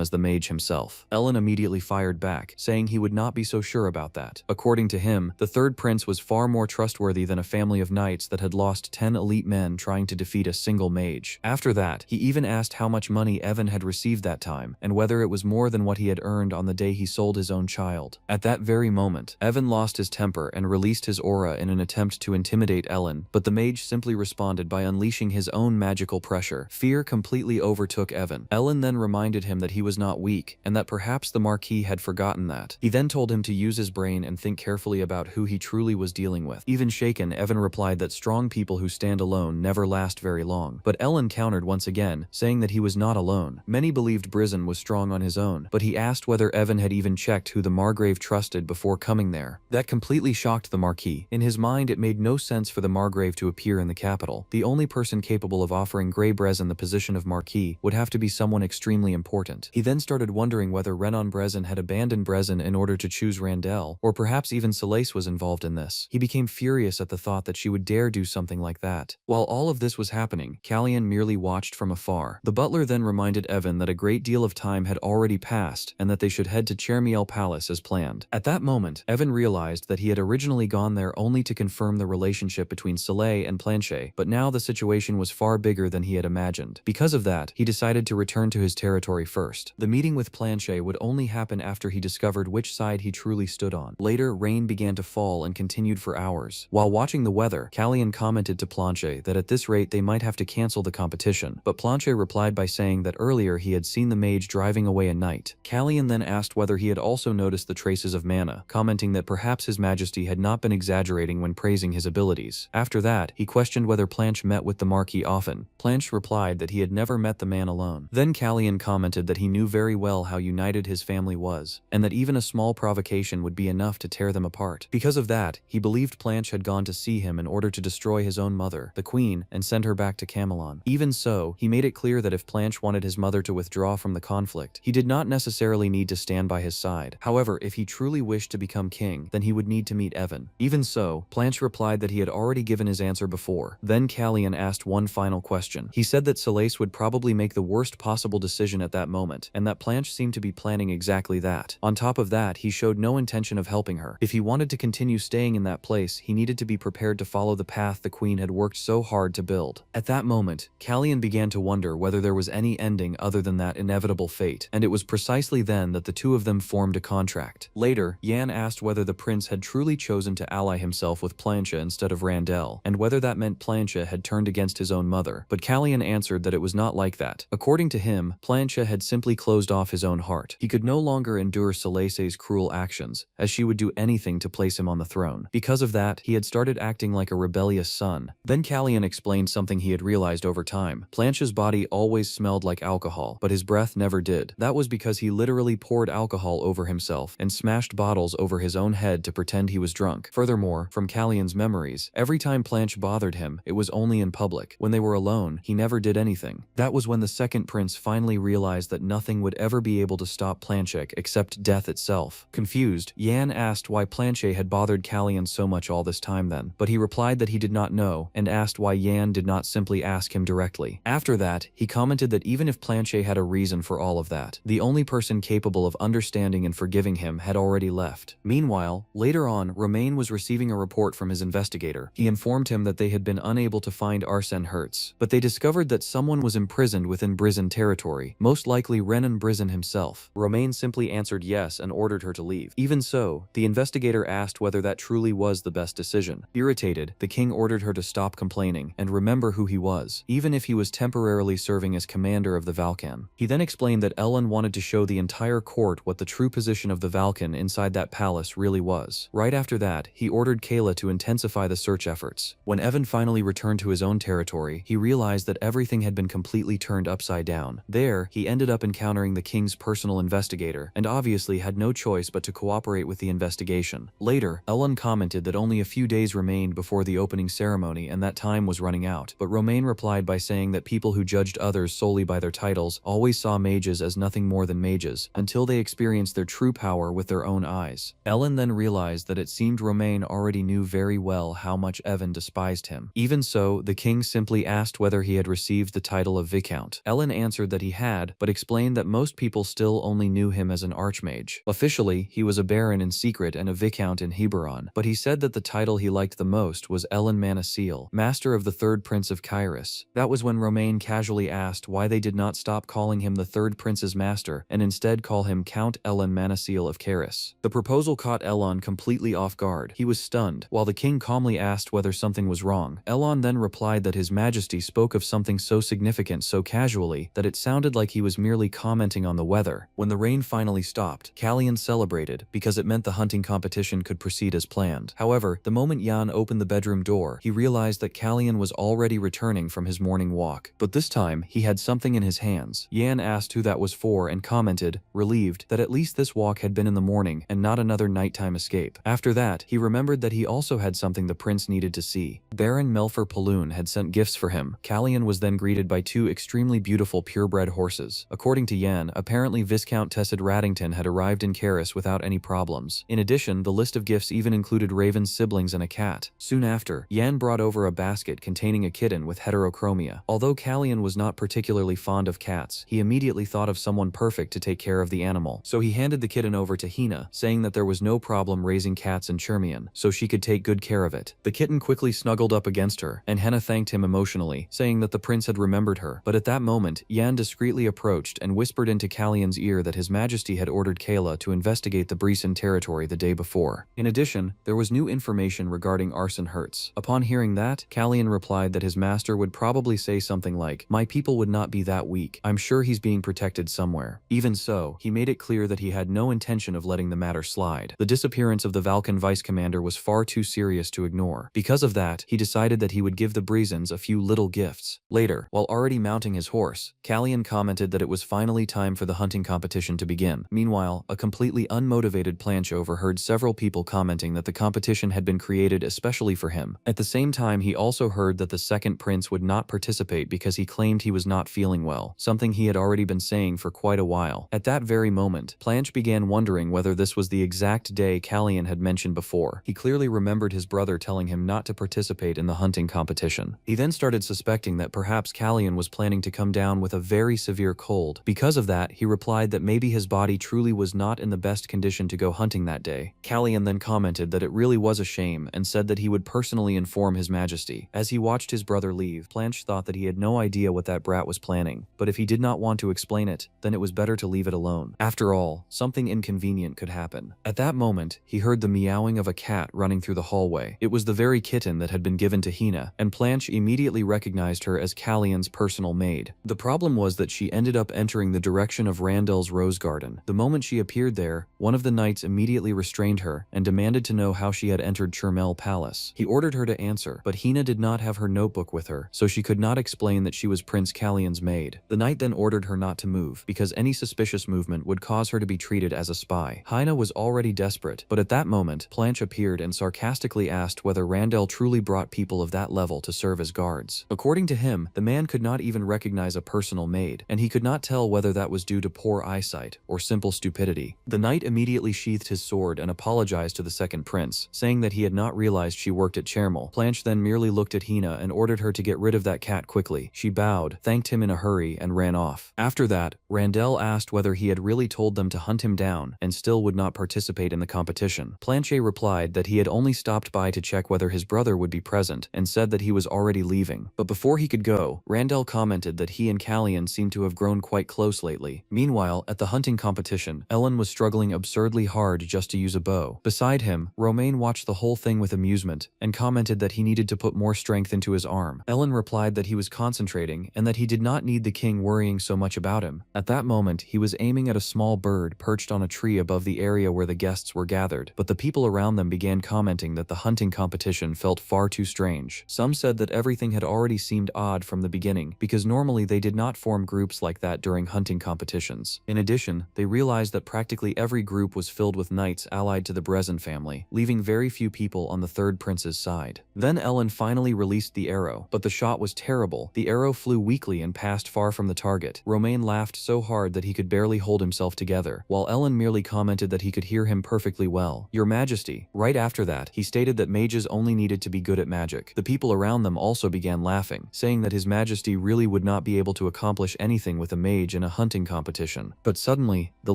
as the mage himself. Elon immediately fired back, saying he would not be so sure about that. According to him, the third prince was far more trustworthy than a family of knights that had lost 10 elite men trying to defeat a single mage. After that, he even asked how much money Evan had received that time, and whether it was more than what he had earned on the day he sold his own child. At that very moment, Evan lost his temper and released his aura in an attempt to intimidate Elon, but the mage simply responded by unleashing his own magical pressure. Fear completely overtook Evan. Elon then reminded him that he was not weak, and that perhaps the Marquis had forgotten that. He then told him to use his brain and think carefully about who he truly was dealing with. Even shaken, Evan replied that strong people who stand alone never last very long. But Elon countered once once again, saying that he was not alone. Many believed Brizen was strong on his own, but he asked whether Evan had even checked who the Margrave trusted before coming there. That completely shocked the Marquis. In his mind, it made no sense for the Margrave to appear in the capital. The only person capable of offering Grey Brizen the position of Marquis would have to be someone extremely important. He then started wondering whether Renan Brizen had abandoned Brizen in order to choose Randell, or perhaps even Solace was involved in this. He became furious at the thought that she would dare do something like that. While all of this was happening, Callian merely watched from afar. The butler then reminded Evan that a great deal of time had already passed and that they should head to Chermiel Palace as planned. At that moment, Evan realized that he had originally gone there only to confirm the relationship between Soleil and Planchet, but now the situation was far bigger than he had imagined. Because of that, he decided to return to his territory first. The meeting with Planchet would only happen after he discovered which side he truly stood on. Later, rain began to fall and continued for hours. While watching the weather, Callian commented to Planchet that at this rate they might have to cancel the competition, but Planchet replied by saying that earlier he had seen the mage driving away a knight. Callian then asked whether he had also noticed the traces of mana, commenting that perhaps His Majesty had not been exaggerating when praising his abilities. After that, he questioned whether Planche met with the Marquis often. Planche replied that he had never met the man alone. Then Callian commented that he knew very well how united his family was, and that even a small provocation would be enough to tear them apart. Because of that, he believed Planche had gone to see him in order to destroy his own mother, the Queen, and send her back to Camelon. Even so, he made it clear that if Planche wanted his mother to withdraw from the conflict, he did not necessarily need to stand by his side. However, if he truly wished to become king, then he would need to meet Evan. Even so, Planche replied that he had already given his answer before. Then Callian asked one final question. He said that Solace would probably make the worst possible decision at that moment, and that Planche seemed to be planning exactly that. On top of that, he showed no intention of helping her. If he wanted to continue staying in that place, he needed to be prepared to follow the path the Queen had worked so hard to build. At that moment, Callian began to wonder whether there was any ending other than that inevitable fate, and it was precisely then that the two of them formed a contract. Later, Yan asked whether the prince had truly chosen to ally himself with Planche instead of Randell, and whether that meant Planche had turned against his own mother, but Callian answered that it was not like that. According to him, Planche had simply closed off his own heart. He could no longer endure Solace's cruel actions, as she would do anything to place him on the throne. Because of that, he had started acting like a rebellious son. Then Callian explained something he had realized over time. Planche's body always smelled like alcohol, but his breath never did. That was because he literally poured alcohol over himself and smashed bottles over his own head to pretend he was drunk. Furthermore, from Callian's memories, every time Planche bothered him, it was only in public. When they were alone, he never did anything. That was when the second prince finally realized that nothing would ever be able to stop Planche except death itself. Confused, Yan asked why Planche had bothered Callian so much all this time then, but he replied that he did not know, and asked why Yan did not simply ask him directly. After that, he commented that even if Planche had a reason for all of that, the only person capable of understanding and forgiving him had already left. Meanwhile, later on, Romain was receiving a report from his investigator. He informed him that they had been unable to find Arsène Hertz, but they discovered that someone was imprisoned within Brizen territory, most likely Renan Brizen himself. Romain simply answered yes and ordered her to leave. Even so, the investigator asked whether that truly was the best decision. Irritated, the king ordered her to stop complaining and remember who he was, even if he was temporarily serving as commander of the Valkan. He then explained that Ellen wanted to show the entire court what the true position of the Valkan inside that palace really was. Right after that, he ordered Kayla to intensify the search efforts. When Evan finally returned to his own territory, he realized that everything had been completely turned upside down. There, he ended up encountering the king's personal investigator, and obviously had no choice but to cooperate with the investigation. Later, Ellen commented that only a few days remained before the opening ceremony and that time was running out, but Romain replied by saying that people who judged others solely by their titles always saw mages as nothing more than mages, until they experienced their true power with their own eyes. Ellen then realized that it seemed Romain already knew very well how much Evan despised him. Even so, the king simply asked whether he had received the title of Viscount. Ellen answered that he had, but explained that most people still only knew him as an archmage. Officially, he was a baron in secret and a Viscount in Heberon, but he said that the title he liked the most was Ellen Manacil, master of the third prince of Kyrus. That was when Romain casually asked why they did not stop calling him the third prince's master and instead call him Count Ellen Manacil of Kyrus. The proposal caught Elon completely off guard. He was stunned. While the king calmly asked whether something was wrong, Elon then replied that His Majesty spoke of something so significant so casually that it sounded like he was merely commenting on the weather. When the rain finally stopped, Callian celebrated because it meant the hunting competition could proceed as planned. However, the moment Jan opened the bedroom door, he realized that Callian was already returning from his morning walk. walk. But this time, he had something in his hands. Yan asked who that was for and commented, relieved, that at least this walk had been in the morning and not another nighttime escape. After that, he remembered that he also had something the prince needed to see. Baron Melfer Paloon had sent gifts for him. Callian was then greeted by two extremely beautiful purebred horses. According to Yan, apparently Viscount Tessid Raddington had arrived in Karis without any problems. In addition, the list of gifts even included Raven's siblings and a cat. Soon after, Yan brought over a basket containing a kitten with heterochromia. Although Callian was not particularly fond of cats, he immediately thought of someone perfect to take care of the animal. So he handed the kitten over to Hina, saying that there was no problem raising cats in Chermion, so she could take good care of it. The kitten quickly snuggled up against her, and Henna thanked him emotionally, saying that the prince had remembered her. But at that moment, Yan discreetly approached and whispered into Callian's ear that His Majesty had ordered Kayla to investigate the Breeson territory the day before. In addition, there was new information regarding Arson Hertz. Upon hearing that, Callian replied that his master would probably say something like, "My people would not be that weak. I'm sure he's being protected somewhere." Even so, he made it clear that he had no intention of letting the matter slide. The disappearance of the Valkan vice commander was far too serious to ignore. Because of that, he decided that he would give the Breezons a few little gifts. Later, while already mounting his horse, Callian commented that it was finally time for the hunting competition to begin. Meanwhile, a completely unmotivated Planche overheard several people commenting that the competition had been created especially for him. At the same time, he also heard that the second prince would not participate because he claimed he was not feeling well, something he had already been saying for quite a while. At that very moment, Planche began wondering whether this was the exact day Callian had mentioned before. He clearly remembered his brother telling him not to participate in the hunting competition. He then started suspecting that perhaps Callian was planning to come down with a very severe cold. Because of that, he replied that maybe his body truly was not in the best condition to go hunting that day. Callian then commented that it really was a shame and said that he would personally inform His Majesty. As he watched his brother leave, Planche thought that he had no idea what that brat was planning, but if he did not want to explain it, then it was better to leave it alone. After all, something inconvenient could happen. At that moment, he heard the meowing of a cat running through the hallway. It was the very kitten that had been given to Hina, and Planche immediately recognized her as Callian's personal maid. The problem was that she ended up entering the direction of Randell's rose garden. The moment she appeared there, one of the knights immediately restrained her and demanded to know how she had entered Chermel Palace. He ordered her to answer, but Hina did not have her notebook with her, so she could not explain that she was Prince Callian's maid. The knight then ordered her not to move, because any suspicious movement would cause her to be treated as a spy. Hina was already desperate, but at that moment, Planche appeared and sarcastically asked whether Randell truly brought people of that level to serve as guards. According to him, the man could not even recognize a personal maid, and he could not tell whether that was due to poor eyesight or simple stupidity. The knight immediately sheathed his sword and apologized to the second prince, saying that he had not realized she worked at Chermel. Planche then merely looked at Hina and ordered her to get rid of that cat quickly. She bowed, thanked him in a hurry, and ran off. After that, Randell asked whether he had really told them to hunt him down and still would not participate in the competition. Planche replied that he had only stopped by to check whether his brother would be present and said that he was already leaving. But before he could go, Randell commented that he and Callian seemed to have grown quite close lately. Meanwhile, at the hunting competition, Ellen was struggling absurdly hard just to use a bow. Beside him, Romain watched the whole thing with amusement and commented that he needed to put more strength into his arm. Ellen replied that he was concentrating and that he did not need the king worrying so much about him. At that moment, he was aiming at a small bird perched on a tree above the area where the guests were gathered, but the people around them began commenting that the hunting competition felt far too strange. Some said that everything had already seemed odd from the beginning, because normally they did not form groups like that during hunting competitions. In addition, they realized that practically every group was filled with knights allied to the Brezin family, leaving very few people on the third prince's side. Then Ellen finally released the arrow, but the shot was terrible. The arrow flew weakly and passed far from the target. Romain laughed so hard that he could barely hold himself together, while Ellen merely commented that he could hear him perfectly well. "Your Majesty." Right after that, he stated that mages only needed to be good at magic. The people around them also began laughing, saying that His Majesty really would not be able to accomplish anything with a mage in a hunting competition. But suddenly, the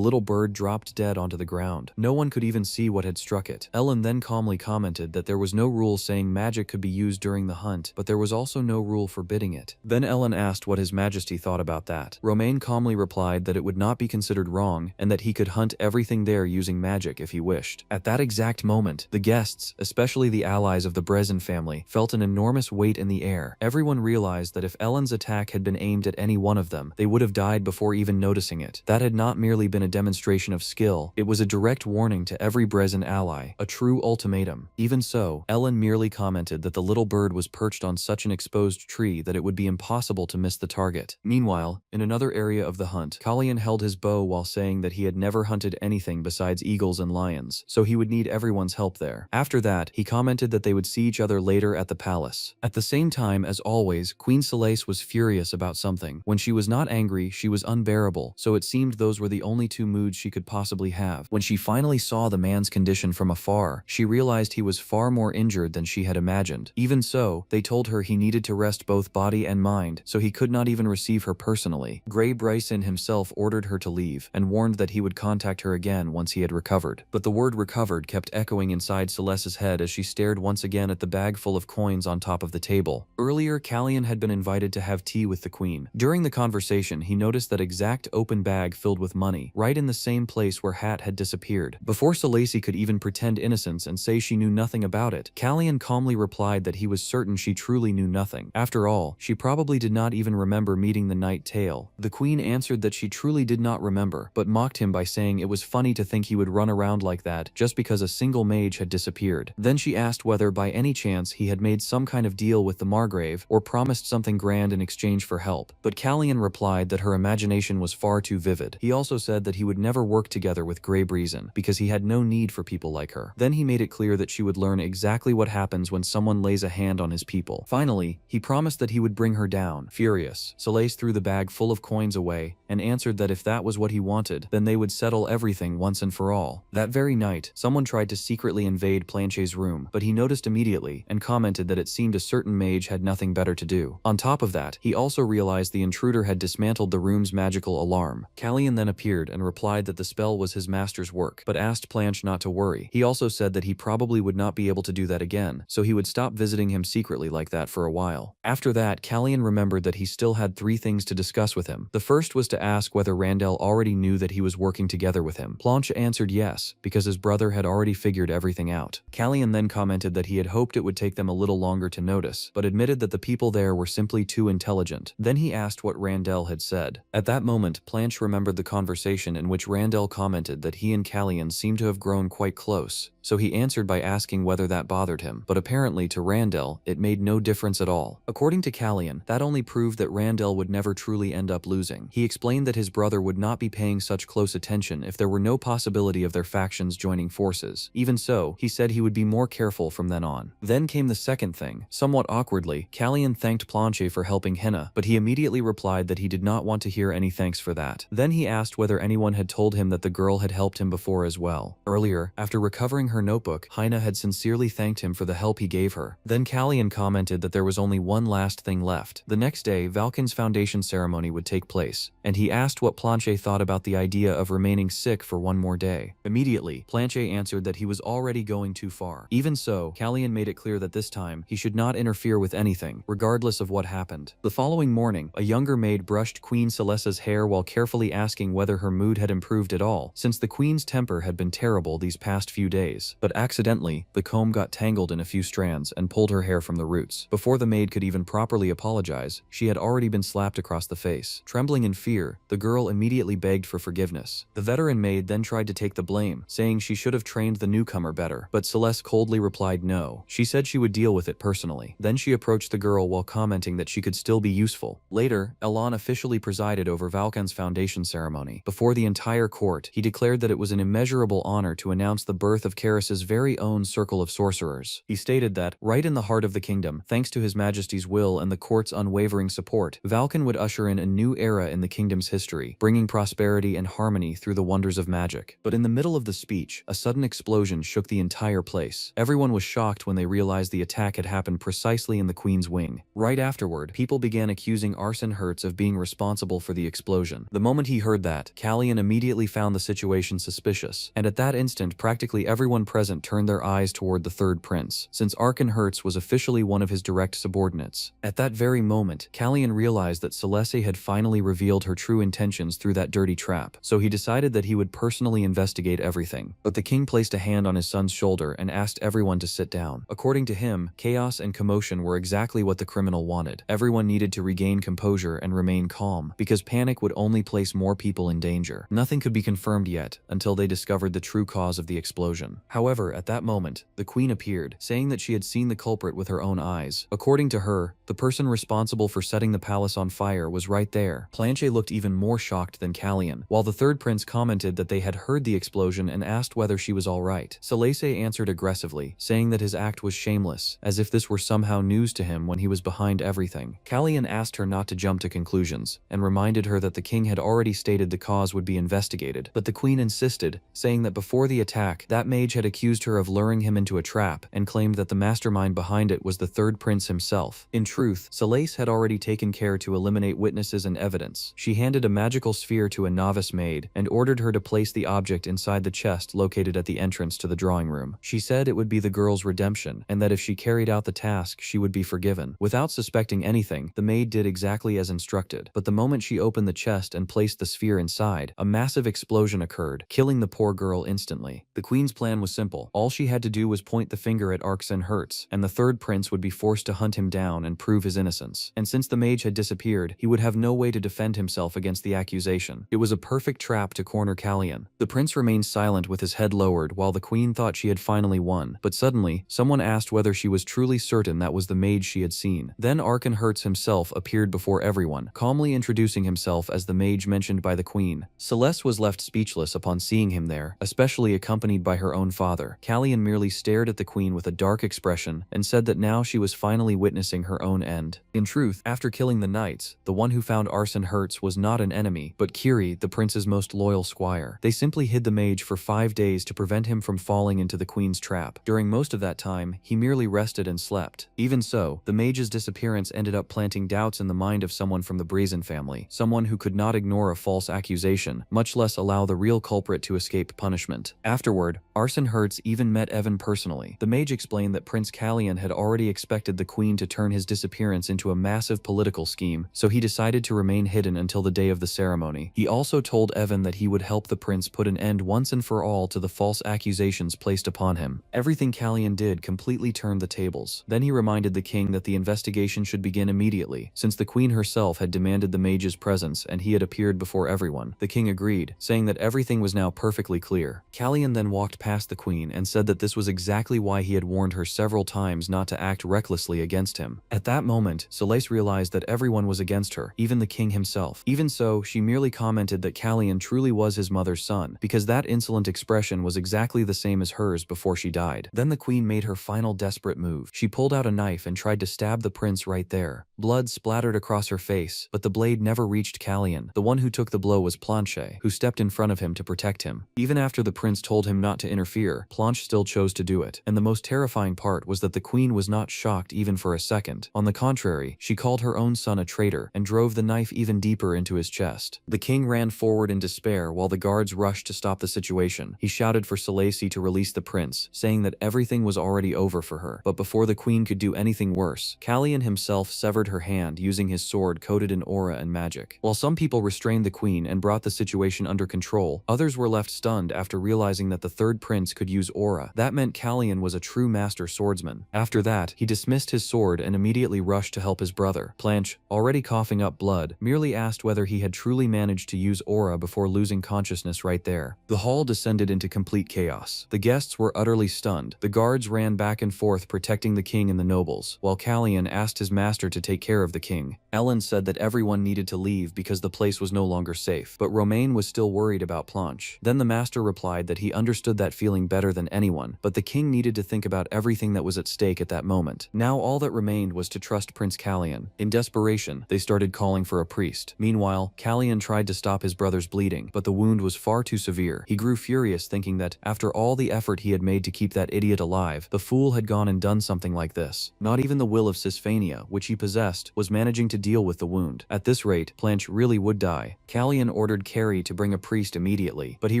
little bird dropped dead onto the ground. No one could even see what had struck it. Ellen then calmly commented that there was no rule saying magic could be used during the hunt, but there was also no rule forbidding it. Then Ellen asked what His Majesty thought about that. Romain calmly replied that it would not be considered wrong and that he could hunt everything there using magic if he wished. At that exact moment, the guests, especially the allies of the Brezin family, felt an enormous weight in the air. Everyone realized that if Ellen's attack had been aimed at any one of them, they would have died before even noticing it. That had not merely been a demonstration of skill, it was a direct warning to every Brezin ally, a true ultimatum. Even so, Ellen merely commented that the little bird was perched on such an exposed tree that it would be impossible to miss the target. Meanwhile, in another area of the hunt, Kalian held his bow while saying that he had never hunted anything besides eagles and lions, so he would need everyone's help there. After that, he commented that they would see each other later at the palace. At the same time, as always, Queen Selace was furious about something. When she was not angry, she was unbearable, so it seemed those were the only two moods she could possibly have. When she finally saw the man's condition from afar, she realized he was far more injured than she had imagined. Even so, they told her he needed to rest both body and mind, so he could not even receive her personally. Gray Bryson himself ordered her to leave, and warned that he would contact her again once he had recovered. But the word recovered kept echoing inside Celeste's head as she stared once again at the bag full of coins on top of the table. Earlier, Kalian had been invited to have tea with the queen. During the conversation, he noticed that exact open bag filled with money, right in the same place where Hat had disappeared. Before Selace could even pretend innocence and say she knew nothing about it, Kalian calmly replied that he was certain she truly knew nothing. After all, she probably did not even remember meeting the Night Tail. The queen answered that she truly did not remember, but mocked him by saying it was funny to think he would run around like that just because a single mage had disappeared. Then she asked whether by any chance he had made some kind of deal with the Margrave or promised something grand in exchange for help, but Kalian replied that her imagination was far too vivid. He also said that he would never work together with Grey Breezen because he had no need for people like her. Then he made it clear that she would learn exactly what happens when someone lays a hand on his people. Finally, he promised that he would bring her down. Furious, Selace threw the bag full of coins away and answered that if that was what he wanted, then they would settle everything once and for all. That very night, someone tried to secretly invade Planche's room, but he noticed immediately and commented that it seemed a certain mage had nothing better to do. On top of that, he also realized the intruder had dismantled the room's magical alarm. Kalian then appeared and replied that the spell was his master's work, but asked Planche not to worry. He also said that he probably would not be able to do that again, so he would stop visiting him secretly like that for a while. After that, Kalian remembered that he still had 3 things to discuss with him. The first was to ask whether Randell already knew that he was working together with him. Planche answered yes, because his brother had already figured everything out. Kalian then commented that he had hoped it would take them a little longer to notice, but admitted that the people there were simply too intelligent. Then he asked what Randell had said. At that moment, Planche remembered the conversation in which Randell commented that he and Kalian seemed to have grown quite close, so he answered by asking whether that bothered him, but apparently to Randell, it made no difference at all. According to Kalian, that only proved that Randell would never truly end up losing. He explained that his brother would not be paying such close attention if there were no possibility of their factions joining forces. Even so, he said he would be more careful from then on. Then came the second thing. Somewhat awkwardly, Kalian thanked Planche for helping Henna, but he immediately replied that he did not want to hear any thanks for that. Then he asked whether anyone had told him that the girl had helped him before as well. Earlier, after recovering her notebook, Heine had sincerely thanked him for the help he gave her. Then Kalian commented that there was only one last thing left. The next day, Valken's foundation ceremony would take place, and he asked what Planche thought about the idea of remaining sick for one more day. Immediately, Planche answered that he was already going too far. Even so, Kalian made it clear that this time, he should not interfere with anything, regardless of what happened. The following morning, a younger maid brushed Queen Celeste's hair while carefully asking whether her mood had improved at all, since the queen's temper had been terrible these past few days. But accidentally, the comb got tangled in a few strands and pulled her hair from the roots. Before the maid could even properly apologize, she had already been slapped across the face. Trembling in fear, the girl immediately begged for forgiveness. The veteran maid then tried to take the blame, saying she should have trained the newcomer better, but Celeste coldly replied no. She said she would deal with it personally. Then she approached the girl while commenting that she could still be useful. Later, Elan officially presided over Valken's foundation ceremony. Before the entire court, he declared that it was an immeasurable honor to announce the birth of Karis's very own circle of sorcerers. He stated that, right in the heart of the kingdom, thanks to His Majesty's will and the court's unwavering support, Valken would usher in a new era in the kingdom's history, bringing prosperity and harmony through the wonders of magic. But in the middle of the speech, a sudden explosion shook the entire place. Everyone was shocked when they realized the attack had happened precisely in the queen's wing. Right afterward, people began accusing Arsene Hertz of being responsible for the explosion. The moment he heard that, Kalian immediately found the situation suspicious, and at that instant practically everyone present turned their eyes toward the third prince, since Arsene Hertz was officially one of his direct subordinates. At that very moment, Kalian realized that Celeste had finally revealed her true intentions through that dirty trap, so he decided that he would personally investigate everything. But the king placed a hand on his son's shoulder and asked everyone to sit down. According to him, chaos and commotion were exactly what the criminal wanted. Everyone needed to regain composure and remain calm, because panic would only place more people in danger. Nothing could be confirmed yet, until they discovered the true cause of the explosion. However, at that moment, the queen appeared, saying that she had seen the culprit with her own eyes. According to her, the person responsible for setting the palace on fire was right there. Planche looked even more shocked than Callian, while the third prince commented that they had heard the explosion and asked whether she was alright. Salese answered aggressively, saying that his act was shameless, as if this were somehow news to him when he was behind everything. Callian asked her not to jump to conclusions, and reminded her that the king had already stated the cause would be investigated, but the queen insisted, saying that before the attack, that mage had accused her of luring him into a trap, and claimed that the mastermind behind it was the third prince himself. In truth, Salese had already taken care to eliminate witnesses and evidence. She handed a magical sphere to a novice maid, and ordered her to place the object inside the chest located at the entrance to the drawing room. She said it would be the girl's redemption, and that if she carried out the task, she would be forgiven. Without suspecting anything, the maid did exactly as instructed, but the moment she opened the chest and placed the sphere inside, a massive explosion occurred, killing the poor girl instantly. The queen's plan was simple. All she had to do was point the finger at Hertz, and the third prince would be forced to hunt him down and prove his innocence. And since the mage had disappeared, he would have no way to defend himself against the accusation. It was a perfect trap to corner Callian. The prince remained silent with his head lowered while the queen thought she had finally won. But suddenly, someone asked whether she was truly certain that was the mage she had seen. Then Hertz himself appeared before everyone, calmly introducing himself as the mage mentioned by the queen. Celeste was left speechless upon seeing him there, especially accompanied by her own father. Callian merely stared at the queen with a dark expression and said that now she was finally witnessing her own end. In truth, after killing the knights, the one who found Hertz was not an enemy, but Kiri, the prince's most loyal squire. They simply hid the mage for 5 days to prevent him from falling into the queen's trap. During most of that time, he merely rested and slept. Even so, the mage's disappearance ended up planting doubts in the mind of someone from the Brazen family, someone who could not ignore a false accusation, much less allow the real culprit to escape punishment. Afterward, Hertz even met Evan personally. The mage explained that Prince Callian had already expected the queen to turn his disappearance into a massive political scheme, so he decided to remain hidden until the day of the ceremony. He also told Evan that he would help the prince put an end once and for all to the false accusations placed upon him. Everything Callian did completely turned the tables. Then he reminded the king that the investigation should begin immediately, since the queen herself had demanded the mage's presence and he had appeared before everyone. The king agreed, saying that everything was now perfectly clear. Callian then walked past the queen and said that this was exactly why he had warned her several times not to act recklessly against him. At that moment, Celeste realized that everyone was against her, even the king himself. Even so, she merely commented that Callian truly was his mother's son, because that insolent expression was exactly the same as hers before she died. Then the queen made her final desperate move. She pulled out a knife and tried to stab the prince right there. Blood splattered across her face, but the blade never reached Callian. The one who took the blow was Planche, who stepped in front of him to protect him. Even after the prince told him not to interfere, Planche still chose to do it. And the most terrifying part was that the queen was not shocked even for a second. On the contrary, she called her own son a traitor and drove the knife even deeper into his chest. The king ran forward in despair while the guards rushed to stop the situation. He shouted for Salese to release the prince, saying that everything was already over for her. But before the queen could do anything worse, Callian himself severed her hand using his sword coated in aura and magic. While some people restrained the queen and brought the situation under control, others were left stunned after realizing that the third prince could use aura. That meant Callian was a true master swordsman. After that, he dismissed his sword and immediately rushed to help his brother. Planche, already coughing up blood, merely asked whether he had truly managed to use aura before losing consciousness right there. The hall descended into complete chaos. The guests were utterly stunned. The guards ran back and forth protecting the king and the nobles, while Callian asked his master to take care of the king. Ellen said that everyone needed to leave because the place was no longer safe, but Romain was still worried about Planche. Then the master replied that he understood that feeling better than anyone, but the king needed to think about everything that was at stake at that moment. Now all that remained was to trust Prince Callian. In desperation, they started calling for a priest. Meanwhile, Callian tried to stop his brother's bleeding, but the wound was far too severe. He grew furious, thinking that, after all the effort he had made to keep that idiot alive, the fool had gone and done something like this. Not even the will of Cisphania, which he possessed, was managing to deal with the wound. At this rate, Planche really would die. Callian ordered Carrie to bring a priest immediately, but he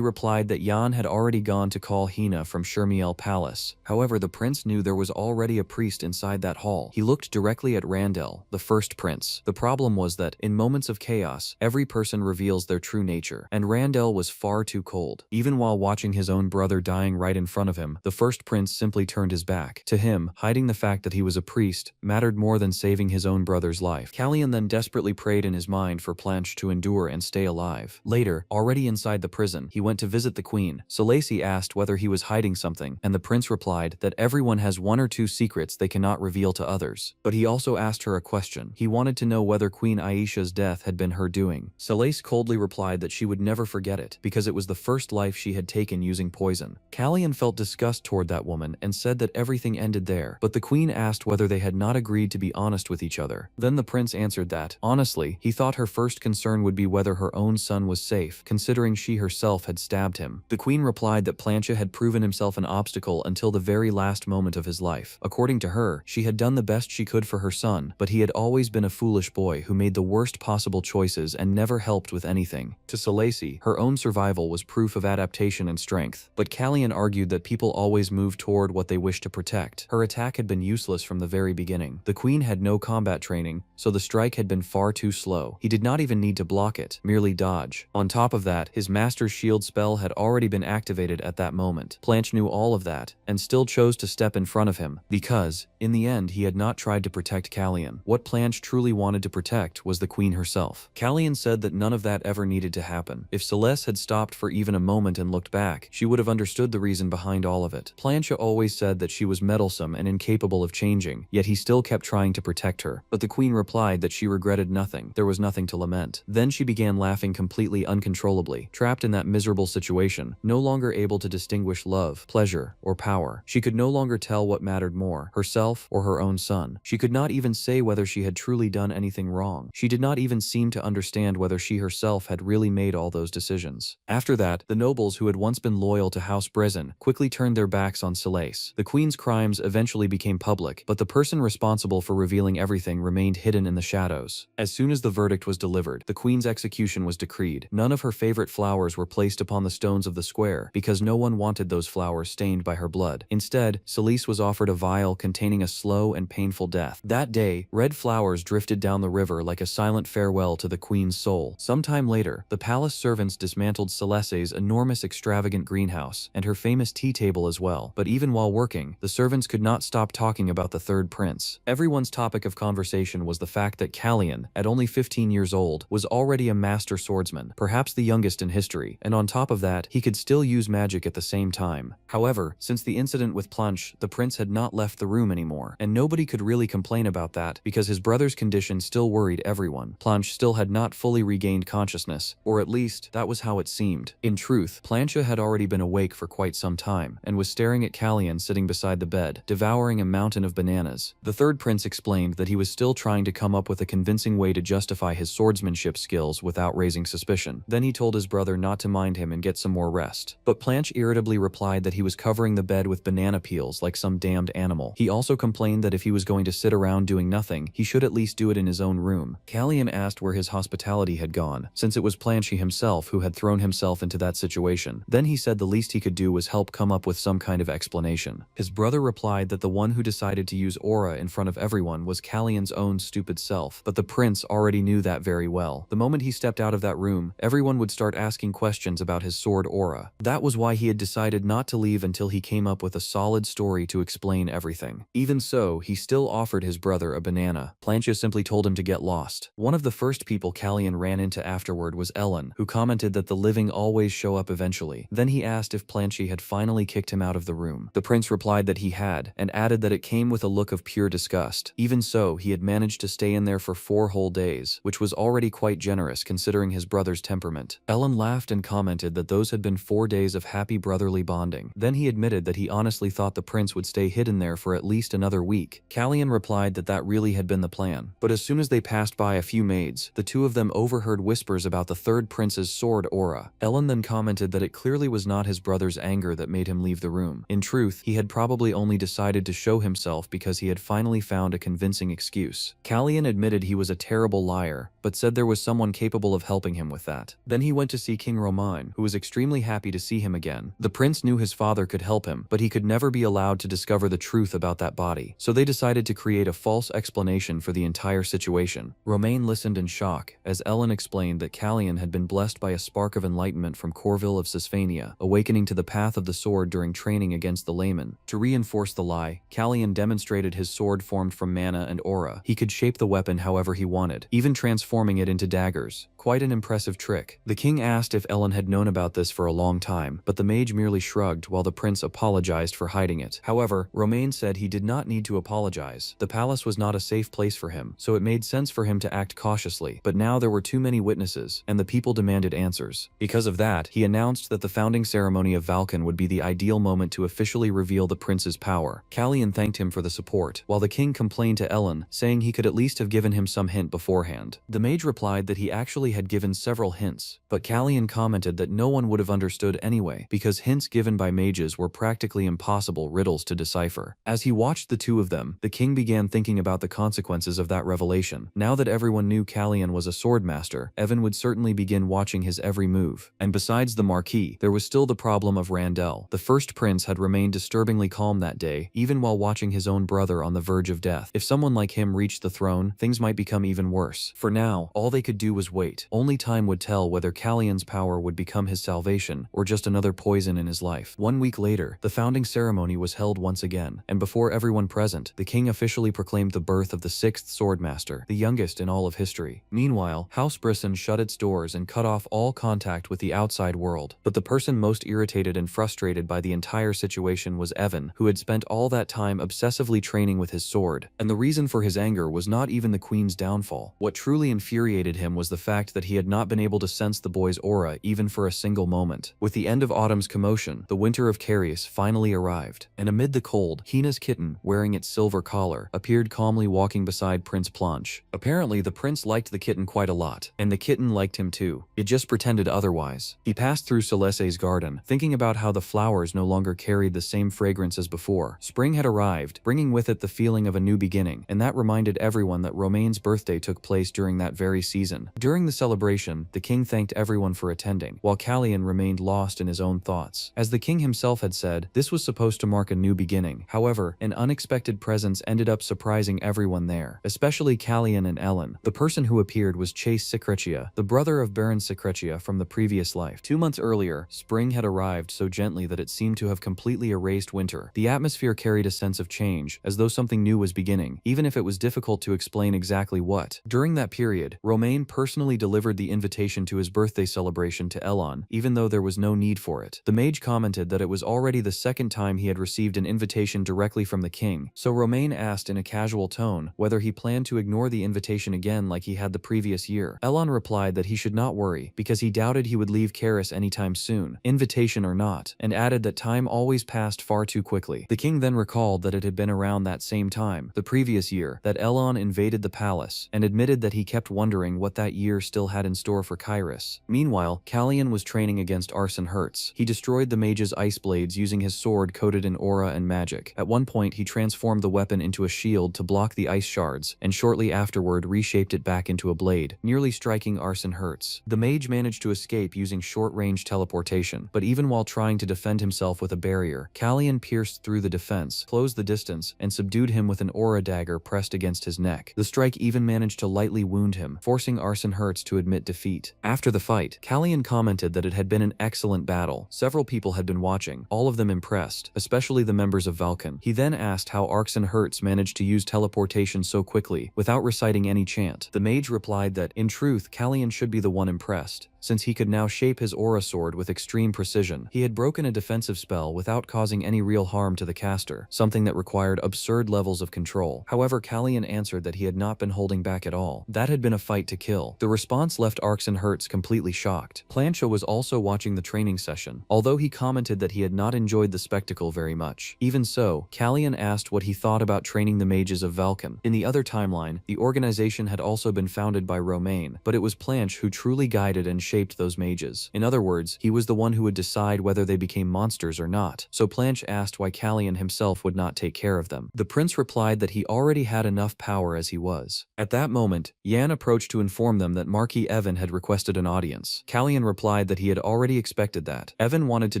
replied that Jan had already gone to call Hina from Shermiel Palace. However, the prince knew there was already a priest inside that hall. He looked directly at Randel, the first prince. The problem was that, in moments of chaos, every person reveals their true nature, and Randel was far too cold. Even while watching his own brother dying right in front of him, the first prince simply turned his back. To him, hiding the fact that he was a priest mattered more than saving his own brother's life. Callian then desperately prayed in his mind for Planche to endure and stay alive. Later, already inside the prison, he went to visit the queen. Salese asked whether he was hiding something, and the prince replied that everyone has one or two secrets they cannot reveal to others. But he also asked her a question. He wanted to know whether Queen Aisha's death had been her doing. Solace coldly replied that she would never forget it, because it was the first life she had taken using poison. Callian felt disgust toward that woman and said that everything ended there, but the queen asked whether they had not agreed to be honest with each other. Then the prince answered that, honestly, he thought her first concern would be whether her own son was safe, considering she herself had stabbed him. The queen replied that Plancha had proven himself an obstacle until the very last moment of his life. According to her, she had done the best she could for her son, but he had always been a foolish boy who made the worst possible choices and never helped with anything. To Solace, her own survival was proof of adaptation and strength, but Callian argued that people always move toward what they wish to protect. Her attack had been useless from the very beginning. The queen had no combat training, so the strike had been far too slow. He did not even need to block it, merely dodge. On top of that, his master's shield spell had already been activated at that moment. Planche knew all of that, and still chose to step in front of him, because, in the end, he had not tried to protect Callian. What Planche truly wanted to protect was the queen herself. Callian said that none of that ever needed to happen. If Celeste had stopped for even a moment and looked back, she would have understood the reason behind all of it. Plancha always said that she was meddlesome and incapable of changing, yet he still kept trying to protect her. But the queen replied that she regretted nothing. There was nothing to lament. Then she began laughing completely uncontrollably, trapped in that miserable situation, no longer able to distinguish love, pleasure, or power. She could no longer tell what mattered more, herself or her own son. She could not even say whether she had truly done anything wrong. She did not even seem to understand whether she herself had really made all those decisions. After that, the nobles who had once been loyal to House Brezin quickly turned their backs on Solace. The queen's crimes eventually became public, but the person responsible for revealing everything remained hidden in the shadows. As soon as the verdict was delivered, the queen's execution was decreed. None of her favorite flowers were placed upon the stones of the square, because no one wanted those flowers stained by her blood. Instead, Solace was offered a vial containing a slow and painful death. That day, red flowers drifted down the river like a silent farewell to the queen's soul. Sometime later, the palace servants dismantled Celeste's enormous extravagant greenhouse, and her famous tea table as well. But even while working, the servants could not stop talking about the third prince. Everyone's topic of conversation was the fact that Callian, at only 15 years old, was already a master swordsman, perhaps the youngest in history, and on top of that, he could still use magic at the same time. However, since the incident with Planche, the prince had not left the room anymore, and nobody could really complain about that because his brother's condition still worried everyone. Planche still had not fully regained consciousness, or at least, that was how it seemed. In truth, Plancha had already been awake for quite some time, and was staring at Callian sitting beside the bed, devouring a mountain of bananas. The third prince explained that he was still trying to come up with a convincing way to justify his swordsmanship skills without raising suspicion. Then he told his brother not to mind him and get some more rest. But Planche irritably replied that he was covering the bed with banana peels like some damned animal. He also complained that if he was going to sit around doing nothing, he should at least do it in his own room. Callian asked where his hospitality had gone, since it was Planche himself who had thrown himself into that situation. Then he said the least he could do was help come up with some kind of explanation. His brother replied that the one who decided to use aura in front of everyone was Callian's own stupid self, but the prince already knew that very well. The moment he stepped out of that room, everyone would start asking questions about his sword aura. That was why he had decided not to leave until he came up with a solid story to explain everything. Even so, he still offered his brother a banana. Plancha simply told him to get lost. One of the first people Callian ran into afterward was Ellen, who commented that the living always show up eventually. Then he asked if Planche had finally kicked him out of the room. The prince replied that he had, and added that it came with a look of pure disgust. Even so, he had managed to stay in there for 4 whole days, which was already quite generous considering his brother's temperament. Ellen laughed and commented that those had been 4 days of happy brotherly bonding. Then he admitted that he honestly thought the prince would stay hidden there for at least another week. Callian replied that that really had been the plan. But as soon as they passed by a few maids, the two of them overheard whispers about the third prince's sword aura. Ellen then commented that it clearly was not his brother's anger that made him leave the room. In truth, he had probably only decided to show himself because he had finally found a convincing excuse. Callian admitted he was a terrible liar, but said there was someone capable of helping him with that. Then he went to see King Romain, who was extremely happy to see him again. The prince knew his father could help him, but he could never be allowed to discover the truth about that body, so they decided to create a false explanation for the entire situation. Romain listened in shock, as Ellen explained that Callian had been blessed by a spark of enlightenment from Corville of Sisphania, awakening to the path of the sword during training against the layman. To reinforce the lie, Callian demonstrated his sword formed from mana and aura. He could shape the weapon however he wanted, even transform transforming it into daggers. Quite an impressive trick. The king asked if Ellen had known about this for a long time, but the mage merely shrugged while the prince apologized for hiding it. However, Romain said he did not need to apologize. The palace was not a safe place for him, so it made sense for him to act cautiously. But now there were too many witnesses, and the people demanded answers. Because of that, he announced that the founding ceremony of Valken would be the ideal moment to officially reveal the prince's power. Callian thanked him for the support, while the king complained to Ellen, saying he could at least have given him some hint beforehand. The mage replied that he actually had given several hints, but Callian commented that no one would have understood anyway, because hints given by mages were practically impossible riddles to decipher. As he watched the two of them, the king began thinking about the consequences of that revelation. Now that everyone knew Callian was a swordmaster, Evan would certainly begin watching his every move. And besides the Marquis, there was still the problem of Randell. The first prince had remained disturbingly calm that day, even while watching his own brother on the verge of death. If someone like him reached the throne, things might become even worse. For now, all they could do was wait. Only time would tell whether Callian's power would become his salvation, or just another poison in his life. 1 week later, the founding ceremony was held once again, and before everyone present, the king officially proclaimed the birth of the sixth swordmaster, the youngest in all of history. Meanwhile, House Brisson shut its doors and cut off all contact with the outside world. But the person most irritated and frustrated by the entire situation was Evan, who had spent all that time obsessively training with his sword. And the reason for his anger was not even the queen's downfall. What truly infuriated him was the fact that he had not been able to sense the boy's aura even for a single moment. With the end of autumn's commotion, the winter of Carius finally arrived, and amid the cold, Hina's kitten, wearing its silver collar, appeared calmly walking beside Prince Planche. Apparently, the prince liked the kitten quite a lot, and the kitten liked him too. It just pretended otherwise. He passed through Celeste's garden, thinking about how the flowers no longer carried the same fragrance as before. Spring had arrived, bringing with it the feeling of a new beginning, and that reminded everyone that Romain's birthday took place during that very season. During the celebration, the king thanked everyone for attending, while Callian remained lost in his own thoughts. As the king himself had said, this was supposed to mark a new beginning. However, an unexpected presence ended up surprising everyone there, especially Callian and Ellen. The person who appeared was Chase Secretia, the brother of Baron Secretia from the previous life. 2 months earlier, spring had arrived so gently that it seemed to have completely erased winter. The atmosphere carried a sense of change, as though something new was beginning, even if it was difficult to explain exactly what. During that period, Romain personally delivered the invitation to his birthday celebration to Elon, even though there was no need for it. The mage commented that it was already the second time he had received an invitation directly from the king, so Romain asked in a casual tone whether he planned to ignore the invitation again like he had the previous year. Elon replied that he should not worry, because he doubted he would leave Caris anytime soon, invitation or not, and added that time always passed far too quickly. The king then recalled that it had been around that same time, the previous year, that Elon invaded the palace, and admitted that he kept wondering what that year still had in store for Kairos. Meanwhile, Callian was training against Arson Hertz. He destroyed the mage's ice blades using his sword coated in aura and magic. At one point, he transformed the weapon into a shield to block the ice shards, and shortly afterward reshaped it back into a blade, nearly striking Arson Hertz. The mage managed to escape using short-range teleportation, but even while trying to defend himself with a barrier, Callian pierced through the defense, closed the distance, and subdued him with an aura dagger pressed against his neck. The strike even managed to lightly wound him, forcing Arson Hertz to admit defeat. After the fight, Callian commented that it had been an excellent battle. Several people had been watching, all of them impressed, especially the members of Valken. He then asked how Arson Hertz managed to use teleportation so quickly, without reciting any chant. The mage replied that, in truth, Callian should be the one impressed, since he could now shape his aura sword with extreme precision. He had broken a defensive spell without causing any real harm to the caster, something that required absurd levels of control. However, Callian answered that he had not been holding back at all. That had been a fight to kill. The response left Arson Hertz completely shocked. Plancha was also watching the training session, although he commented that he had not enjoyed the spectacle very much. Even so, Callian asked what he thought about training the mages of Valken. In the other timeline, the organization had also been founded by Romain, but it was Planche who truly guided and shaped those mages. In other words, he was the one who would decide whether they became monsters or not, so Planche asked why Callian himself would not take care of them. The prince replied that he already had enough power as he was. At that moment, Yan approached to inform them that Marquis Evan had requested an audience. Callian replied that he had already expected that. Evan wanted to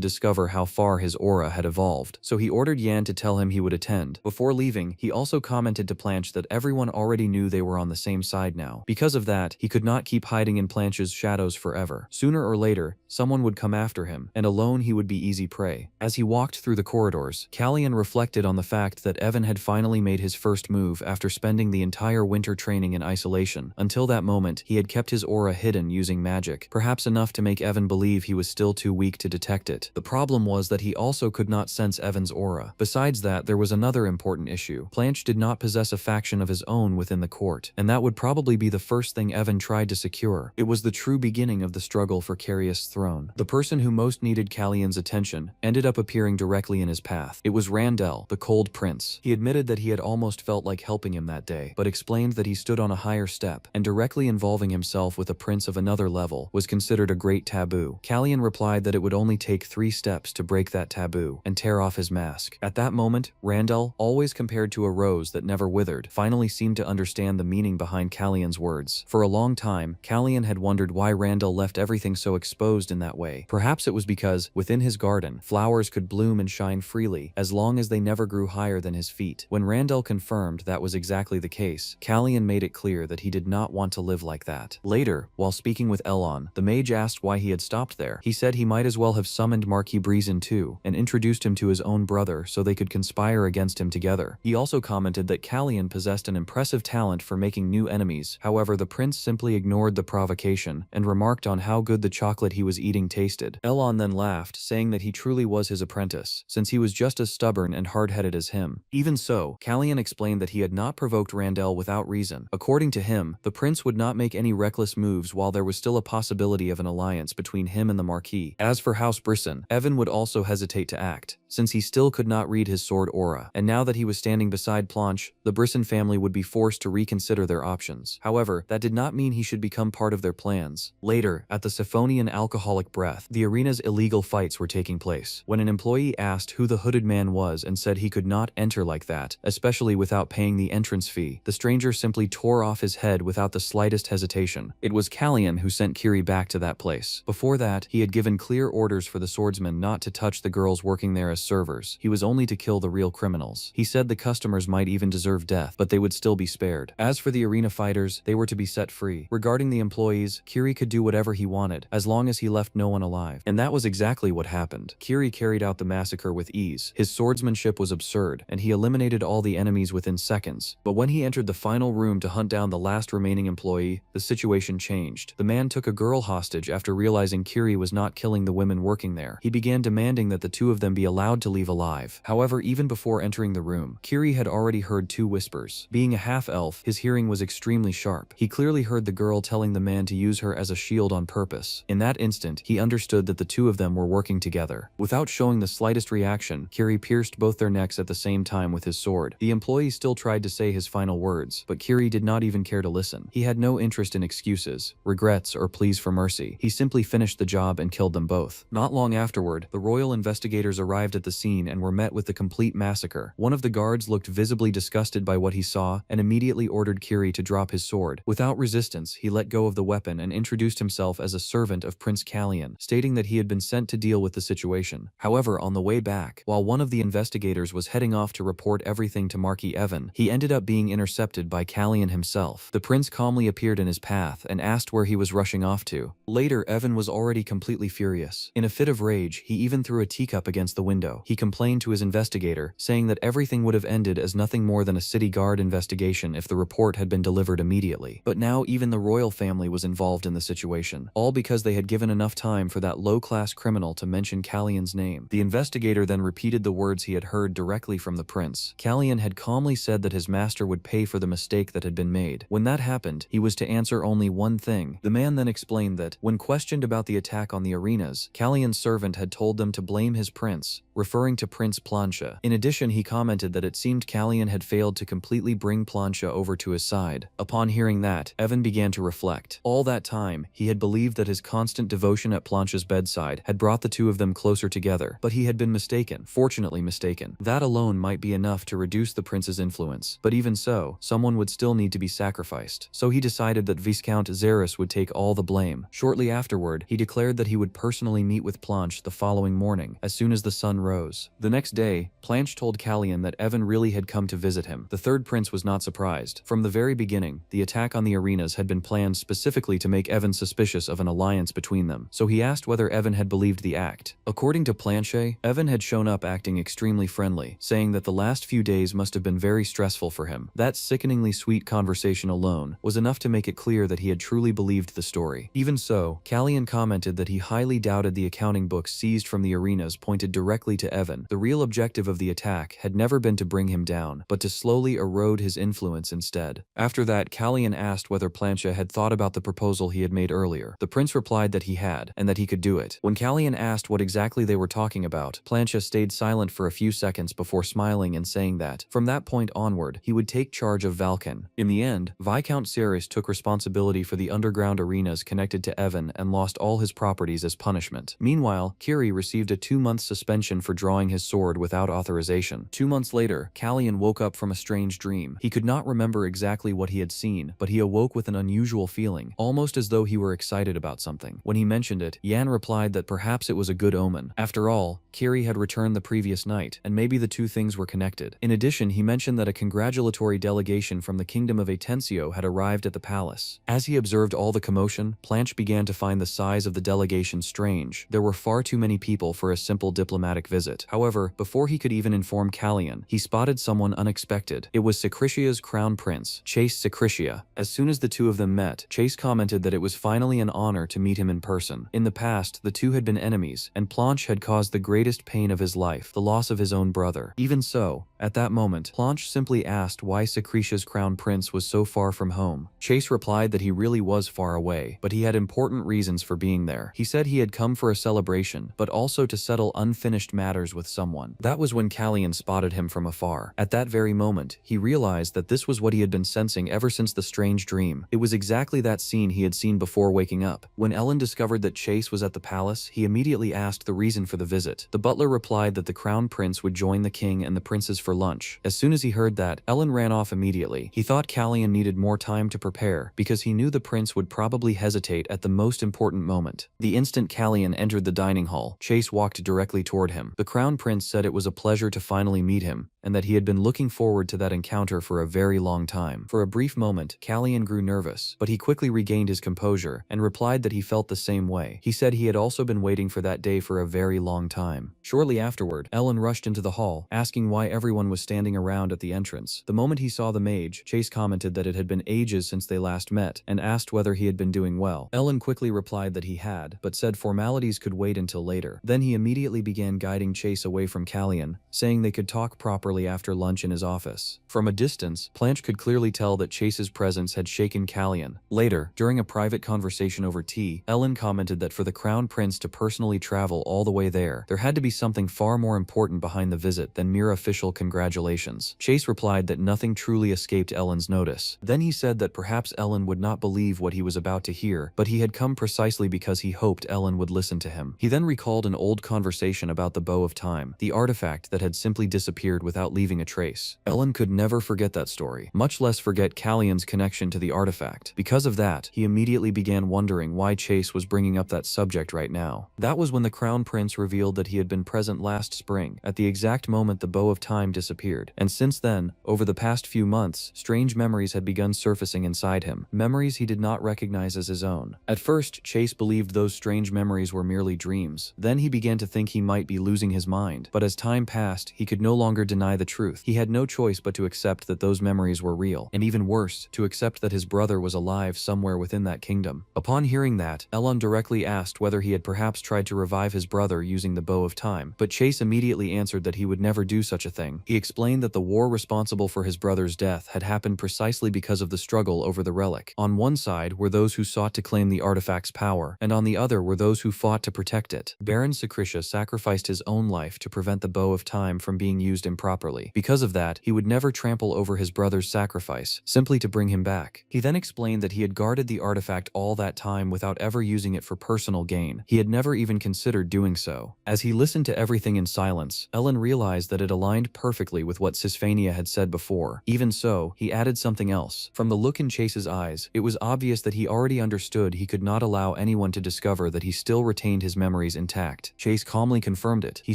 discover how far his aura had evolved, so he ordered Yan to tell him he would attend. Before leaving, he also commented to Planche that everyone already knew they were on the same side now. Because of that, he could not keep hiding in Planche's shadows forever. forever. Sooner or later, someone would come after him, and alone he would be easy prey. As he walked through the corridors, Callion reflected on the fact that Evan had finally made his first move after spending the entire winter training in isolation. Until that moment, he had kept his aura hidden using magic, perhaps enough to make Evan believe he was still too weak to detect it. The problem was that he also could not sense Evan's aura. Besides that, there was another important issue. Planche did not possess a faction of his own within the court, and that would probably be the first thing Evan tried to secure. It was the true beginning of the struggle for Carius' throne. The person who most needed Callion's attention ended up appearing directly in his path. It was Randell, the Cold Prince. He admitted that he had almost felt like helping him that day, but explained that he stood on a higher step, and directly involving himself with a prince of another level was considered a great taboo. Callion replied that it would only take 3 steps to break that taboo and tear off his mask. At that moment, Randell, always compared to a rose that never withered, finally seemed to understand the meaning behind Callion's words. For a long time, Callion had wondered why Randell left everything so exposed in that way. Perhaps it was because, within his garden, flowers could bloom and shine freely, as long as they never grew higher than his feet. When Randell confirmed that was exactly the case, Callion made it clear that he did not want to live like that. Later, while speaking with Elon, the mage asked why he had stopped there. He said he might as well have summoned Marquis Breezin too, and introduced him to his own brother so they could conspire against him together. He also commented that Callion possessed an impressive talent for making new enemies. However, the prince simply ignored the provocation and remarked on how good the chocolate he was eating tasted. Elon then laughed, saying that he truly was his apprentice, since he was just as stubborn and hard-headed as him. Even so, Callion explained that he had not provoked Randell without reason. According to him, the prince would not make any reckless moves while there was still a possibility of an alliance between him and the Marquis. As for House Brisson, Evan would also hesitate to act, since he still could not read his sword aura, and now that he was standing beside Planche, the Brisson family would be forced to reconsider their options. However, that did not mean he should become part of their plans. Later, at the Siphonian Alcoholic Breath, the arena's illegal fights were taking place. When an employee asked who the hooded man was and said he could not enter like that, especially without paying the entrance fee, the stranger simply tore off his head without the slightest hesitation. It was Callion who sent Kiri back to that place. Before that, he had given clear orders for the swordsman not to touch the girls working there as servers. He was only to kill the real criminals. He said the customers might even deserve death, but they would still be spared. As for the arena fighters, they were to be set free. Regarding the employees, Kiri could do whatever he wanted, as long as he left no one alive. And that was exactly what happened. Kiri carried out the massacre with ease. His swordsmanship was absurd, and he eliminated all the enemies within seconds. But when he entered the final room to hunt down the last remaining employee, the situation changed. The man took a girl hostage after realizing Kiri was not killing the women working there. He began demanding that the two of them be allowed to leave alive. However, even before entering the room, Kiri had already heard 2 whispers. Being a half-elf, his hearing was extremely sharp. He clearly heard the girl telling the man to use her as a shield on purpose. In that instant, he understood that the two of them were working together. Without showing the slightest reaction, Kiri pierced both their necks at the same time with his sword. The employee still tried to say his final words, but Kiri did not even care to listen. He had no interest in excuses, regrets, or pleas for mercy. He simply finished the job and killed them both. Not long afterward, the royal investigators arrived at the scene and were met with the complete massacre. One of the guards looked visibly disgusted by what he saw and immediately ordered Kiri to drop his sword. Without resistance, he let go of the weapon and introduced himself as a servant of Prince Callion, stating that he had been sent to deal with the situation. However, on the way back, while one of the investigators was heading off to report everything to Marquis Evan, he ended up being intercepted by Callion himself. The prince calmly appeared in his path and asked where he was rushing off to. Later, Evan was already completely furious. In a fit of rage, he even threw a teacup against the window. He complained to his investigator, saying that everything would have ended as nothing more than a city guard investigation if the report had been delivered immediately. But now even the royal family was involved in the situation, all because they had given enough time for that low-class criminal to mention Callion's name. The investigator then repeated the words he had heard directly from the prince. Callion had calmly said that his master would pay for the mistake that had been made. When that happened, he was to answer only one thing. The man then explained that, when questioned about the attack on the arenas, Callion's servant had told them to blame his prince, referring to Prince Planche. In addition, he commented that it seemed Callion had failed to completely bring Planche over to his side. Upon hearing that, Evan began to reflect. All that time, he had believed that his constant devotion at Planche's bedside had brought the two of them closer together, but he had been mistaken, fortunately mistaken. That alone might be enough to reduce the prince's influence, but even so, someone would still need to be sacrificed. So he decided that Viscount Xeris would take all the blame. Shortly afterward, he declared that he would personally meet with Planche the following morning, as soon as the sun rose. The next day, Planche told Callion that Evan really had come to visit him. The third prince was not surprised. From the very beginning, the attack on the arenas had been planned specifically to make Evan suspicious suspicious of an alliance between them, so he asked whether Evan had believed the act. According to Planche, Evan had shown up acting extremely friendly, saying that the last few days must have been very stressful for him. That sickeningly sweet conversation alone was enough to make it clear that he had truly believed the story. Even so, Callian commented that he highly doubted the accounting books seized from the arenas pointed directly to Evan. The real objective of the attack had never been to bring him down, but to slowly erode his influence instead. After that, Callian asked whether Planche had thought about the proposal he had made earlier. The prince replied that he had, and that he could do it. When Callian asked what exactly they were talking about, Planche stayed silent for a few seconds before smiling and saying that, from that point onward, he would take charge of Valken. In the end, Viscount Ceres took responsibility for the underground arenas connected to Evan and lost all his properties as punishment. Meanwhile, Kiri received a 2-month suspension for drawing his sword without authorization. 2 months later, Callian woke up from a strange dream. He could not remember exactly what he had seen, but he awoke with an unusual feeling, almost as though he were excited about something. When he mentioned it, Yan replied that perhaps it was a good omen. After all, Kiri had returned the previous night, and maybe the two things were connected. In addition, he mentioned that a congratulatory delegation from the kingdom of Atencio had arrived at the palace. As he observed all the commotion, Planche began to find the size of the delegation strange. There were far too many people for a simple diplomatic visit. However, before he could even inform Callian, he spotted someone unexpected. It was Sacricia's crown prince, Chase Sacricia. As soon as the two of them met, Chase commented that it was finally an honor to meet him in person. In the past, the two had been enemies, and Planche had caused the greatest pain of his life, the loss of his own brother. Even so, at that moment, Planche simply asked why Sacricia's crown prince was so far from home. Chase replied that he really was far away, but he had important reasons for being there. He said he had come for a celebration, but also to settle unfinished matters with someone. That was when Callian spotted him from afar. At that very moment, he realized that this was what he had been sensing ever since the strange dream. It was exactly that scene he had seen before waking up. When Ellen discovered that Chase was at the palace, he immediately asked the reason for the visit. The butler replied that the crown prince would join the king and the princes for lunch. As soon as he heard that, Ellen ran off immediately. He thought Callian needed more time to prepare, because he knew the prince would probably hesitate at the most important moment. The instant Callian entered the dining hall, Chase walked directly toward him. The crown prince said it was a pleasure to finally meet him, and that he had been looking forward to that encounter for a very long time. For a brief moment, Callian grew nervous, but he quickly regained his composure and replied that he felt the same way. He said he had also been waiting for that day for a very long time. Shortly afterward, Ellen rushed into the hall, asking why everyone was standing around at the entrance. The moment he saw the mage, Chase commented that it had been ages since they last met, and asked whether he had been doing well. Ellen quickly replied that he had, but said formalities could wait until later. Then he immediately began guiding Chase away from Callian, saying they could talk properly after lunch in his office. From a distance, Planche could clearly tell that Chase's presence had shaken Callian. Later, during a private conversation over tea, Ellen commented that for the crown prince to personally travel all the way there had to be something far more important behind the visit than mere official congratulations. Chase replied that nothing truly escaped Ellen's notice. Then he said that perhaps Ellen would not believe what he was about to hear, but he had come precisely because he hoped Ellen would listen to him. He then recalled an old conversation about the Bow of Time, the artifact that had simply disappeared without leaving a trace. Ellen could never forget that story, much less forget Callian's connection to the artifact. Because of that, he immediately began wondering why Chase was bringing up that subject right now. That was when the crown prince revealed that he had been present last spring, at the exact moment the Bow of Time disappeared. And since then, over the past few months, strange memories had begun surfacing inside him, memories he did not recognize as his own. At first, Chase believed those strange memories were merely dreams. Then he began to think he might be losing his mind. But as time passed, he could no longer deny the truth. He had no choice but to accept that those memories were real, and even worse, to accept that his brother was alive somewhere within that kingdom. Upon hearing that, Elon directly asked whether he had perhaps tried to revive his brother using the Bow of Time, but Chase immediately answered that he would never do such a thing. He explained that the war responsible for his brother's death had happened precisely because of the struggle over the relic. On one side were those who sought to claim the artifact's power, and on the other were those who fought to protect it. Baron Sacricia sacrificed his own life to prevent the Bow of Time from being used improperly. Because of that, he would never trample over his brother's sacrifice, simply to bring him back. He then explained that he had guarded the artifact all that time without ever using it for personal gain. He had never even considered doing so. As he listened to everything in silence, Ellen realized that it aligned perfectly perfectly with what Sisfania had said before. Even so, he added something else. From the look in Chase's eyes, it was obvious that he already understood he could not allow anyone to discover that he still retained his memories intact. Chase calmly confirmed it. He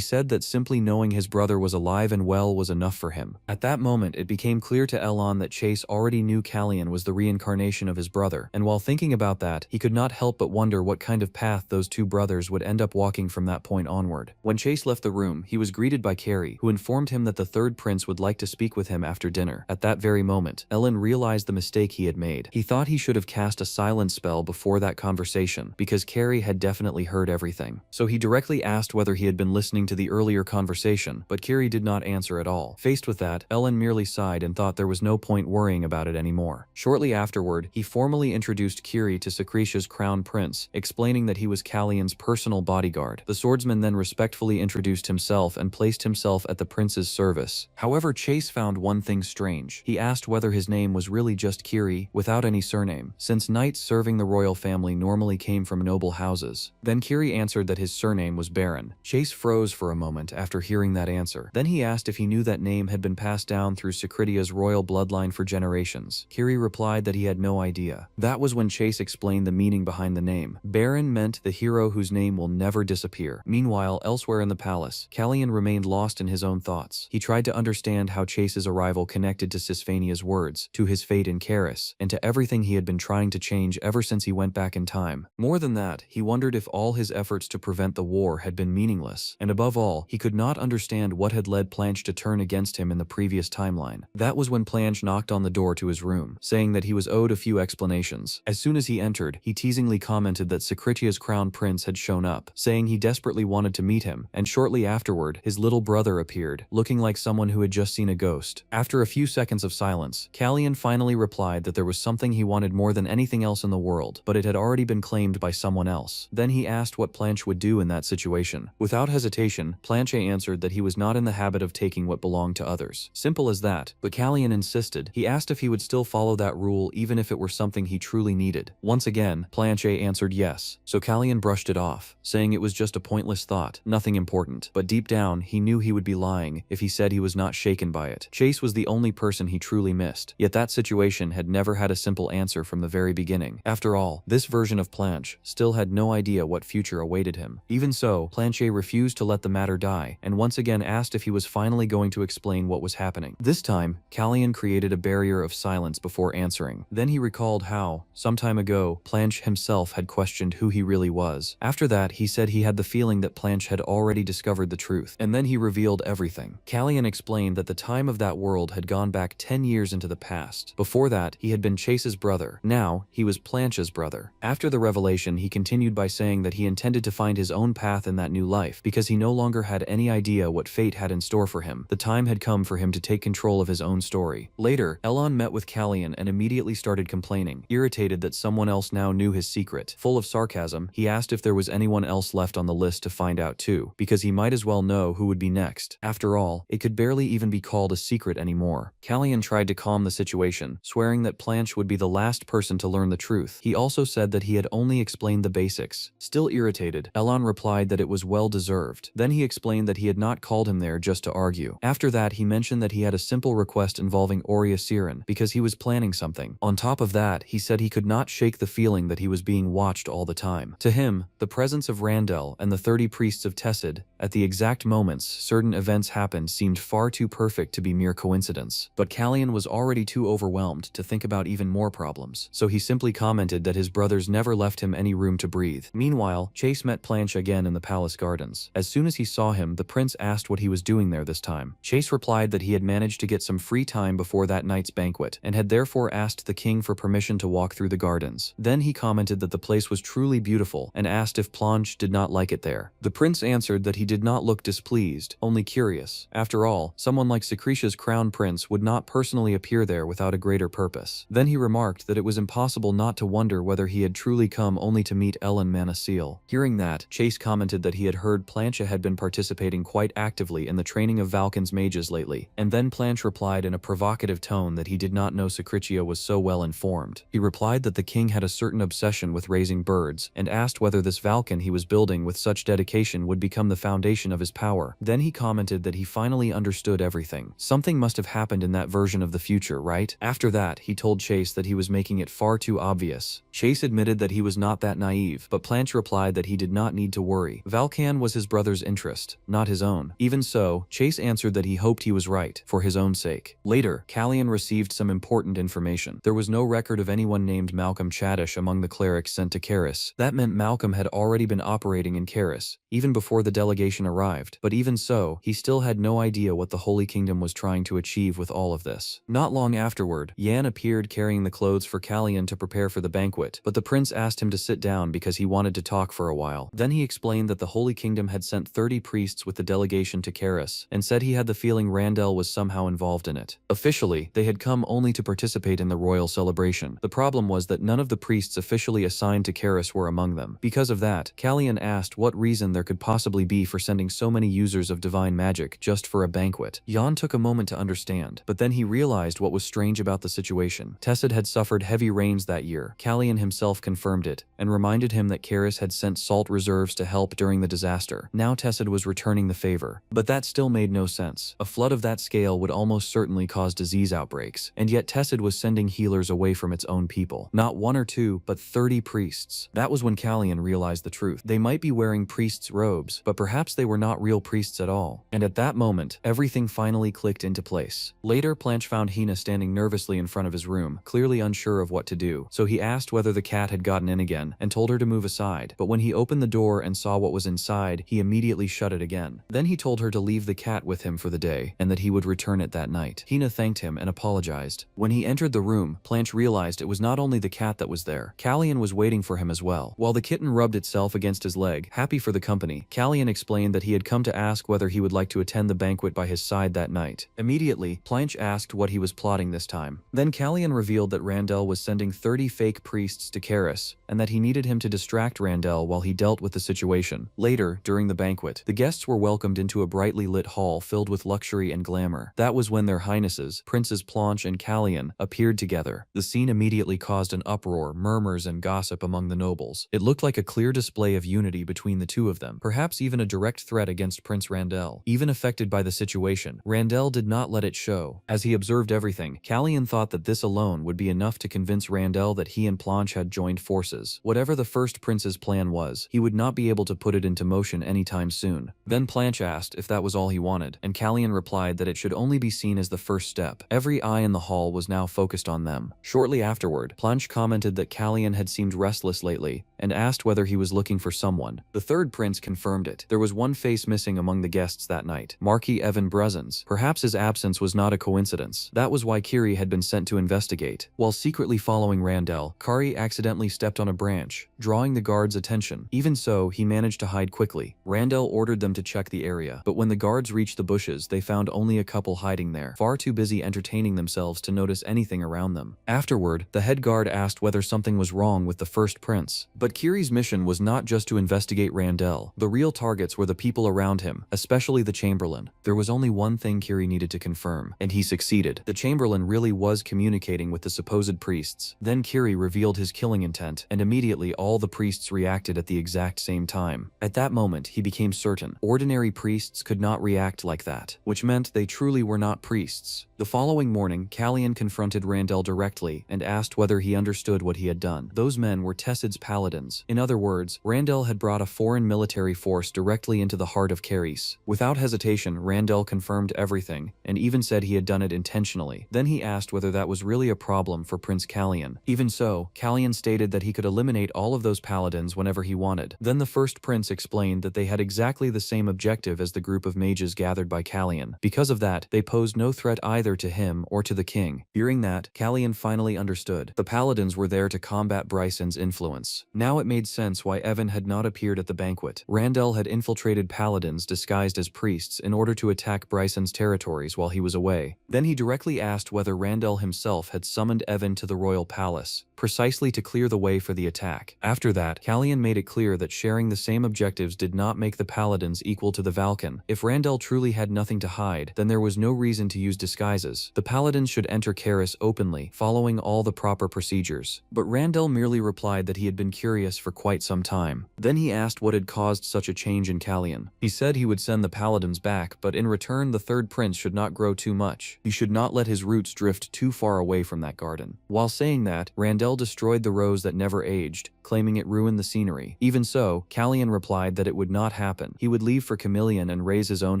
said that simply knowing his brother was alive and well was enough for him. At that moment, it became clear to Elon that Chase already knew Callian was the reincarnation of his brother, and while thinking about that, he could not help but wonder what kind of path those two brothers would end up walking from that point onward. When Chase left the room, he was greeted by Carrie, who informed him that the third prince would like to speak with him after dinner. At that very moment, Elon realized the mistake he had made. He thought he should have cast a silence spell before that conversation, because Carrie had definitely heard everything. So he directly asked whether he had been listening to the earlier conversation, but Carrie did not answer at all. Faced with that, Elon merely sighed and thought there was no point worrying about it anymore. Shortly afterward, he formally introduced Kiri to Secretia's crown prince, explaining that he was Callian's personal bodyguard. The swordsman then respectfully introduced himself and placed himself at the prince's service. However, Chase found one thing strange. He asked whether his name was really just Kiri, without any surname, since knights serving the royal family normally came from noble houses. Then Kiri answered that his surname was Baron. Chase froze for a moment after hearing that answer. Then he asked if he knew that name had been passed down through Secretia's royal bloodline for generations. Kiri replied that he had no idea. That was when Chase explained the meaning behind the name. Baron meant the hero whose name will never disappear. Meanwhile, elsewhere in the palace, Callian remained lost in his own thoughts. He tried to understand how Chase's arrival connected to Sisfania's words, to his fate in Karis, and to everything he had been trying to change ever since he went back in time. More than that, he wondered if all his efforts to prevent the war had been meaningless, and above all, he could not understand what had led Planche to turn against him in the previous timeline. That was when Planche knocked on the door to his room, saying that he was owed a few explanations. As soon as he entered, he teasingly commented that Secretia's crown prince had shown up, saying he desperately wanted to meet him, and shortly afterward, his little brother appeared, looking like someone who had just seen a ghost. After a few seconds of silence, Callian finally replied that there was something he wanted more than anything else in the world, but it had already been claimed by someone else. Then he asked what Planche would do in that situation. Without hesitation, Planche answered that he was not in the habit of taking what belonged to others. Simple as that, but Callian insisted. He asked if he would still follow that rule even if it were something he truly needed. Once again, Planche answered yes, so Callian brushed it off, saying it was just a pointless thought, nothing important. But deep down, he knew he would be lying if he said he was not shaken by it. Chase was the only person he truly missed, yet that situation had never had a simple answer from the very beginning. After all, this version of Planche still had no idea what future awaited him. Even so, Planche refused to let the matter die, and once again asked if he was finally going to explain what was happening. This time, Callian created a barrier of silence before answering. Then he recalled how, some time ago, Planche himself had questioned who he really was. After that, he said he had the feeling that Planche had already discovered the truth, and then he revealed everything. Callian explained that the time of that world had gone back 10 years into the past. Before that, he had been Chase's brother. Now, he was Planche's brother. After the revelation, he continued by saying that he intended to find his own path in that new life, because he no longer had any idea what fate had in store for him. The time had come for him to take control of his own story. Later, Elon met with Callian and immediately started complaining, irritated that someone else now knew his secret. Full of sarcasm, he asked if there was anyone else left on the list to find out too, because he might as well know who would be next. After all, it could barely even be called a secret anymore. Callian tried to calm the situation, swearing that Planche would be the last person to learn the truth. He also said that he had only explained the basics. Still irritated, Elon replied that it was well deserved. Then he explained that he had not called him there just to argue. After that, he mentioned that he had a simple request involving Aurea Siren, because he was planning something. On top of that, he said he could not shake the feeling that he was being watched all the time. To him, the presence of Randell and the 30 priests of Tessid, at the exact moments certain events happened, seemed far too perfect to be mere coincidence. But Callian was already too overwhelmed to think about even more problems, so he simply commented that his brothers never left him any room to breathe. Meanwhile, Chase met Planche again in the palace gardens. As soon as he saw him, the prince asked what he was doing there this time. Chase replied that he had managed to get some free time before that night's banquet, and had therefore asked the king for permission to walk through the gardens. Then he commented that the place was truly beautiful, and asked if Planche did not like it there. The prince answered that he did not look displeased, only curious. After all, someone like Secretia's crown prince would not personally appear there without a greater purpose. Then he remarked that it was impossible not to wonder whether he had truly come only to meet Ellen Manasil. Hearing that, Chase commented that he had heard Planche had been participating quite actively in the training of Valken's mages lately, and then Planche replied in a provocative tone that he did not know Secretia was so well informed. He replied that the king had a certain obsession with raising birds, and asked whether this Valken he was building with such dedication would become the foundation of his power. Then he commented that he finally finally understood everything. Something must have happened in that version of the future, right? After that, he told Chase that he was making it far too obvious. Chase admitted that he was not that naive, but Planche replied that he did not need to worry. Valkan was his brother's interest, not his own. Even so, Chase answered that he hoped he was right, for his own sake. Later, Callian received some important information. There was no record of anyone named Malcolm Chadish among the clerics sent to Karis. That meant Malcolm had already been operating in Karis, even before the delegation arrived. But even so, he still had no idea what the Holy Kingdom was trying to achieve with all of this. Not long afterward, Yan appeared carrying the clothes for Callian to prepare for the banquet, but the prince asked him to sit down because he wanted to talk for a while. Then he explained that the Holy Kingdom had sent 30 priests with the delegation to Karis, and said he had the feeling Randell was somehow involved in it. Officially, they had come only to participate in the royal celebration. The problem was that none of the priests officially assigned to Karis were among them. Because of that, Callian asked what reason there could possibly be for sending so many users of divine magic just for a banquet. Yan took a moment to understand, but then he realized what was strange about the situation. Tessid had suffered heavy rains that year. Callian himself confirmed it, and reminded him that Karis had sent salt reserves to help during the disaster. Now Tessid was returning the favor. But that still made no sense. A flood of that scale would almost certainly cause disease outbreaks, and yet Tessid was sending healers away from its own people. Not one or two, but 30 priests. That was when Callian realized the truth. They might be wearing priests' robes, but perhaps they were not real priests at all. And at that moment, everything finally clicked into place. Later, Planche found Hina standing nervously in front of his room, clearly unsure of what to do. So he asked whether the cat had gotten in again, and told her to move aside. But when he opened the door and saw what was inside, he immediately shut it again. Then he told her to leave the cat with him for the day, and that he would return it that night. Hina thanked him and apologized. When he entered the room, Planche realized it was not only the cat that was there. Callian was waiting for him as well. While the kitten rubbed itself against his leg, happy for the company, Callian explained that he had come to ask whether he would like to attend the banquet by his side that night. Immediately, Planche asked what he was plotting this time. Then Callian revealed that Randell was sending 30 fake priests to Karis, and that he needed him to distract Randell while he dealt with the situation. Later, during the banquet, the guests were welcomed into a brightly lit hall filled with luxury and glamour. That was when their highnesses, Princes Planche and Callian, appeared together. The scene immediately caused an uproar, murmurs, and gossip among the nobles. It looked like a clear display of unity between the two of them, perhaps even a direct threat against Prince Randell. Even affected by the situation, Randell did not let it show. As he observed everything, Callian thought that this alone would be enough to convince Randell that he and Planche had joined forces. Whatever the first prince's plan was, he would not be able to put it into motion anytime soon. Then Planche asked if that was all he wanted, and Callian replied that it should only be seen as the first step. Every eye in the hall was now focused on them. Shortly afterward, Planche commented that Callian had seemed restless lately, and asked whether he was looking for someone. The third prince confirmed it. There was one face missing among the guests that night, Marquis Evan Brezens. Perhaps his absence was not a coincidence. That was why Kiri had been sent to investigate. While secretly following Randell, Kari accidentally stepped on a branch, drawing the guards' attention. Even so, he managed to hide quickly. Randell ordered them to check the area, but when the guards reached the bushes, they found only a couple hiding there, far too busy entertaining themselves to notice anything around them. Afterward, the head guard asked whether something was wrong with the first prince. But Kiri's mission was not just to investigate Randell. The real targets were the people around him, especially the Chamberlain. There was only one thing Kiri needed to confirm, and he succeeded. The Chamberlain really was communicating with the supposed priests. Then Kiri revealed his killing intent, and immediately all the priests reacted at the exact same time. At that moment, he became certain. Ordinary priests could not react like that, which meant they truly were not priests. The following morning, Callian confronted Randell directly and asked whether he understood what he had done. Those men were Tessid's paladins. In other words, Randell had brought a foreign military force directly into the heart of Karis. Without hesitation, Randell confirmed everything, and even said he had done it intentionally. Then he asked whether that was really a problem for Prince Callian. Even so, Callian stated that he could eliminate all of those paladins whenever he wanted. Then the first prince explained that they had exactly the same objective as the group of mages gathered by Callian. Because of that, they posed no threat either to him or to the king. Hearing that, Callian finally understood. The paladins were there to combat Bryson's influence. Now it made sense why Evan had not appeared at the banquet. Randell had infiltrated paladins disguised as priests in order to attack Bryson's territories while he was away. Then he directly asked whether Randell himself had summoned Evan to the royal palace, precisely to clear the way for the attack. After that, Callian made it clear that sharing the same objectives did not make the paladins equal to the Valken. If Randell truly had nothing to hide, then there was no reason to use disguises. The paladins should enter Karis openly, following all the proper procedures. But Randell merely replied that he had been curious curious for quite some time. Then he asked what had caused such a change in Callian. He said he would send the paladins back, but in return the third prince should not grow too much. He should not let his roots drift too far away from that garden. While saying that, Randell destroyed the rose that never aged, claiming it ruined the scenery. Even so, Callian replied that it would not happen. He would leave for Chameleon and raise his own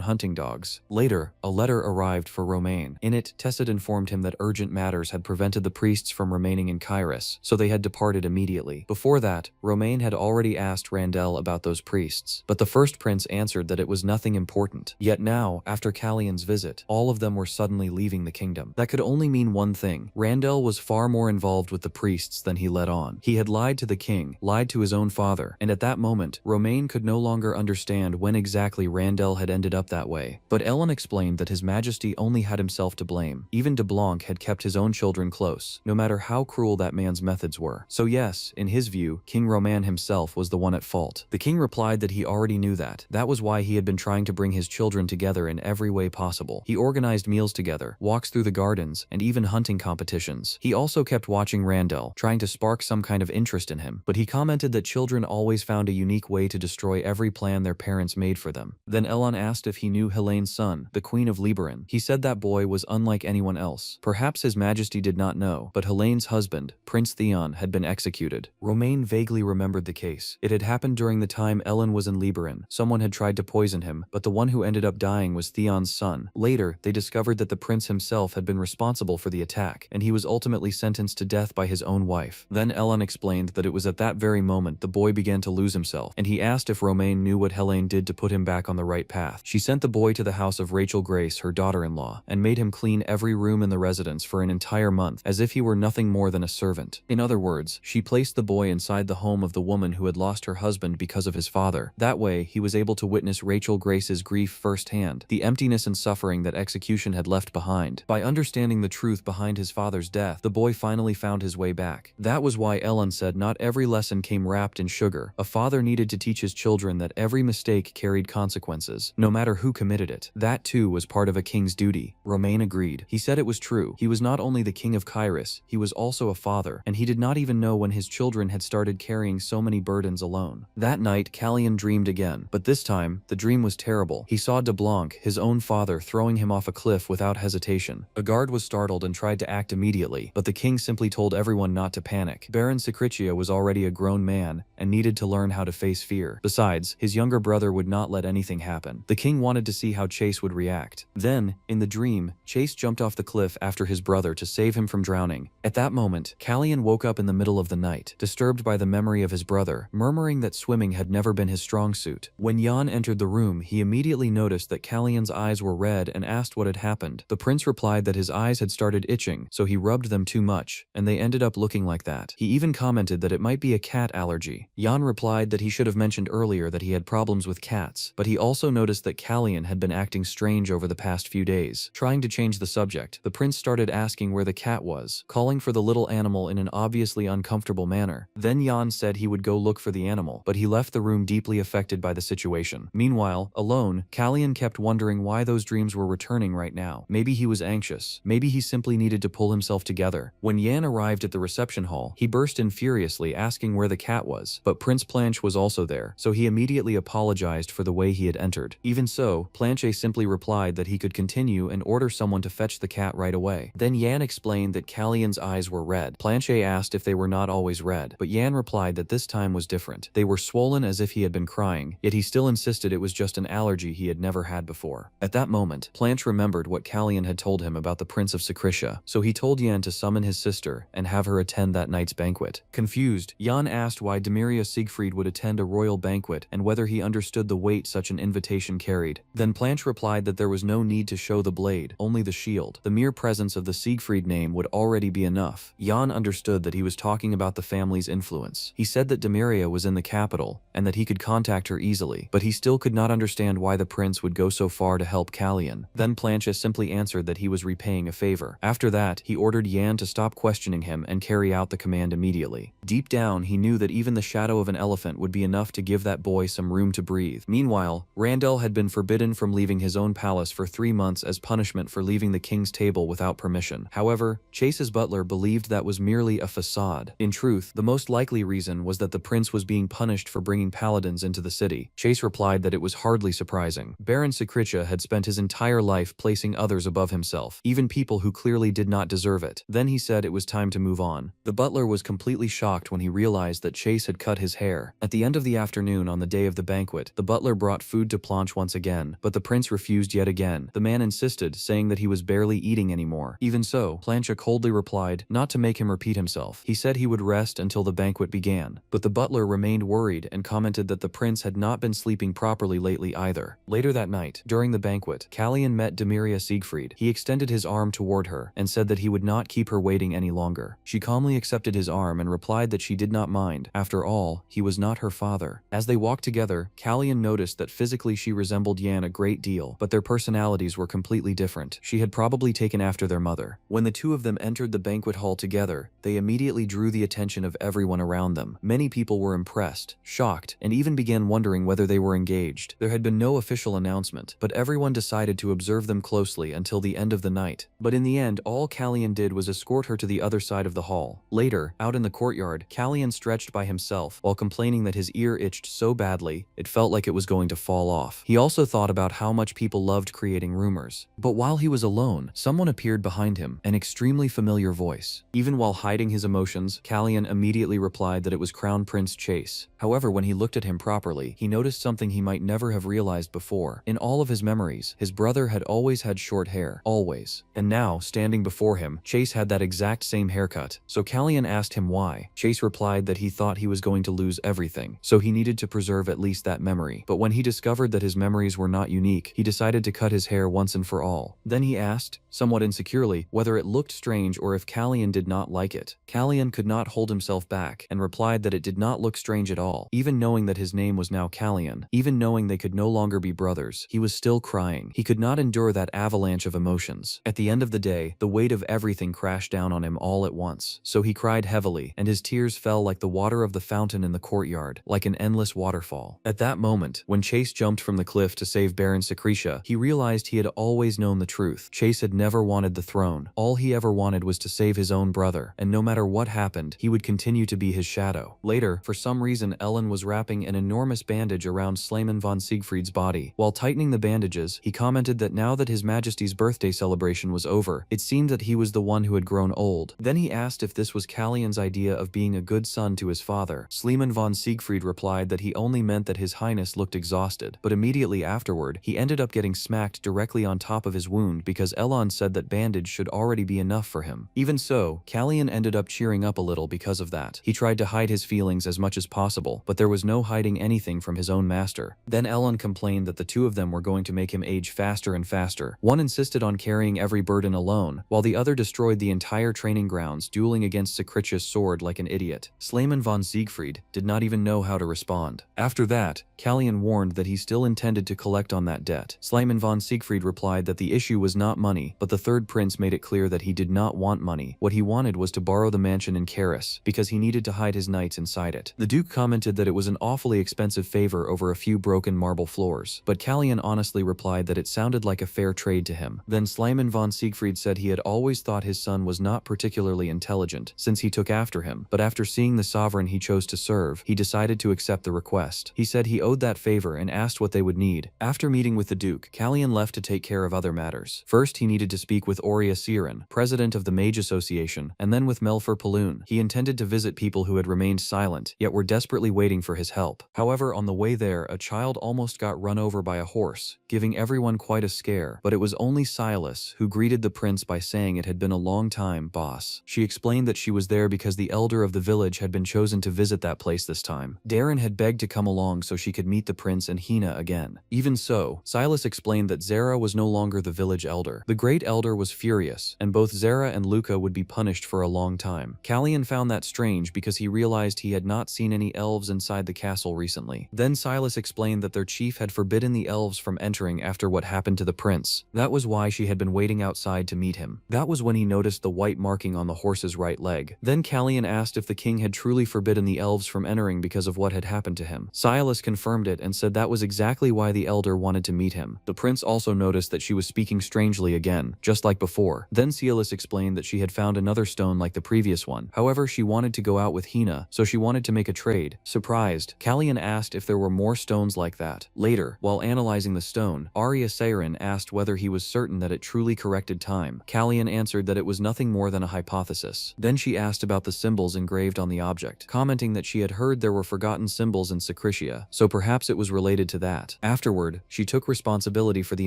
hunting dogs. Later, a letter arrived for Romain. In it, Tessid informed him that urgent matters had prevented the priests from remaining in Kairos, so they had departed immediately. Before that, Romain had already asked Randell about those priests, but the first prince answered that it was nothing important. Yet now, after Callian's visit, all of them were suddenly leaving the kingdom. That could only mean one thing. Randell was far more involved with the priests than he let on. He had lied to the king, lied to his own father, and at that moment, Romain could no longer understand when exactly Randell had ended up that way. But Ellen explained that His Majesty only had himself to blame. Even de Blanc had kept his own children close, no matter how cruel that man's methods were. So yes, in his view, King Romain himself was the one at fault. The king replied that he already knew that. That was why he had been trying to bring his children together in every way possible. He organized meals together, walks through the gardens, and even hunting competitions. He also kept watching Randell, trying to spark some kind of interest in him, but he commented that children always found a unique way to destroy every plan their parents made for them. Then Elon asked if he knew Helene's son, the Queen of Liberin. He said that boy was unlike anyone else. Perhaps His Majesty did not know, but Helene's husband, Prince Theon, had been executed. Romain vaguely remembered the case. It had happened during the time Ellen was in Liberin. Someone had tried to poison him, but the one who ended up dying was Theon's son. Later, they discovered that the prince himself had been responsible for the attack, and he was ultimately sentenced to death by his own wife. Then Ellen explained that it was at that very moment the boy began to lose himself, and he asked if Romain knew what Helene did to put him back on the right path. She sent the boy to the house of Rachel Grace, her daughter-in-law, and made him clean every room in the residence for an entire month, as if he were nothing more than a servant. In other words, she placed the boy inside the home of the woman who had lost her husband because of his father. That way, he was able to witness Rachel Grace's grief firsthand, the emptiness and suffering that execution had left behind. By understanding the truth behind his father's death, the boy finally found his way back. That was why Ellen said not every lesson came wrapped in sugar. A father needed to teach his children that every mistake carried consequences, no matter who committed it. That too was part of a king's duty. Romain agreed. He said it was true. He was not only the king of Kairos, he was also a father, and he did not even know when his children had started carrying so many burdens alone. That night, Callian dreamed again, but this time, the dream was terrible. He saw de Blanc, his own father, throwing him off a cliff without hesitation. A guard was startled and tried to act immediately, but the king simply told everyone not to panic. Baron Secretia was already a grown man and needed to learn how to face fear. Besides, his younger brother would not let anything happen. The king wanted to see how Chase would react. Then, in the dream, Chase jumped off the cliff after his brother to save him from drowning. At that moment, Callian woke up in the middle of the night, disturbed by the memory of his brother, murmuring that swimming had never been his strong suit. When Jan entered the room, he immediately noticed that Callian's eyes were red and asked what had happened. The prince replied that his eyes had started itching, so he rubbed them too much, and they ended up looking like that. He even commented that it might be a cat allergy. Jan replied that he should have mentioned earlier that he had problems with cats, but he also noticed that Callian had been acting strange over the past few days. Trying to change the subject, the prince started asking where the cat was, calling for the little animal in an obviously uncomfortable manner. Then Jan said he would go look for the animal, but he left the room deeply affected by the situation. Meanwhile, alone, Callian kept wondering why those dreams were returning right now. Maybe he was anxious. Maybe he simply needed to pull himself together. When Yan arrived at the reception hall, he burst in furiously asking where the cat was, but Prince Planche was also there, so he immediately apologized for the way he had entered. Even so, Planche simply replied that he could continue and order someone to fetch the cat right away. Then Yan explained that Callian's eyes were red. Planche asked if they were not always red, but Yan replied that this time was different. They were swollen as if he had been crying, yet he still insisted it was just an allergy he had never had before. At that moment, Planche remembered what Callian had told him about the Prince of Secretia, so he told Yan to summon his sister and have her attend that night's banquet. Confused, Jan asked why Demiria Siegfried would attend a royal banquet and whether he understood the weight such an invitation carried. Then Planche replied that there was no need to show the blade, only the shield. The mere presence of the Siegfried name would already be enough. Jan understood that he was talking about the family's influence. He said that Demiria was in the capital and that he could contact her easily, but he still could not understand why the prince would go so far to help Callian. Then Planche simply answered that he was repaying a favor. After that, he ordered Yan to stop questioning him and carry out the command immediately. Deep down, he knew that even the shadow of an elephant would be enough to give that boy some room to breathe. Meanwhile, Randell had been forbidden from leaving his own palace for 3 months as punishment for leaving the king's table without permission. However, Chase's butler believed that was merely a facade. In truth, the most likely only reason was that the prince was being punished for bringing paladins into the city. Chase replied that it was hardly surprising. Baron Secretia had spent his entire life placing others above himself, even people who clearly did not deserve it. Then he said it was time to move on. The butler was completely shocked when he realized that Chase had cut his hair. At the end of the afternoon on the day of the banquet, the butler brought food to Planche once again, but the prince refused yet again. The man insisted, saying that he was barely eating anymore. Even so, Planche coldly replied not to make him repeat himself. He said he would rest until the banquet began, but the butler remained worried and commented that the prince had not been sleeping properly lately either. Later that night, during the banquet, Callian met Demiria Siegfried. He extended his arm toward her and said that he would not keep her waiting any longer. She calmly accepted his arm and replied that she did not mind. After all, he was not her father. As they walked together, Callian noticed that physically she resembled Yan a great deal, but their personalities were completely different. She had probably taken after their mother. When the two of them entered the banquet hall together, they immediately drew the attention of everyone around them. Many people were impressed, shocked, and even began wondering whether they were engaged. There had been no official announcement, but everyone decided to observe them closely until the end of the night. But in the end, all Callian did was escort her to the other side of the hall. Later, out in the courtyard, Callian stretched by himself while complaining that his ear itched so badly it felt like it was going to fall off. He also thought about how much people loved creating rumors. But while he was alone, someone appeared behind him, an extremely familiar voice. Even while hiding his emotions, Callian immediately replied that it was Crown Prince Chase. However, when he looked at him properly, he noticed something he might never have realized before. In all of his memories, his brother had always had short hair, always. And now, standing before him, Chase had that exact same haircut. So Callian asked him why. Chase replied that he thought he was going to lose everything, so he needed to preserve at least that memory. But when he discovered that his memories were not unique, he decided to cut his hair once and for all. Then he asked, somewhat insecurely, whether it looked strange or if Callian did not like it. Callian could not hold himself back and replied that it did not look strange at all. Even knowing that his name was now Callian, even knowing they could no longer be brothers, he was still crying. He could not endure that avalanche of emotions. At the end of the day, the weight of everything crashed down on him all at once. So he cried heavily, and his tears fell like the water of the fountain in the courtyard, like an endless waterfall. At that moment, when Chase jumped from the cliff to save Baron Secretia, he realized he had always known the truth. Chase had never wanted the throne. All he ever wanted was to save his own brother, and no matter what happened, he would continue to be his shadow. Later, for some reason, Ellen was wrapping an enormous bandage around Slayman von Siegfried's body. While tightening the bandages, he commented that now that His Majesty's birthday celebration was over, it seemed that he was the one who had grown old. Then he asked if this was Callian's idea of being a good son to his father. Slayman von Siegfried replied that he only meant that His Highness looked exhausted, but immediately afterward, he ended up getting smacked directly on top of his wound because Elon said that bandage should already be enough for him. Even so, Callian ended up cheering up a little because of that. He tried to hide his feelings as much as possible, but there was no hiding anything from his own master. Then Elon complained that the two of them were going to make him age faster and faster. One insisted on carrying every burden alone, while the other destroyed the entire training grounds, dueling against Secretia's sword like an idiot. Slayman von Siegfried did not even know how to respond. After that, Callian warned that he still intended to collect on that debt. Slayman von Siegfried replied that the issue was not money, but the third prince made it clear that he did not want money. What he wanted was to borrow the mansion in Karis, because he needed to hide his knights inside it. The Duke commented that it was an awfully expensive favor over a few broken marble floors, but Callian honestly replied that it sounded like a fair trade to him. Then Slayman von Siegfried said he had always thought his son was not particularly intelligent, since he took after him, but after seeing the sovereign he chose to serve, he decided to accept the request. He said he owed that favor and asked what they would need. After meeting with the Duke, Callian left to take care of other matters. First, he needed to speak with Aurea Siren, president of the Mage Association, and then with Melfer Paloon. He intended to visit people who had remained silent, yet were desperately waiting for his help. However, on the way there, a child almost got run over by a horse, giving everyone quite a scare, but it was only Silas who greeted the prince by saying it had been a long time, boss. She explained that she was there because the elder of the village had been chosen to visit that place this time. Darren had begged to come along so she could meet the prince and Hina again. Even so, Silas explained that Zara was no longer the village elder. The great elder was furious, and both Zara and Luca would be punished for a long time. Callian found that strange because he realized he had not seen any elves inside the castle recently. Then Silas explained that their chief had forbidden the elves from entering after what happened to the prince. That was why she had been waiting outside to meet him. That was when he noticed the white marking on the horse's right leg. Then Callian asked if the king had truly forbidden the elves from entering because of what had happened to him. Silas confirmed confirmed it and said that was exactly why the elder wanted to meet him. The prince also noticed that she was speaking strangely again, just like before. Then Cialis explained that she had found another stone like the previous one. However, she wanted to go out with Hina, so she wanted to make a trade. Surprised, Kallian asked if there were more stones like that. Later, while analyzing the stone, Arya Seirin asked whether he was certain that it truly corrected time. Kallian answered that it was nothing more than a hypothesis. Then she asked about the symbols engraved on the object, commenting that she had heard there were forgotten symbols in Secretia, so perhaps it was related to that. Afterward, she took responsibility for the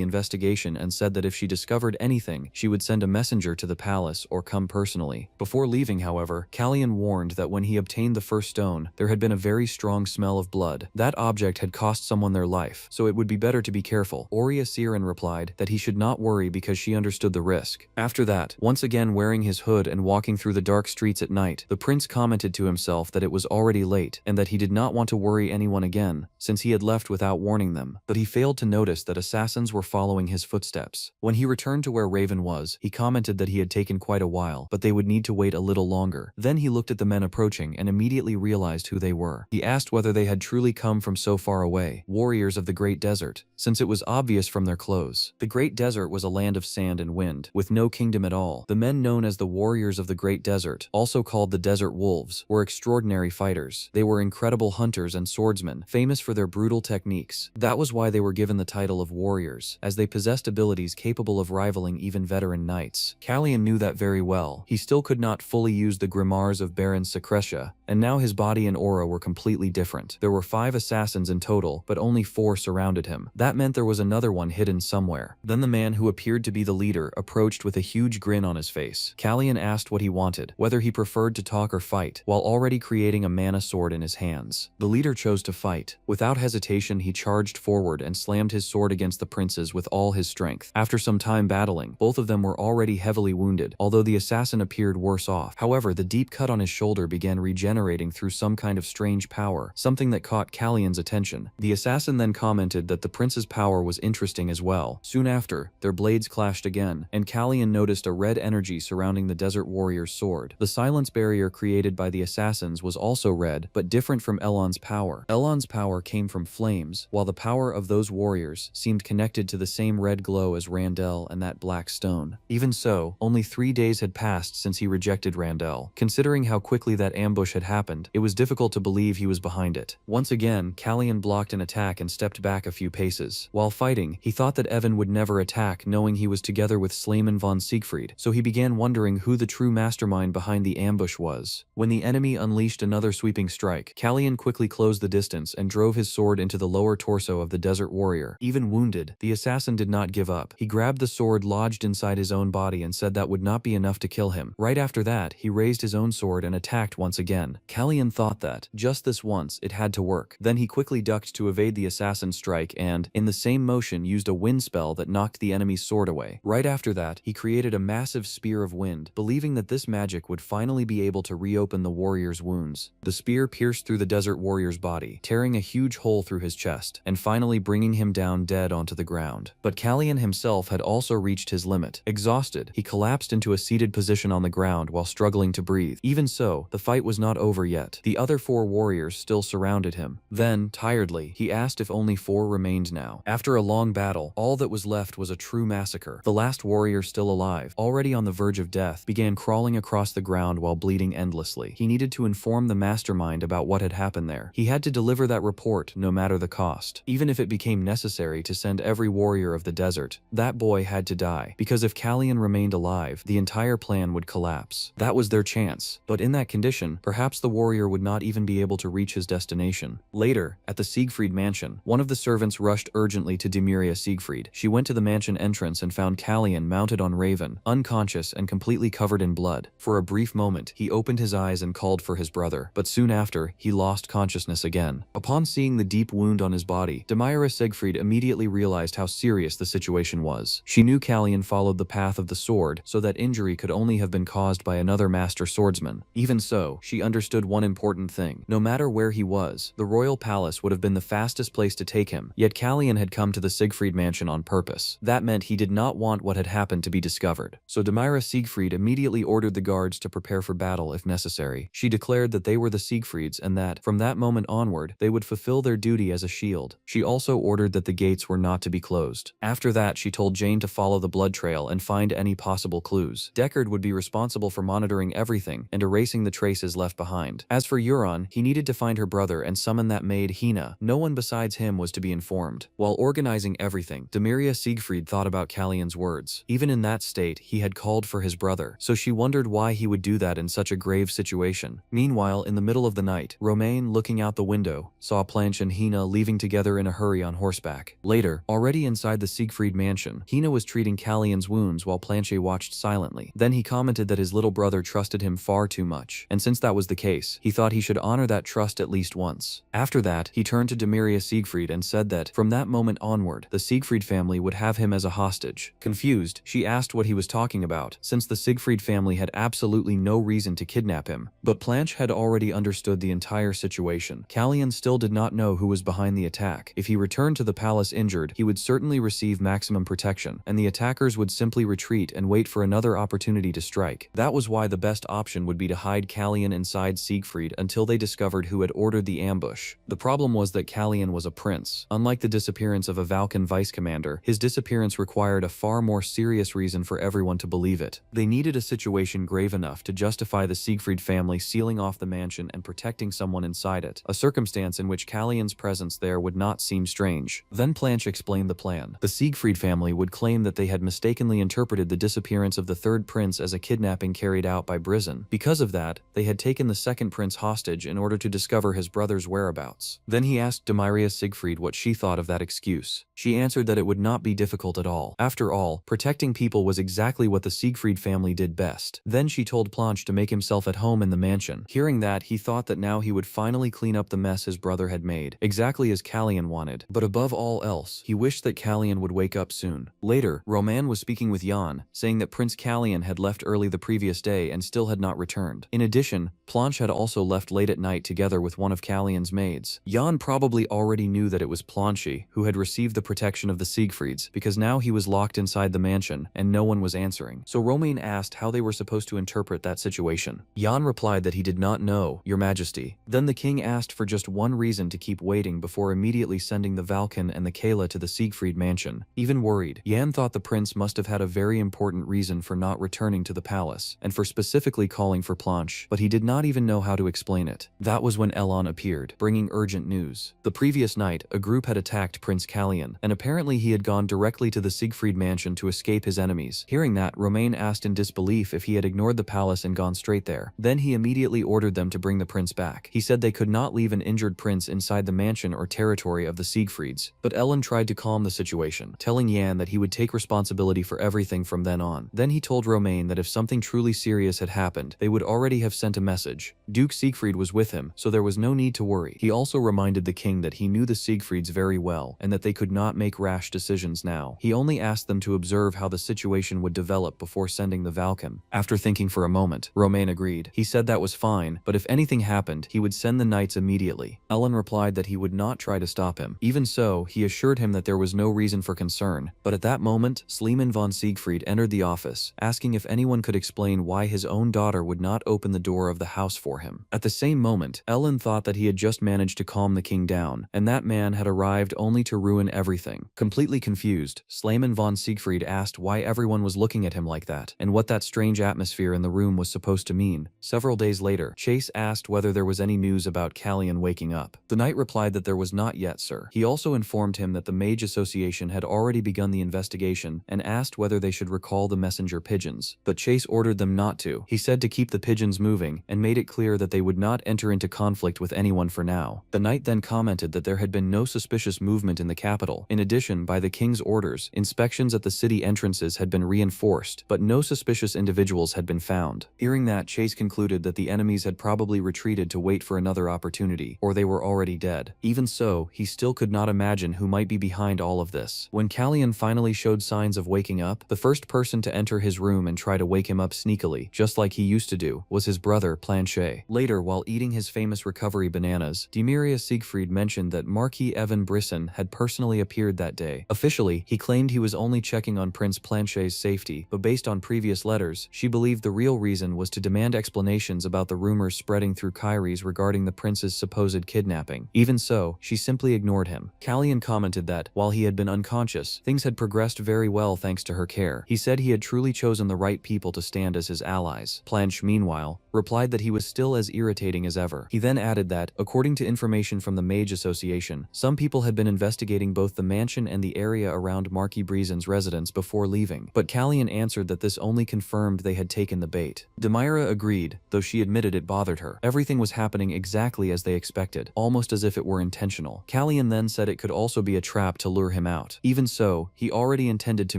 investigation and said that if she discovered anything, she would send a messenger to the palace or come personally. Before leaving, however, Kallian warned that when he obtained the first stone, there had been a very strong smell of blood. That object had cost someone their life, so it would be better to be careful. Arya Seirin replied that he should not worry because she understood the risk. After that, once again wearing his hood and walking through the dark streets at night, the prince commented to himself that it was already late and that he did not want to worry anyone again, since he had left without warning them. But he failed to notice that assassins were following his footsteps. When he returned to where Raven was, he commented that he had taken quite a while, but they would need to wait a little longer. Then he looked at the men approaching and immediately realized who they were. He asked whether they had truly come from so far away, warriors of the Great Desert, since it was obvious from their clothes. The Great Desert was a land of sand and wind, with no kingdom at all. The men known as the warriors of the Great Desert, also called the Desert Wolves, were extraordinary fighters. They were incredible hunters and swordsmen, famous for their brutal techniques. That was why they were given the title of warriors, as they possessed abilities capable of rivaling even veteran knights. Kallian knew that very well. He still could not fully use the grimoires of Baron Secretia, and now his body and aura were completely different. There were 5 assassins in total, but only 4 surrounded him. That meant there was another one hidden somewhere. Then the man who appeared to be the leader approached with a huge grin on his face. Kallian asked what he wanted, whether he preferred to talk or fight, while already creating a mana sword in his hands. The leader chose to fight. Without hesitation, he charged forward and slammed his sword against the princes with all his strength. After some time battling, both of them were already heavily wounded, although the assassin appeared worse off. However, the deep cut on his shoulder began regenerating through some kind of strange power, something that caught Kallian's attention. The assassin then commented that the prince's power was interesting as well. Soon after, their blades clashed again, and Kallian noticed a red energy surrounding the desert warrior's sword. The silence barrier created by the assassins was also red, but different from Elon's power. Elon's power came from flames, while the power of those warriors seemed connected to the same red glow as Randell and that black stone. Even so, only 3 days had passed since he rejected Randell. Considering how quickly that ambush had happened, it was difficult to believe he was behind it. Once again, Kallian blocked an attack and stepped back a few paces. While fighting, he thought that Evan would never attack, knowing he was together with Slayman von Siegfried, so he began wondering who the true mastermind behind the ambush was. When the enemy unleashed another sweeping strike, Kallian quickly closed the distance and drove his sword into the lower torso of the desert warrior. Even wounded, the assassin did not give up. He grabbed the sword lodged inside his own body and said that would not be enough to kill him. Right after that, he raised his own sword and attacked once again. Kallian thought that, just this once, it had to work. Then he quickly ducked to evade the assassin's strike and, in the same motion, used a wind spell that knocked the enemy's sword away. Right after that, he created a massive spear of wind, believing that this magic would finally be able to reopen the warrior's wounds. The spear pierced through the desert warrior's body, tearing a huge hole through his chest, and finally bringing him down dead onto the ground. But Kallian himself had also reached his limit. Exhausted, he collapsed into a seated position on the ground while struggling to breathe. Even so, the fight was not over yet. The other 4 warriors still surrounded him. Then, tiredly, he asked if only 4 remained now. After a long battle, all that was left was a true massacre. The last warrior still alive, already on the verge of death, began crawling across the ground while bleeding endlessly. He needed to inform the mastermind about what had happened there. He had to deliver that report no matter the cost. Even if it became necessary to send every warrior of the desert, that boy had to die, because if Kallian remained alive, the entire plan would collapse. That was their chance, but in that condition, perhaps the warrior would not even be able to reach his destination. Later, at the Siegfried mansion, one of the servants rushed urgently to Demiria Siegfried. She went to the mansion entrance and found Kallian mounted on Raven, unconscious and completely covered in blood. For a brief moment, he opened his eyes and called for his brother, but soon after, he lost consciousness again. Upon seeing the deep wound on his body, Demiria Siegfried immediately realized how serious the situation was. She knew Kallian followed the path of the sword, so that injury could only have been caused by another master swordsman. Even so, she understood one important thing. No matter where he was, the royal palace would have been the fastest place to take him, yet Kallian had come to the Siegfried mansion on purpose. That meant he did not want what had happened to be discovered. So Demiria Siegfried immediately ordered the guards to prepare for battle if necessary. She declared that they were the Siegfrieds and that, from that moment onward, they would fulfill fulfill their duty as a shield. She also ordered that the gates were not to be closed. After that, she told Jane to follow the blood trail and find any possible clues. Deckard would be responsible for monitoring everything and erasing the traces left behind. As for Euron, he needed to find her brother and summon that maid Hina. No one besides him was to be informed. While organizing everything, Demiria Siegfried thought about Callion's words. Even in that state, he had called for his brother, so she wondered why he would do that in such a grave situation. Meanwhile, in the middle of the night, Romain, looking out the window, saw Planche and Hina leaving together in a hurry on horseback. Later, already inside the Siegfried mansion, Hina was treating Callion's wounds while Planche watched silently. Then he commented that his little brother trusted him far too much, and since that was the case, he thought he should honor that trust at least once. After that, he turned to Demiria Siegfried and said that, from that moment onward, the Siegfried family would have him as a hostage. Confused, she asked what he was talking about, since the Siegfried family had absolutely no reason to kidnap him. But Planche had already understood the entire situation. Callion still did not know who was behind the attack. If he returned to the palace injured, he would certainly receive maximum protection, and the attackers would simply retreat and wait for another opportunity to strike. That was why the best option would be to hide Callion inside Siegfried until they discovered who had ordered the ambush. The problem was that Callion was a prince. Unlike the disappearance of a Valkan vice commander, his disappearance required a far more serious reason for everyone to believe it. They needed a situation grave enough to justify the Siegfried family sealing off the mansion and protecting someone inside it, a circumstance in which Callion's presence there would not seem strange. Then Planche explained the plan. The Siegfried family would claim that they had mistakenly interpreted the disappearance of the third prince as a kidnapping carried out by Brizen. Because of that, they had taken the second prince hostage in order to discover his brother's whereabouts. Then he asked Demiria Siegfried what she thought of that excuse. She answered that it would not be difficult at all. After all, protecting people was exactly what the Siegfried family did best. Then she told Planche to make himself at home in the mansion. Hearing that, he thought that now he would finally clean up the mess his brother had made, exactly as Callion wanted. But above all else, he wished that Callion would wake up soon. Later, Romain was speaking with Jan, saying that Prince Callion had left early the previous day and still had not returned. In addition, Planche had also left late at night together with one of Callion's maids. Jan probably already knew that it was Planche who had received the protection of the Siegfrieds, because now he was locked inside the mansion and no one was answering. So Romain asked how they were supposed to interpret that situation. Jan replied that he did not know, Your Majesty. Then the king asked for just one reason to keep waiting before immediately sending the Valkan and the Kayla to the Siegfried mansion. Even worried, Jan thought the prince must have had a very important reason for not returning to the palace, and for specifically calling for Planche, but he did not even know how to explain it. That was when Elon appeared, bringing urgent news. The previous night, a group had attacked Prince Callion, and apparently he had gone directly to the Siegfried mansion to escape his enemies. Hearing that, Romain asked in disbelief if he had ignored the palace and gone straight there. Then he immediately ordered them to bring the prince back. He said they could not leave an injured prince inside the mansion or territory of the Siegfrieds. But Ellen tried to calm the situation, telling Jan that he would take responsibility for everything from then on. Then he told Romain that if something truly serious had happened, they would already have sent a message. Duke Siegfried was with him, so there was no need to worry. He also reminded the king that he knew the Siegfrieds very well, and that they could not make rash decisions now. He only asked them to observe how the situation would develop before sending the Valkan. After thinking for a moment, Romain agreed. He said that was fine, but if anything happened, he would send the knights immediately. Ellen replied that he would not try to stop him. Even so, he assured him that there was no reason for concern. But at that moment, Schliemann von Siegfried entered the office, asking if anyone could explain why his own daughter would not open the door of the house for him. At the same moment, Ellen thought that he had just managed to calm the king down, and that man had arrived only to ruin everything. Completely confused, Schliemann von Siegfried asked why everyone was looking at him like that, and what that strange atmosphere in the room was supposed to mean. Several days later, Chase asked whether there was any news about Callion waking up. The knight replied that there was not yet, sir. He also informed him that the Mage Association had already begun the investigation and asked whether they should recall the messenger pigeons. But Chase ordered them not to. He said to keep the pigeons moving and made it clear that they would not enter into conflict with anyone for now. The knight then commented that there had been no suspicious movement in the capital. In addition, by the king's orders, inspections at the city entrances had been reinforced, but no suspicious individuals had been found. Hearing that, Chase concluded that the enemies had probably retreated to wait for another opportunity, or they were already dead. Even so, he still could not imagine who might be behind all of this. When Callion finally showed signs of waking up, the first person to enter his room and try to wake him up sneakily, just like he used to do, was his brother Planche. Later, while eating his famous recovery bananas, Demiria Siegfried mentioned that Marquis Evan Brisson had personally appeared that day. Officially, he claimed he was only checking on Prince Planche's safety, but based on previous letters, she believed the real reason was to demand explanations about the rumors spreading through Kyries regarding the prince's supposed kidnapping. anything. Even so, she simply ignored him. Callian commented that, while he had been unconscious, things had progressed very well thanks to her care. He said he had truly chosen the right people to stand as his allies. Planche, meanwhile, replied that he was still as irritating as ever. He then added that, according to information from the Mage Association, some people had been investigating both the mansion and the area around Marquis Breezen's residence before leaving, but Callian answered that this only confirmed they had taken the bait. Demyra agreed, though she admitted it bothered her. Everything was happening exactly as they expected, almost as if it were intentional. Callian then said it could also be a trap to lure him out. Even so, he already intended to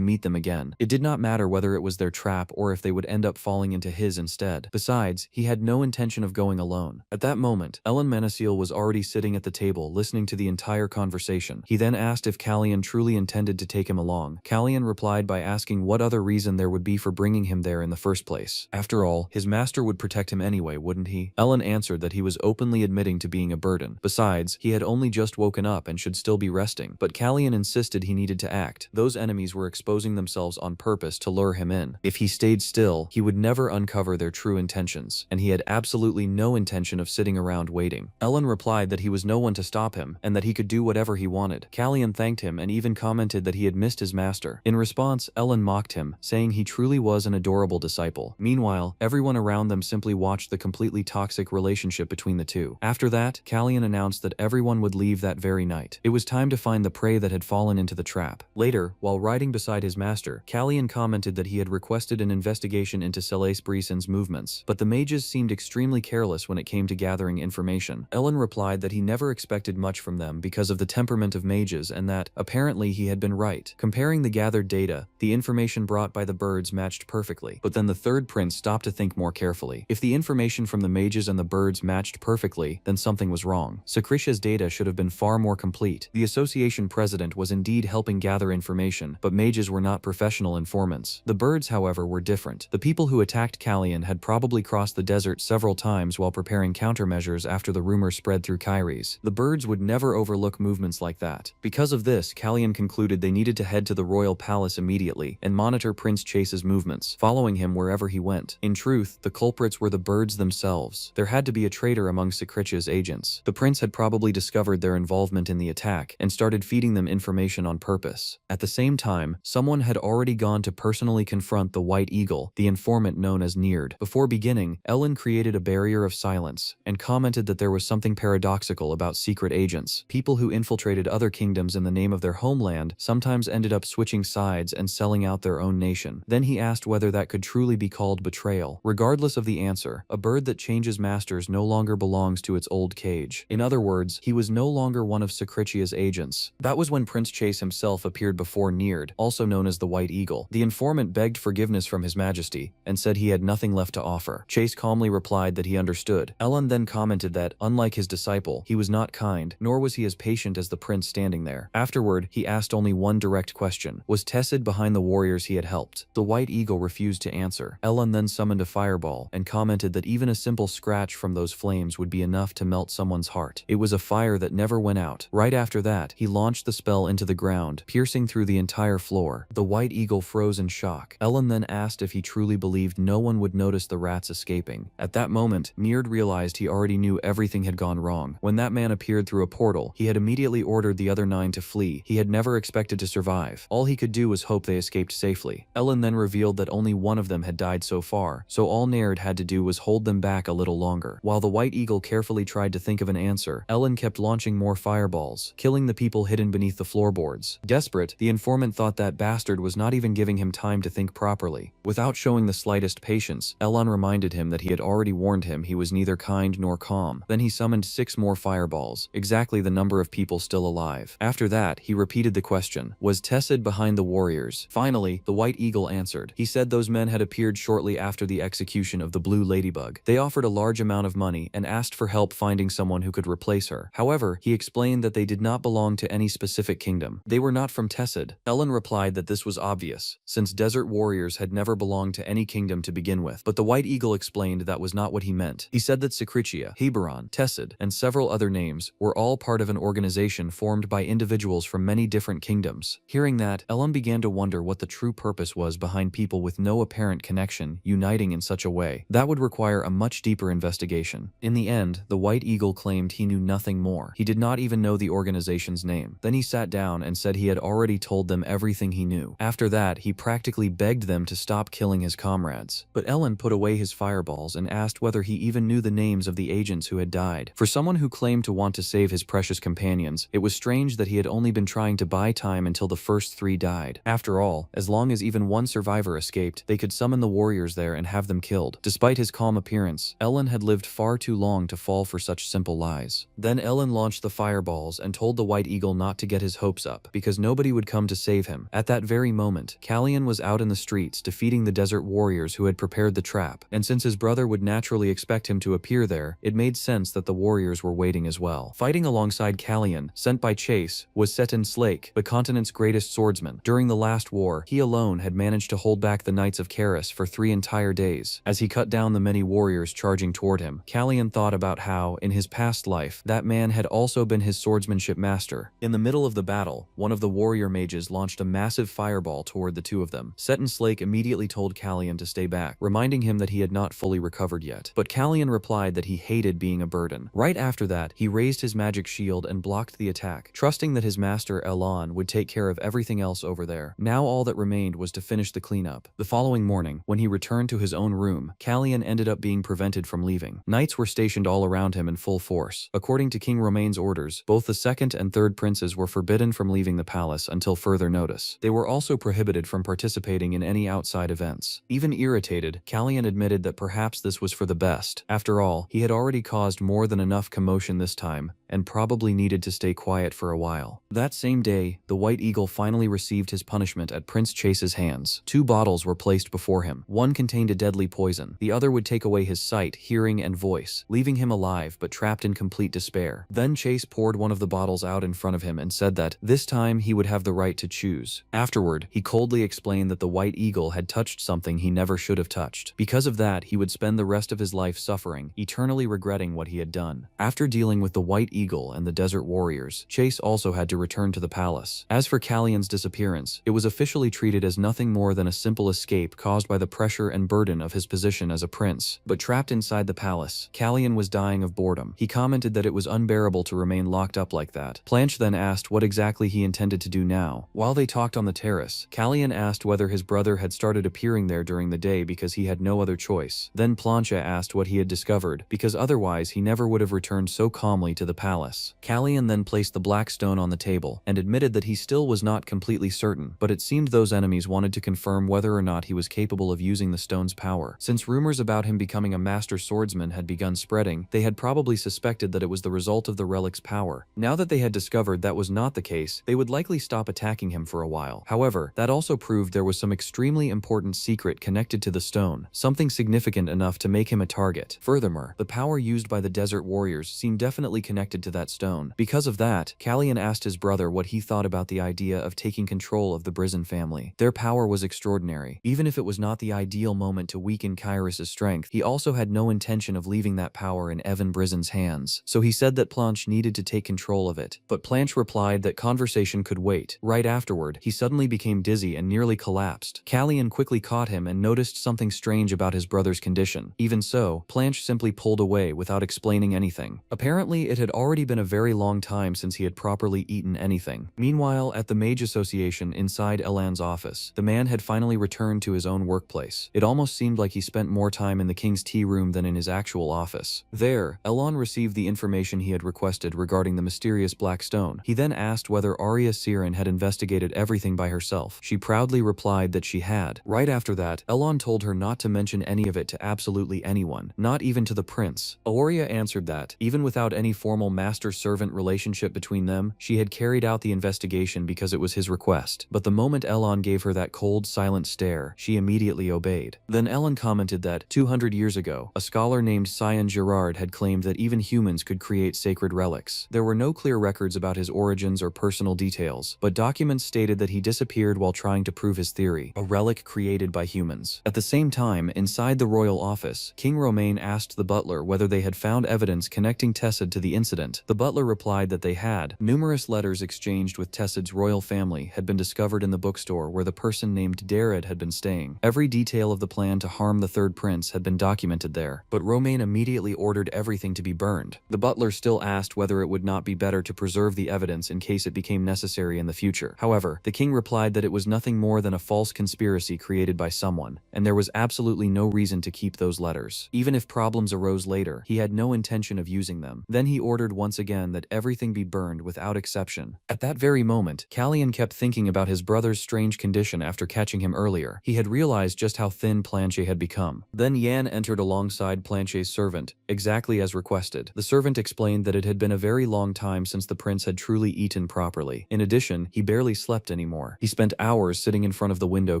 meet them again. It did not matter whether it was their trap or if they would end up falling into his instead. Besides, he had no intention of going alone. At that moment, Ellen Manasiel was already sitting at the table listening to the entire conversation. He then asked if Callian truly intended to take him along. Callian replied by asking what other reason there would be for bringing him there in the first place. After all, his master would protect him anyway, wouldn't he? Ellen answered that he was openly admitting to being a burden. Besides, he had only just woken up and should still be resting. But Callian insisted he needed to act. Those enemies were exposing themselves on purpose to lure him in. If he stayed still, he would never uncover their true intentions, and he had absolutely no intention of sitting around waiting. Ellen replied that he was no one to stop him, and that he could do whatever he wanted. Callian thanked him and even commented that he had missed his master. In response, Ellen mocked him, saying he truly was an adorable disciple. Meanwhile, everyone around them simply watched the completely toxic relationship between the two. After that, Callian announced that everyone would leave that very night. It was time to find the prey that had fallen into the trap. Later, while riding beside his master, Callian commented that he had requested an investigation into Celeste Breeson's movements, but the mages seemed extremely careless when it came to gathering information. Ellen replied that he never expected much from them because of the temperament of mages and that, apparently, he had been right. Comparing the gathered data, the information brought by the birds matched perfectly. But then the third prince stopped to think more carefully. If the information from the mages and the birds matched perfectly, then something was wrong. Sakricia's data should have been far more complete. The association president was indeed helping gather information, but mages were not professional informants. The birds, however, were different. The people who attacked Callian had probably crossed the desert several times while preparing countermeasures after the rumor spread through Kyries. The birds would never overlook movements like that. Because of this, Callian concluded they needed to head to the royal palace immediately and monitor Prince Chase's movements, following him wherever he went. In truth, the culprits were the birds themselves. There had to be a traitor among Sakricia's agents. The prince had probably discovered their involvement in the attack and started feeding them information on purpose. At the same time, someone had already gone to personally confront the White Eagle, the informant known as Neard. Before beginning, Ellen created a barrier of silence and commented that there was something paradoxical about secret agents. People who infiltrated other kingdoms in the name of their homeland sometimes ended up switching sides and selling out their own nation. Then he asked whether that could truly be called betrayal. Regardless of the answer, a bird that changes masters no longer belongs to its old cage. In other words, he was no longer one of Sakricia's agents. That was when Prince Chase himself appeared before Neard, also known as the White Eagle. The informant begged forgiveness from His Majesty and said he had nothing left to offer. Chase calmly replied that he understood. Ellen then commented that, unlike his disciple, he was not kind, nor was he as patient as the prince standing there. Afterward, he asked only one direct question. Was Tessid behind the warriors he had helped? The White Eagle refused to answer. Ellen then summoned a fireball and commented that even a simple scratch from those flames would be enough to melt someone's heart. It was a fire that never went out. Right after that, he launched the spell into the ground, piercing through the entire floor. The White Eagle froze in shock. Ellen then asked if he truly believed no one would notice the rats escaping. At that moment, Neard realized he already knew everything had gone wrong. When that man appeared through a portal, he had immediately ordered the other 9 to flee. He had never expected to survive. All he could do was hope they escaped safely. Ellen then revealed that only one of them had died so far, so all Neard had to do was hold them back a little longer. While the White Eagle carefully tried to think of an answer, Ellen kept launching more fireballs, killing the people hidden beneath the floorboards. Desperate, the informant thought that bastard was not even giving him time to think properly. Without showing the slightest patience, Ellen reminded him that he had already warned him he was neither kind nor calm. Then he summoned 6 more fireballs, exactly the number of people still alive. After that, he repeated the question, was Tessid behind the warriors? Finally, the White Eagle answered. He said those men had appeared shortly after the execution of the Blue Ladybug. They offered a large amount of money and asked for help finding someone who could replace her. However, he explained that they did not belong to any specific kingdom. They were not from Tessid. Ellen replied that this was obvious, since desert warriors had never belonged to any kingdom to begin with. But the White Eagle explained explained that was not what he meant. He said that Secretia, Heberon, Tessid, and several other names were all part of an organization formed by individuals from many different kingdoms. Hearing that, Elon began to wonder what the true purpose was behind people with no apparent connection uniting in such a way. That would require a much deeper investigation. In the end, the White Eagle claimed he knew nothing more. He did not even know the organization's name. Then he sat down and said he had already told them everything he knew. After that, he practically begged them to stop killing his comrades. But Elon put away his fireballs and asked whether he even knew the names of the agents who had died. For someone who claimed to want to save his precious companions, it was strange that he had only been trying to buy time until the first 3 died. After all, as long as even one survivor escaped, they could summon the warriors there and have them killed. Despite his calm appearance, Elon had lived far too long to fall for such simple lies. Then Elon launched the fireballs and told the White Eagle not to get his hopes up, because nobody would come to save him. At that very moment, Callion was out in the streets defeating the desert warriors who had prepared the trap, and since his brother would naturally expect him to appear there, it made sense that the warriors were waiting as well. Fighting alongside Callion, sent by Chase, was Seton Slake, the continent's greatest swordsman. During the last war, he alone had managed to hold back the Knights of Karis for 3 entire days. As he cut down the many warriors charging toward him, Callion thought about how, in his past life, that man had also been his swordsmanship master. In the middle of the battle, one of the warrior mages launched a massive fireball toward the two of them. Seton Slake immediately told Callion to stay back, reminding him that he had not fully recovered yet. But Callion replied that he hated being a burden. Right after that, he raised his magic shield and blocked the attack, trusting that his master Elon would take care of everything else over there. Now all that remained was to finish the cleanup. The following morning, when he returned to his own room, Callion ended up being prevented from leaving. Knights were stationed all around him in full force. According to King Romaine's orders, both the second and third princes were forbidden from leaving the palace until further notice. They were also prohibited from participating in any outside events. Even irritated, Callion admitted that perhaps this was for the best. After all, he had already caused more than enough commotion this time, and probably needed to stay quiet for a while. That same day, the White Eagle finally received his punishment at Prince Chase's hands. 2 bottles were placed before him. One contained a deadly poison. The other would take away his sight, hearing, and voice, leaving him alive but trapped in complete despair. Then Chase poured one of the bottles out in front of him and said that this time he would have the right to choose. Afterward, he coldly explained that the White Eagle had touched something he never should have touched. Because of that, he would spend the rest of his life suffering, eternally regretting what he had done. After dealing with the White Eagle and the desert warriors, Chase also had to return to the palace. As for Callion's disappearance, it was officially treated as nothing more than a simple escape caused by the pressure and burden of his position as a prince. But trapped inside the palace, Callion was dying of boredom. He commented that it was unbearable to remain locked up like that. Planche then asked what exactly he intended to do now. While they talked on the terrace, Callion asked whether his brother had started appearing there during the day because he had no other choice. Then Planche asked what he had discovered, because otherwise he never would have returned so calmly to the palace. Callion then placed the black stone on the table, and admitted that he still was not completely certain, but it seemed those enemies wanted to confirm whether or not he was capable of using the stone's power. Since rumors about him becoming a master swordsman had begun spreading, they had probably suspected that it was the result of the relic's power. Now that they had discovered that was not the case, they would likely stop attacking him for a while. However, that also proved there was some extremely important secret connected to the stone, something significant enough to make him a target. Furthermore, the power used by the desert warriors seemed definitely connected to that stone. Because of that, Callion asked his brother what he thought about the idea of taking control of the Brizzen family. Their power was extraordinary. Even if it was not the ideal moment to weaken Kyrus's strength, he also had no intention of leaving that power in Evan Brizzen's hands. So he said that Planche needed to take control of it. But Planche replied that conversation could wait. Right afterward, he suddenly became dizzy and nearly collapsed. Callion quickly caught him and noticed something strange about his brother's condition. Even so, Planche simply pulled away without explaining anything. Apparently, it had already been a very long time since he had properly eaten anything. Meanwhile, at the Mage Association inside Elan's office, the man had finally returned to his own workplace. It almost seemed like he spent more time in the king's tea room than in his actual office. There, Elan received the information he had requested regarding the mysterious black stone. He then asked whether Arya Siren had investigated everything by herself. She proudly replied that she had. Right after that, Elan told her not to mention any of it to absolutely anyone, not even to the prince. Arya answered that, even without any formal master-servant relationship between them, she had carried out the investigation because it was his request. But the moment Elon gave her that cold, silent stare, she immediately obeyed. Then Elon commented that, 200 years ago, a scholar named Cyan Girard had claimed that even humans could create sacred relics. There were no clear records about his origins or personal details, but documents stated that he disappeared while trying to prove his theory, a relic created by humans. At the same time, inside the royal office, King Romain asked the butler whether they had found evidence connecting Tessid to the incident. The butler replied that they had. Numerous letters exchanged with Tessid's royal family had been discovered in the bookstore where the person named Dared had been staying. Every detail of the plan to harm the third prince had been documented there, but Romain immediately ordered everything to be burned. The butler still asked whether it would not be better to preserve the evidence in case it became necessary in the future. However, the king replied that it was nothing more than a false conspiracy created by someone, and there was absolutely no reason to keep those letters. Even if problems arose later, he had no intention of using them. Then he ordered once again that everything be burned without exception. At that very moment, Callian kept thinking about his brother's strange condition after catching him earlier. He had realized just how thin Planchet had become. Then Yan entered alongside Planchet's servant, exactly as requested. The servant explained that it had been a very long time since the prince had truly eaten properly. In addition, he barely slept anymore. He spent hours sitting in front of the window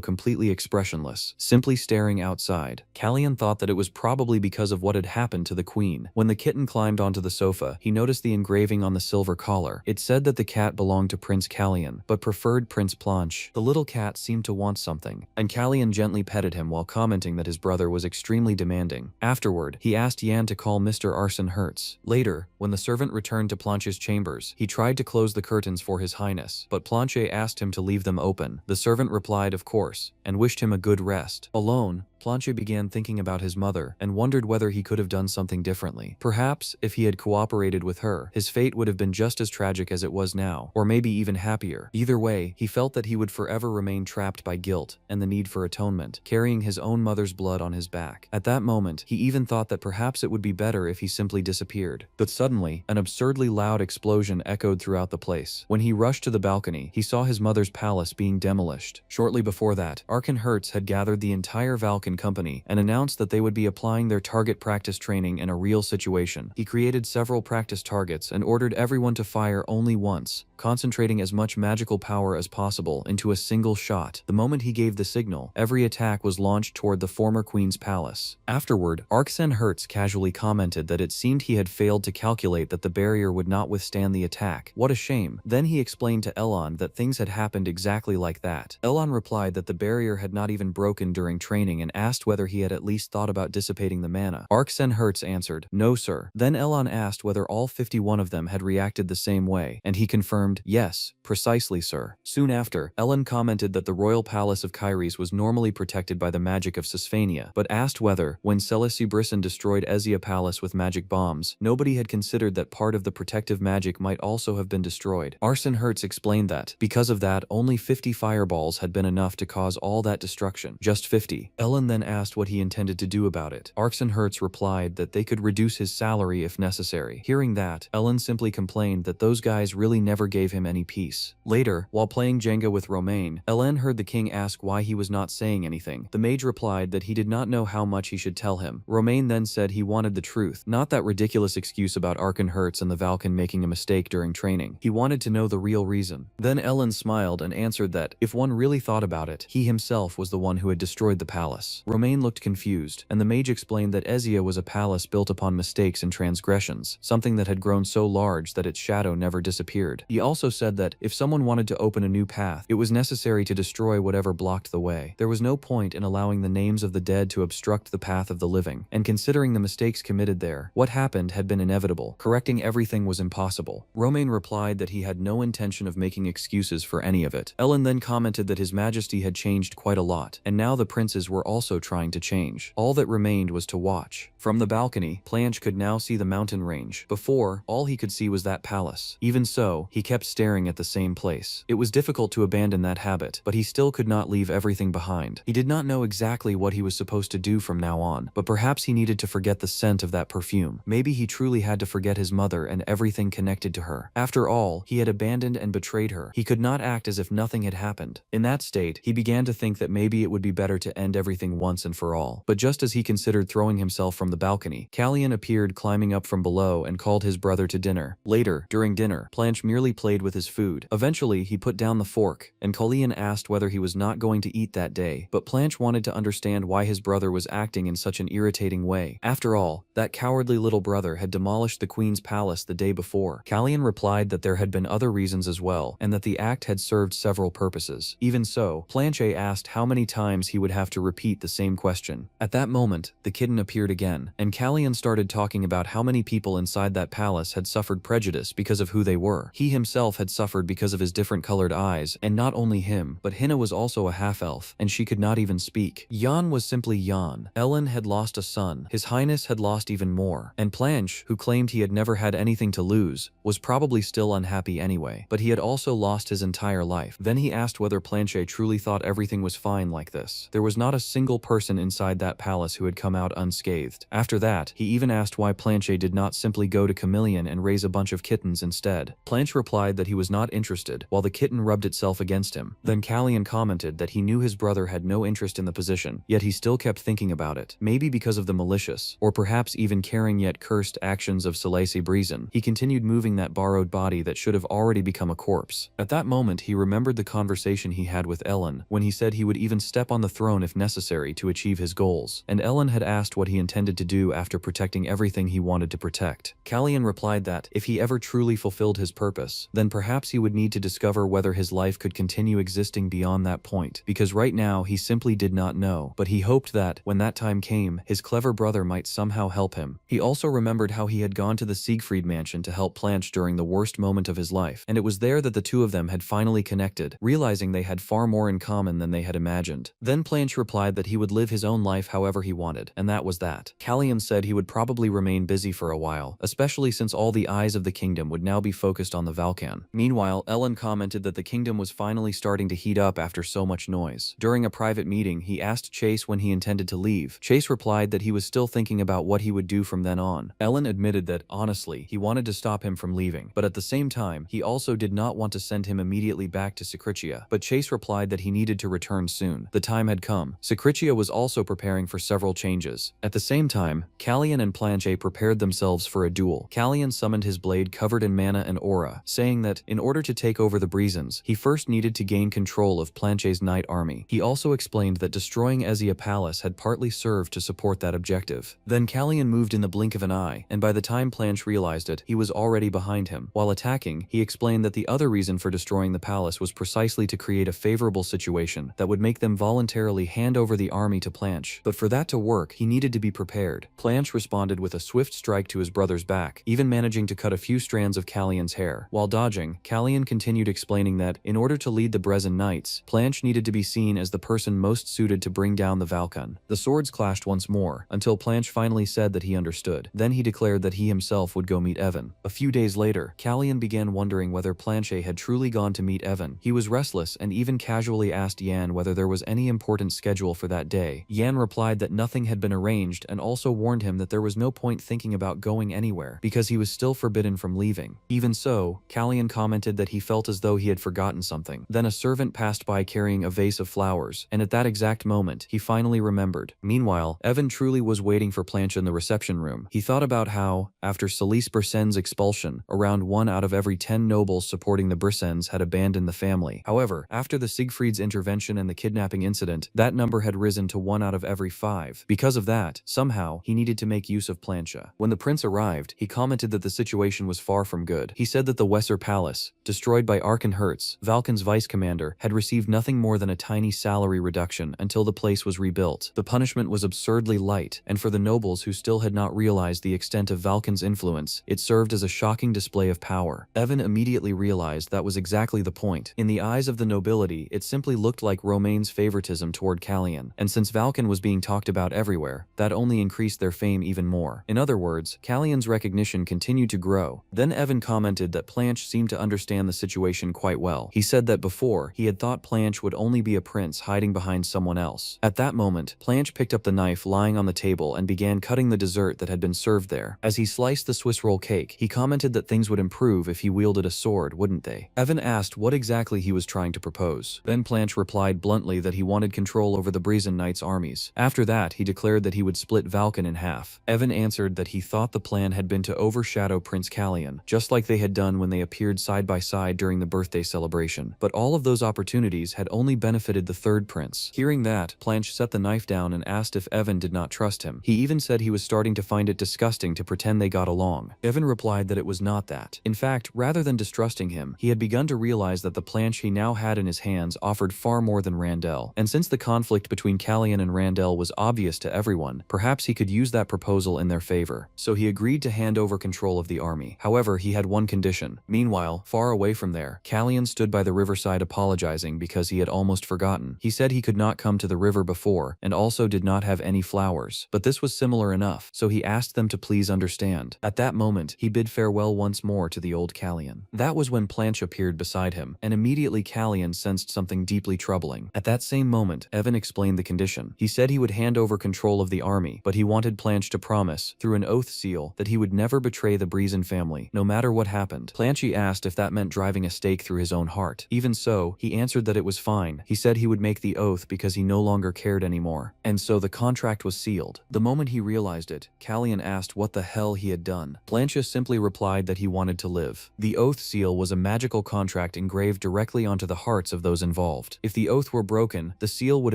completely expressionless, simply staring outside. Callian thought that it was probably because of what had happened to the queen. When the kitten climbed onto the sofa, he noticed the engraving on the silver collar. It said that the cat belonged to Prince Callian, but preferred Prince Planche. The little cat seemed to want something, and Callian gently petted him while commenting that his brother was extremely demanding. Afterward, he asked Yan to call Mr. Arsene Hertz. Later, when the servant returned to Planche's chambers, he tried to close the curtains for his highness, but Planchet asked him to leave them open. The servant replied, of course, and wished him a good rest. Alone, Planchet began thinking about his mother and wondered whether he could have done something differently. Perhaps, if he had cooperated with her, his fate would have been just as tragic as it was now, or maybe even happier. Either way, he felt that he would forever remain trapped by guilt and the need for atonement, carrying his own mother's blood on his back. At that moment, he even thought that perhaps it would be better if he simply disappeared. But suddenly, an absurdly loud explosion echoed throughout the place. When he rushed to the balcony, he saw his mother's palace being demolished. Shortly before that, Arsene Hertz had gathered the entire Valken company and announced that they would be applying their target practice training in a real situation. He created several practice targets and ordered everyone to fire only once, concentrating as much magical power as possible into a single shot. The moment he gave the signal, every attack was launched toward the former queen's palace. Afterward, Arsene Hertz casually commented that it seemed he had failed to calculate that the barrier would not withstand the attack. What a shame. Then he explained to Elon that things had happened exactly like that. Elon replied that the barrier had not even broken during training and asked whether he had at least thought about dissipating the mana. Arsene Hertz answered, "No, sir." Then Elon asked whether all 51 of them had reacted the same way, and he confirmed, "Yes, precisely, sir." Soon after, Elon commented that the royal palace of Kyries was normally protected by the magic of Sisphania, but asked whether, when Celesibrisson destroyed Ezia Palace with magic bombs, nobody had considered that part of the protective magic might also have been destroyed. Arsene Hertz explained that, because of that, only 50 fireballs had been enough to cause all that destruction. Just 50. Elon then asked what he intended to do about it. Arsene Hertz replied that they could reduce his salary if necessary. Hearing that, Elon simply complained that those guys really never gave him any peace. Later, while playing Jenga with Romain, Elon heard the king ask why he was not saying anything. The mage replied that he did not know how much he should tell him. Romain then said he wanted the truth, not that ridiculous excuse about Arsene Hertz and the Valken making a mistake during training. He wanted to know the real reason. Then Elon smiled and answered that, if one really thought about it, he himself was the one who had destroyed the palace. Romain looked confused, and the mage explained that Ezia was a palace built upon mistakes and transgressions, something that had grown so large that its shadow never disappeared. He also said that, if someone wanted to open a new path, it was necessary to destroy whatever blocked the way. There was no point in allowing the names of the dead to obstruct the path of the living, and considering the mistakes committed there, what happened had been inevitable. Correcting everything was impossible. Romain replied that he had no intention of making excuses for any of it. Elon then commented that His Majesty had changed quite a lot, and now the princes were also trying to change. All that remained was to watch. From the balcony, Planche could now see the mountain range. Before, all he could see was that palace. Even so, he kept staring at the same place. It was difficult to abandon that habit, but he still could not leave everything behind. He did not know exactly what he was supposed to do from now on, but perhaps he needed to forget the scent of that perfume. Maybe he truly had to forget his mother and everything connected to her. After all, he had abandoned and betrayed her. He could not act as if nothing had happened. In that state, he began to think that maybe it would be better to end everything once and for all. But just as he considered throwing himself from the balcony, Callion appeared climbing up from below and called his brother to dinner. Later, during dinner, Planche merely played with his food. Eventually, he put down the fork, and Callion asked whether he was not going to eat that day, but Planche wanted to understand why his brother was acting in such an irritating way. After all, that cowardly little brother had demolished the queen's palace the day before. Callion replied that there had been other reasons as well, and that the act had served several purposes. Even so, Planche asked how many times he would have to repeat the same question. At that moment, the kitten appeared again, and Callion started talking about how many people inside that palace had suffered prejudice because of who they were. He himself had suffered because of his different colored eyes, and not only him, but Hinna was also a half-elf, and she could not even speak. Jan was simply Jan. Ellen had lost a son. His Highness had lost even more. And Planche, who claimed he had never had anything to lose, was probably still unhappy anyway. But he had also lost his entire life. Then he asked whether Planche truly thought everything was fine like this. There was not a single person inside that palace who had come out unscathed. After that, he even asked why Planche did not simply go to Chameleon and raise a bunch of kittens instead. Planche replied that he was not interested, while the kitten rubbed itself against him. Then Callion commented that he knew his brother had no interest in the position, yet he still kept thinking about it. Maybe because of the malicious, or perhaps even caring yet cursed actions of Selasi Breezen. He continued moving that borrowed body that should have already become a corpse. At that moment, he remembered the conversation he had with Ellen, when he said he would even step on the throne if necessary to achieve his goals, and Ellen had asked what he intended to do after protecting everything he wanted to protect. Callion replied that, if he ever truly fulfilled his purpose, then perhaps he would need to discover whether his life could continue existing beyond that point, because right now he simply did not know, but he hoped that, when that time came, his clever brother might somehow help him. He also remembered how he had gone to the Siegfried mansion to help Planche during the worst moment of his life, and it was there that the two of them had finally connected, realizing they had far more in common than they had imagined. Then Planche replied that he would live his own life however he wanted, and that was that. Callion said he would probably remain busy for a while, especially since all the eyes of the kingdom would now be focused on the Valkan. Meanwhile, Ellen commented that the kingdom was finally starting to heat up after so much noise. During a private meeting, he asked Chase when he intended to leave. Chase replied that he was still thinking about what he would do from then on. Ellen admitted that, honestly, he wanted to stop him from leaving, but at the same time, he also did not want to send him immediately back to Secretia. But Chase replied that he needed to return soon. The time had come. Secretia was also preparing for several changes. At the same time, Callion and Planche prepared themselves for a duel. Callion summoned his blade covered in mana and aura, saying that, in order to take over the Breezens, he first needed to gain control of Planche's knight army. He also explained that destroying Ezia Palace had partly served to support that objective. Then Callion moved in the blink of an eye, and by the time Planche realized it, he was already behind him. While attacking, he explained that the other reason for destroying the palace was precisely to create a favorable situation that would make them voluntarily hand over the army to Planche. But for that to work, he needed to be prepared. Planche responded with a swift strike to his brother's back, even managing to cut a few strands of Callion's hair. While dodging, Callion continued explaining that, in order to lead the Brezen Knights, Planche needed to be seen as the person most suited to bring down the Valkan. The swords clashed once more, until Planche finally said that he understood. Then he declared that he himself would go meet Evan. A few days later, Callion began wondering whether Planche had truly gone to meet Evan. He was restless and even casually asked Yan whether there was any important schedule for that day. Yan replied that nothing had been arranged and also warned him that there was no point thinking about going anywhere, because he was still forbidden from leaving. Even so, Callion commented that he felt as though he had forgotten something. Then a servant passed by carrying a vase of flowers, and at that exact moment, he finally remembered. Meanwhile, Evan truly was waiting for Planche in the reception room. He thought about how, after Solis Bersen's expulsion, around 1 out of every 10 nobles supporting the Bersens had abandoned the family. However, after the Siegfried's intervention and the kidnapping incident, that number had risen to 1 out of every 5. Because of that, somehow, he needed to make use of Planche. When the prince arrived, he commented that the situation was far from good. He said that the Wesser Palace, destroyed by Arkenhertz, Valken's vice commander, had received nothing more than a tiny salary reduction until the place was rebuilt. The punishment was absurdly light, and for the nobles who still had not realized the extent of Valken's influence, it served as a shocking display of power. Evan immediately realized that was exactly the point. In the eyes of the nobility, it simply looked like Romaine's favoritism toward Callion, and since Valken was being talked about everywhere, that only increased their fame even more. In other words, Callion's recognition continued to grow. Then Evan commented that Planche seemed to understand the situation quite well. He said that before, he had thought Planche would only be a prince hiding behind someone else. At that moment, Planche picked up the knife lying on the table and began cutting the dessert that had been served there. As he sliced the Swiss roll cake, he commented that things would improve if he wielded a sword, wouldn't they? Evan asked what exactly he was trying to propose. Then Planche replied bluntly that he wanted control over the Breeze Brazen Knight's armies. After that, he declared that he would split Valken in half. Evan answered that he thought the plan had been to overshadow Prince Callion, just like they had done when they appeared side by side during the birthday celebration. But all of those opportunities had only benefited the third prince. Hearing that, Planche set the knife down and asked if Evan did not trust him. He even said he was starting to find it disgusting to pretend they got along. Evan replied that it was not that. In fact, rather than distrusting him, he had begun to realize that the Planche he now had in his hands offered far more than Randell. And since the conflict between Callion and Randell was obvious to everyone, perhaps he could use that proposal in their favor. So he agreed to hand over control of the army. However, he had one condition. Meanwhile, far away from there, Callion stood by the riverside apologizing because he had almost forgotten. He said he could not come to the river before, and also did not have any flowers. But this was similar enough, so he asked them to please understand. At that moment, he bid farewell once more to the old Callion. That was when Planche appeared beside him, and immediately Callion sensed something deeply troubling. At that same moment, Evan explained the condition. He said he would hand over control of the army, but he wanted Planche to promise, through an oath seal, that he would never betray the Brazen family, no matter what happened. Planche asked if that meant driving a stake through his own heart. Even so, he answered that it was fine. He said he would make the oath because he no longer cared anymore. And so the contract was sealed. The moment he realized it, Callion asked what the hell he had done. Planche simply replied that he wanted to live. The oath seal was a magical contract engraved directly onto the hearts of those involved. If the oath were broken, the seal would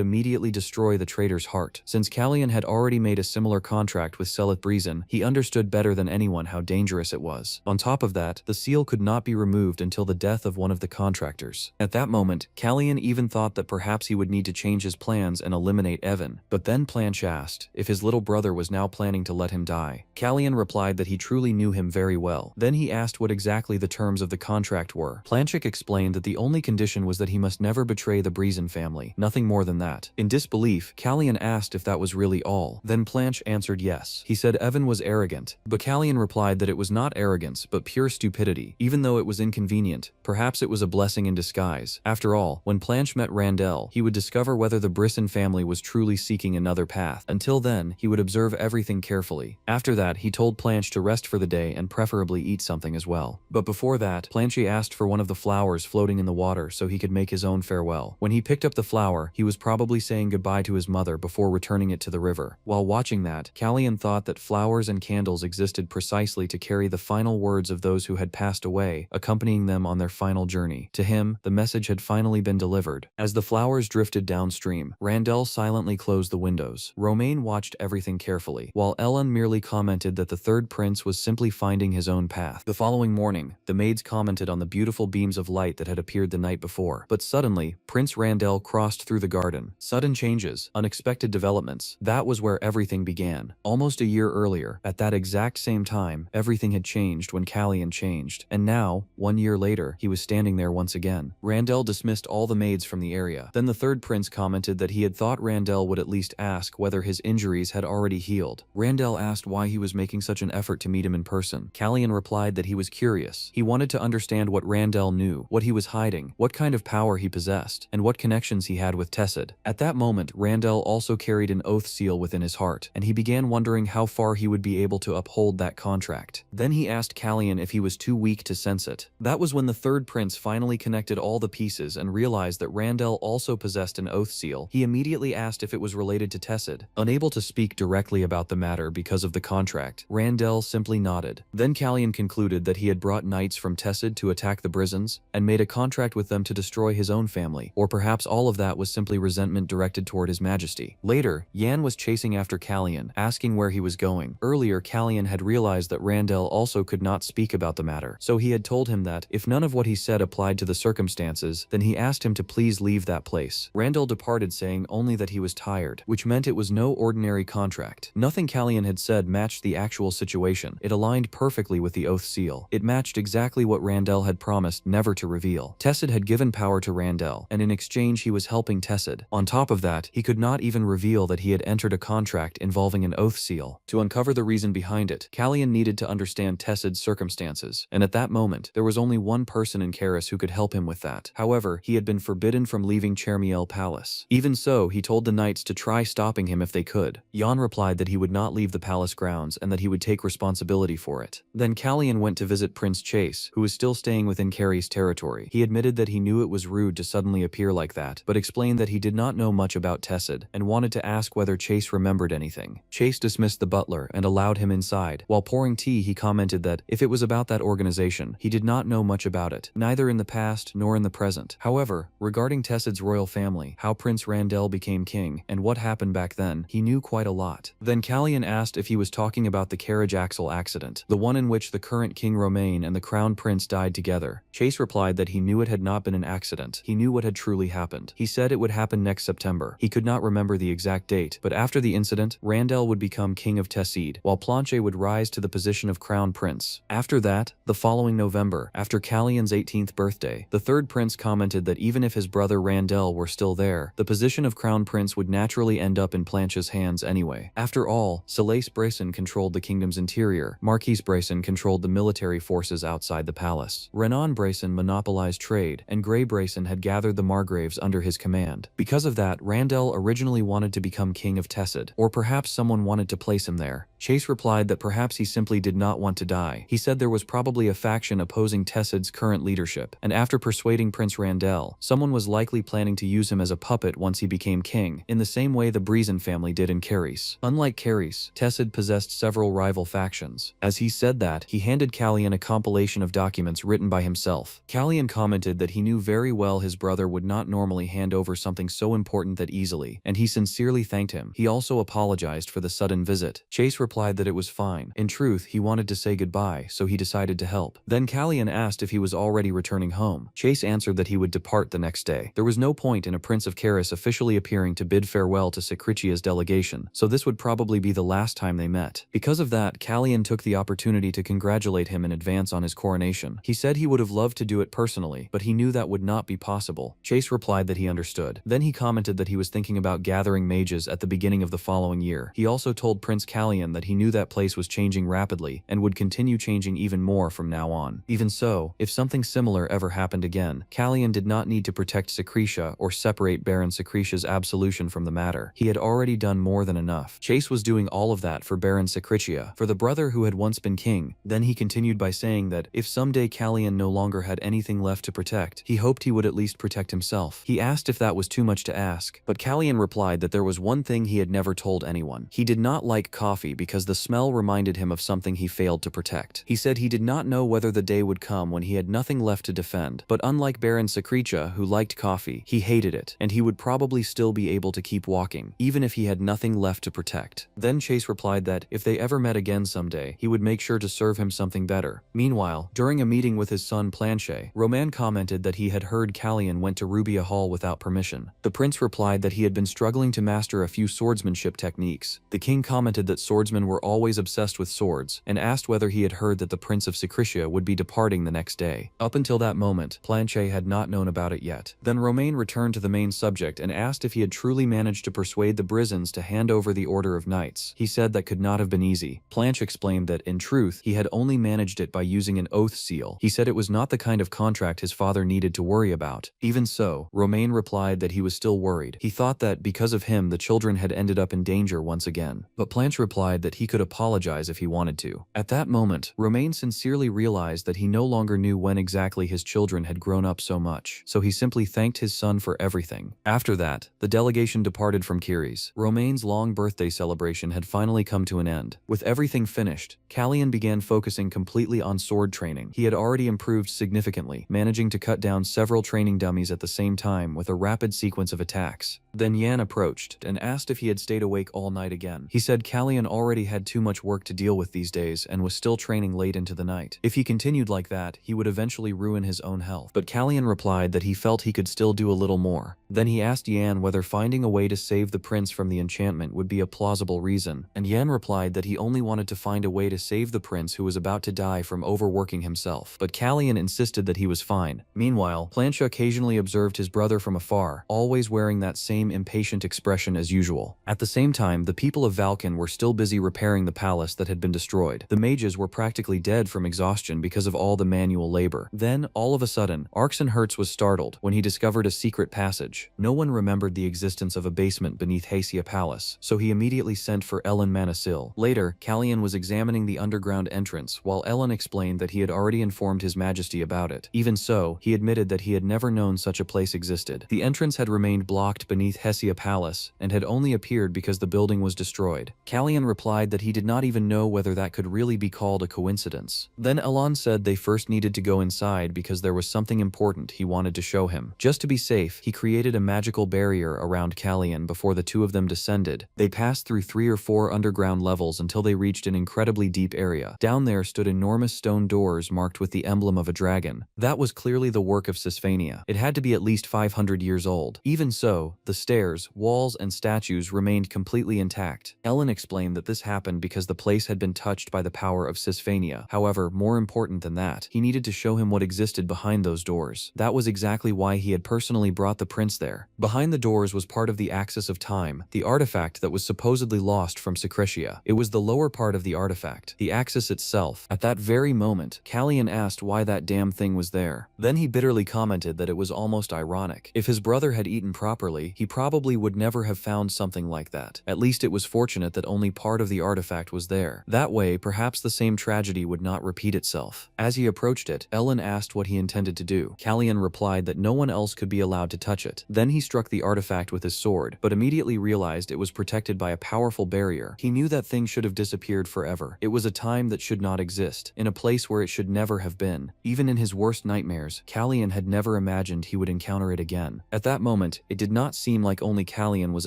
immediately destroy the traitor's heart. Since Callion had already made a similar contract with Seleth Brazen, he understood better than anyone how dangerous it was. On top of that, the seal could not be removed until the death of one of the contractors. At that moment, Callion even thought that perhaps he would need to change his plans and eliminate Evan. But then Planche asked if his little brother was now planning to let him die. Callion replied that he truly knew him very well. Then he asked what exactly the terms of the contract were. Planche explained that the only condition was that he must never betray the Brazen family, nothing more than that. In disbelief, Callion asked if that was really all. Then Planche answered yes. He said Evan was arrogant, but Callion replied that it was not arrogance, but pure stupidity. Even though it was inconvenient, perhaps it was a blessing in disguise. After all, when Planche met Randell, he would discover whether the Brisson family was truly seeking another path. Until then, he would observe everything carefully. After that, he told Planche to rest for the day and preferably eat something as well. But before that, Planche asked for one of the flowers floating in the water so he could make his own farewell. When he picked up the flower, he was probably saying goodbye to his mother before returning it to the river. While watching that, Callion thought that flowers and candles existed precisely to carry the final words of those who had passed away, accompanying them on their final journey. To him, the message had finally been delivered. As the flowers drifted downstream, Randell silently closed the windows. Romaine watched everything carefully, while Ellen merely commented that the third prince was simply finding his own path. The following morning, the maids commented on the beautiful beams of light that had appeared the night before. But suddenly, Prince Randell crossed through the garden. Sudden changes, unexpected developments. That was where everything began. Almost a year earlier, at that exact same time, everything had changed when Callion changed. And now, 1 year later, he was standing there once again. Randell dismissed all the maids from the area. Then the third prince commented that he had thought Randell would at least ask whether his injuries had already healed. Randell asked why he was making such an effort to meet him in person. Callion replied that he was curious. He wanted to understand what Randell knew, what he was hiding, what kind of power he possessed, and what connections he had with Tessed. At that moment, Randell also carried an oath seal within his heart, and he began wondering how far he would be able to uphold that contract. Then he asked Callion if he was too weak to sense it. That was when the third prince finally connected all the pieces and realized that Randell also possessed an oath seal. He immediately asked if it was related to Tessed. Unable to speak directly about the matter because of the contract, Randell simply nodded. Then Callion concluded that he had brought knights from Tessed to attack the Brisons, and made a contract with them to destroy his own family, or perhaps all of that was simply resentment directed toward his majesty. Later, Yan was chasing after Callion, asking where he was going. Earlier, Callion had realized that Randell also could not speak about the matter, so he had told him that, if none of what he said applied to the circumstances, then he asked him to please leave that place. Randell departed saying only that he was tired, which meant it was no ordinary contract. Nothing Callion had said matched the actual situation. It aligned perfectly with the oath seal. It matched exactly what Randell had promised never to reveal. Tessed had given power to Randell, and in exchange he was helping Tessed. On top of that, he could not even reveal that he had entered a contract involving an oath seal. To uncover the reason behind it, Callion needed to understand Tessed's circumstances, and at that moment, there was only one person in Karis who could help him with that. However, he had been forbidden from leaving Chermiel Palace. Even so, he told the knights to try stopping him if they could. Jan replied that he would not leave the palace grounds and that he would take responsibility for it. Then Callion went to visit Prince Chase, who was still staying within Carrie's territory. He admitted that he knew it was rude to suddenly appear like that, but explained that he did not know much much about Tessid and wanted to ask whether Chase remembered anything. Chase dismissed the butler and allowed him inside. While pouring tea, he commented that if it was about that organization, he did not know much about it, neither in the past nor in the present. However, regarding Tessid's royal family, how Prince Randell became king, and what happened back then, he knew quite a lot. Then Callian asked if he was talking about the carriage axle accident, the one in which the current King Romain and the Crown Prince died together. Chase replied that he knew it had not been an accident. He knew what had truly happened. He said it would happen next September. He could not remember the exact date, but after the incident, Randell would become King of Tessid, while Planche would rise to the position of Crown Prince. After that, the following November, after Callian's 18th birthday, the third prince commented that even if his brother Randell were still there, the position of Crown Prince would naturally end up in Planche's hands anyway. After all, Selace Brayson controlled the kingdom's interior, Marquise Brayson controlled the military forces outside the palace, Renan Brayson monopolized trade, and Grey Brayson had gathered the Margraves under his command. Because of that, Randell originally wanted to become king of Tessid, or perhaps someone wanted to place him there. Chase replied that perhaps he simply did not want to die. He said there was probably a faction opposing Tessid's current leadership, and after persuading Prince Randell, someone was likely planning to use him as a puppet once he became king, in the same way the Breezen family did in Caris. Unlike Caris, Tessid possessed several rival factions. As he said that, he handed Callian a compilation of documents written by himself. Callian commented that he knew very well his brother would not normally hand over something so important that easily, and he sincerely thanked him. He also apologized for the sudden visit. Chase replied that it was fine. In truth, he wanted to say goodbye, so he decided to help. Then Callian asked if he was already returning home. Chase answered that he would depart the next day. There was no point in a Prince of Caris officially appearing to bid farewell to Sacrichia's delegation, so this would probably be the last time they met. Because of that, Callian took the opportunity to congratulate him in advance on his coronation. He said he would have loved to do it personally, but he knew that would not be possible. Chase replied that he understood. Then he commented that he was thinking about gathering mages at the beginning of the following year. He also told Prince Callian that he knew that place was changing rapidly and would continue changing even more from now on. Even so, if something similar ever happened again, Callian did not need to protect Sacrichia or separate Baron Sacrichia's absolution from the matter. He had already done more than enough. Chase was doing all of that for Baron Sacrichia, for the brother who had once been king. Then he continued by saying that if someday Callian no longer had anything left to protect, he hoped he would at least protect himself. He asked if that was too much to ask, but Callian replied that there was one thing he had never told anyone. He did not like coffee because the smell reminded him of something he failed to protect. He said he did not know whether the day would come when he had nothing left to defend, but unlike Baron Sacrichia, who liked coffee, he hated it, and he would probably still be able to keep walking, even if he had nothing left to protect. Then Chase replied that if they ever met again someday, he would make sure to serve him something better. Meanwhile, during a meeting with his son Planche, Romain commented that he had heard Callian went to Rubia Hall without permission. The prince replied that he had been struggling to master a few swordsmanship techniques. The king commented that swordsmen were always obsessed with swords, and asked whether he had heard that the Prince of Sacrichia would be departing the next day. Up until that moment, Planche had not known about it yet. Then Romain returned to the main subject and asked if he had truly managed to persuade the Brizens to hand over the Order of Knights. He said that could not have been easy. Planche explained that, in truth, he had only managed it by using an oath seal. He said it was not the kind of contract his father needed to worry about. Even so, Romain replied that he was still worried. He thought that, because of him, the children had ended up in danger once again. But Planche replied that he could apologize if he wanted to. At that moment, Romain sincerely realized that he no longer knew when exactly his children had grown up so much, so he simply thanked his son for everything. After that, the delegation departed from Caris. Romain's long birthday celebration had finally come to an end. With everything finished, Callian began focusing completely on sword training. He had already improved significantly, managing to cut down several training dummies at the same time with a rapid sequence of attacks. Then Yan approached and asked if he had stayed awake all night again. He said Callian already had too much work to deal with these days and was still training late into the night. If he continued like that, he would eventually ruin his own health. But Callian replied that he felt he could still do a little more. Then he asked Yan whether finding a way to save the prince from the enchantment would be a plausible reason, and Yan replied that he only wanted to find a way to save the prince who was about to die from overworking himself. But Callian insisted that he was fine. Meanwhile, Planche occasionally observed his brother from afar, always wearing that same impatient expression as usual. At the same time, the people of Valken were still busy repairing the palace that had been destroyed. The mages were practically dead from exhaustion because of all the manual labor. Then, all of a sudden, Arxenherz was startled when he discovered a secret passage. No one remembered the existence of a basement beneath Hacia Palace, so he immediately sent for Ellen Manasil. Later, Callian was examining the underground entrance, while Ellen explained that he had already informed His Majesty about it. Even so, he admitted that he had never known such a place existed. The entrance had remained blocked beneath beneath Hessia Palace and had only appeared because the building was destroyed. Callian replied that he did not even know whether that could really be called a coincidence. Then Elon said they first needed to go inside because there was something important he wanted to show him. Just to be safe, he created a magical barrier around Callian before the two of them descended. They passed through 3 or 4 underground levels until they reached an incredibly deep area. Down there stood enormous stone doors marked with the emblem of a dragon. That was clearly the work of Sisphania. It had to be at least 500 years old. Even so, the stairs, walls, and statues remained completely intact. Ellen explained that this happened because the place had been touched by the power of Sisphania. However, more important than that, he needed to show him what existed behind those doors. That was exactly why he had personally brought the prince there. Behind the doors was part of the Axis of Time, the artifact that was supposedly lost from Secretia. It was the lower part of the artifact, the Axis itself. At that very moment, Callian asked why that damn thing was there. Then he bitterly commented that it was almost ironic. If his brother had eaten properly, he probably would never have found something like that. At least it was fortunate that only part of the artifact was there. That way, perhaps the same tragedy would not repeat itself. As he approached it, Ellen asked what he intended to do. Callian replied that no one else could be allowed to touch it. Then he struck the artifact with his sword, but immediately realized it was protected by a powerful barrier. He knew that thing should have disappeared forever. It was a time that should not exist, in a place where it should never have been. Even in his worst nightmares, Callian had never imagined he would encounter it again. At that moment, it did not seem like only Callian was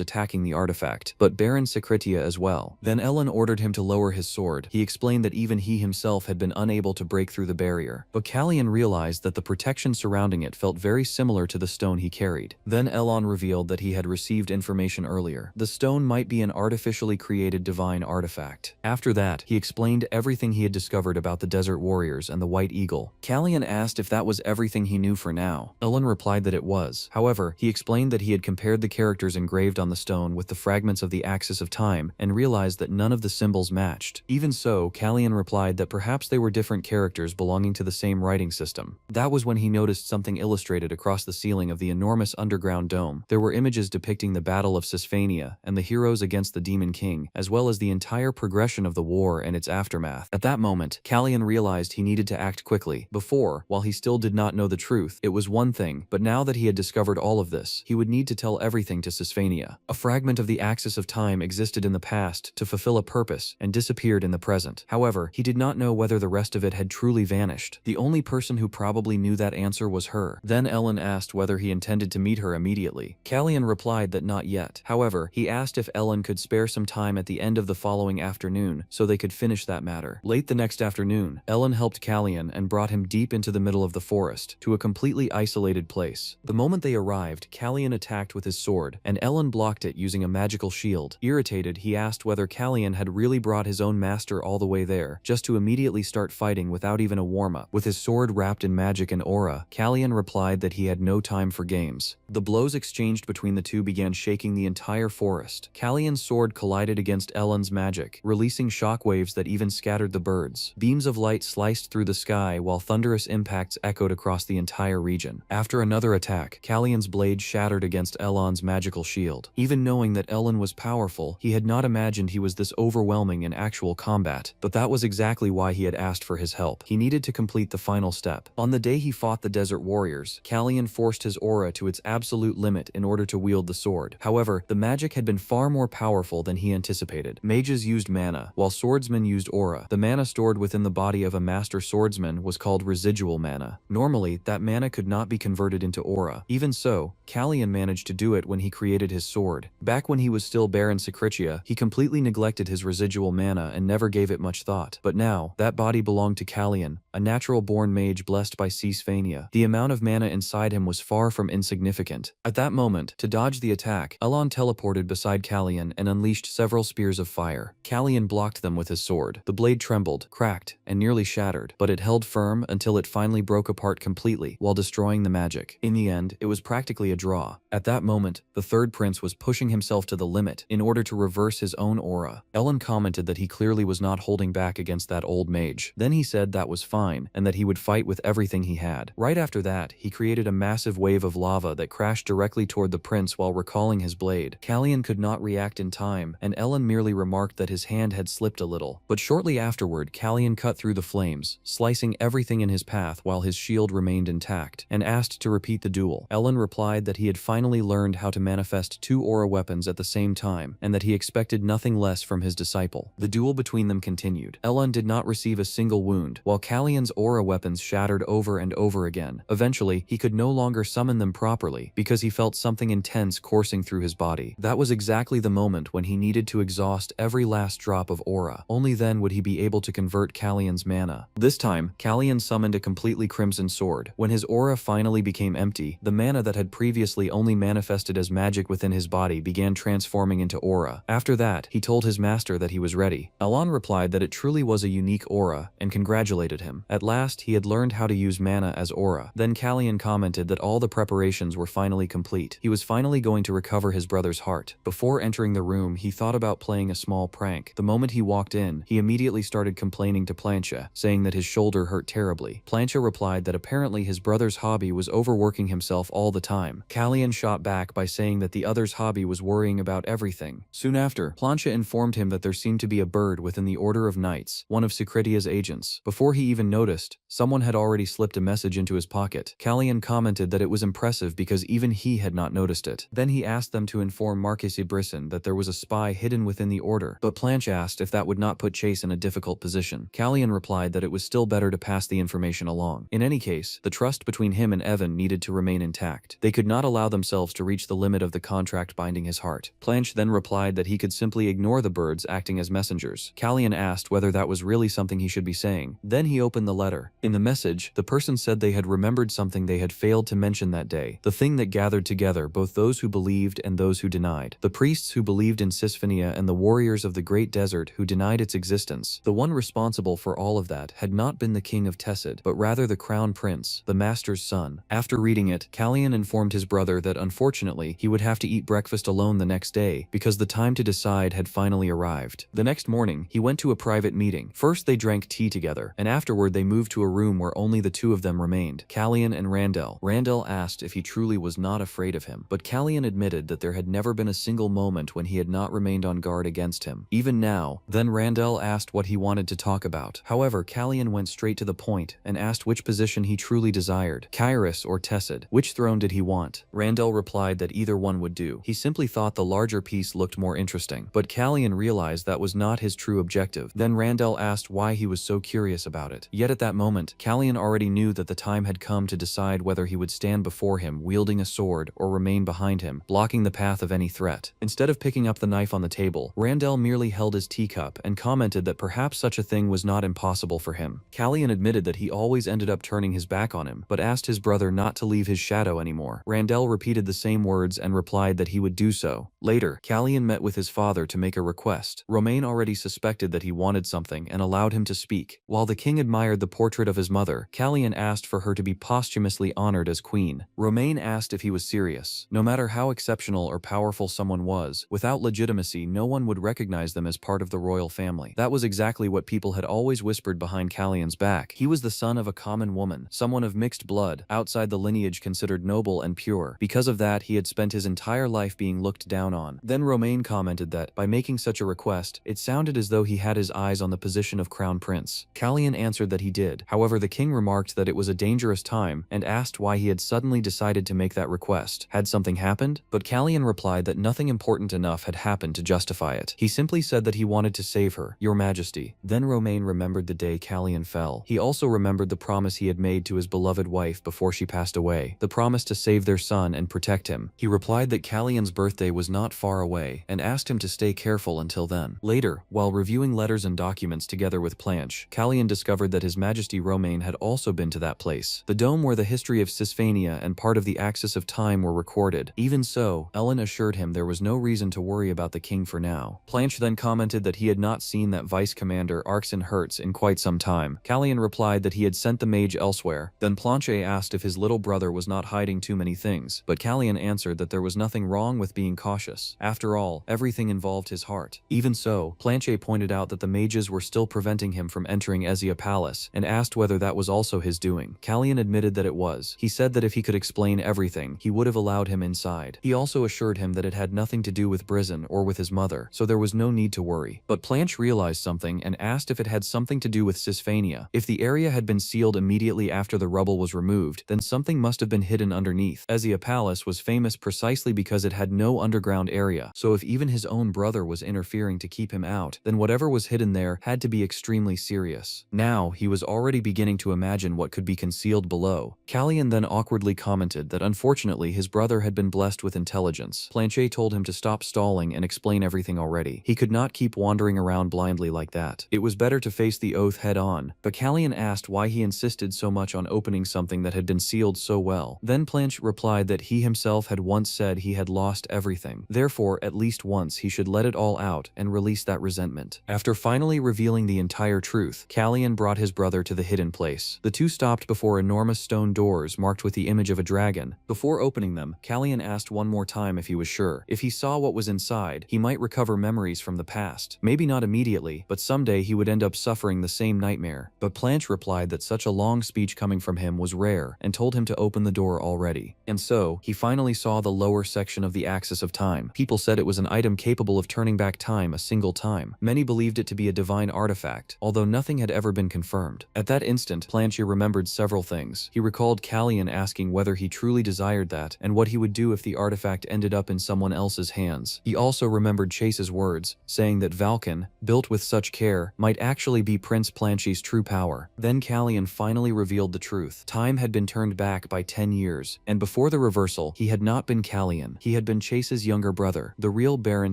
attacking the artifact, but Baron Secretia as well. Then Ellen ordered him to lower his sword. He explained that even he himself had been unable to break through the barrier, but Callian realized that the protection surrounding it felt very similar to the stone he carried. Then Elon revealed that he had received information earlier. The stone might be an artificially created divine artifact. After that, he explained everything he had discovered about the Desert Warriors and the White Eagle. Callian asked if that was everything he knew for now. Elon replied that it was. However, he explained that he had compared the characters engraved on the stone with the fragments of the Axis of Time and realized that none of the symbols matched. Even so, Callian replied that perhaps they were different characters belonging to the same writing system. That was when he noticed something illustrated across the ceiling of the enormous underground dome. There were images depicting the Battle of Sisphania and the heroes against the Demon King, as well as the entire progression of the war and its aftermath. At that moment, Callian realized he needed to act quickly. Before, while he still did not know the truth, it was one thing, but now that he had discovered all of this, he would need to tell everything to Sisphania. A fragment of the Axis of Time existed in the past to fulfill a purpose and disappeared in the present. However, he did not know whether the rest of it had truly vanished. The only person who probably knew that answer was her. Then Ellen asked whether he intended to meet her immediately. Callian replied that not yet. However, he asked if Ellen could spare some time at the end of the following afternoon so they could finish that matter. Late the next afternoon, Ellen helped Callian and brought him deep into the middle of the forest, to a completely isolated place. The moment they arrived, Callian attacked with his sword, and Ellen blocked it using a magical shield. Irritated, he asked whether Callian had really brought his own master all the way there, just to immediately start fighting without even a warm-up. With his sword wrapped in magic and aura, Callian replied that he had no time for games. The blows exchanged between the two began shaking the entire forest. Callian's sword collided against Ellen's magic, releasing shockwaves that even scattered the birds. Beams of light sliced through the sky while thunderous impacts echoed across the entire region. After another attack, Callian's blade shattered against Elon's magical shield. Even knowing that Ellen was powerful, he had not imagined he was this overwhelming in actual combat, but that was exactly why he had asked for his help. He needed to complete the final step. On the day he fought the Desert Warriors, Callian forced his aura to its absolute limit in order to wield the sword. However, the magic had been far more powerful than he anticipated. Mages used mana, while swordsmen used aura. The mana stored within the body of a master swordsman was called residual mana. Normally, that mana could not be converted into aura. Even so, Callian managed to do it when he created his sword. Back when he was still Baron Secretia, he completely neglected his residual mana and never gave it much thought. But now, that body belonged to Callian, a natural-born mage blessed by Sisphania. The amount of mana inside him was far from insignificant. At that moment, to dodge the attack, Elon teleported beside Callian and unleashed several spears of fire. Callian blocked them with his sword. The blade trembled, cracked, and nearly shattered, but it held firm until it finally broke apart completely while destroying the magic. In the end, it was practically a draw. At that moment, the third prince was pushing himself to the limit in order to reverse his own aura. Ellen commented that he clearly was not holding back against that old mage. Then he said that was fine, and that he would fight with everything he had. Right after that, he created a massive wave of lava that crashed directly toward the prince while recalling his blade. Callian could not react in time, and Ellen merely remarked that his hand had slipped a little. But shortly afterward, Callian cut through the flames, slicing everything in his path while his shield remained intact, and asked to repeat the duel. Ellen replied that he had finally learned learned how to manifest 2 aura weapons at the same time, and that he expected nothing less from his disciple. The duel between them continued. Elon did not receive a single wound, while Kallian's aura weapons shattered over and over again. Eventually, he could no longer summon them properly because he felt something intense coursing through his body. That was exactly the moment when he needed to exhaust every last drop of aura. Only then would he be able to convert Kallian's mana. This time, Kallian summoned a completely crimson sword. When his aura finally became empty, the mana that had previously only manifested as magic within his body began transforming into aura. After that, he told his master that he was ready. Elon replied that it truly was a unique aura and congratulated him. At last, he had learned how to use mana as aura. Then Kallian commented that all the preparations were finally complete. He was finally going to recover his brother's heart. Before entering the room, he thought about playing a small prank. The moment he walked in, he immediately started complaining to Plancha, saying that his shoulder hurt terribly. Plancha replied that apparently his brother's hobby was overworking himself all the time. Kallian shot back by saying that the other's hobby was worrying about everything. Soon after, Plancha informed him that there seemed to be a bird within the Order of Knights, one of Secretia's agents. Before he even noticed, someone had already slipped a message into his pocket. Kallian commented that it was impressive because even he had not noticed it. Then he asked them to inform Marquis Brisson that there was a spy hidden within the order, but Plancha asked if that would not put Chase in a difficult position. Kallian replied that it was still better to pass the information along. In any case, the trust between him and Evan needed to remain intact. They could not allow themselves to reach the limit of the contract binding his heart. Planche then replied that he could simply ignore the birds acting as messengers. Kallian asked whether that was really something he should be saying. Then he opened the letter. In the message, the person said they had remembered something they had failed to mention that day, the thing that gathered together both those who believed and those who denied. The priests who believed in Sisphenia and the warriors of the great desert who denied its existence. The one responsible for all of that had not been the king of Tessid, but rather the crown prince, the master's son. After reading it, Kallian informed his brother that unfortunately he would have to eat breakfast alone the next day because the time to decide had finally arrived. The next morning, he went to a private meeting. First they drank tea together, and afterward they moved to a room where only the two of them remained, Kallian and Randell. Randell asked if he truly was not afraid of him, but Kallian admitted that there had never been a single moment when he had not remained on guard against him, even now. Then Randell asked what he wanted to talk about. However, Kallian went straight to the point and asked which position he truly desired, Kairos or Tessid. Which throne did he want? Randell replied that either one would do. He simply thought the larger piece looked more interesting, but Kallian realized that was not his true objective. Then Randell asked why he was so curious about it. Yet at that moment, Kallian already knew that the time had come to decide whether he would stand before him wielding a sword or remain behind him, blocking the path of any threat. Instead of picking up the knife on the table, Randell merely held his teacup and commented that perhaps such a thing was not impossible for him. Kallian admitted that he always ended up turning his back on him, but asked his brother not to leave his shadow anymore. Randell repeated the same words and replied that he would do so. Later, Kallian met with his father to make a request. Romain already suspected that he wanted something and allowed him to speak. While the king admired the portrait of his mother, Kallian asked for her to be posthumously honored as queen. Romain asked if he was serious. No matter how exceptional or powerful someone was, without legitimacy no one would recognize them as part of the royal family. That was exactly what people had always whispered behind Kallian's back. He was the son of a common woman, someone of mixed blood, outside the lineage considered noble and pure. Because of that, he had spent his entire life being looked down on. Then Romain commented that, by making such a request, it sounded as though he had his eyes on the position of crown prince. Kallian answered that he did. However, the king remarked that it was a dangerous time and asked why he had suddenly decided to make that request. Had something happened? But Kallian replied that nothing important enough had happened to justify it. He simply said that he wanted to save her, Your Majesty. Then Romain remembered the day Kallian fell. He also remembered the promise he had made to his beloved wife before she passed away, the promise to save their son and protect him. He replied that Kallian's birthday was not far away and asked him to stay careful until then. Later, while reviewing letters and documents together with Planche, Kallian discovered that His Majesty Romain had also been to that place, the dome where the history of Sisphania and part of the axis of time were recorded. Even so, Ellen assured him there was no reason to worry about the king for now. Planche then commented that he had not seen that Vice Commander Arxen Hertz in quite some time. Kallian replied that he had sent the mage elsewhere. Then Planche asked if his little brother was not hiding too many things, but Kallian answered that there was nothing wrong with being cautious. After all, everything involved his heart. Even so, Planche pointed out that the mages were still preventing him from entering Ezia Palace and asked whether that was also his doing. Kallian admitted that it was. He said that if he could explain everything, he would have allowed him inside. He also assured him that it had nothing to do with Brisson or with his mother, so there was no need to worry. But Planche realized something and asked if it had something to do with Sisphania. If the area had been sealed immediately after the rubble was removed, then something must have been hidden underneath. Ezia Palace was famous precisely because it had no underground area, so if even his own brother was interfering to keep him out, then whatever was hidden there had to be extremely serious. Now, he was already beginning to imagine what could be concealed below. Callian then awkwardly commented that unfortunately his brother had been blessed with intelligence. Planchet told him to stop stalling and explain everything already. He could not keep wandering around blindly like that. It was better to face the oath head on, but Callian asked why he insisted so much on opening something that had been sealed so well. Then Planchet replied that he himself had once said he had lost everything. Therefore, at least once he should let it all out and release that resentment. After finally revealing the entire truth, Callian brought his brother to the hidden place. The two stopped before enormous stone doors marked with the image of a dragon. Before opening them, Callian asked one more time if he was sure. If he saw what was inside, he might recover memories from the past. Maybe not immediately, but someday he would end up suffering the same nightmare. But Planchet replied that such a long speech coming from him was rare and told him to open the door already. And so, he finally saw the lower section of the axis of time. People said it was an item capable of turning back time a single time. Many believed it to be a divine artifact, although nothing had ever been confirmed. At that instant, Planchet remembered several things. He recalled Callian asking whether he truly desired that, and what he would do if the artifact ended up in someone else's hands. He also remembered Chase's words, saying that Valken, built with such care, might actually be Prince Planchet's true power. Then Callian finally revealed the truth. Time had been turned back by 10 years, and before the reversal, he had not been Callian. He had been Chase's younger brother, the real Baron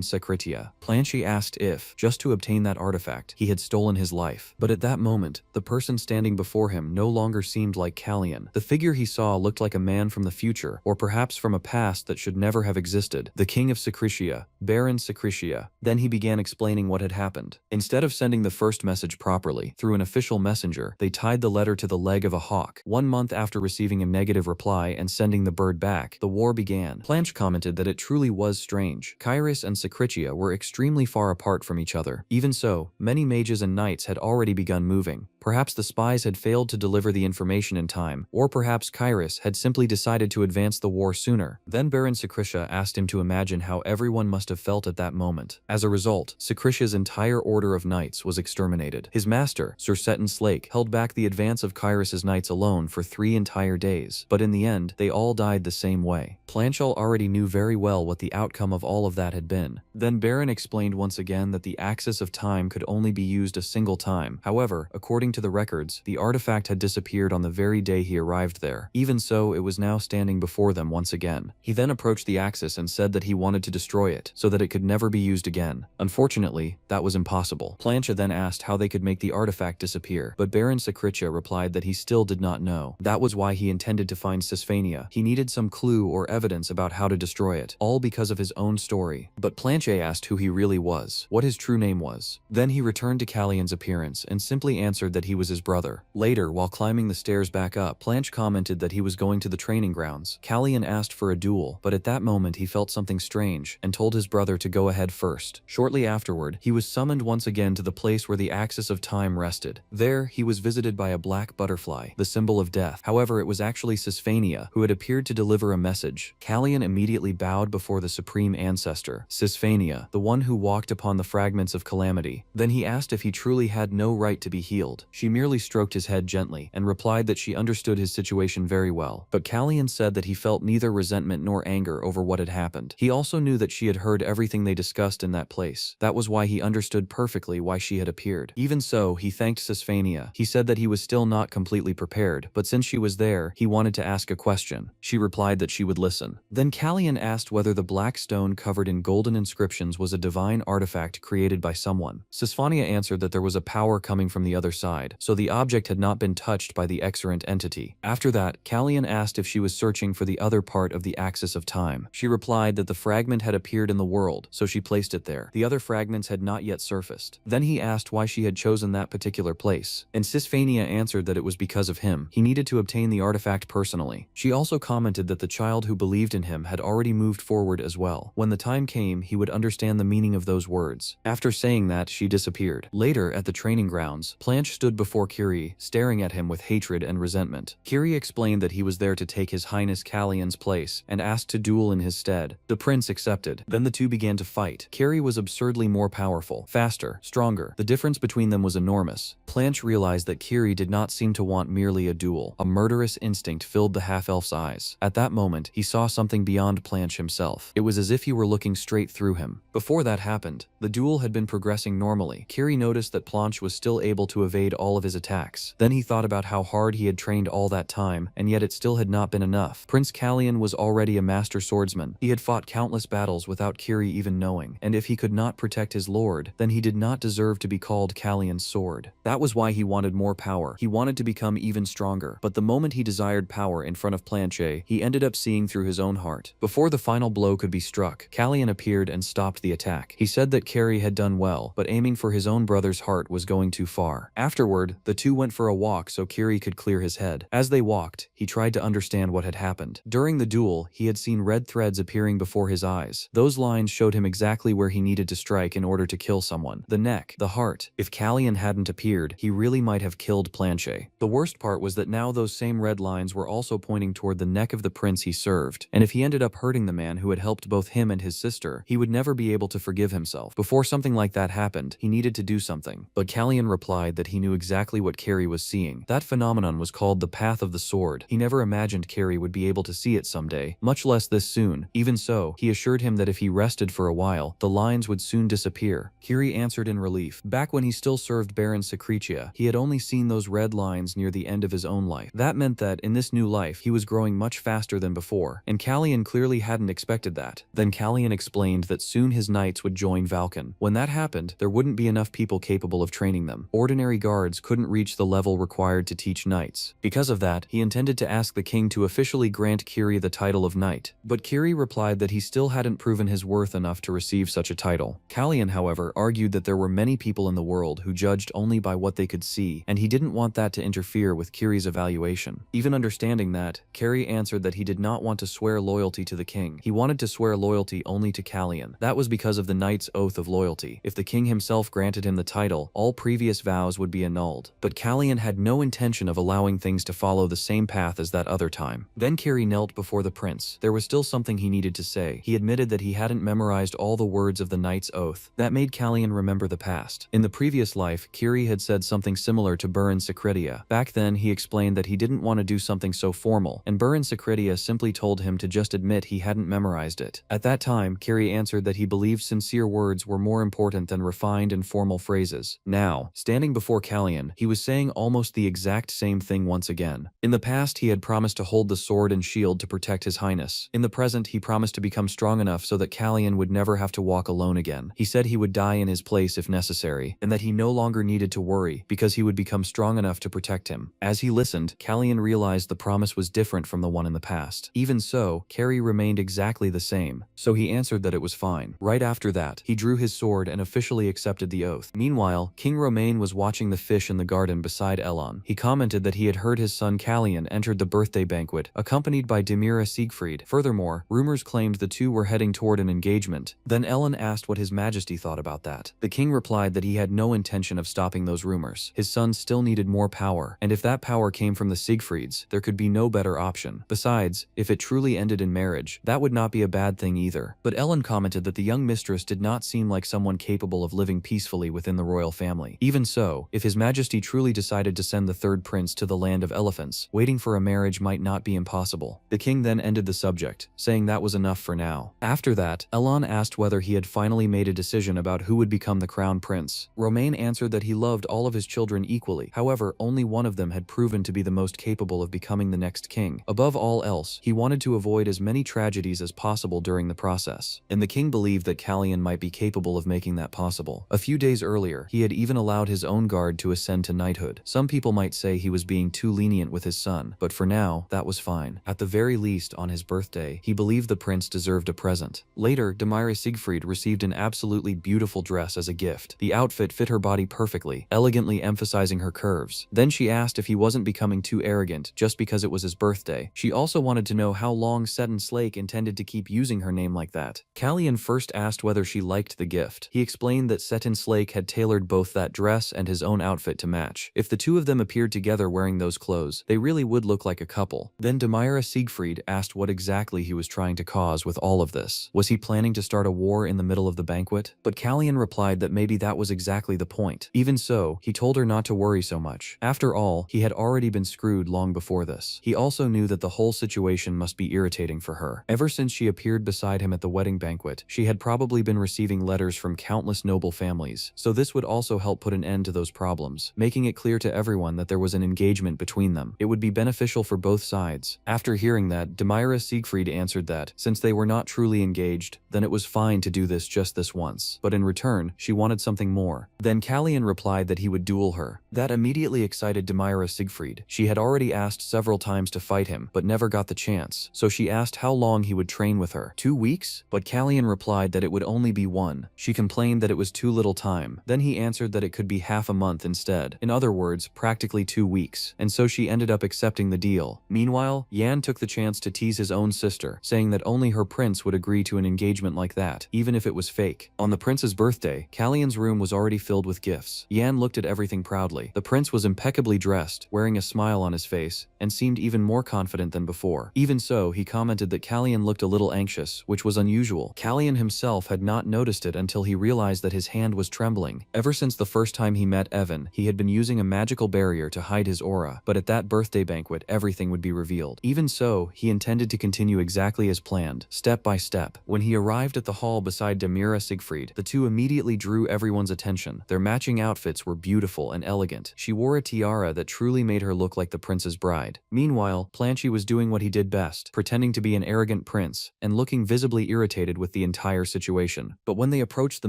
Secretia. Planchet asked if, just to obtain that artifact, he had stolen his life. But at that moment, the person standing before him no longer seemed like Callian. The figure he saw looked like a man from the future, or perhaps from a past that should never have existed. The king of Secretia, Baron Secretia. Then he began explaining what had happened. Instead of sending the first message properly, through an official messenger, they tied the letter to the leg of a hawk. 1 month after receiving a negative reply and sending the bird back, the war began. Planchet commented that it truly was strange. Kairos and Secretia were extremely far apart from each other. Even so, many mages and knights had already begun moving. Perhaps the spies had failed to deliver the information in time, or perhaps Kairos had simply decided to advance the war sooner. Then Baron Secretia asked him to imagine how everyone must have felt at that moment. As a result, Secretia's entire order of knights was exterminated. His master, Sir Seton Slake, held back the advance of Kairos' knights alone for 3 entire days, but in the end, they all died the same way. Planchet already knew very well what the outcome of all of that had been. Then Baron explained once again that the axis of time could only be used a single time. However, according to the records, the artifact had disappeared on the very day he arrived there. Even so, it was now standing before them once again. He then approached the axis and said that he wanted to destroy it, so that it could never be used again. Unfortunately, that was impossible. Planchet then asked how they could make the artifact disappear, but Baron Secretia replied that he still did not know. That was why he intended to find Sisphania. He needed some clue or evidence about how to destroy it, all because of his own story. But Planchet asked who he really was, what his true name was. Then he returned to Callian's appearance and simply answered that he was his brother. Later, while climbing the stairs back up, Planchet commented that he was going to the training grounds. Callian asked for a duel, but at that moment he felt something strange and told his brother to go ahead first. Shortly afterward, he was summoned once again to the place where the axis of time rested. There, he was visited by a black butterfly, the symbol of death. However, it was actually Sisphania, who had appeared to deliver a message. Callian immediately bowed before the supreme ancestor, Sisphania, the one who walked upon the fragments of calamity. Then he asked if he truly had no right to be healed. She merely stroked his head gently and replied that she understood his situation very well. But Callian said that he felt neither resentment nor anger over what had happened. He also knew that she had heard everything they discussed in that place. That was why he understood perfectly why she had appeared. Even so, he thanked Sisphania. He said that he was still not completely prepared, but since she was there, he wanted to ask a question. She replied that she would listen. Then Callian asked whether the black stone covered in golden inscriptions was a divine artifact created by someone. Sisphania answered that there was a power coming from the other side, so the object had not been touched by the exerent entity. After that, Callian asked if she was searching for the other part of the axis of time. She replied that the fragment had appeared in the world, so she placed it there. The other fragments had not yet surfaced. Then he asked why she had chosen that particular place, and Sisphania answered that it was because of him. He needed to obtain the artifact personally. She also commented that the child who believed in him had already moved forward as well. When the time came, he would understand the meaning of those words. After saying that, she disappeared. Later, at the training grounds, Planchet stood stood before Kiri, staring at him with hatred and resentment. Kiri explained that he was there to take His Highness Callion's place and asked to duel in his stead. The prince accepted. Then the two began to fight. Kiri was absurdly more powerful, faster, stronger. The difference between them was enormous. Planche realized that Kiri did not seem to want merely a duel. A murderous instinct filled the half-elf's eyes. At that moment, he saw something beyond Planche himself. It was as if he were looking straight through him. Before that happened, the duel had been progressing normally. Kiri noticed that Planche was still able to evade all of his attacks. Then he thought about how hard he had trained all that time, and yet it still had not been enough. Prince Callion was already a master swordsman. He had fought countless battles without Kiri even knowing, and if he could not protect his lord, then he did not deserve to be called Callion's sword. That was why he wanted more power. He wanted to become even stronger. But the moment he desired power in front of Planche, he ended up seeing through his own heart. Before the final blow could be struck, Callion appeared and stopped the attack. He said that Kiri had done well, but aiming for his own brother's heart was going too far. Afterward, the two went for a walk so Kiri could clear his head. As they walked, he tried to understand what had happened. During the duel, he had seen red threads appearing before his eyes. Those lines showed him exactly where he needed to strike in order to kill someone. The neck, the heart. If Callion hadn't appeared, he really might have killed Planche. The worst part was that now those same red lines were also pointing toward the neck of the prince he served, and if he ended up hurting the man who had helped both him and his sister, he would never be able to forgive himself. Before something like that happened, he needed to do something. But Callion replied that he knew exactly what Kiri was seeing. That phenomenon was called the Path of the Sword. He never imagined Kiri would be able to see it someday, much less this soon. Even so, he assured him that if he rested for a while, the lines would soon disappear. Kiri answered in relief. Back when he still served Baron Secretia, he had only seen those red lines near the end of his own life. That meant that, in this new life, he was growing much faster than before, and Callion clearly hadn't expected that. Then Callion explained that soon his knights would join Valken. When that happened, there wouldn't be enough people capable of training them. Ordinary guards couldn't reach the level required to teach knights. Because of that, he intended to ask the king to officially grant Kiri the title of knight. But Kiri replied that he still hadn't proven his worth enough to receive such a title. Callion, however, argued that there were many people in the world who judged only by what they could see, and he didn't want that to interfere with Kiri's evaluation. Even understanding that, Kiri answered that he did not want to swear loyalty to the king. He wanted to swear loyalty only to Callion. That was because of the knight's oath of loyalty. If the king himself granted him the title, all previous vows would be annulled. But Callion had no intention of allowing things to follow the same path as that other time. Then Kiri knelt before the prince. There was still something he needed to say. He admitted that he hadn't memorized all the words of the knight's oath. That made Callion remember the past. In the previous life, Kiri had said something similar to Baron Secretia. Back then, he explained that he didn't want to do something so formal, and Baron Secretia simply told him to just admit he hadn't memorized it. At that time, Kiri answered that he believed sincere words were more important than refined and formal phrases. Now, standing before Callion, he was saying almost the exact same thing once again. In the past, he had promised to hold the sword and shield to protect his highness. In the present, he promised to become strong enough so that Callion would never have to walk alone again. He said he would die in his place if necessary, and that he no longer needed to worry because he would become strong enough to protect him. As he listened, Callion realized the promise was different from the one in the past. Even so, Kiri remained exactly the same, so he answered that it was fine. Right after that, he drew his sword and officially accepted the oath. Meanwhile, King Romain was watching the fish in the garden beside Elon. He commented that he had heard his son Callion entered the birthday banquet, accompanied by Demira Siegfried. Furthermore, rumors claimed the two were heading toward an engagement. Then Elon asked what his majesty thought about that. The king replied that he had no intention of stopping those rumors. His son still needed more power, and if that power came from the Siegfrieds, there could be no better option. Besides, if it truly ended in marriage, that would not be a bad thing either. But Elon commented that the young mistress did not seem like someone capable of living peacefully within the royal family. Even so, if his majesty truly decided to send the third prince to the land of elephants, waiting for a marriage might not be impossible. The king then ended the subject, saying that was enough for now. After that, Elon asked whether he had finally made a decision about who would become the crown prince. Romain answered that he loved all of his children equally. However, only one of them had proven to be the most capable of becoming the next king. Above all else, he wanted to avoid as many tragedies as possible during the process, and the king believed that Callion might be capable of making that possible. A few days earlier, he had even allowed his own guard to ascend to knighthood. Some people might say he was being too lenient with his son, but for now, that was fine. At the very least, on his birthday, he believed the prince deserved a present. Later, Demira Siegfried received an absolutely beautiful dress as a gift. The outfit fit her body perfectly, elegantly emphasizing her curves. Then she asked if he wasn't becoming too arrogant just because it was his birthday. She also wanted to know how long Seton Slake intended to keep using her name like that. Callion first asked whether she liked the gift. He explained that Seton Slake had tailored both that dress and his own outfit outfit to match. If the two of them appeared together wearing those clothes, they really would look like a couple. Then Demira Siegfried asked what exactly he was trying to cause with all of this. Was he planning to start a war in the middle of the banquet? But Callian replied that maybe that was exactly the point. Even so, he told her not to worry so much. After all, he had already been screwed long before this. He also knew that the whole situation must be irritating for her. Ever since she appeared beside him at the wedding banquet, she had probably been receiving letters from countless noble families, so this would also help put an end to those problems, making it clear to everyone that there was an engagement between them. It would be beneficial for both sides. After hearing that, Demira Siegfried answered that, since they were not truly engaged, then it was fine to do this just this once. But in return, she wanted something more. Then Callian replied that he would duel her. That immediately excited Demira Siegfried. She had already asked several times to fight him, but never got the chance, so she asked how long he would train with her. 2 weeks? But Callian replied that it would only be 1. She complained that it was too little time. Then he answered that it could be half a month instead. In other words, practically 2 weeks. And so she ended up accepting the deal. Meanwhile, Yan took the chance to tease his own sister, saying that only her prince would agree to an engagement like that, even if it was fake. On the prince's birthday, Callian's room was already filled with gifts. Yan looked at everything proudly. The prince was impeccably dressed, wearing a smile on his face, and seemed even more confident than before. Even so, he commented that Callian looked a little anxious, which was unusual. Callian himself had not noticed it until he realized that his hand was trembling. Ever since the first time he met Evan, he had been using a magical barrier to hide his aura, but at that birthday banquet, everything would be revealed. Even so, he intended to continue exactly as planned, step by step. When he arrived at the hall beside Demira Siegfried, the two immediately drew everyone's attention. Their matching outfits were beautiful and elegant. She wore a tiara that truly made her look like the prince's bride. Meanwhile, Planchy was doing what he did best, pretending to be an arrogant prince, and looking visibly irritated with the entire situation. But when they approached the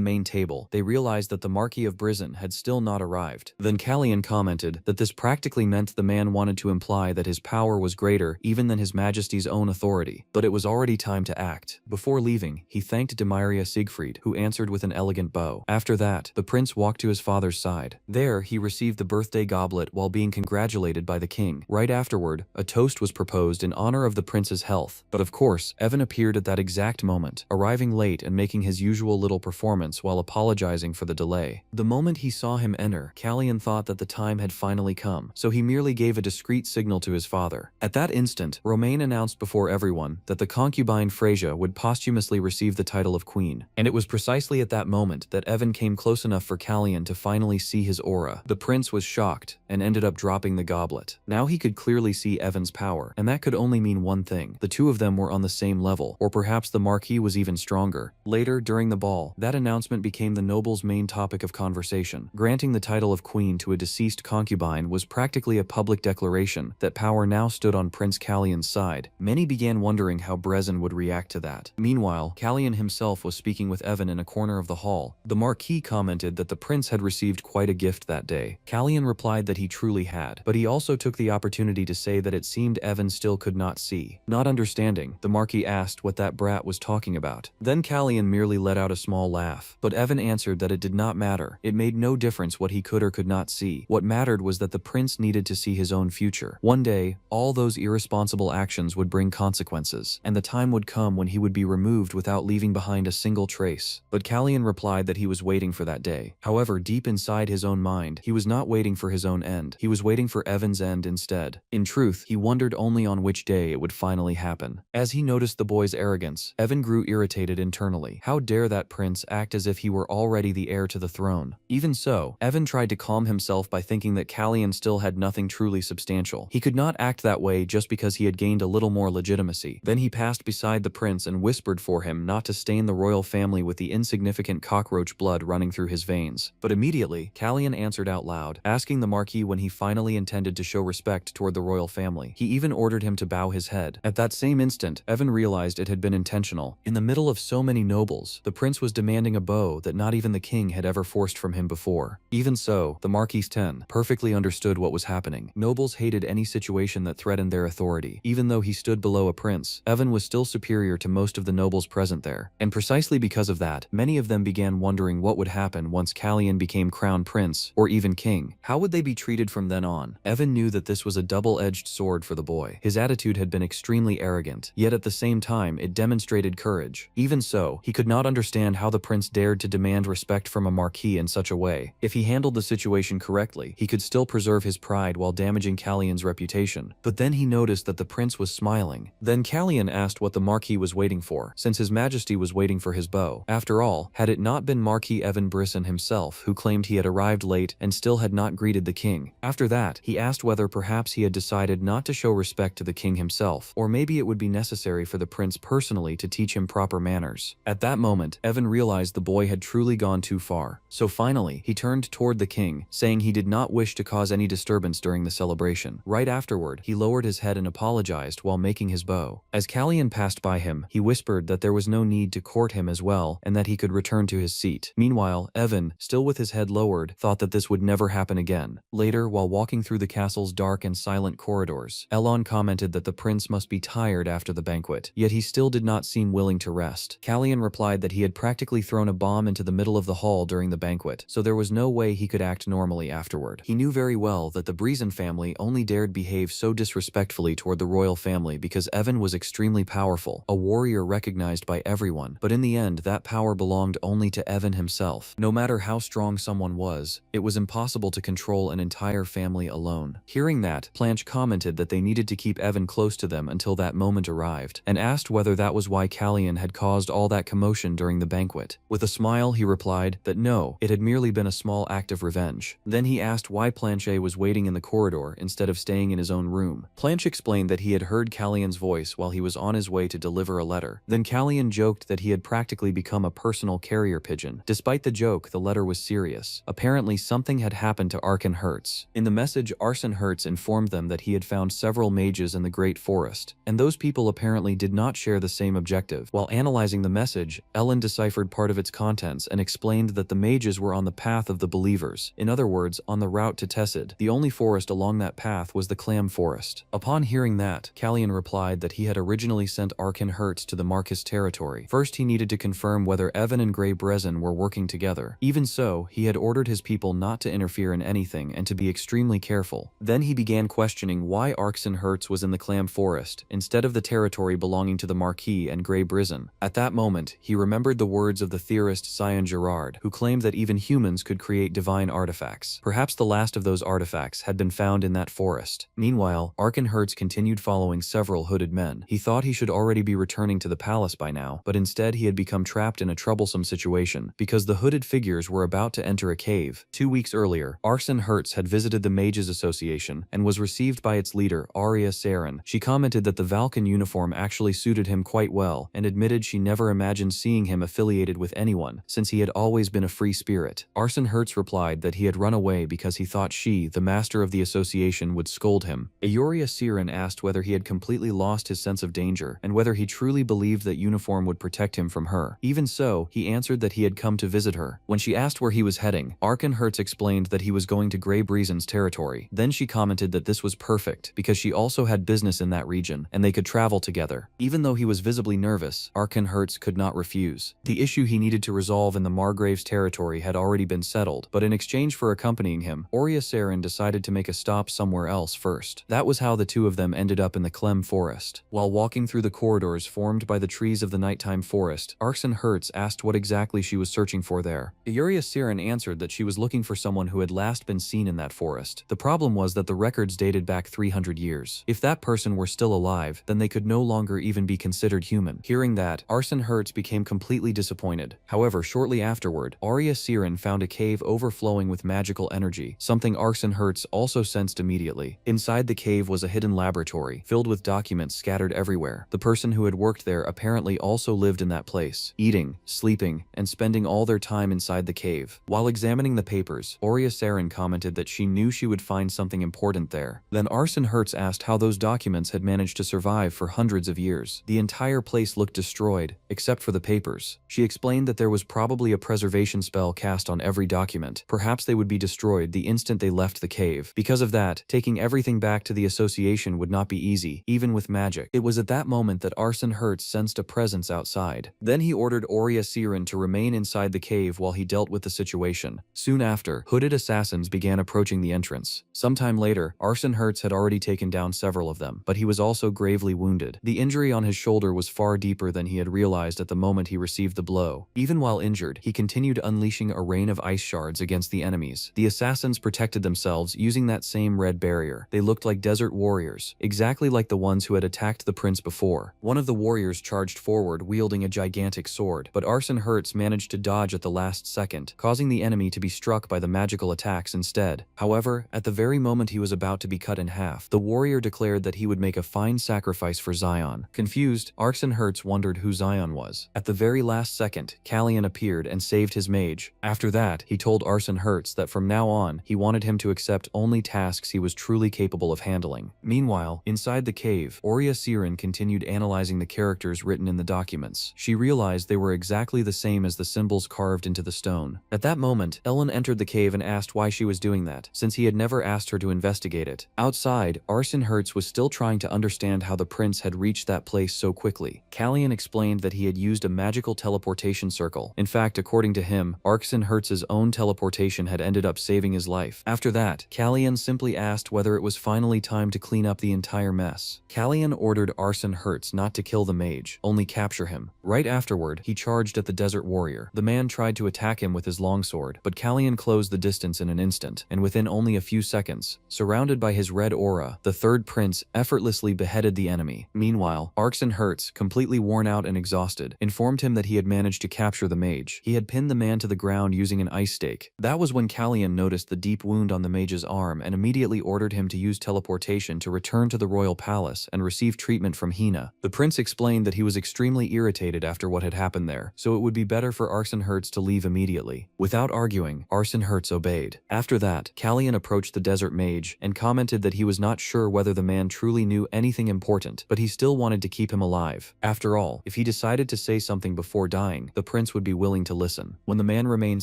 main table, they realized that the Marquis of Brizen had still not arrived. Then Callian commented that this practically meant the man wanted to imply that his power was greater even than his majesty's own authority, but it was already time to act. Before leaving, he thanked Demira Siegfried, who answered with an elegant bow. After that, the prince walked to his father's side. There, he received the birthday goblet while being congratulated by the king. Right afterward, a toast was proposed in honor of the prince's health. But of course, Evan appeared at that exact moment, arriving late and making his usual little performance while apologizing for the delay. The moment he saw him enter, Callian thought that the time had finally come, so he merely gave a discreet signal to his father. At that instant, Romain announced before everyone that the concubine Freyja would posthumously receive the title of queen. And it was precisely at that moment that Evan came close enough for Callian to finally see his aura. The prince was shocked and ended up dropping the goblet. Now he could clearly see Evan's power, and that could only mean one thing. The two of them were on the same level, or perhaps the Marquis was even stronger. Later, during the ball, that announcement became the noble's main topic of conversation. Granting the title of queen to a deceased concubine was practically a public declaration that power now stood on Prince Callian's side. Many began wondering how Brizen would react to that. Meanwhile, Callian himself was speaking with Evan in a corner of the hall. The Marquis commented that the prince had received quite a gift that day. Callian replied that he truly had, but he also took the opportunity to say that it seemed Evan still could not see. Not understanding, the Marquis asked what that brat was talking about. Then Callian merely let out a small laugh, but Evan answered that it did not matter. It made no difference what he could or could not see. What mattered was that the prince needed to see his own future. One day, all those irresponsible actions would bring consequences, and the time would come when he would be removed without leaving behind a single trace. But Callian replied that he was waiting for that day. However, deep inside his own mind, he was not waiting for his own end. He was waiting for Evan's end instead. In truth, he wondered only on which day it would finally happen. As he noticed the boy's arrogance, Evan grew irritated internally. How dare that prince act as if he were already the heir to the throne? Even so, Evan tried to calm himself by thinking that Callian still had nothing truly substantial. He could not act that way just because he had gained a little more legitimacy. Then he passed beside the prince and whispered for him not to stain the royal family with the insignificant cockroach blood running through his veins. But immediately, Callian answered out loud, asking the Marquis when he finally intended to show respect toward the royal family. He even ordered him to bow his head. At that same instant, Evan realized it had been intentional. In the middle of so many nobles, the prince was demanding a bow that not even the king had ever forced from him before. Even so, the Marquis 10 perfectly understood what was happening. Nobles hated any situation that threatened their authority. Even though he stood below a prince, Evan was still superior to most of the nobles present there. And precisely because of that, many of them began wondering what would happen once Callian became crown prince, or even king. How would they be treated from then on? Evan knew that this was a double-edged sword for the boy. His attitude had been extremely arrogant, yet at the same time it demonstrated courage. Even so, he could not understand how the prince dared to demand respect from a marquis in such a way. If he handled the situation situation correctly, he could still preserve his pride while damaging Callion's reputation. But then he noticed that the prince was smiling. Then Callion asked what the Marquis was waiting for, since his majesty was waiting for his bow. After all, had it not been Marquis Evan Brisson himself who claimed he had arrived late and still had not greeted the king? After that, he asked whether perhaps he had decided not to show respect to the king himself, or maybe it would be necessary for the prince personally to teach him proper manners. At that moment, Evan realized the boy had truly gone too far. So finally, he turned toward the king, saying he did not wish to cause any disturbance during the celebration. Right afterward, he lowered his head and apologized while making his bow. As Callion passed by him, he whispered that there was no need to court him as well and that he could return to his seat. Meanwhile, Evan, still with his head lowered, thought that this would never happen again. Later, while walking through the castle's dark and silent corridors, Elon commented that the prince must be tired after the banquet, yet he still did not seem willing to rest. Callion replied that he had practically thrown a bomb into the middle of the hall during the banquet, so there was no way he could act normally afterward. He knew very well that the Brizon family only dared behave so disrespectfully toward the royal family because Evan was extremely powerful, a warrior recognized by everyone, but in the end that power belonged only to Evan himself. No matter how strong someone was, it was impossible to control an entire family alone. Hearing that, Planche commented that they needed to keep Evan close to them until that moment arrived, and asked whether that was why Callion had caused all that commotion during the banquet. With a smile, he replied that no, it had merely been a small act of revenge. Then he asked why Planche was waiting in the corridor instead of staying in his own room. Planche explained that he had heard Callion's voice while he was on his way to deliver a letter. Then Callion joked that he had practically become a personal carrier pigeon. Despite the joke, the letter was serious. Apparently, something had happened to Arkan Hertz. In the message, Arson Hertz informed them that he had found several mages in the Great Forest, and those people apparently did not share the same objective. While analyzing the message, Ellen deciphered part of its contents and explained that the mages were on the path of the believers. In other words, on the route to Tessid. The only forest along that path was the Clam Forest. Upon hearing that, Callion replied that he had originally sent Arkan Hertz to the Marcus territory. First, he needed to confirm whether Evan and Grey Brezin were working together. Even so, he had ordered his people not to interfere in anything and to be extremely careful. Then he began questioning why Arkan Hertz was in the Clam Forest, instead of the territory belonging to the Marquis and Grey Brezin. At that moment, he remembered the words of the theorist Sion Gerard, who claimed that even humans could create divine artifacts. Perhaps the last of those artifacts had been found in that forest. Meanwhile, Arkan Hertz continued following several hooded men. He thought he should already be returning to the palace by now, but instead he had become trapped in a troublesome situation, because the hooded figures were about to enter a cave. 2 weeks earlier, Arson Hertz had visited the Mages Association and was received by its leader, Arya Saren. She commented that the Valkan uniform actually suited him quite well, and admitted she never imagined seeing him affiliated with anyone, since he had always been a free spirit. Arson Hertz replied that he had run away because he thought she, the master of the association, would scold him. Arya Saren asked whether he had completely lost his sense of danger, and whether he truly believed that uniform would protect him from her. Even so, he answered that he had come to visit her. When she asked where he was heading, Arkan Hertz explained that he was going to Grey Brezin's territory. Then she commented that this was perfect, because she also had business in that region, and they could travel together. Even though he was visibly nervous, Arkan Hertz could not refuse. The issue he needed to resolve in the Margrave's territory had already been settled, but in exchange for accompanying him, Arya Saren decided to make a stop somewhere else first. That was how the two of them ended up in the Clem Forest. While walking through the corridors formed by the trees of the nighttime forest, Arson Hertz asked what exactly she was searching for there. Arya Saren answered that she was looking for someone who had last been seen in that forest. The problem was that the records dated back 300 years. If that person were still alive, then they could no longer even be considered human. Hearing that, Arson Hertz became completely disappointed. However, shortly afterward, Arya Saren found a cave overflowing with magical energy, something Arson Hertz also sensed immediately. Inside the cave was a hidden laboratory, filled with documents scattered everywhere. The person who had worked there apparently also lived in that place, eating, sleeping, and spending all their time inside the cave. While examining the papers, Arya Saren commented that she knew she would find something important there. Then Arson Hertz asked how those documents had managed to survive for hundreds of years. The entire place looked destroyed, except for the papers. She explained that there was probably a preservation spell cast on every document. Perhaps they would be destroyed the instant they left the cave. Because of that, taking everything back to the association would not be easy, even with magic. It was at that moment that Arson Hertz sensed a presence outside. Then he ordered Arya Saren to remain inside the cave while he dealt with the situation. Soon after, hooded assassins began approaching the entrance. Sometime later, Arson Hertz had already taken down several of them, but he was also gravely wounded. The injury on his shoulder was far deeper than he had realized at the moment he received the blow. Even while injured, he continued unleashing a rain of ice shards against the enemies. The assassins protected themselves using that same red barrier. They looked like desert warriors, exactly like the ones who had attacked the prince before. One of the warriors charged forward wielding a gigantic sword, but Arson Hertz managed to dodge at the last second, causing the enemy to be struck by the magical attacks instead. However, at the very moment he was about to be cut in half, the warrior declared that he would make a fine sacrifice for Zion. Confused, Arson Hertz wondered who Zion was. At the very last second, Kallian appeared and saved his mage. After that, he told Arson Hertz that from now on, he wanted him to accept only tasks he was truly capable of handling. Meanwhile, inside the cave, Oria Siren continued analyzing the characters written in the documents. She realized they were exactly the same as the symbols carved into the stone. At that moment, Ellen entered the cave and asked why she was doing that, since he had never asked her to investigate it. Outside, Arson Hertz was still trying to understand how the prince had reached that place so quickly. Kallian explained that he had used a magical teleportation circle. In fact, according to him, Arson Hertz's own teleportation had ended up saving his life. After that, Kallian simply asked whether it was finally time to clean up the entire mess. Kallian ordered Arson Hertz not to kill the mage, only capture him. Right afterward, he charged at the desert warrior. The man tried to attack him with his longsword, but Kallian closed the distance in an instant, and within only a few seconds, surrounded by his red aura, the third prince effortlessly beheaded the enemy. Meanwhile, Arson Hertz, completely worn out and exhausted, informed him that he had managed to capture the mage. He had pinned the man to the ground using an ice stake. That was when Kallian noticed the deep wound on the mage's arm and immediately ordered him to use teleportation to return to the royal palace and receive treatment from Hina. The prince explained that he was extremely irritated after what had happened there, so it would be better for Arson Hertz to leave immediately. Without arguing, Arson Hertz obeyed. After that, Kallian approached the desert mage and commented that he was not sure whether the man truly knew anything important, but he still wanted to keep him alive. After all, if he decided to say something before dying, the prince would be willing to listen. When the man remained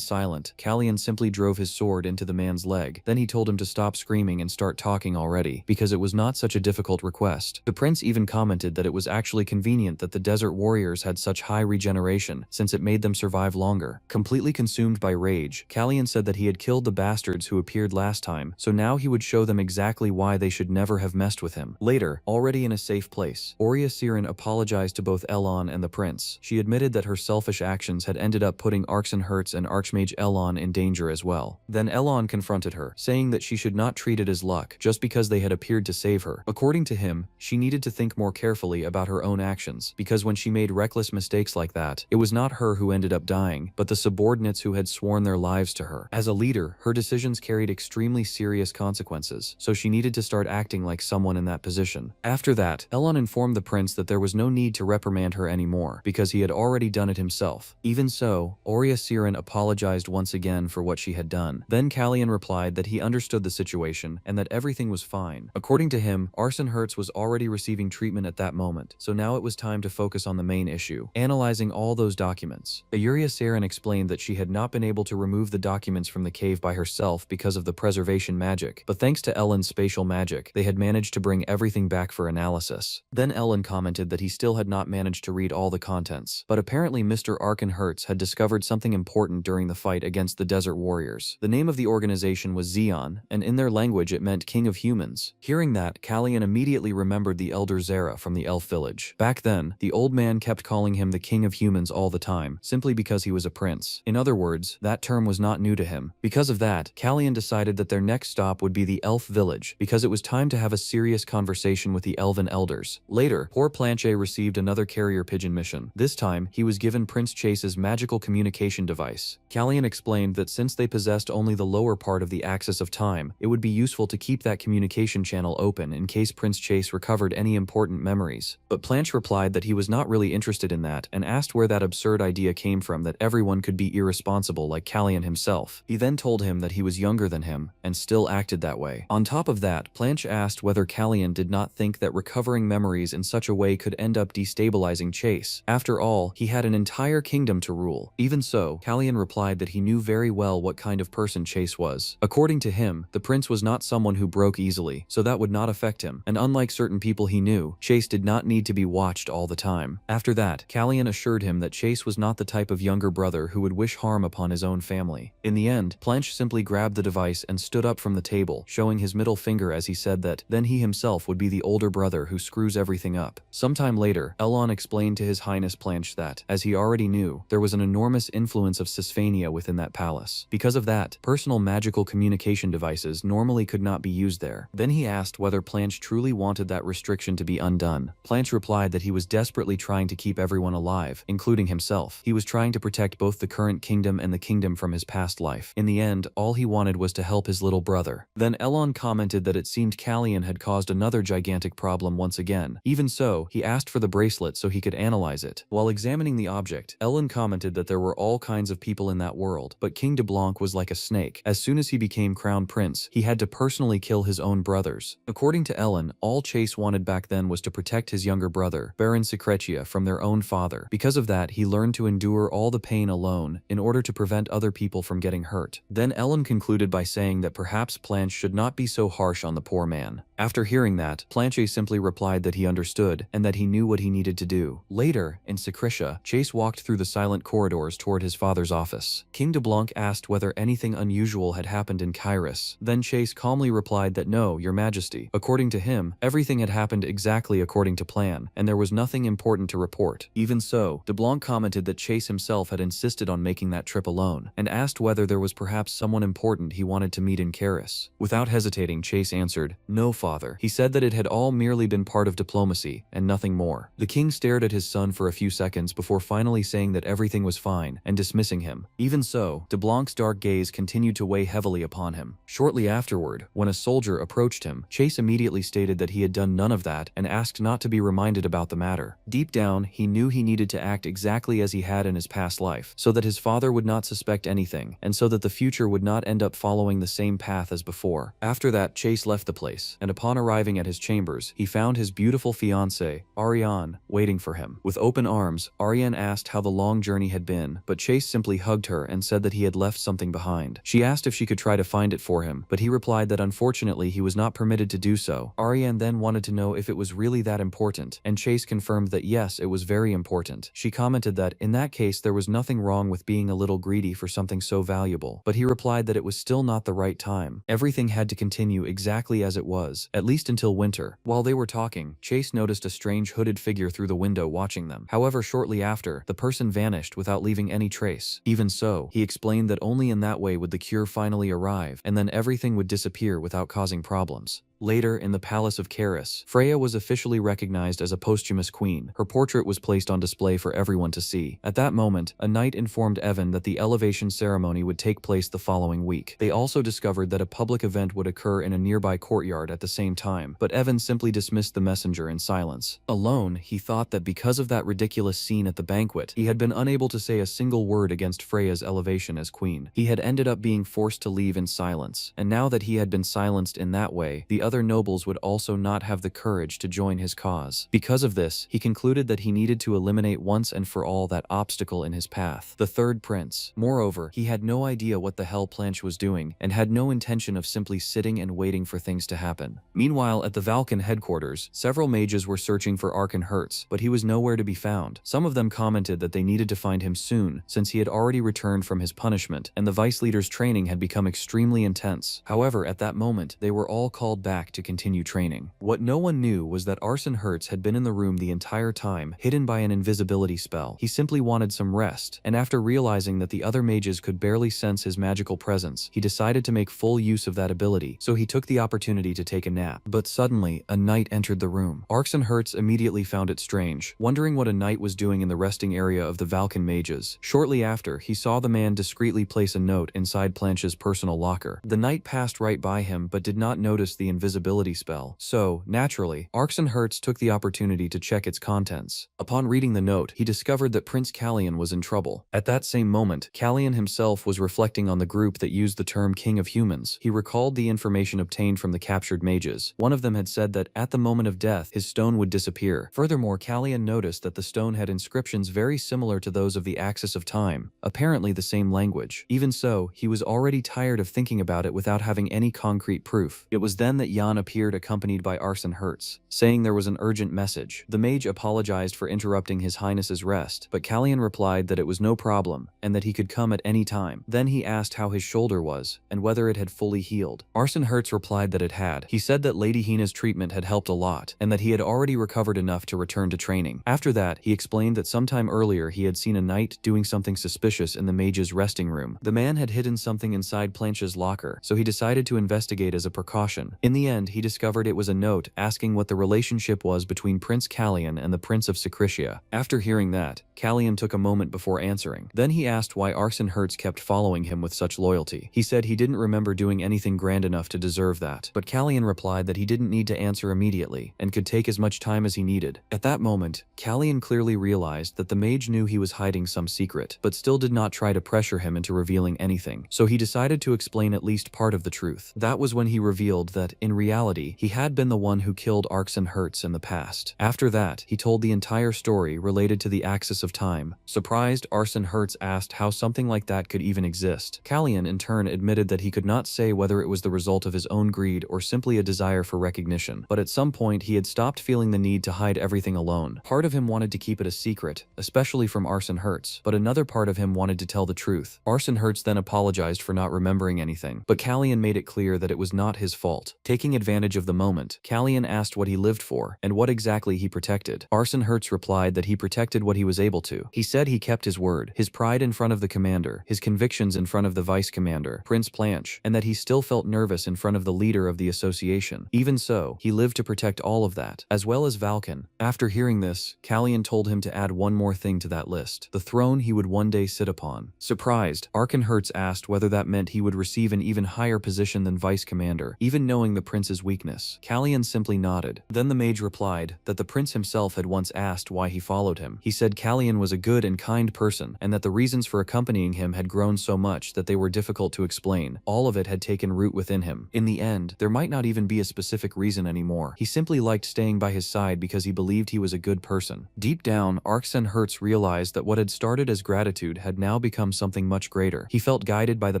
silent, Kallian simply drove his sword into the man's leg. Then he told him to stop screaming and start talking already, because it was not such a difficult request. The prince even commented that it was actually convenient that the desert warriors had such high regeneration, since it made them survive longer. Completely consumed by rage, Kallian said that he had killed the bastards who appeared last time, so now he would show them exactly why they should never have messed with him. Later, already in a safe place, Oria Siren apologized to both Elon and the prince. She admitted that her selfish actions had ended up putting Arson Hertz and Archmage Elon in danger as well. Then Elon confronted her, saying that she should not treat it as luck, just because they had appeared to save her. According to him, she needed to think more carefully about her own actions, because when she made reckless mistakes like that, it was not her who ended up dying, but the subordinates who had sworn their lives to her. As a leader, her decisions carried extremely serious consequences, so she needed to start acting like someone in that position. After that, Elon informed the prince that there was no need to reprimand her anymore, because he had already done it himself. Even so, Oria Siren apologized once again for what she had done. Then Kallian replied that he understood the situation and that everything was fine. According to him, Arson Hertz was already receiving treatment at that moment, so now it was time to focus on the main issue, analyzing all those documents. Oria Siren explained that she had not been able to remove the documents from the cave by herself because of the preservation magic, but thanks to Ellen's spatial magic, they had managed to bring everything back for analysis. Then Ellen commented that he still had not managed to read all the contents, but apparently Mr. Arson Hertz had discovered something important during the fight against the desert warriors. The name of the organization was Zeon, and in their language it meant King of Humans. Hearing that, Kallian immediately remembered the elder Zera from the elf village. Back then, the old man kept calling him the King of Humans all the time, simply because he was a prince. In other words, that term was not new to him. Because of that, Kallian decided that their next stop would be the elf village, because it was time to have a serious conversation with the elven elders. Later, poor Planche received another carrier pigeon mission. This time, he was given Prince Chase's magical communication device. Kallian explained that since they possessed only the lower part of the axis of time, it would be useful to keep that communication channel open in case Prince Chase recovered any important memories. But Planche replied that he was not really interested in that and asked where that absurd idea came from that everyone could be irresponsible like Kallian himself. He then told him that he was younger than him and still acted that way. On top of that, Planche asked whether Kallian did not think that recovering memories in such a way could end up destabilizing Chase. After all, he had an entire kingdom to rule. Even so, Kallian replied that he knew very well what kind of person Chase was. According to him, the prince was not someone who broke easily, so that would not affect him, and unlike certain people he knew, Chase did not need to be watched all the time. After that, Kallian assured him that Chase was not the type of younger brother who would wish harm upon his own family. In the end, Planche simply grabbed the device and stood up from the table, showing his middle finger as he said that then he himself would be the older brother who screws everything up. Sometime later, Elon explained to His Highness Planche that, as he already knew, there was an enormous influence of Sysphania within that palace. Because of of that, personal magical communication devices normally could not be used there. Then he asked whether Planche truly wanted that restriction to be undone. Planche replied that he was desperately trying to keep everyone alive, including himself. He was trying to protect both the current kingdom and the kingdom from his past life. In the end, all he wanted was to help his little brother. Then Elon commented that it seemed Callian had caused another gigantic problem once again. Even so, he asked for the bracelet so he could analyze it. While examining the object, Elon commented that there were all kinds of people in that world, but King de Blanc was like a snake. As soon as he became crown prince, he had to personally kill his own brothers. According to Ellen, all Chase wanted back then was to protect his younger brother, Baron Secretia, from their own father. Because of that, he learned to endure all the pain alone in order to prevent other people from getting hurt. Then Ellen concluded by saying that perhaps Planche should not be so harsh on the poor man. After hearing that, Planche simply replied that he understood and that he knew what he needed to do. Later, in Secretia, Chase walked through the silent corridors toward his father's office. King de Blanc asked whether anything unusual had happened in Kairos. Then Chase calmly replied that no, your majesty. According to him, everything had happened exactly according to plan, and there was nothing important to report. Even so, de Blanc commented that Chase himself had insisted on making that trip alone, and asked whether there was perhaps someone important he wanted to meet in Kairos. Without hesitating, Chase answered, "No, father." He said that it had all merely been part of diplomacy, and nothing more. The king stared at his son for a few seconds before finally saying that everything was fine, and dismissing him. Even so, de Blanc's dark gaze continued to weigh heavily upon him. Shortly afterward, when a soldier approached him, Chase immediately stated that he had done none of that and asked not to be reminded about the matter. Deep down, he knew he needed to act exactly as he had in his past life, so that his father would not suspect anything, and so that the future would not end up following the same path as before. After that, Chase left the place, and upon arriving at his chambers, he found his beautiful fiancée, Ariane, waiting for him. With open arms, Ariane asked how the long journey had been, but Chase simply hugged her and said that he had left something behind. She asked if she could try to find it for him, but he replied that unfortunately he was not permitted to do so. Ariane then wanted to know if it was really that important, and Chase confirmed that yes, it was very important. She commented that, in that case, there was nothing wrong with being a little greedy for something so valuable, but he replied that it was still not the right time. Everything had to continue exactly as it was, at least until winter. While they were talking, Chase noticed a strange hooded figure through the window watching them. However, shortly after, the person vanished without leaving any trace. Even so, he explained that only in that way would the cure finally arrive, and then everything would disappear without causing problems. Later, in the palace of Kairos, Freya was officially recognized as a posthumous queen. Her portrait was placed on display for everyone to see. At that moment, a knight informed Evan that the elevation ceremony would take place the following week. They also discovered that a public event would occur in a nearby courtyard at the same time, but Evan simply dismissed the messenger in silence. Alone, he thought that because of that ridiculous scene at the banquet, he had been unable to say a single word against Freya's elevation as queen. He had ended up being forced to leave in silence, and now that he had been silenced in that way, the other nobles would also not have the courage to join his cause. Because of this, he concluded that he needed to eliminate once and for all that obstacle in his path, the third prince. Moreover, he had no idea what the hell Planche was doing, and had no intention of simply sitting and waiting for things to happen. Meanwhile, at the Valken headquarters, several mages were searching for Archon Hertz, but he was nowhere to be found. Some of them commented that they needed to find him soon, since he had already returned from his punishment, and the vice leader's training had become extremely intense. However, at that moment, they were all called back to continue training. What no one knew was that Archon Hertz had been in the room the entire time, hidden by an invisibility spell. He simply wanted some rest, and after realizing that the other mages could barely sense his magical presence, he decided to make full use of that ability, so he took the opportunity to take a nap. But suddenly, a knight entered the room. Archon Hertz immediately found it strange, wondering what a knight was doing in the resting area of the Valken mages. Shortly after, he saw the man discreetly place a note inside Planche's personal locker. The knight passed right by him but did not notice the invisibility spell, so, naturally, Archon Hertz took the opportunity to check its contents. Upon reading the note, he discovered that Prince Callian was in trouble. At that same moment, Callian himself was reflecting on the group that used the term King of Humans. He recalled the information obtained from the captured mages. One of them had said that, at the moment of death, his stone would disappear. Furthermore, Callian noticed that the stone had inscriptions very similar to those of the Axis of Time, apparently the same language. Even so, he was already tired of thinking about it without having any concrete proof. It was then that Yan appeared accompanied by Arson Hertz, saying there was an urgent message. The mage apologized for interrupting His Highness's rest, but Kallian replied that it was no problem and that he could come at any time. Then he asked how his shoulder was and whether it had fully healed. Arson Hertz replied that it had. He said that Lady Hina's treatment had helped a lot and that he had already recovered enough to return to training. After that, he explained that sometime earlier he had seen a knight doing something suspicious in the mage's resting room. The man had hidden something inside Planche's locker, so he decided to investigate as a precaution. In the end, he discovered it was a note asking what the relationship was between Prince Kallian and the Prince of Secretia. After hearing that, Kallian took a moment before answering. Then he asked why Arson Hertz kept following him with such loyalty. He said he didn't remember doing anything grand enough to deserve that, but Kallian replied that he didn't need to answer immediately and could take as much time as he needed. At that moment, Kallian clearly realized that the mage knew he was hiding some secret, but still did not try to pressure him into revealing anything, so he decided to explain at least part of the truth. That was when he revealed that, in reality, he had been the one who killed Arson Hertz in the past. After that, he told the entire story related to the axis of time. Surprised, Arson Hertz asked how something like that could even exist. Kallian, in turn, admitted that he could not say whether it was the result of his own greed or simply a desire for recognition, but at some point he had stopped feeling the need to hide everything alone. Part of him wanted to keep it a secret, especially from Arson Hertz, but another part of him wanted to tell the truth. Arson Hertz then apologized for not remembering anything, but Kallian made it clear that it was not his fault. Taking advantage of the moment, Kallian asked what he lived for and what exactly he protected. Arson Hertz replied that he protected what he was able to. He said he kept his word, his pride in front of the commander, his convictions in front of the vice commander, Prince Planche, and that he still felt nervous in front of the leader of the association. Even so, he lived to protect all of that, as well as Valken. After hearing this, Kallian told him to add one more thing to that list: the throne he would one day sit upon. Surprised, Arson Hertz asked whether that meant he would receive an even higher position than vice commander, even knowing the prince's weakness. Kallian simply nodded. Then the mage replied that the prince himself had once asked why he followed him. He said Kallian was a good and kind person, and that the reasons for accompanying him had grown so much that they were difficult to explain. All of it had taken root within him. In the end, there might not even be a specific reason anymore. He simply liked staying by his side because he believed he was a good person. Deep down, Arson Hertz realized that what had started as gratitude had now become something much greater. He felt guided by the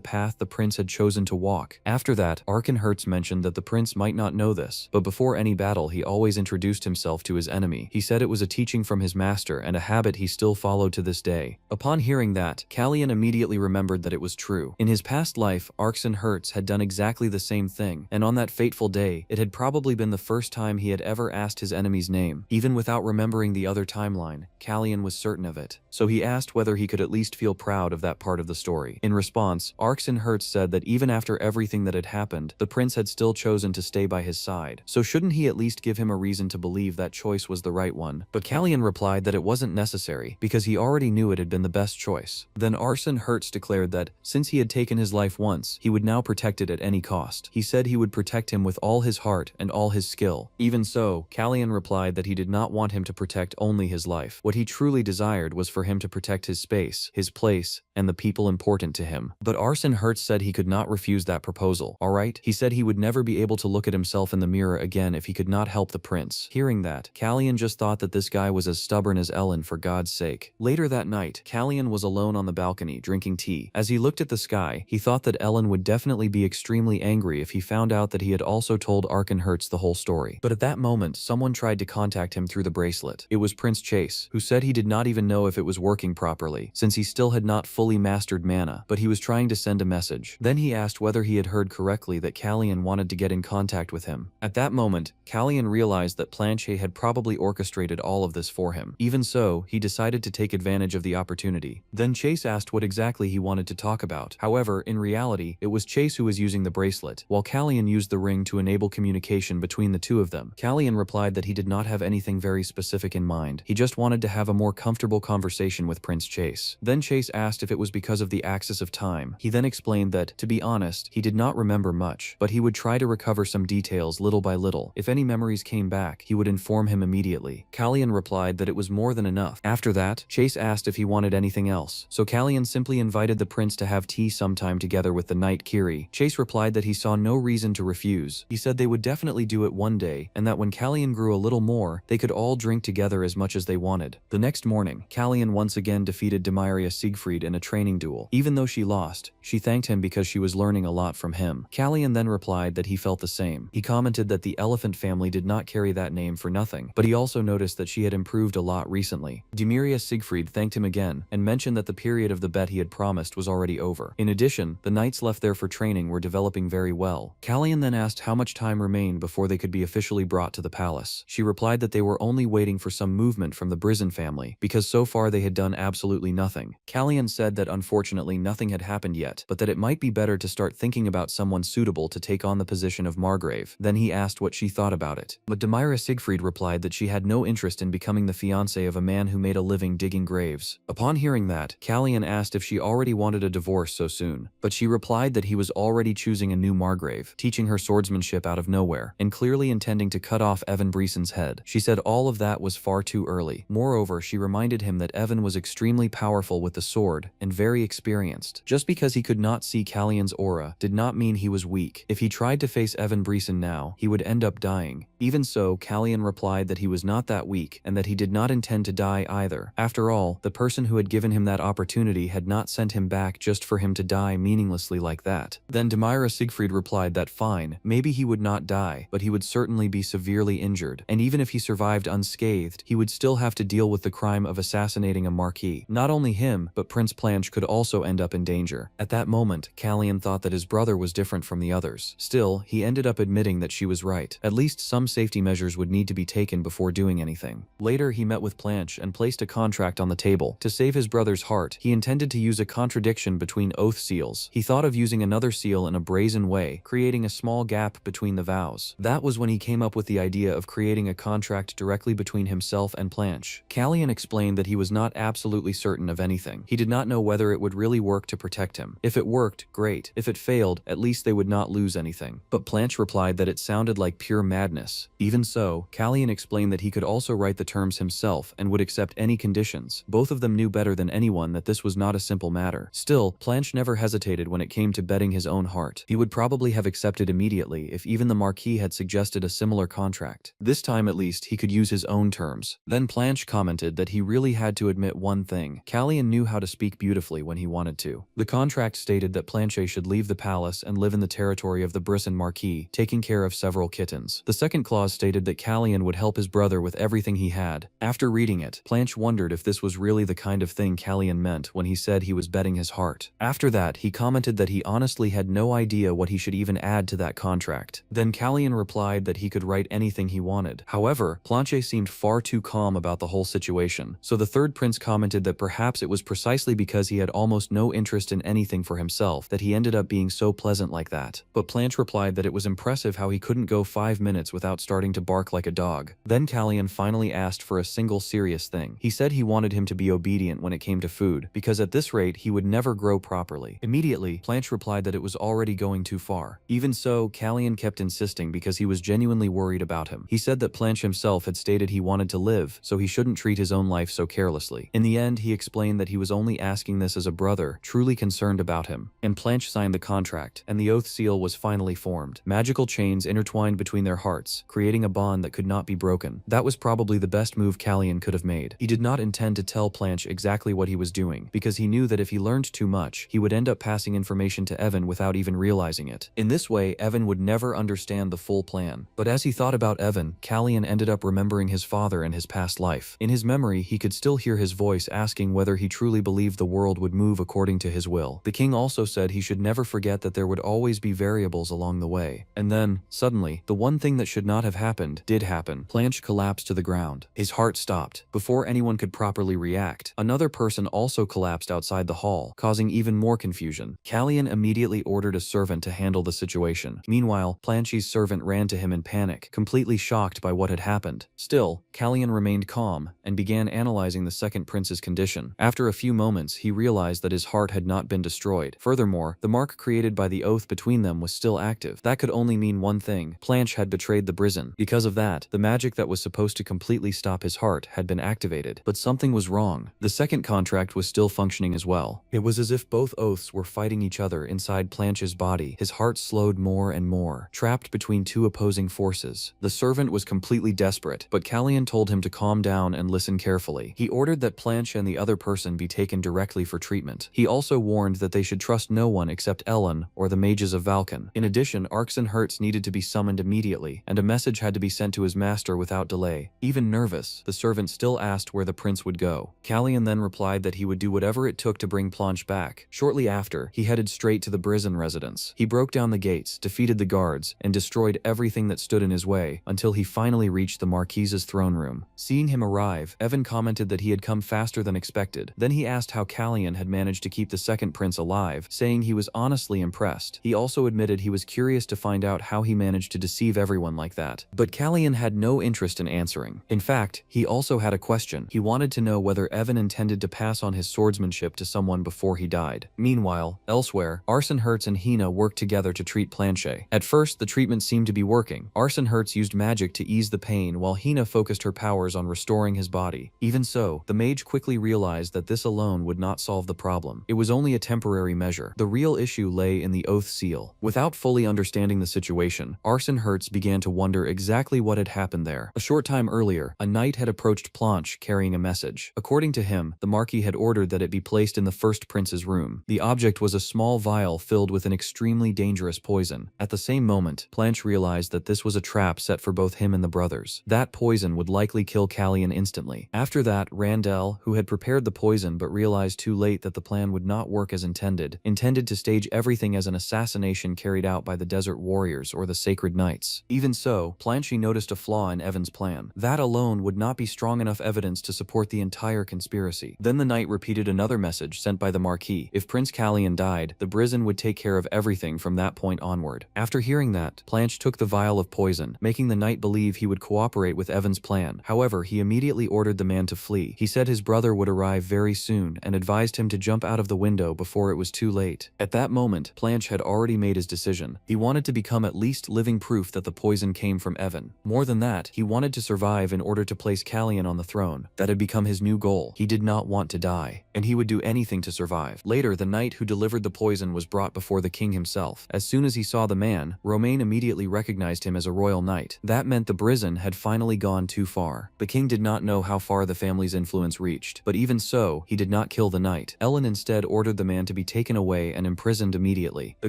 path the prince had chosen to walk. After that, Arson Hertz mentioned that the prince might not know this, but before any battle he always introduced himself to his enemy. He said it was a teaching from his master and a habit he still followed to this day. Upon hearing that, Kallian immediately remembered that it was true. In his past life, Arson Hertz had done exactly the same thing, and on that fateful day, it had probably been the first time he had ever asked his enemy's name. Even without remembering the other timeline, Kallian was certain of it, so he asked whether he could at least feel proud of that part of the story. In response, Arson Hertz said that even after everything that had happened, the prince had still chosen to stay by his side, so shouldn't he at least give him a reason to believe that choice was the right one? But Kallian replied that it wasn't necessary, because he already knew it had been the best choice. Then Arson Hertz declared that, since he had taken his life once, he would now protect it at any cost. He said he would protect him with all his heart and all his skill. Even so, Kallian replied that he did not want him to protect only his life. What he truly desired was for him to protect his space, his place, and the people important to him. But Arson Hertz said he could not refuse that proposal. Alright? He said he would never be able to look at himself in the mirror again if he could not help the prince. Hearing that, Kallian just thought that this guy was as stubborn as Ellen, for God's sake. Later that night, Kallian was alone on the balcony drinking tea. As he looked at the sky, he thought that Ellen would definitely be extremely angry if he found out that he had also told Arson Hertz the whole story. But at that moment, someone tried to contact him through the bracelet. It was Prince Chase, who said he did not even know if it was working properly, since he still had not fully mastered mana, but he was trying to send a message. Then he asked whether he had heard correctly that Kallian wanted to get in contact with him. At that moment, Kallian realized that Planche had probably orchestrated all of this for him. Even so, he decided to take advantage of the opportunity. Then Chase asked what exactly he wanted to talk about. However, in reality, it was Chase who was using the bracelet, while Kallian used the ring to enable communication between the two of them. Kallian replied that he did not have anything very specific in mind. He just wanted to have a more comfortable conversation with Prince Chase. Then Chase asked if it was because of the axis of time. He then explained that, to be honest, he did not remember much, but he would try to recover some details little by little. If any memories came back, he would inform him immediately. Kallian replied that it was more than enough. After that, Chase asked if he wanted anything else, so Kallian simply invited the prince to have tea sometime together with the knight Kiri. Chase replied that he saw no reason to refuse. He said they would definitely do it one day, and that when Kallian grew a little more, they could all drink together as much as they wanted. The next morning, Kallian once again defeated Demiria Siegfried in a training duel. Even though she lost, she thanked him because she was learning a lot from him. Kallian then replied that he felt the the same. He commented that the elephant family did not carry that name for nothing, but he also noticed that she had improved a lot recently. Demiria Siegfried thanked him again and mentioned that the period of the bet he had promised was already over. In addition, the knights left there for training were developing very well. Callian then asked how much time remained before they could be officially brought to the palace. She replied that they were only waiting for some movement from the Brizon family, because so far they had done absolutely nothing. Callian said that unfortunately nothing had happened yet, but that it might be better to start thinking about someone suitable to take on the position of Margrave. Then he asked what she thought about it. But Demira Siegfried replied that she had no interest in becoming the fiancé of a man who made a living digging graves. Upon hearing that, Callian asked if she already wanted a divorce so soon, but she replied that he was already choosing a new Margrave, teaching her swordsmanship out of nowhere, and clearly intending to cut off Evan Breeson's head. She said all of that was far too early. Moreover, she reminded him that Evan was extremely powerful with the sword and very experienced. Just because he could not see Callian's aura did not mean he was weak. If he tried to face Evan Breeson now, he would end up dying. Even so, Callian replied that he was not that weak and that he did not intend to die either. After all, the person who had given him that opportunity had not sent him back just for him to die meaninglessly like that. Then Demira Siegfried replied that fine, maybe he would not die, but he would certainly be severely injured, and even if he survived unscathed, he would still have to deal with the crime of assassinating a marquis. Not only him, but Prince Planche could also end up in danger. At that moment, Callian thought that his brother was different from the others. Still, he ended up admitting that she was right. At least some safety measures would need to be taken before doing anything. Later, he met with Planche and placed a contract on the table. To save his brother's heart, he intended to use a contradiction between oath seals. He thought of using another seal in a brazen way, creating a small gap between the vows. That was when he came up with the idea of creating a contract directly between himself and Planche. Callian explained that he was not absolutely certain of anything. He did not know whether it would really work to protect him. If it worked, great. If it failed, at least they would not lose anything. But Planche replied that it sounded like pure madness. Even so, Callian explained that he could also write the terms himself and would accept any conditions. Both of them knew better than anyone that this was not a simple matter. Still, Planche never hesitated when it came to betting his own heart. He would probably have accepted immediately if even the Marquis had suggested a similar contract. This time at least, he could use his own terms. Then Planche commented that he really had to admit one thing. Callian knew how to speak beautifully when he wanted to. The contract stated that Planche should leave the palace and live in the territory of the Brisson Marquis, taking care of several kittens. The second clause stated that Callian would help his brother with everything he had. After reading it, Planche wondered if this was really the kind of thing Callian meant when he said he was betting his heart. After that, he commented that he honestly had no idea what he should even add to that contract. Then Callian replied that he could write anything he wanted. However, Planche seemed far too calm about the whole situation, so the third prince commented that perhaps it was precisely because he had almost no interest in anything for himself that he ended up being so pleasant like that. But Planche replied that it was impressive how he couldn't go 5 minutes without starting to bark like a dog. Then Callian finally asked for a single serious thing. He said he wanted him to be obedient when it came to food, because at this rate he would never grow properly. Immediately, Planche replied that it was already going too far. Even so, Callian kept insisting because he was genuinely worried about him. He said that Planche himself had stated he wanted to live, so he shouldn't treat his own life so carelessly. In the end, he explained that he was only asking this as a brother, truly concerned about him. And Planche signed the contract, and the oath seal was finally formed. Magical chains intertwined between their hearts, creating a bond that could not be broken. That was probably the best move Callian could have made. He did not intend to tell Planche exactly what he was doing, because he knew that if he learned too much, he would end up passing information to Evan without even realizing it. In this way, Evan would never understand the full plan. But as he thought about Evan, Callian ended up remembering his father and his past life. In his memory, he could still hear his voice asking whether he truly believed the world would move according to his will. The king also said he should never forget that there would always be variables along the way. And then, suddenly, the one thing that should not have happened did happen. Planche collapsed to the ground. His heart stopped. Before anyone could properly react, another person also collapsed outside the hall, causing even more confusion. Callian immediately ordered a servant to handle the situation. Meanwhile, Planche's servant ran to him in panic, completely shocked by what had happened. Still, Callian remained calm and began analyzing the second prince's condition. After a few moments, he realized that his heart had not been destroyed. Furthermore, the mark created by the oath between them was still active. That could only mean one thing. Planche had betrayed the Brizon. Because of that, the magic that was supposed to completely stop his heart had been activated. But something was wrong. The second contract was still functioning as well. It was as if both oaths were fighting each other inside Planche's body. His heart slowed more and more, trapped between two opposing forces. The servant was completely desperate, but Callian told him to calm down and listen carefully. He ordered that Planche and the other person be taken directly for treatment. He also warned that they should trust no one except Ellen or the mages of Valken. In addition, Hertz needed to be summoned immediately, and a message had to be sent to his master without delay. Even nervous, the servant still asked where the prince would go. Callian then replied that he would do whatever it took to bring Planche back. Shortly after, he headed straight to the prison residence. He broke down the gates, defeated the guards, and destroyed everything that stood in his way, until he finally reached the Marquise's throne room. Seeing him arrive, Evan commented that he had come faster than expected. Then he asked how Callian had managed to keep the second prince alive, saying he was honestly impressed. He also admitted he was curious to find out how he managed to deceive everyone like that. But Callian had no interest in answering. In fact, he also had a question. He wanted to know whether Evan intended to pass on his swordsmanship to someone before he died. Meanwhile, elsewhere, Hertz and Hina worked together to treat Planche. At first, the treatment seemed to be working. Hertz used magic to ease the pain while Hina focused her powers on restoring his body. Even so, the mage quickly realized that this alone would not solve the problem. It was only a temporary measure. The real issue lay in the oath seal. Without fully understanding the situation, Hertz began to wonder exactly what had happened there. A short time earlier, a knight had approached Planche carrying a message. According to him, the Marquis had ordered that it be placed in the first prince's room. The object was a small vial filled with an extremely dangerous poison. At the same moment, Planche realized that this was a trap set for both him and the brothers. That poison would likely kill Callian instantly. After that, Randell, who had prepared the poison but realized too late that the plan would not work as intended to stage everything as an assassination carried out by the Desert Warriors or the Sacred Knights. Even so, Planche noticed a flaw in Evan's plan. That alone would not be strong enough evidence to support the entire conspiracy. Then the knight repeated another message sent by the Marquis. If Prince Callian died, the Brizen would take care of everything from that point onward. After hearing that, Planche took the vial of poison, making the knight believe he would cooperate with Evan's plan. However, he immediately ordered the man to flee. He said his brother would arrive very soon and advised him to jump out of the window before it was too late. At that moment, Planche had already made his decision. He wanted to become at least living proof that the poison came from Evan. More than that, he wanted to survive in order to place Callian on the throne. That had become his new goal. He did not want to die, and he would do anything to survive. Later, the knight who delivered the poison was brought before the king himself. As soon as he saw the man, Romain immediately recognized him as a royal knight. That meant the Brizen had finally gone too far. The king did not know how far the family's influence reached, but even so, he did not kill the knight. Ellen instead ordered the man to be taken away and imprisoned immediately. The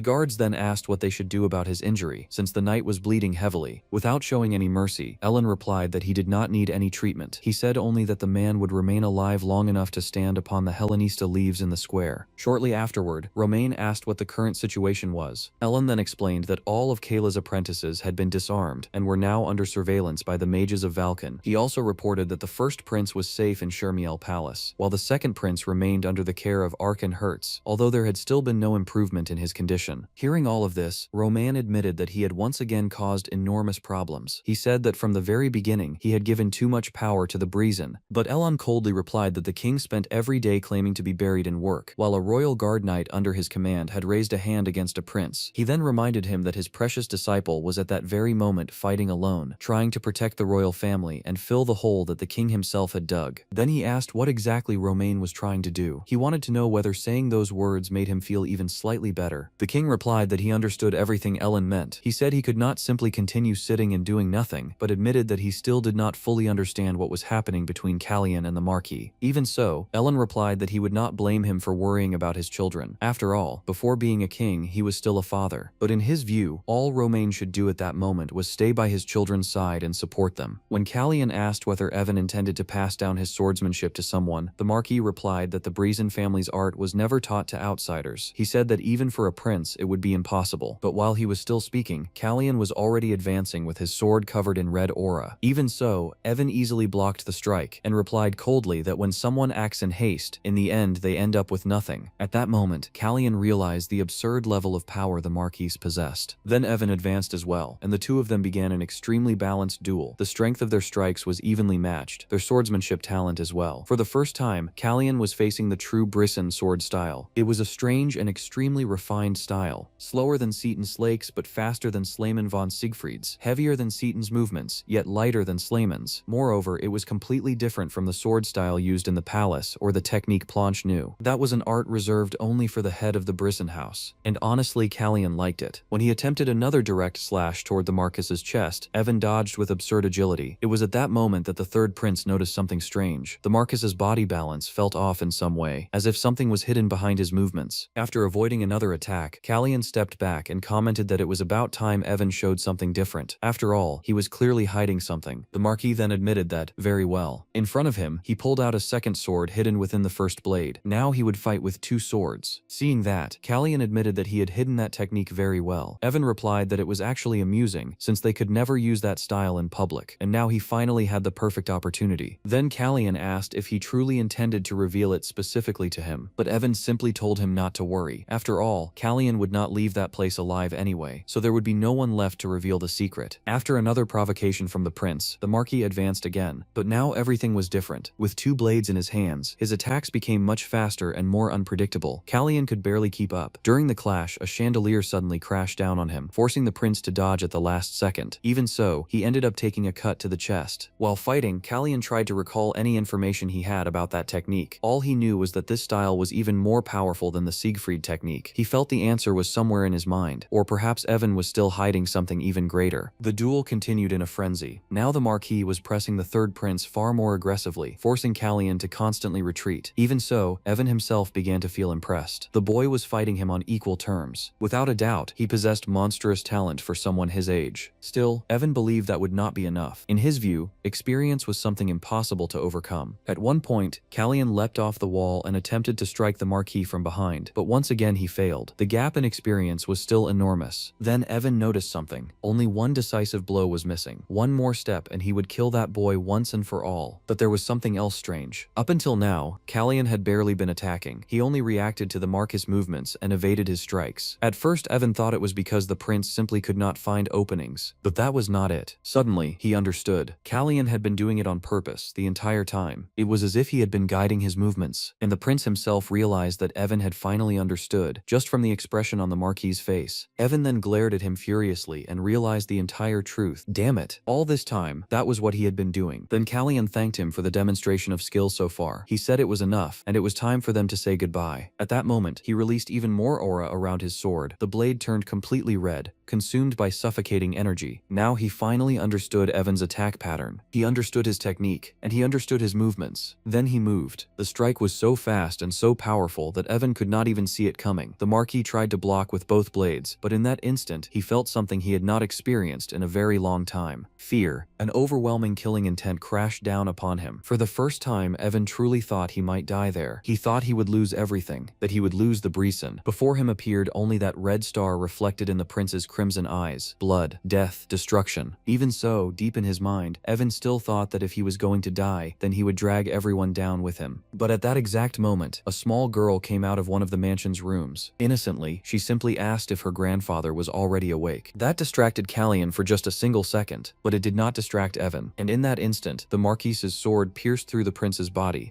guards then asked what they should do about his injury, since the knight was bleeding heavily. Without showing any mercy, Ellen replied that he did not need any treatment. He said only that the man would remain alive long enough to stand upon the Hellenista leaves in the square. Shortly afterward, Romain asked what the current situation was. Ellen then explained that all of Kayla's apprentices had been disarmed and were now under surveillance by the mages of Valken. He also reported that the first prince was safe in Shermiel Palace, while the second prince remained under the care of Hertz, although there had still been no improvement in his condition. Hearing all of this, Romain admitted that he had once again caused enormous problems. He said that from the very beginning, he had given too much power to the Brizen, but Elon coldly replied that the king spent every day claiming to be buried in work, while a royal guard knight under his command had raised a hand against a prince. He then reminded him that his precious disciple was at that very moment fighting alone, trying to protect the royal family and fill the hole that the king himself had dug. Then he asked what exactly Romain was trying to do. He wanted to know whether saying those words made him feel even slightly better. The king replied that he understood everything Ellen meant. He said he could not simply continue sitting and doing nothing, but admitted that he still did not fully understand what was happening between Callian and the Marquis. Even so, Ellen replied that he would not blame him for worrying about his children. After all, before being a king, he was still a father. But in his view, all Romain should do at that moment was stay by his children's side and support them. When Callian asked whether Evan intended to pass down his swordsmanship to someone, the Marquis replied that the Brizen family's art was never taught to outsiders. He said that even for a prince, it would be impossible. But while he was still speaking, Callian was already advancing with his sword covered in red aura. Even so, Evan easily blocked the strike and replied coldly that when someone acts in haste, in the end they end up with nothing. At that moment, Callian realized the absurd level of power the Marquis possessed. Then Evan advanced as well, and the two of them began an extremely balanced duel. The strength of their strikes was evenly matched, their swordsmanship talent as well. For the first time, Callian was facing the true Brizen sword style. It was a strange and extremely refined style, slower than Seaton Slake's but faster than Slayman von Siegfried's, heavier than Seaton's movements, yet lighter than Slayman's. Moreover, it was completely different from the sword style used in the palace or the technique Planche knew. That was an art reserved only for the head of the Brizen house, and honestly Callian liked it. When he attempted another direct slash toward the Marquis's chest, Evan dodged with absurd agility. It was at that moment that the third prince noticed something strange. The Marquis's body balance felt off in some way, as if something was hidden behind his movements. After avoiding another attack, Callian stepped back and commented that it was about time Evan showed something different. After all, he was clearly hiding something. The Marquis then admitted that, very well. In front of him, he pulled out a second sword hidden within the first blade. Now he would fight with 2 swords. Seeing that, Callian admitted that he had hidden that technique very well. Evan replied that it was actually amusing, since they could never use that style in public, and now he finally had the perfect opportunity. Then Callian asked if he truly intended to reveal it specifically to him, but Evan simply told him not to worry. After all, Callian would not leave that place alive anyway, so there would be no one left to reveal the secret. After another provocation from the prince, the Marquis advanced again, but now everything was different. With 2 blades in his hands, his attacks became much faster and more unpredictable. Callian could barely keep up. During the clash, a chandelier suddenly crashed down on him, forcing the prince to dodge at the last second. Even so, he ended up taking a cut to the chest. While fighting, Callian tried to recall any information he had about that technique. All he knew was that this style was even more powerful than the Siegfried technique. He felt the answer was somewhere in his mind, or perhaps Evan was still hiding something even greater. The duel continued in a frenzy. Now the Marquis was pressing the third prince far more aggressively, forcing Callian to constantly retreat. Even so, Evan himself began to feel impressed. The boy was fighting him on equal terms. Without a doubt, he possessed monstrous talent for someone his age. Still, Evan believed that would not be enough. In his view, experience was something impossible to overcome. At one point, Callian leapt off the wall and attempted to strike the Marquis from behind, but once again he failed. The gap in experience was still enormous. Then Evan noticed something. Only one decisive blow was missing. One more step and he would kill that boy once and for all. But there was something else strange. Up until now, Callian had barely been attacking. He only reacted to the Marquis' movements and evaded his strikes. At first, Evan thought it was because the prince simply could not find openings. But that was not it. Suddenly, he understood. Callian had been doing it on purpose the entire time. It was as if he had been guiding his movements. And the prince himself realized that Evan had finally understood, just from the expression on the Marquis' face. Evan then glared at him furiously and realized the entire truth. Damn it. All this time, that was what he had been doing. Then Callian thanked him for the demonstration of skill so far. He said it was enough, and it was time for them to say goodbye. At that moment, he released even more aura around his sword. The blade turned completely red, consumed by suffocating energy. Now he finally understood Evan's attack pattern. He understood his technique, and he understood his movements. Then he moved. The strike was so fast and so powerful that Evan could not even see it coming. The Marquis tried to block with both blades, but in that instant, he felt something he had not experienced in a very long time. Fear. An overwhelming killing intent crashed down upon him. For the first time, Evan truly thought he might die there. He thought he would lose everything, that he would lose the Brison. Before him appeared only that red star reflected in the prince's crimson eyes. Blood, death, destruction. Even so, deep in his mind, Evan still thought that if he was going to die, then he would drag everyone down with him. But at that exact moment, a small girl came out of one of the mansion's rooms. Innocently, she simply asked if her grandfather was already awake. That distracted Callian for just a single second, but it did not distract Evan. And in that instant, the Marquis's sword pierced through the prince's body.